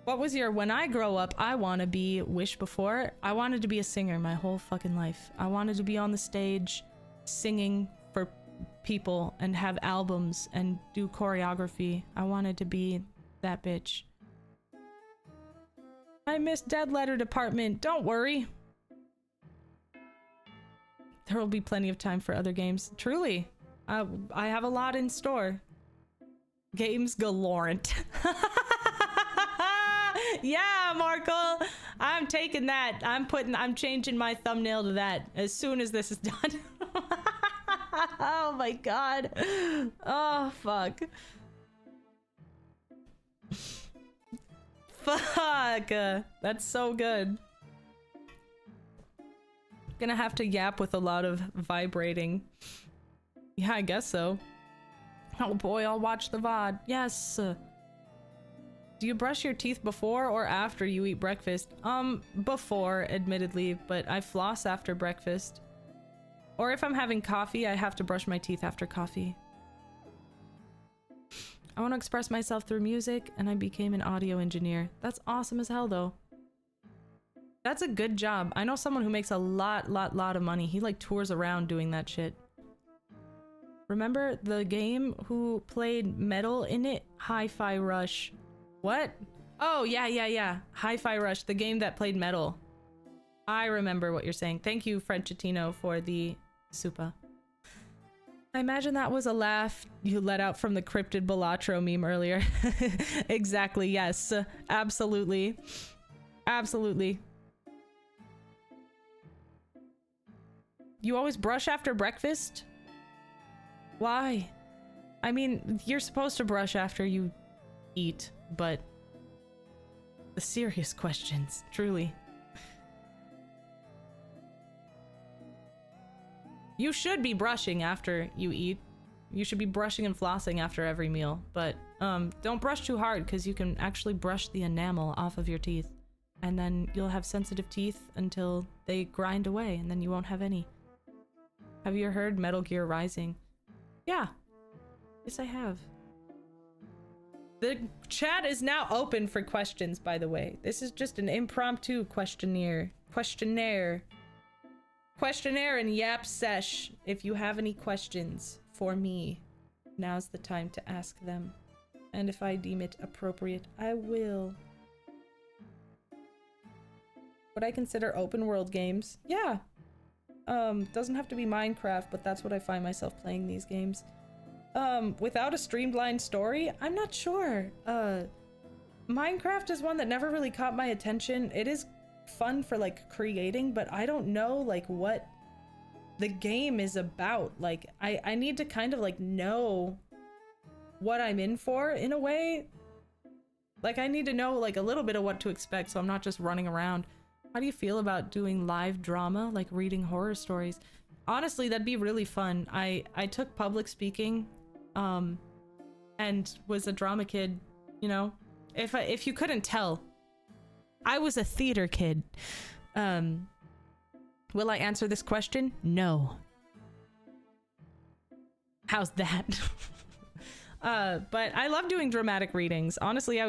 What was your when I grow up, I want to be wish before? I wanted to be a singer my whole fucking life. I wanted to be on the stage singing for people and have albums and do choreography. I wanted to be that bitch. I miss Dead Letter Department. Don't worry. There will be plenty of time for other games. Truly. I have a lot in store. Games galorant. Yeah, Markle. I'm taking that. I'm changing my thumbnail to that as soon as this is done. Oh my god. Oh, fuck. Fuck. That's so good. Gonna have to yap with a lot of vibrating. Yeah, I guess so. Oh boy, I'll watch the VOD. Yes. Do you brush your teeth before or after you eat breakfast? Before, admittedly, but I floss after breakfast. Or if I'm having coffee, I have to brush my teeth after coffee. I want to express myself through music, and I became an audio engineer. That's awesome as hell, though. That's a good job. I know someone who makes a lot of money. He like tours around doing that shit. Remember the game who played metal in it? Hi-Fi Rush. What? Oh, yeah. Hi-Fi Rush, the game that played metal. I remember what you're saying. Thank you, Frenchitino, for the supa. I imagine that was a laugh you let out from the cryptid Balatro meme earlier. Exactly, yes. Absolutely. Absolutely. You always brush after breakfast? Why? I mean, you're supposed to brush after you eat, but the serious questions, truly. You should be brushing after you eat. You should be brushing and flossing after every meal, but don't brush too hard because you can actually brush the enamel off of your teeth, and then you'll have sensitive teeth until they grind away, and then you won't have any. Have you heard Metal Gear Rising? Yeah. Yes, I have. The chat is now open for questions, by the way. This is just an impromptu questionnaire and yap sesh. If you have any questions for me, now's the time to ask them. And if I deem it appropriate, I will. Would I consider open world games? Yeah. Doesn't have to be Minecraft, but that's what I find myself playing these games. Without a streamlined story, I'm not sure. Minecraft is one that never really caught my attention. It is fun for like creating, but I don't know like what the game is about. Like I need to kind of like know what I'm in for in a way. Like I need to know like a little bit of what to expect so I'm not just running around. How do you feel about doing live drama, like reading horror stories? Honestly, that'd be really fun. I took public speaking and was a drama kid, you know? If you couldn't tell, I was a theater kid. Will I answer this question? No. How's that? But I love doing dramatic readings. Honestly,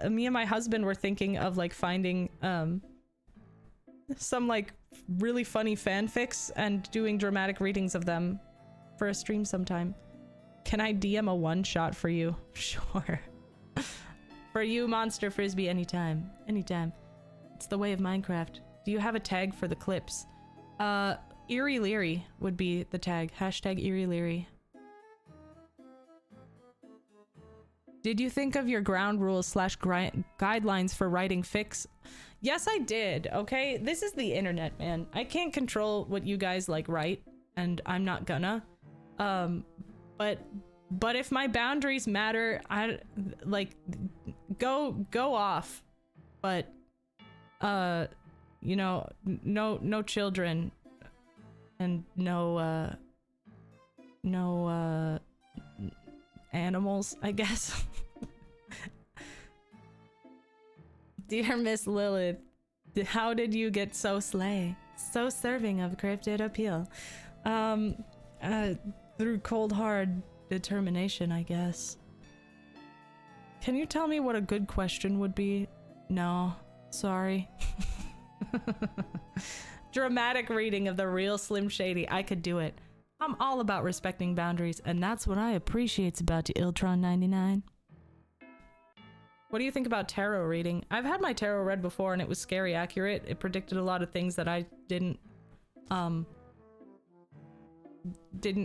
me and my husband were thinking of like finding some like really funny fanfics and doing dramatic readings of them for a stream sometime. Can I DM a one-shot for you? Sure. For you, Monster Frisbee, anytime. Anytime. It's the way of Minecraft. Do you have a tag for the clips? Eerie Leerie would be the tag. Hashtag Eerie Leerie. Did you think of your ground rules / guidelines for writing fics? Yes, I did. Okay, this is the internet, man. I can't control what you guys like write, and I'm not gonna. But if my boundaries matter, I like go off. But you know, no children, and no animals, I guess. Dear Miss Lilith, how did you get so slay? So serving of cryptid appeal. Through cold hard determination, I guess. Can you tell me what a good question would be? No, sorry. Dramatic reading of the real Slim Shady. I could do it. I'm all about respecting boundaries, and that's what I appreciates about you, Iltron99. What do you think about tarot reading? I've had my tarot read before, and it was scary accurate. It predicted a lot of things that I didn't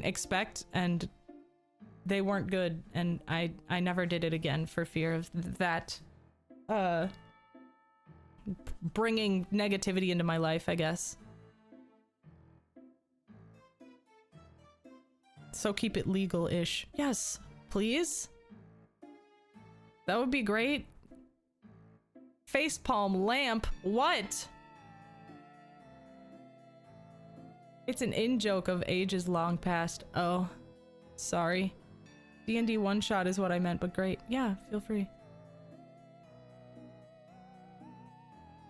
expect, and they weren't good, and I never did it again for fear of that bringing negativity into my life, I guess. So keep it legal-ish. Yes, please. That would be great. Facepalm lamp. What? It's an in-joke of ages long past. Oh, sorry. D&D one-shot is what I meant, but great. Yeah, feel free.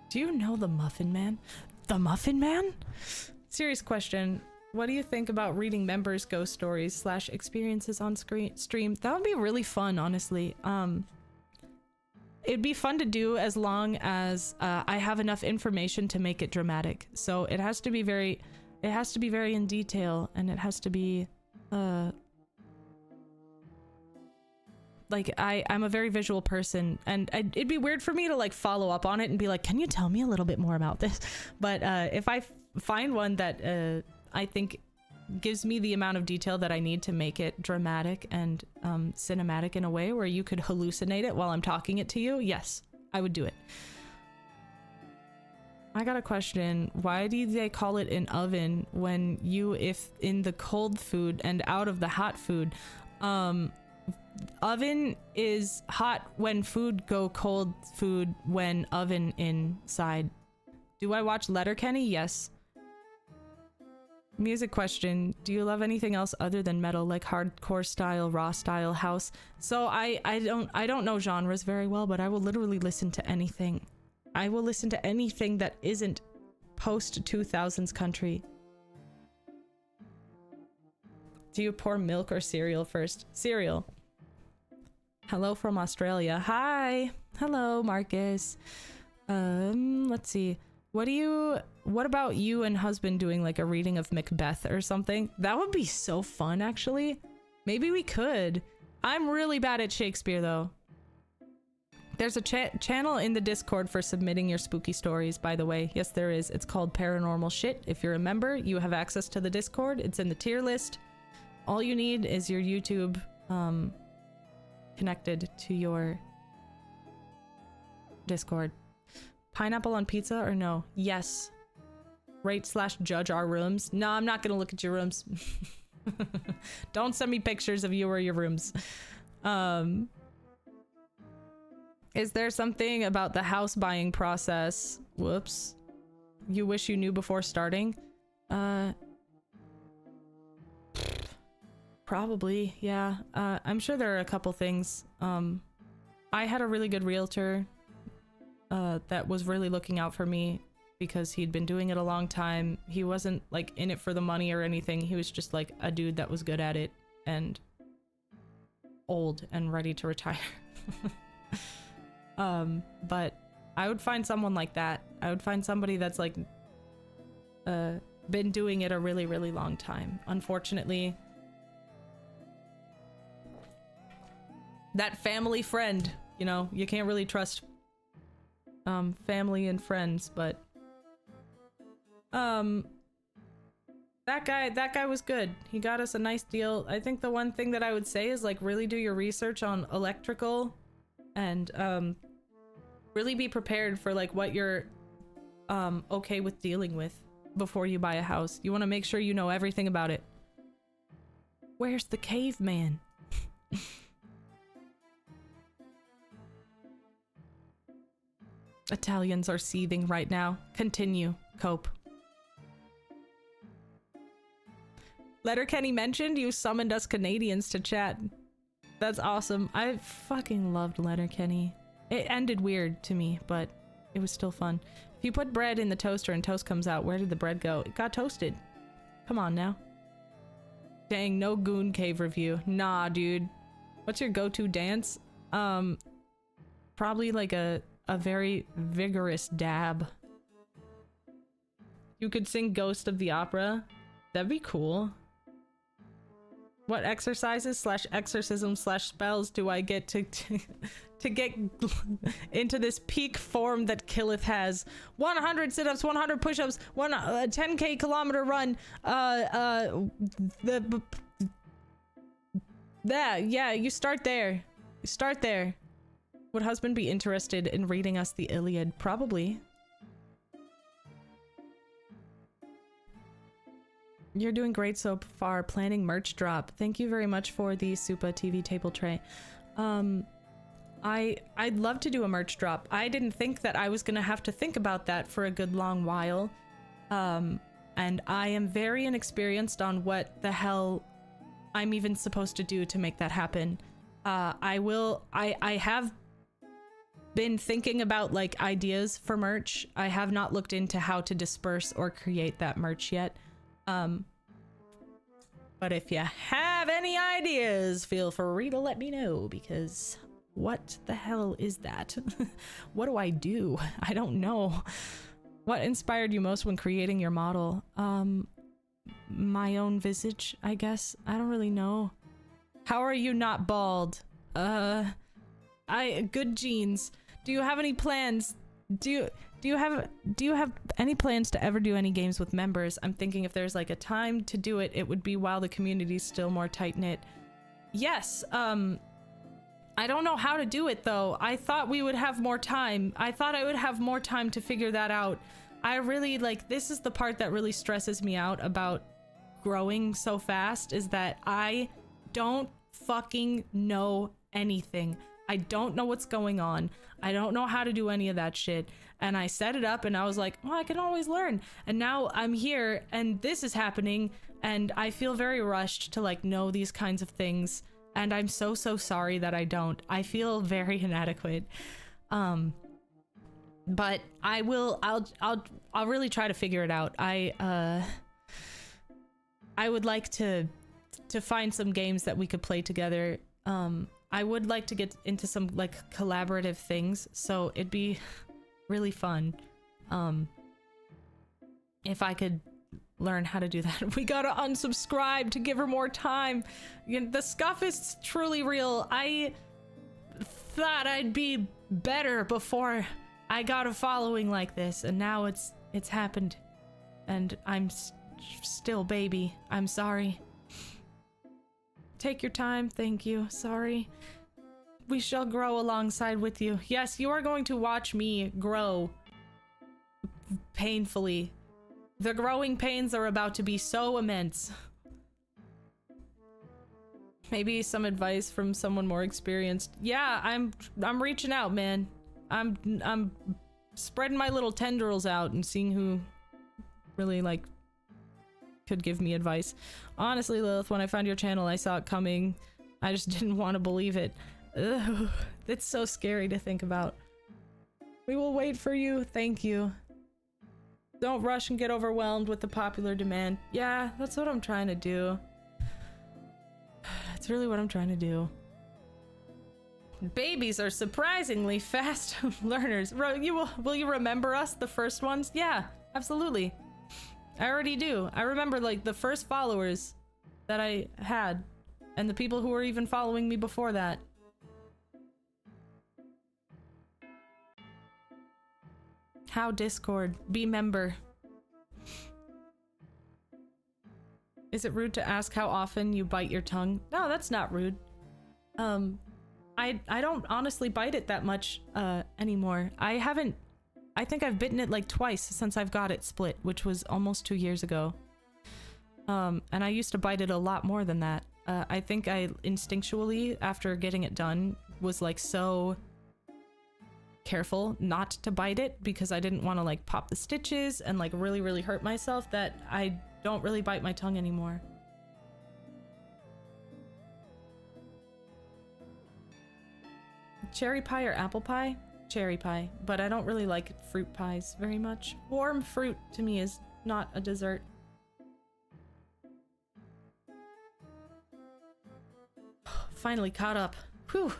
Do you know the Muffin Man? The Muffin Man? Serious question. What do you think about reading members' ghost stories / experiences on stream? That would be really fun, honestly. It'd be fun to do as long as I have enough information to make it dramatic. So it has to be very in detail, and it has to be like I'm a very visual person, and it'd be weird for me to like follow up on it and be like, can you tell me a little bit more about this? But if I find one that I think gives me the amount of detail that I need to make it dramatic and cinematic in a way where you could hallucinate it while I'm talking it to you, yes, I would do it. I got a question. Why do they call it an oven when if in the cold food and out of the hot food? Oven is hot when food go cold food when oven inside. Do I watch Letterkenny? Yes. Music question. Do you love anything else other than metal, like hardcore style, raw style, house? So I don't know genres very well, but I will literally listen to anything. I will listen to anything that isn't post 2000s country. Do you pour milk or cereal first? Cereal. Hello from Australia. Hi. Hello, Marcus. Let's see. What about you and husband doing like a reading of Macbeth or something? That would be so fun, actually. Maybe we could. I'm really bad at Shakespeare, though. There's a channel in the Discord for submitting your spooky stories, by the way. Yes, there is. It's called Paranormal Shit. If you're a member, you have access to the Discord. It's in the tier list. All you need is your YouTube connected to your Discord. Pineapple on pizza or no? Yes. Rate/judge our rooms. No, I'm not gonna look at your rooms. Don't send me pictures of you or your rooms. Is there something about the house buying process? Whoops. You wish you knew before starting? Probably, yeah. I'm sure there are a couple things. I had a really good realtor that was really looking out for me because he'd been doing it a long time. He wasn't like in it for the money or anything. He was just like a dude that was good at it and old and ready to retire. But I would find someone like that. I would find somebody that's like been doing it a really, really long time. Unfortunately, that family friend, you know, you can't really trust family and friends, but that guy was good. He got us a nice deal. I think the one thing that I would say is like really do your research on electrical and really be prepared for like what you're okay with dealing with before you buy a house. You want to make sure you know everything about it. Where's the caveman? Italians are seething right now. Continue. Cope. Letterkenny mentioned you summoned us Canadians to chat. That's awesome. I fucking loved Letterkenny. It ended weird to me, but it was still fun. If you put bread in the toaster and toast comes out, where did the bread go? It got toasted. Come on now. Dang, no Goon Cave review. Nah, dude. What's your go-to dance? Probably like a very vigorous dab. You could sing Ghost of the Opera. That'd be cool. What exercises / exorcism / spells do I get to get into this peak form that Lilith has? 100 sit-ups, 100 push-ups, 10k kilometer run. Yeah, you start there. You start there. Would husband be interested in reading us the Iliad? Probably. You're doing great so far. Planning merch drop. Thank you very much for the Supa TV table tray. I'd love to do a merch drop. I didn't think that I was gonna have to think about that for a good long while. And I am very inexperienced on what the hell I'm even supposed to do to make that happen. I have been thinking about like ideas for merch. I have not looked into how to disperse or create that merch yet. But if you have any ideas, feel free to let me know, because what the hell is that? What do I do? I don't know. What inspired you most when creating your model? My own visage, I guess. I don't really know. How are you not bald? Good genes. Do you have any plans? Do you have any plans to ever do any games with members? I'm thinking if there's like a time to do it, it would be while the community's still more tight-knit. Yes, I don't know how to do it though. I thought we would have more time. I thought I would have more time to figure that out. I really like, this is the part that really stresses me out about growing so fast, is that I don't fucking know anything. I don't know what's going on. I don't know how to do any of that shit. And I set it up and I was like, well, I can always learn. And now I'm here and this is happening and I feel very rushed to like know these kinds of things. And I'm so sorry that I don't. I feel very inadequate. But I'll really try to figure it out. I would like to find some games that we could play together. I would like to get into some like collaborative things, so it'd be really fun if I could learn how to do that. We gotta unsubscribe to give her more time. The scuff is truly real. I thought I'd be better before I got a following like this, and now it's happened, and I'm still baby. I'm sorry. Take your time. Thank you. Sorry. We shall grow alongside with you. Yes, you are going to watch me grow painfully. The growing pains are about to be so immense. Maybe some advice from someone more experienced. Yeah, I'm reaching out, man. I'm spreading my little tendrils out and seeing who really like could give me advice. Honestly, Lilith, when I found your channel, I saw it coming. I just didn't want to believe it. Ugh, it's so scary to think about. We will wait for you. Thank you. Don't rush and get overwhelmed with the popular demand. Yeah, that's what I'm trying to do. That's really what I'm trying to do. Babies are surprisingly fast learners. Will you remember us, the first ones? Yeah, absolutely. I already do. I remember like the first followers that I had and the people who were even following me before that. How Discord? Be member. Is it rude to ask how often you bite your tongue? No, that's not rude. I don't honestly bite it that much anymore. I think I've bitten it like twice since I've got it split, which was almost 2 years ago. And I used to bite it a lot more than that. I think I instinctually, after getting it done, was like so careful not to bite it because I didn't want to like pop the stitches and like really hurt myself, that I don't really bite my tongue anymore. Cherry pie or apple pie? Cherry pie, but I don't really like fruit pies very much. Warm fruit to me is not a dessert. Finally caught up. Whew.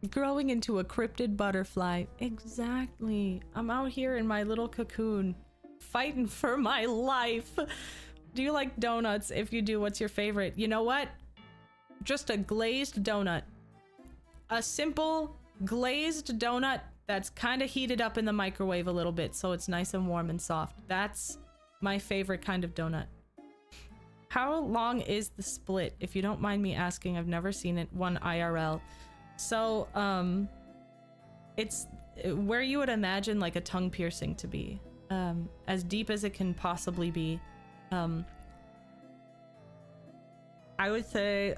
Growing into a cryptid butterfly. Exactly. I'm out here in my little cocoon, fighting for my life. Do you like donuts? If you do, what's your favorite? You know what? Just a glazed donut. A simple glazed donut that's kind of heated up in the microwave a little bit so it's nice and warm and soft. That's my favorite kind of donut. How long is the split? If you don't mind me asking, I've never seen it one IRL. So, it's where you would imagine like a tongue piercing to be, as deep as it can possibly be. I would say,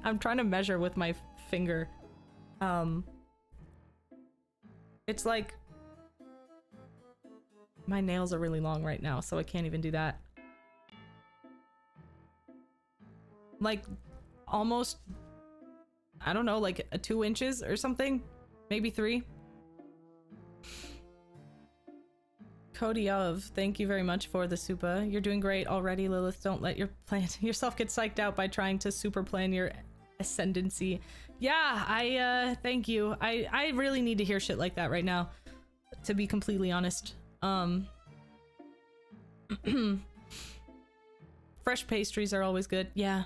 I'm trying to measure with my finger. It's like, my nails are really long right now, so I can't even do that. Like, almost, I don't know, like 2 inches or something, maybe 3. Cody of, thank you very much for the super. You're doing great already, Lilith. Don't let yourself get psyched out by trying to super plan your ascendancy. Yeah, thank you. I really need to hear shit like that right now, to be completely honest. Fresh pastries are always good. Yeah.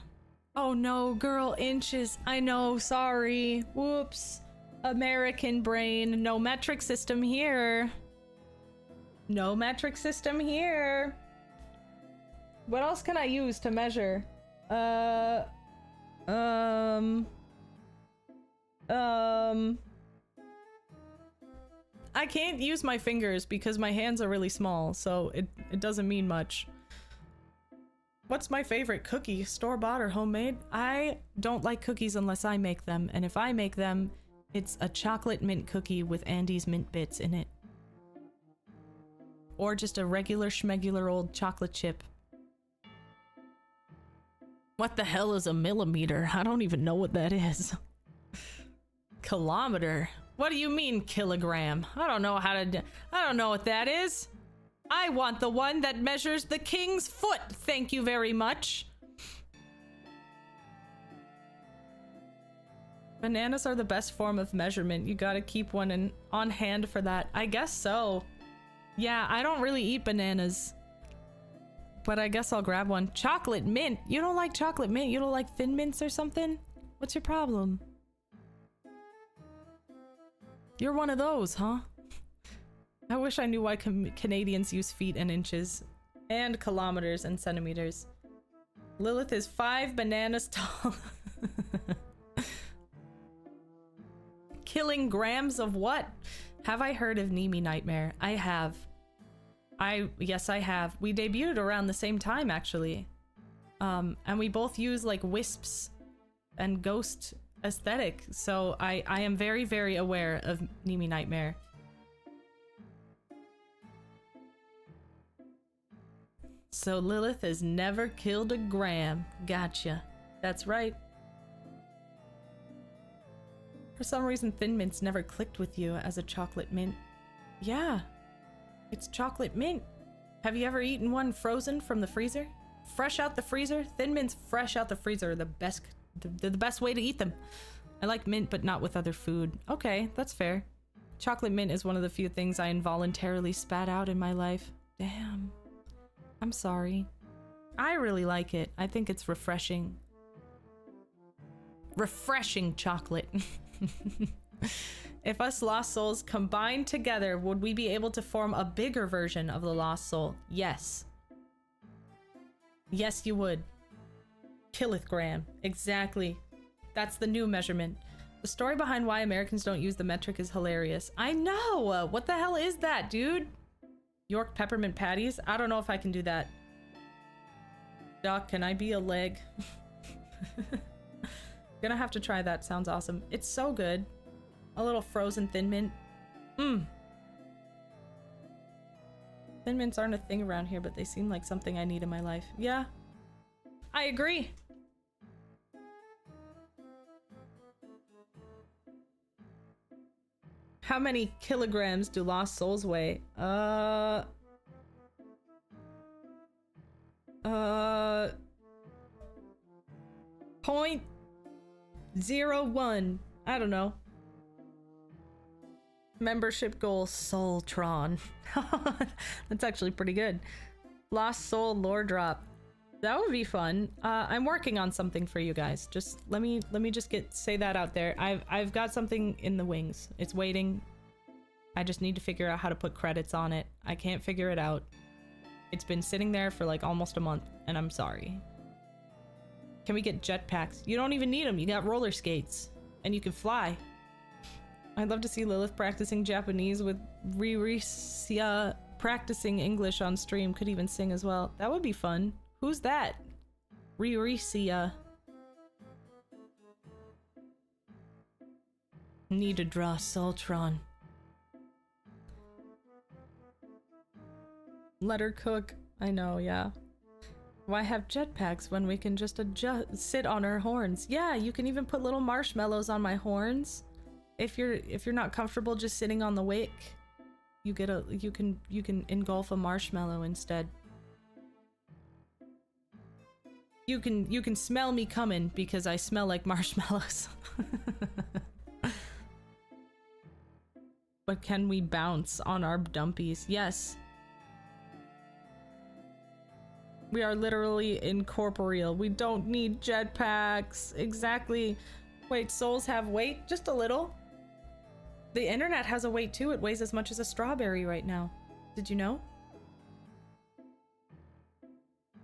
Oh no, girl, inches. I know, sorry. Whoops. American brain. No metric system here. No metric system here. What else can I use to measure? I can't use my fingers because my hands are really small, so it doesn't mean much. What's my favorite cookie? Store-bought or homemade? I don't like cookies unless I make them, and if I make them, it's a chocolate mint cookie with Andy's mint bits in it. Or just a regular schmegular old chocolate chip. What the hell is a millimeter? I don't even know what that is. Kilometer? What do you mean kilogram? I don't know what that is. I want the one that measures the king's foot. Thank you very much. Bananas are the best form of measurement. You gotta keep one on hand for that. I guess so. Yeah, I don't really eat bananas. But I guess I'll grab one. Chocolate mint. You don't like chocolate mint? You don't like Thin Mints or something? What's your problem? You're one of those, huh? I wish I knew why Canadians use feet and inches. And kilometers and centimeters. Lilith is 5 bananas tall. Killing grams of what? Have I heard of Nimi Nightmare? I have. Yes, I have. We debuted around the same time, actually. And we both use like wisps and ghost aesthetic. So I am very, very aware of Nimi Nightmare. So Lilith has never killed a gram. Gotcha. That's right. For some reason, Thin Mints never clicked with you as a chocolate mint. Yeah. It's chocolate mint. Have you ever eaten one frozen from the freezer? Fresh out the freezer? Thin Mints fresh out the freezer are the best. They're the best way to eat them. I like mint, but not with other food. Okay, that's fair. Chocolate mint is one of the few things I involuntarily spat out in my life. Damn. I'm sorry. I really like it. I think it's refreshing. Refreshing chocolate. If us lost souls combined together, would we be able to form a bigger version of the lost soul? Yes. Yes, you would. Kilogram. Exactly. That's the new measurement. The story behind why Americans don't use the metric is hilarious. I know! What the hell is that, dude? York peppermint patties? I don't know if I can do that. Doc, can I be a leg? Gonna have to try that. Sounds awesome. It's so good. A little frozen Thin Mint. Mmm. Thin Mints aren't a thing around here, but they seem like something I need in my life. Yeah. I agree. How many kilograms do lost souls weigh? 0.01. I don't know. Membership goal Soultron. That's actually pretty good. Lost soul lore drop. That would be fun. I'm working on something for you guys. Just let me just say that out there. I've got something in the wings. It's waiting. I just need to figure out how to put credits on it. I can't figure it out. It's been sitting there for like almost a month, and I'm sorry. Can we get jetpacks? You don't even need them. You got roller skates, and you can fly. I'd love to see Lilith practicing Japanese with Leerie practicing English on stream. Could even sing as well. That would be fun. Who's that? Leerie. Need to draw Soultron. Let her cook. I know, yeah. Why have jetpacks when we can just sit on her horns? Yeah, you can even put little marshmallows on my horns. If you're not comfortable just sitting on the wick, you can engulf a marshmallow instead. You can smell me coming because I smell like marshmallows. But can we bounce on our dumpies? Yes. We are literally incorporeal. We don't need jetpacks. Exactly. Wait, souls have weight? Just a little. The internet has a weight too. It weighs as much as a strawberry right now. Did you know?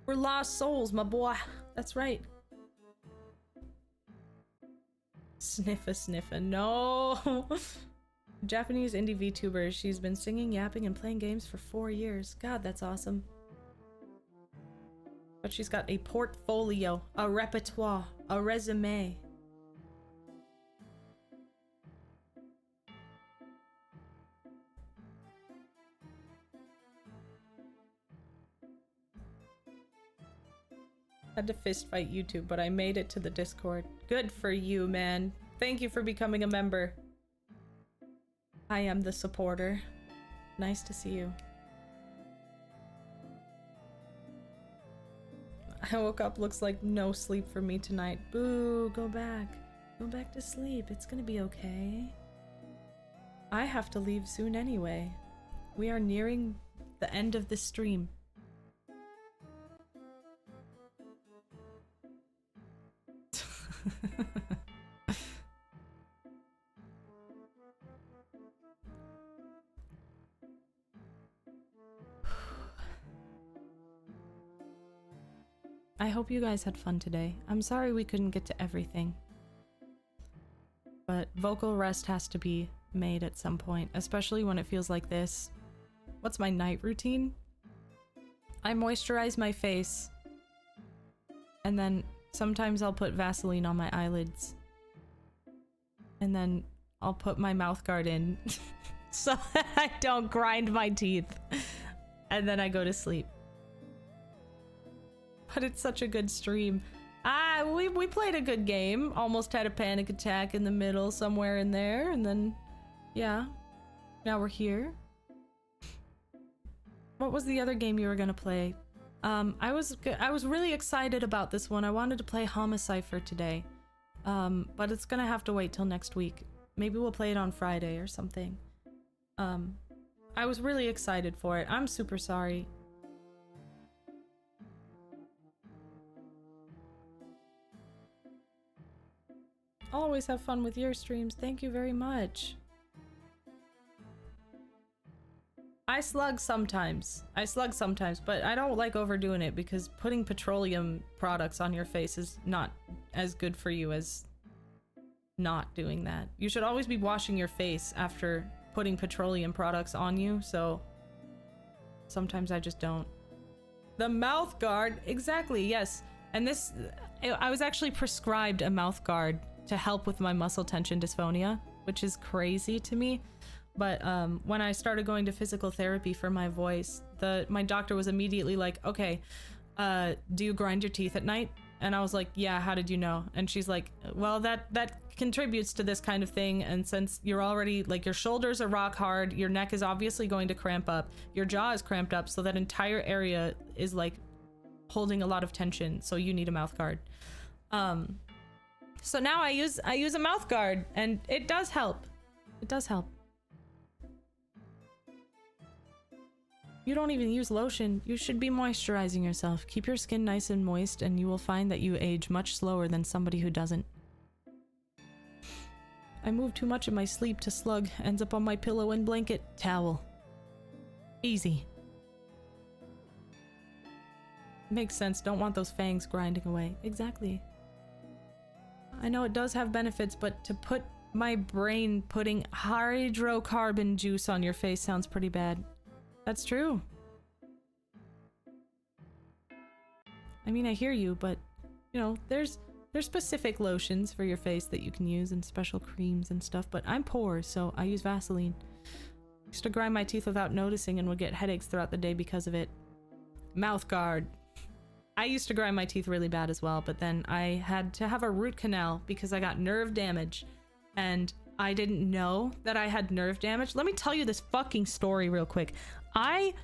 We're lost souls, my boy. That's right. Sniffa. No. Japanese indie VTuber. She's been singing, yapping, and playing games for 4 years. God, that's awesome. But she's got a portfolio, a repertoire, a resume. Had to fist fight YouTube, but I made it to the Discord. Good for you, man. Thank you for becoming a member. I am the supporter. Nice to see you. I woke up, looks like no sleep for me tonight. Boo, go back. Go back to sleep. It's gonna be okay. I have to leave soon anyway. We are nearing the end of the stream. I hope you guys had fun today. I'm sorry we couldn't get to everything. But vocal rest has to be made at some point, especially when it feels like this. What's my night routine? I moisturize my face, and then sometimes I'll put Vaseline on my eyelids, and then I'll put my mouth guard in so that I don't grind my teeth, and then I go to sleep. But it's such a good stream. We played a good game. Almost had a panic attack in the middle, somewhere in there, and then, yeah. Now we're here. What was the other game you were gonna play? I was really excited about this one. I wanted to play Homicipher today, but it's gonna have to wait till next week. Maybe we'll play it on Friday or something. I was really excited for it. I'm super sorry. Always have fun with your streams. Thank you very much. I slug sometimes, but I don't like overdoing it because putting petroleum products on your face is not as good for you as not doing that. You should always be washing your face after putting petroleum products on you, so sometimes I just don't. The mouth guard, exactly, yes. And this, I was actually prescribed a mouth guard to help with my muscle tension dysphonia, which is crazy to me. But when I started going to physical therapy for my voice, my doctor was immediately like, okay, do you grind your teeth at night? And I was like, yeah, how did you know? And she's like, well, that contributes to this kind of thing. And since you're already, like, your shoulders are rock hard, your neck is obviously going to cramp up, your jaw is cramped up, so that entire area is, like, holding a lot of tension, so you need a mouth guard. So now I use a mouth guard, and it does help. It does help. You don't even use lotion. You should be moisturizing yourself. Keep your skin nice and moist, and you will find that you age much slower than somebody who doesn't. I move too much in my sleep to slug. Ends up on my pillow and blanket. Towel. Easy. Makes sense. Don't want those fangs grinding away. Exactly. I know it does have benefits, but to put my brain putting hydrocarbon juice on your face sounds pretty bad. That's true. I mean, I hear you, but, you know, there's specific lotions for your face that you can use and special creams and stuff, but I'm poor, so I use Vaseline. I used to grind my teeth without noticing and would get headaches throughout the day because of it. Mouth guard. I used to grind my teeth really bad as well, but then I had to have a root canal because I got nerve damage, and I didn't know that I had nerve damage. Let me tell you this fucking story real quick. I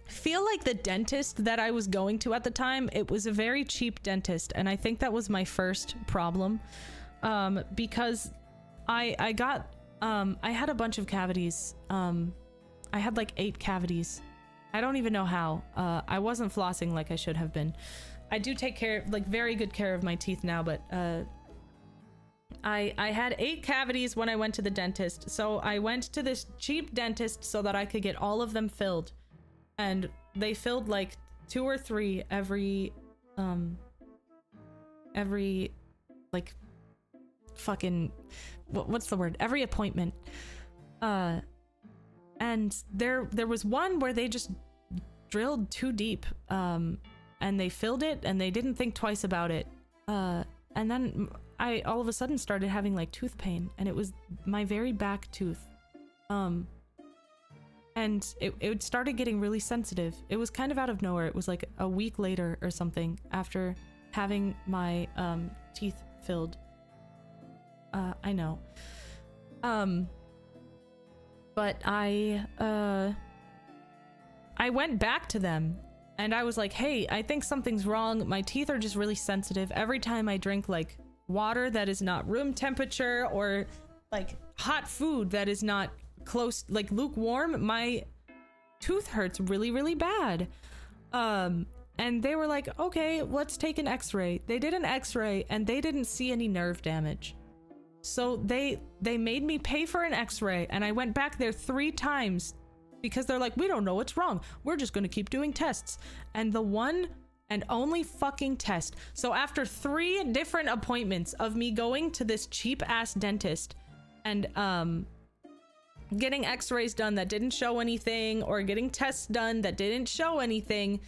feel like the dentist that I was going to at the time, it was a very cheap dentist, and I think that was my first problem, because I had a bunch of cavities. I had like 8 cavities. I don't even know how. I wasn't flossing like I should have been. I do take care, like, very good care of my teeth now, but I had 8 cavities when I went to the dentist, so I went to this cheap dentist so that I could get all of them filled, and they filled like 2 or 3 every like fucking what's the word? Every appointment. And there was one where they just drilled too deep, and they filled it, and they didn't think twice about it. And then I all of a sudden started having like tooth pain, and it was my very back tooth. And it started getting really sensitive. It was kind of out of nowhere. It was like a week later or something after having my teeth filled. I know. But I went back to them, And I was like, hey, I think something's wrong. My teeth are just really sensitive. Every time I drink like water that is not room temperature or like hot food that is not close, like lukewarm, my tooth hurts really, really bad. And they were like, okay, let's take an x-ray. They did an x-ray and they didn't see any nerve damage. So they made me pay for an x-ray, and I went back there 3 times because they're like, we don't know what's wrong. We're just going to keep doing tests. And the one and only fucking test. So after 3 different appointments of me going to this cheap ass dentist and getting x-rays done that didn't show anything, or getting tests done that didn't show anything,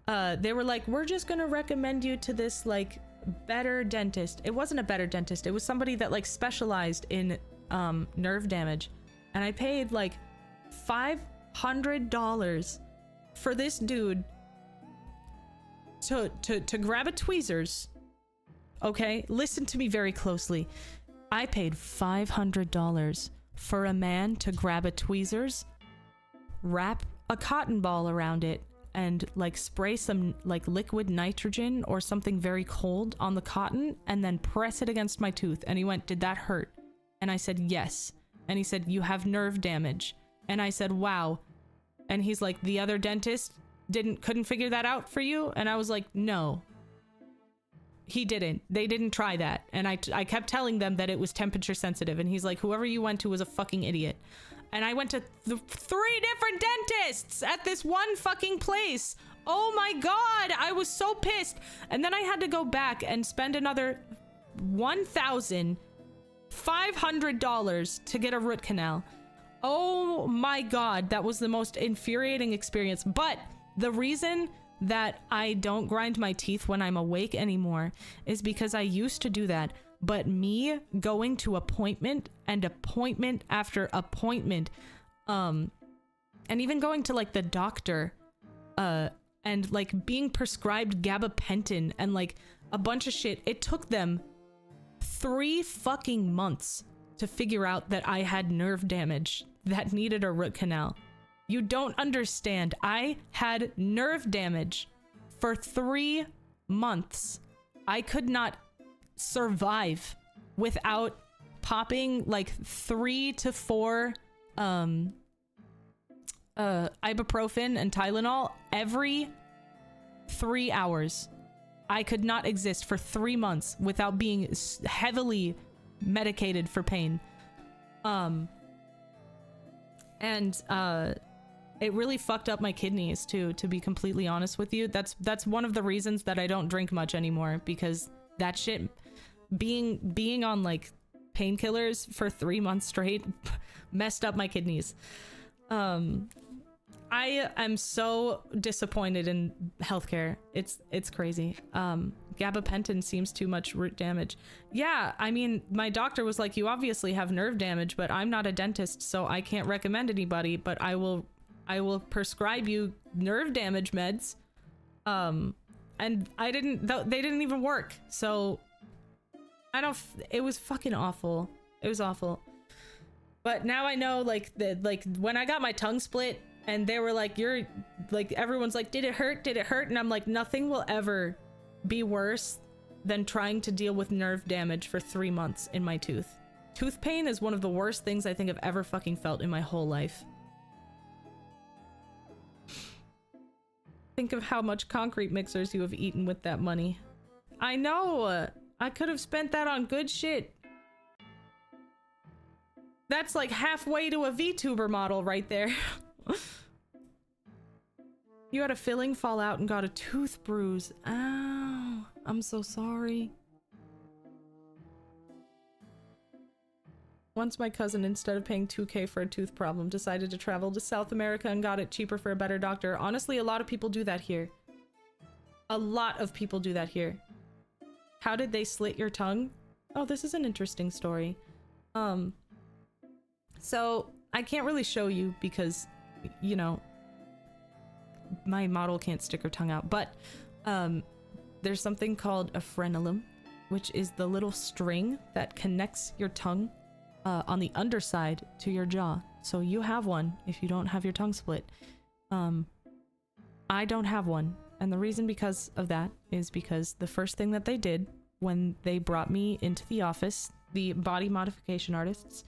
they were like, we're just going to recommend you to this like better dentist. It wasn't a better dentist. It was somebody that like specialized in nerve damage. And I paid like $500 for this dude to grab a tweezers. Okay, listen to me very closely. I paid $500 for a man to grab a tweezers, wrap a cotton ball around it, and like spray some like liquid nitrogen or something very cold on the cotton and then press it against my tooth. And he went, did that hurt? And I said, yes. And he said, you have nerve damage. And I said, wow. And he's like, the other dentist couldn't figure that out for you? And I was like, no, he didn't. They didn't try that. And I kept telling them that it was temperature sensitive. And he's like, whoever you went to was a fucking idiot. And I went to 3 different dentists at this one fucking place. Oh my God, I was so pissed. And then I had to go back and spend another $1,500 to get a root canal. Oh my God, that was the most infuriating experience. But the reason that I don't grind my teeth when I'm awake anymore is because I used to do that. But me going to appointment and appointment after appointment, and even going to like the doctor, and like being prescribed gabapentin and like a bunch of shit, it took them 3 fucking months to figure out that I had nerve damage that needed a root canal. You don't understand. I had nerve damage for 3 months. I could not survive without popping like 3 to 4 ibuprofen and Tylenol every 3 hours. I could not exist for 3 months without being heavily medicated for pain. It really fucked up my kidneys too, to be completely honest with you. That's one of the reasons that I don't drink much anymore, because that shit, being on like painkillers for 3 months straight messed up my kidneys. I am so disappointed in healthcare. It's crazy. Gabapentin seems too much root damage. Yeah, I mean, my doctor was like, you obviously have nerve damage, but I'm not a dentist, so I can't recommend anybody, but I will prescribe you nerve damage meds. And they didn't even work. So it was fucking awful. It was awful. But now I know, like when I got my tongue split and they were like, everyone's like, did it hurt? Did it hurt? And I'm like, nothing will ever be worse than trying to deal with nerve damage for 3 months in my tooth. Tooth pain is one of the worst things I think I've ever fucking felt in my whole life. Think of how much concrete mixers you have eaten with that money. I know! I could have spent that on good shit. That's like halfway to a VTuber model right there. You had a filling fall out and got a tooth bruise. Ow. I'm so sorry. Once my cousin, instead of paying $2,000 for a tooth problem, decided to travel to South America and got it cheaper for a better doctor. Honestly, a lot of people do that here. A lot of people do that here. How did they slit your tongue? Oh, this is an interesting story. So I can't really show you because, you know, my model can't stick her tongue out, but there's something called a frenulum, which is the little string that connects your tongue on the underside to your jaw. So you have one if you don't have your tongue split. I don't have one. And the reason because of that is because the first thing that they did when they brought me into the office, the body modification artists,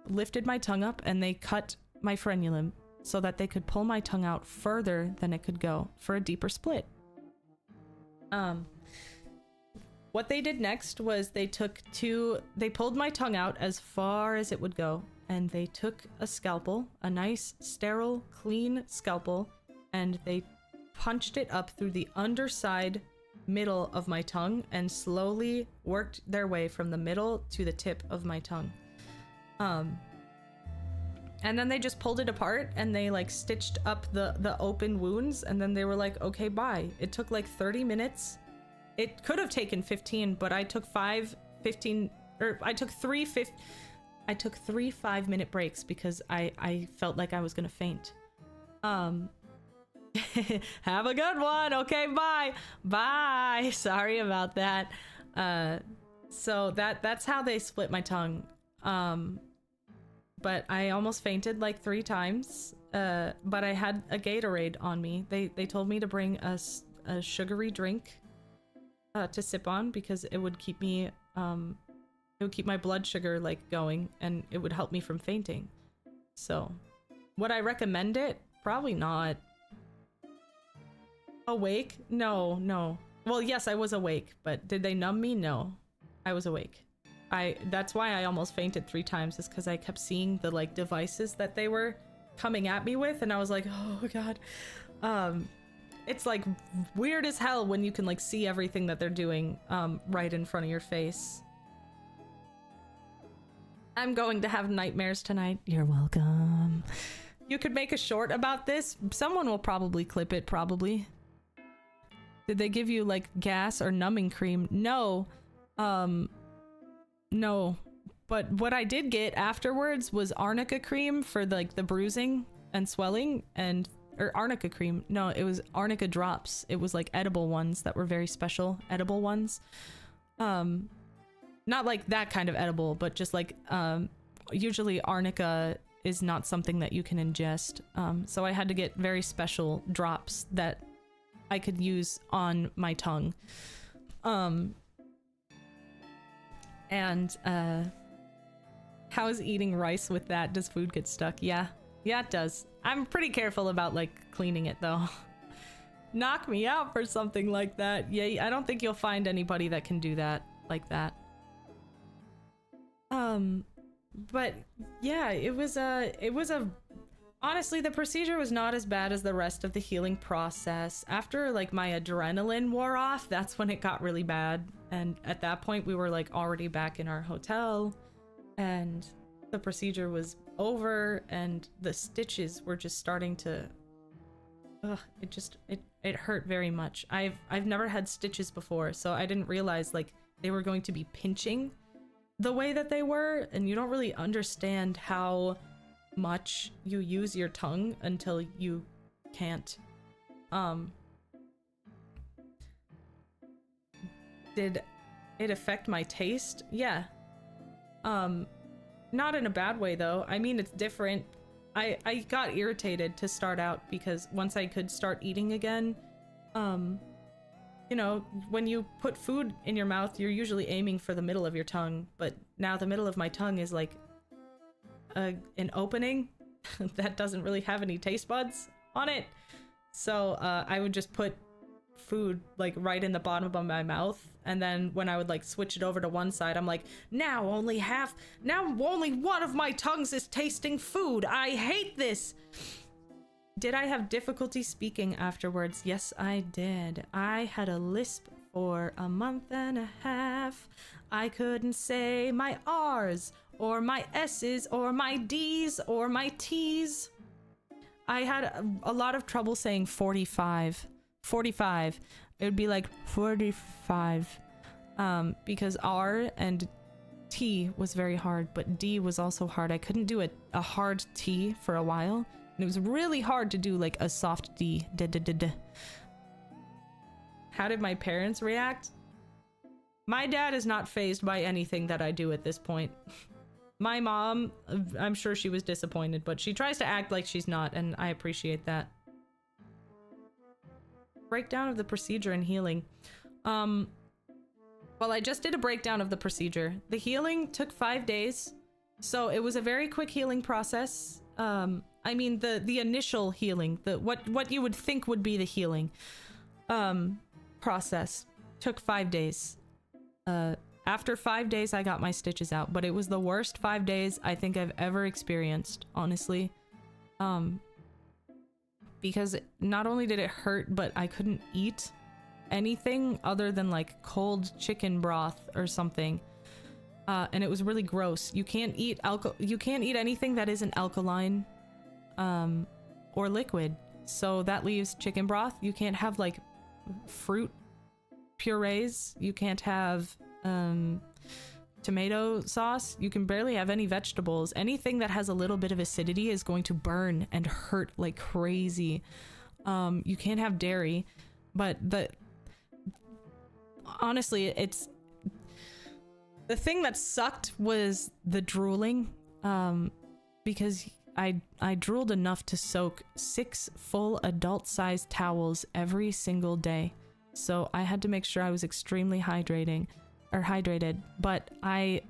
lifted my tongue up and they cut my frenulum so that they could pull my tongue out further than it could go for a deeper split. What they did next was they pulled my tongue out as far as it would go, and they took a scalpel, a nice, sterile, clean scalpel, and they punched it up through the underside middle of my tongue and slowly worked their way from the middle to the tip of my tongue. And then they just pulled it apart and they like stitched up the open wounds, and then they were like, okay, bye. It took like 30 minutes. It could have taken 15, but I took I took three 5-minute breaks because I felt like I was gonna faint. Have a good one. Okay, bye. Bye. Sorry about that. So that's how they split my tongue. But I almost fainted like 3 times. But I had a Gatorade on me. They told me to bring a sugary drink to sip on because it would keep me it would keep my blood sugar like going, and it would help me from fainting. So, would I recommend it? Probably not. Awake? No. Well, yes, I was awake, but did they numb me? No. I was awake. That's why I almost fainted 3 times, is because I kept seeing the like devices that they were coming at me with, and I was like, oh god. It's like weird as hell when you can like see everything that they're doing right in front of your face. I'm going to have nightmares tonight. You're welcome. You could make a short about this. Someone will probably clip it, probably. Did they give you like gas or numbing cream? No. No. But what I did get afterwards was arnica cream for like the bruising and swelling, or arnica cream. No, it was arnica drops. It was like edible ones that were very special, edible ones. Not like that kind of edible, but just like, usually arnica is not something that you can ingest. So I had to get very special drops that I could use on my tongue. How's eating rice with that? Does food get stuck? Yeah, it does. I'm pretty careful about like cleaning it though. Knock me out for something like that. Yeah, I don't think you'll find anybody that can do that like that. But yeah, it was honestly, the procedure was not as bad as the rest of the healing process. After like my adrenaline wore off, that's when it got really bad. And at that point we were like already back in our hotel and the procedure was over and the stitches were just starting to, it hurt very much. I've never had stitches before, so I didn't realize like they were going to be pinching the way that they were, and you don't really understand how much you use your tongue until you can't. Did it affect my taste? Yeah. Not in a bad way though. I mean, it's different. I got irritated to start out because once I could start eating again, you know, when you put food in your mouth, you're usually aiming for the middle of your tongue, but now the middle of my tongue is like an opening that doesn't really have any taste buds on it. So I would just put food like right in the bottom of my mouth, and then when I would like switch it over to one side, I'm like, now only one of my tongues is tasting food. I hate this. Did I have difficulty speaking afterwards? Yes, I did. I had a lisp for a month and a half. I couldn't say my R's or my S's or my D's or my T's. I had a lot of trouble saying 45. It would be like 45. Because R and T was very hard, but D was also hard. I couldn't do a hard T for a while. And it was really hard to do like a soft D. How did my parents react? My dad is not fazed by anything that I do at this point. My mom, I'm sure she was disappointed, but she tries to act like she's not, and I appreciate that. breakdown of the procedure and healing. Well, I just did a breakdown of the procedure. The healing took 5 days, so it was a very quick healing process. I mean, the initial healing, what you would think would be the healing process took 5 days. After 5 days, I got my stitches out, but it was the worst 5 days I think I've ever experienced, honestly. Because not only did it hurt, but I couldn't eat anything other than like cold chicken broth or something. And it was really gross. You can't eat anything that isn't alkaline or liquid. So that leaves chicken broth. You can't have like fruit purees. You can't have tomato sauce. You can barely have any vegetables. Anything that has a little bit of acidity is going to burn and hurt like crazy. You can't have dairy, but honestly, it's the thing that sucked was the drooling, because I drooled enough to soak 6 full adult-sized towels every single day. So I had to make sure I was extremely hydrated, but I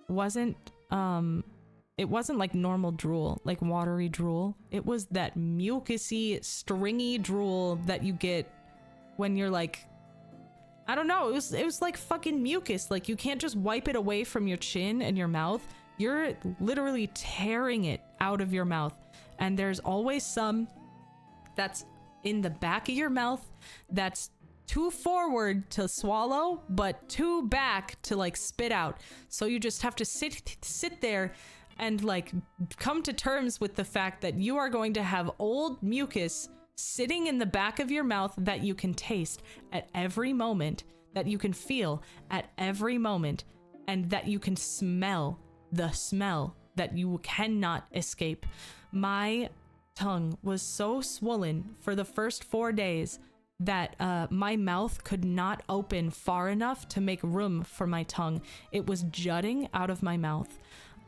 wasn't, it wasn't like normal drool, like watery drool. It was that mucusy, stringy drool that you get when you're like, I don't know, it was like fucking mucus. Like you can't just wipe it away from your chin and your mouth. You're literally tearing it out of your mouth. And there's always some that's in the back of your mouth that's too forward to swallow, but too back to like spit out. So you just have to sit there and like come to terms with the fact that you are going to have old mucus sitting in the back of your mouth that you can taste at every moment, that you can feel at every moment, and that you can smell the smell that you cannot escape. My tongue was so swollen for the first 4 days that my mouth could not open far enough to make room for my tongue. It was jutting out of my mouth.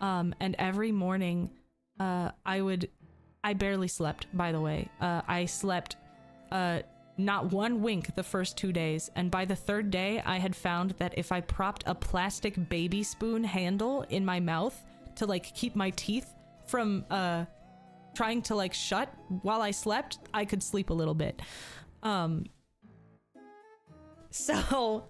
And every morning, I barely slept, by the way. I slept not one wink the first 2 days. And by the 3rd day, I had found that if I propped a plastic baby spoon handle in my mouth to like keep my teeth from trying to like shut while I slept, I could sleep a little bit. So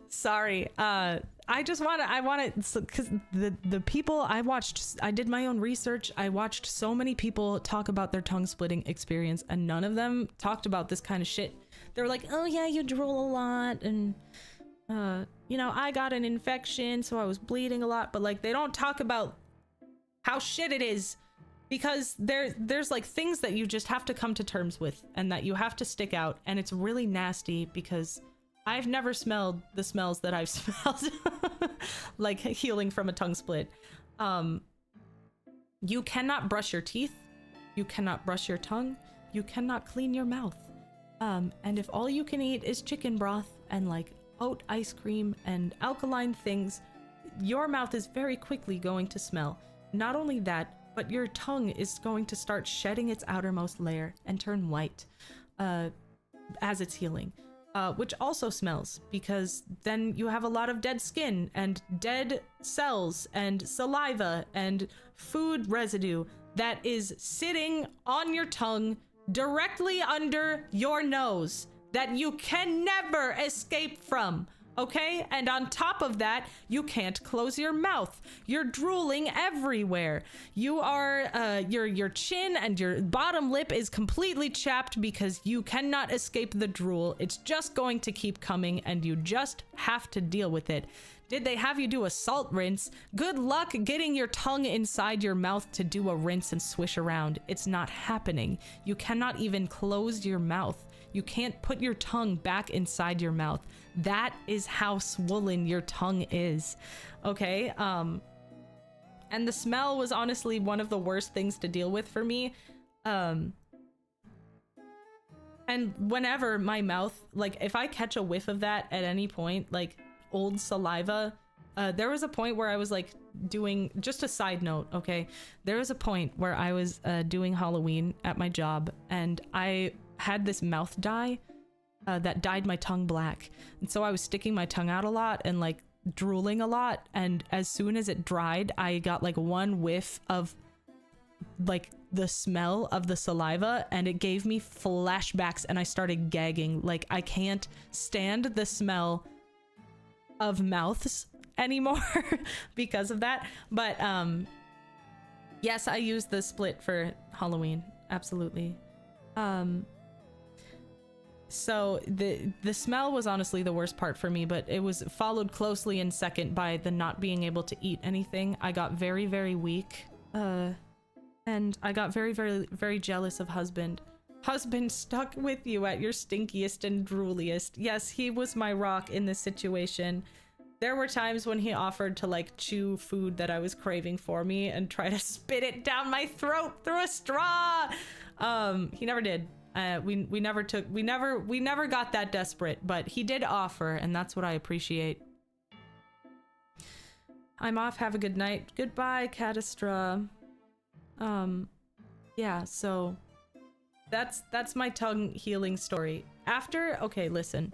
sorry. I want to, because the people I did my own research. I watched so many people talk about their tongue splitting experience, and none of them talked about this kind of shit. They were like, oh yeah, you drool a lot, and you know, I got an infection, so I was bleeding a lot, but like they don't talk about how shit it is, because there's like things that you just have to come to terms with and that you have to stick out, and it's really nasty because I've never smelled the smells that I've smelled like healing from a tongue split. You cannot brush your teeth, you cannot brush your tongue, you cannot clean your mouth. And if all you can eat is chicken broth and like oat ice cream and alkaline things, your mouth is very quickly going to smell. Not only that, but your tongue is going to start shedding its outermost layer and turn white as it's healing. Which also smells, because then you have a lot of dead skin and dead cells and saliva and food residue that is sitting on your tongue directly under your nose that you can never escape from. Okay? And on top of that, you can't close your mouth. You're drooling everywhere. You are, your chin and your bottom lip is completely chapped because you cannot escape the drool. It's just going to keep coming and you just have to deal with it. Did they have you do a salt rinse? Good luck getting your tongue inside your mouth to do a rinse and swish around. It's not happening. You cannot even close your mouth. You can't put your tongue back inside your mouth. That is how swollen your tongue is. Okay? And the smell was honestly one of the worst things to deal with for me. And whenever my mouth, like if I catch a whiff of that at any point, like old saliva, there was a point where I was like doing, just a side note, okay? There was a point where I was doing Halloween at my job and I had this mouth dye that dyed my tongue black. And so I was sticking my tongue out a lot and like drooling a lot. And as soon as it dried, I got like one whiff of like the smell of the saliva, and it gave me flashbacks and I started gagging. Like, I can't stand the smell of mouths anymore because of that. But yes, I used the split for Halloween, absolutely. So the smell was honestly the worst part for me, but it was followed closely in second by the not being able to eat anything. I got very, very weak, and I got very, very, very jealous of husband. Husband stuck with you at your stinkiest and drooliest. Yes, he was my rock in this situation. There were times when he offered to like chew food that I was craving for me and try to spit it down my throat through a straw. He never did. We never got that desperate, but he did offer, and that's what I appreciate. I'm off. Have a good night. Goodbye, Catastra. Yeah, so that's my tongue healing story. After, okay, listen.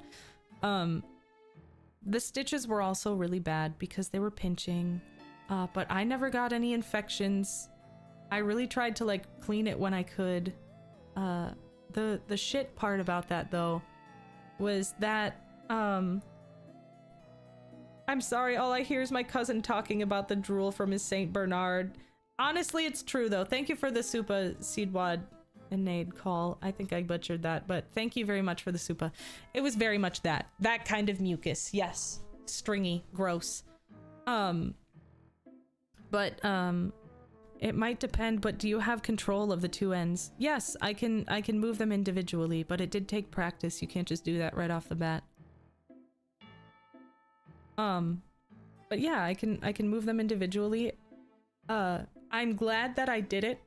The stitches were also really bad because they were pinching, but I never got any infections. I really tried to like clean it when I could. The shit part about that though was that I'm sorry, all I hear is my cousin talking about the drool from his Saint Bernard. Honestly, it's true though. Thank you for the Supa Seedwad and Nade call. I think I butchered that, but thank you very much for the Supa. It was very much that kind of mucus. Yes, stringy, gross. It might depend, but do you have control of the two ends? Yes, I can move them individually, but it did take practice. You can't just do that right off the bat. But yeah, I can move them individually. I'm glad that I did it.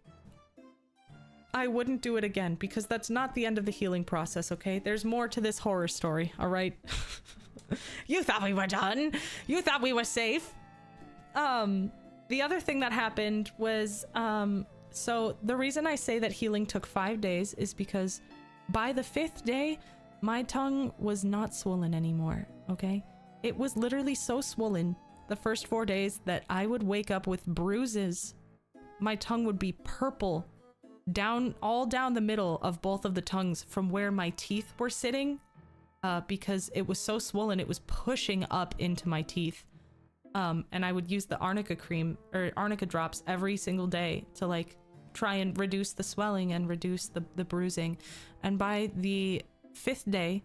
I wouldn't do it again because that's not the end of the healing process, okay? There's more to this horror story, all right? You thought we were done? You thought we were safe? The other thing that happened was, so the reason I say that healing took 5 days is because by the 5th day, my tongue was not swollen anymore, okay? It was literally so swollen the first 4 days that I would wake up with bruises. My tongue would be purple, all down the middle of both of the tongues from where my teeth were sitting, because it was so swollen, it was pushing up into my teeth. And I would use the arnica cream or arnica drops every single day to like try and reduce the swelling and reduce the bruising. And by the 5th day,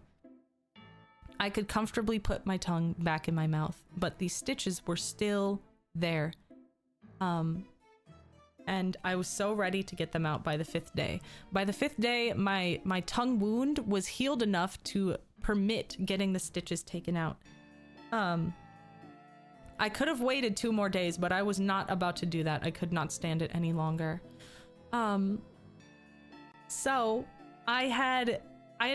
I could comfortably put my tongue back in my mouth, but the stitches were still there. And I was so ready to get them out by the 5th day. By the 5th day, my tongue wound was healed enough to permit getting the stitches taken out. I could have waited 2 more days, but I was not about to do that. I could not stand it any longer. So I had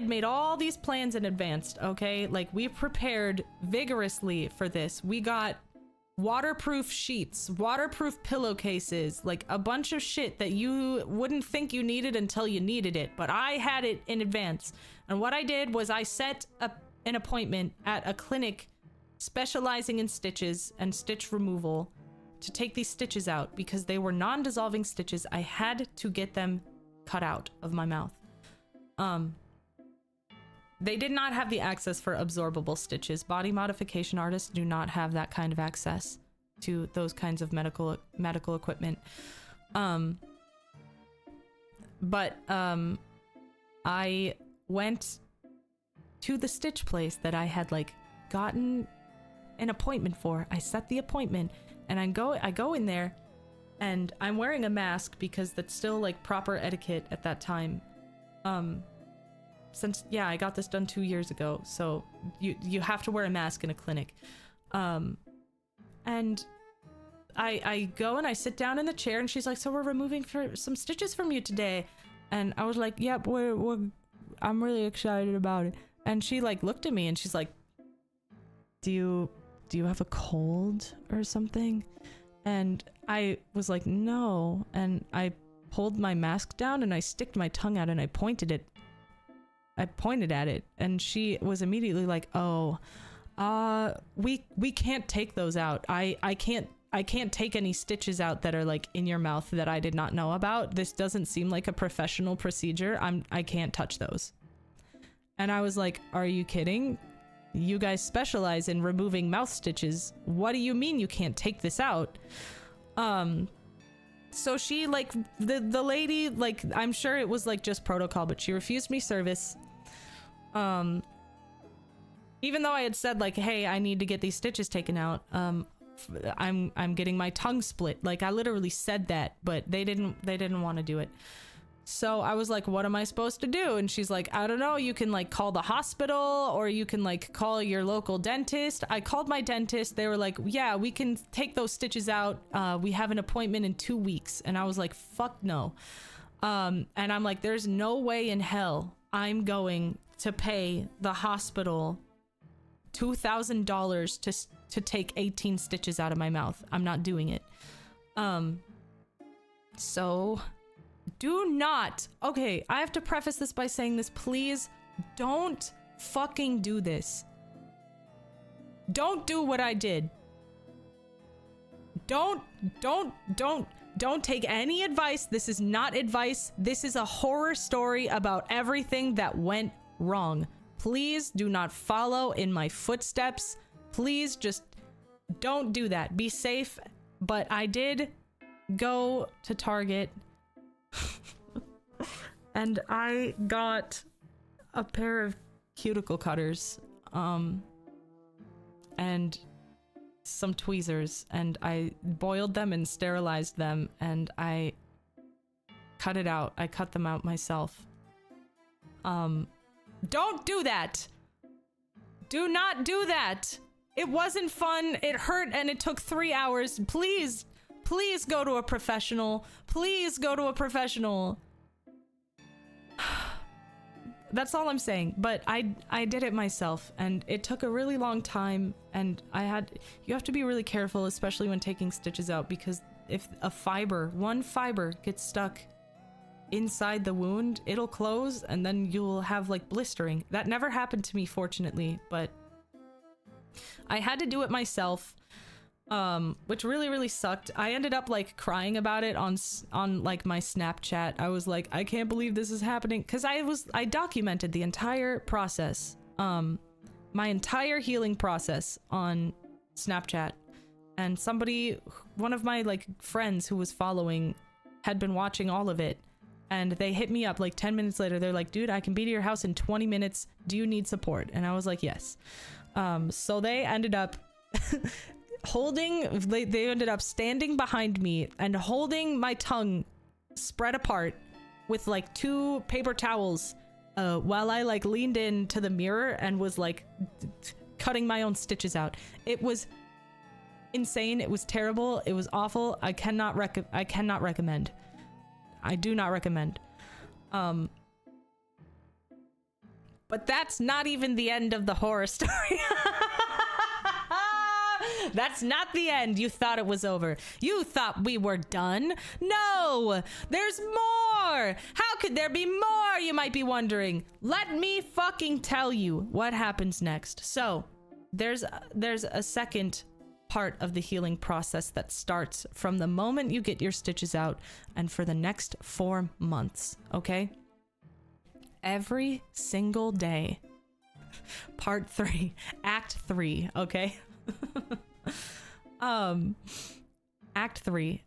made all these plans in advance, okay? Like, we prepared vigorously for this. We got waterproof sheets, waterproof pillowcases, like a bunch of shit that you wouldn't think you needed until you needed it, but I had it in advance. And what I did was I set an appointment at a clinic specializing in stitches and stitch removal to take these stitches out because they were non-dissolving stitches. I had to get them cut out of my mouth. They did not have the access for absorbable stitches. Body modification artists do not have that kind of access to those kinds of medical equipment. I went to the stitch place that I had like gotten an appointment for. I set the appointment and I go in there and I'm wearing a mask because that's still like proper etiquette at that time. Since, yeah, I got this done 2 years ago, so you have to wear a mask in a clinic. And I go and I sit down in the chair and she's like, so we're removing some stitches from you today. And I was like, yep, I'm really excited about it. And she like looked at me and she's like, do you have a cold or something? And I was like, no. And I pulled my mask down and I sticked my tongue out and I pointed it I pointed at it, and she was immediately like, oh, we can't take those out. I can't take any stitches out that are like in your mouth that I did not know about. This doesn't seem like a professional procedure. I can't touch those. And I was like, are you kidding? You guys specialize in removing mouth stitches. What do you mean you can't take this out? So she, like, the lady, like, I'm sure it was like just protocol, but she refused me service. Even though I had said like, hey, I need to get these stitches taken out. I'm getting my tongue split. Like, I literally said that, but they didn't want to do it. So I was like, what am I supposed to do? And she's like, I don't know. You can like call the hospital, or you can like call your local dentist. I called my dentist. They were like, yeah, we can take those stitches out. We have an appointment in 2 weeks. And I was like, fuck no. And I'm like, there's no way in hell I'm going to pay the hospital $2,000 to take 18 stitches out of my mouth. I'm not doing it. So do not. Okay, I have to preface this by saying this. Please don't fucking do this. Don't do what I did. Don't take any advice. This is not advice. This is a horror story about everything that went wrong. Please do not follow in my footsteps. Please just don't do that. Be safe. But I did go to Target and I got a pair of cuticle cutters and some tweezers, and I boiled them and sterilized them, and I cut it out. I cut them out myself. Don't do that. Do not do that. It wasn't fun. It hurt, and it took 3 hours. Please go to a professional. Please go to a professional. That's all I'm saying. But I did it myself, and it took a really long time, and you have to be really careful, especially when taking stitches out, because if one fiber gets stuck inside the wound, it'll close, and then you'll have like blistering. That never happened to me, fortunately, but I had to do it myself, which really sucked. I ended up like crying about it on like my Snapchat. I was like, I can't believe this is happening, because I documented the entire process, my entire healing process on Snapchat, and one of my like friends who was following had been watching all of it, and they hit me up like 10 minutes later. They're like, dude, I can be to your house in 20 minutes. Do you need support? And I was like, yes. So they ended up they ended up standing behind me and holding my tongue spread apart with like 2 paper towels while I like leaned into the mirror and was like cutting my own stitches out. It was insane. It was terrible. It was awful. I cannot recommend. I do not recommend. But that's not even the end of the horror story. That's not the end. You thought it was over. You thought we were done. No, there's more. How could there be more? You might be wondering. Let me fucking tell you what happens next. So there's a second part of the healing process that starts from the moment you get your stitches out and for the next 4 months, okay? Every single day. Part 3, Act 3, okay? Act 3,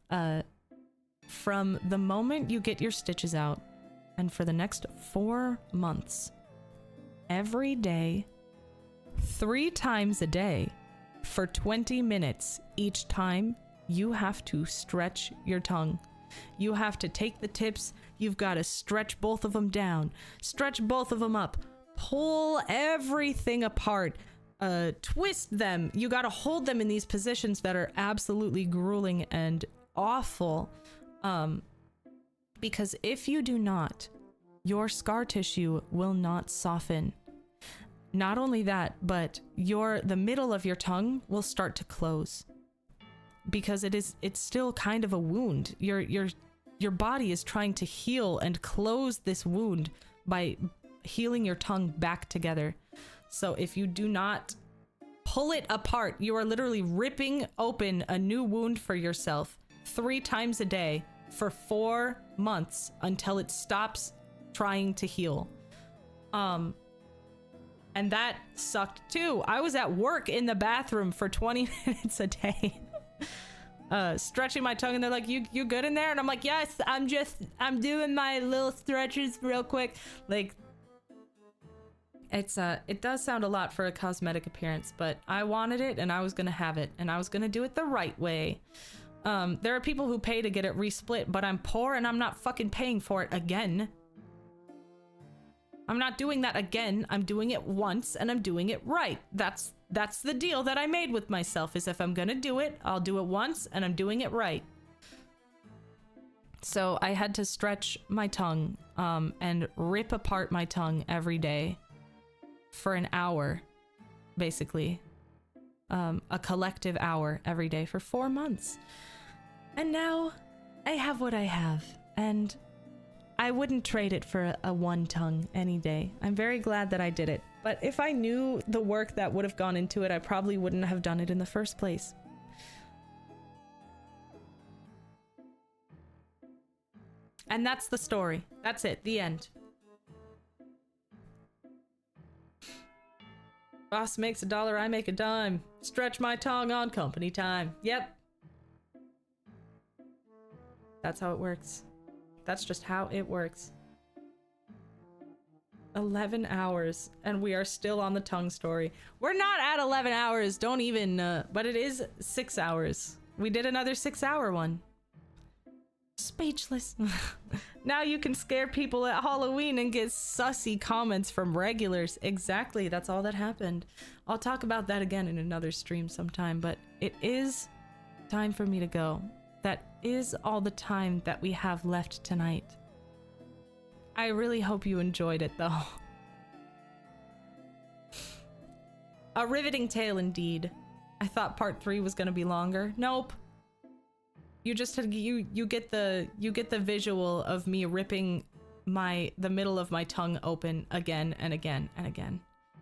from the moment you get your stitches out and for the next 4 months, every day, 3 times a day, for 20 minutes each time, you have to stretch your tongue. You have to take the tips, you've got to stretch both of them down, stretch both of them up, pull everything apart, twist them. You got to hold them in these positions that are absolutely grueling and awful. Because if you do not, your scar tissue will not soften. Not only that, but the middle of your tongue will start to close. Because it's still kind of a wound. Your body is trying to heal and close this wound by healing your tongue back together. So if you do not pull it apart, you are literally ripping open a new wound for yourself 3 times a day for 4 months until it stops trying to heal. And that sucked too. I was at work in the bathroom for 20 minutes a day, stretching my tongue, and they're like, you good in there? And I'm like, yes, I'm doing my little stretches real quick. Like, it does sound a lot for a cosmetic appearance, but I wanted it and I was gonna have it, and I was gonna do it the right way. There are people who pay to get it resplit, but I'm poor and I'm not fucking paying for it again. I'm not doing that again. I'm doing it once and I'm doing it right. That's the deal that I made with myself, is if I'm gonna do it, I'll do it once and I'm doing it right. So I had to stretch my tongue and rip apart my tongue every day for an hour, basically. A collective hour every day for 4 months. And now I have what I have, and I wouldn't trade it for a one tongue any day. I'm very glad that I did it. But if I knew the work that would have gone into it, I probably wouldn't have done it in the first place. And that's the story. That's it. The end. Boss makes $1, I make a dime. Stretch my tongue on company time. Yep. That's how it works. That's just how it works. 11 hours, and we are still on the tongue story. We're not at 11 hours, don't even, but it is 6 hours. We did another 6-hour one. Speechless. Now you can scare people at Halloween and get sussy comments from regulars. Exactly, that's all that happened. I'll talk about that again in another stream sometime, but it is time for me to go. That is all the time that we have left tonight. I really hope you enjoyed it, though. A riveting tale indeed. I thought part 3 was gonna be longer. Nope. You just you get the visual of me ripping the middle of my tongue open again and again and again.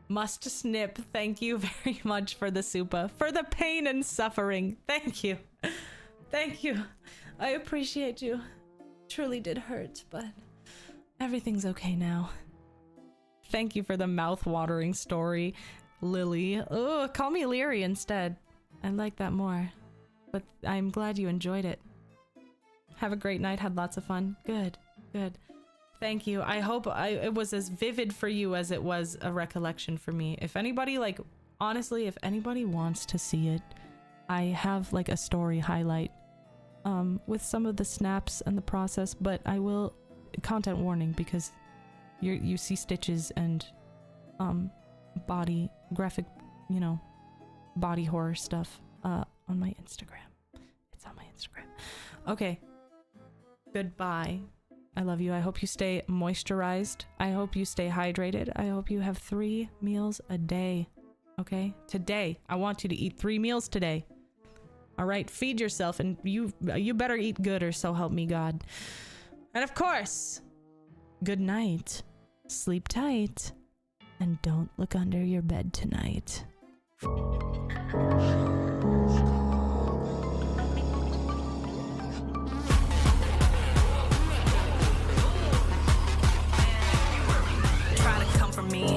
Must snip. Thank you very much for the supa, for the pain and suffering. Thank you. Thank you. I appreciate you. Truly did hurt, but everything's okay now. Thank you for the mouth-watering story, Lily. Oh, call me Leerie instead. I like that more. But I'm glad you enjoyed it. Have a great night. Had lots of fun. Good. Good. Thank you. I hope it was as vivid for you as it was a recollection for me. If anybody, like, honestly, if anybody wants to see it, I have, like, a story highlight with some of the snaps and the process, but I will... Content warning, because you see stitches and body graphic, you know, body horror stuff on my Instagram. It's on my Instagram. Okay. Goodbye. I love you. I hope you stay moisturized. I hope you stay hydrated. I hope you have 3 meals a day. Okay? Today. I want you to eat 3 meals today. All right? Feed yourself, and you better eat good, or so help me God. And of course, good night. Sleep tight. And don't look under your bed tonight. Try to come for me,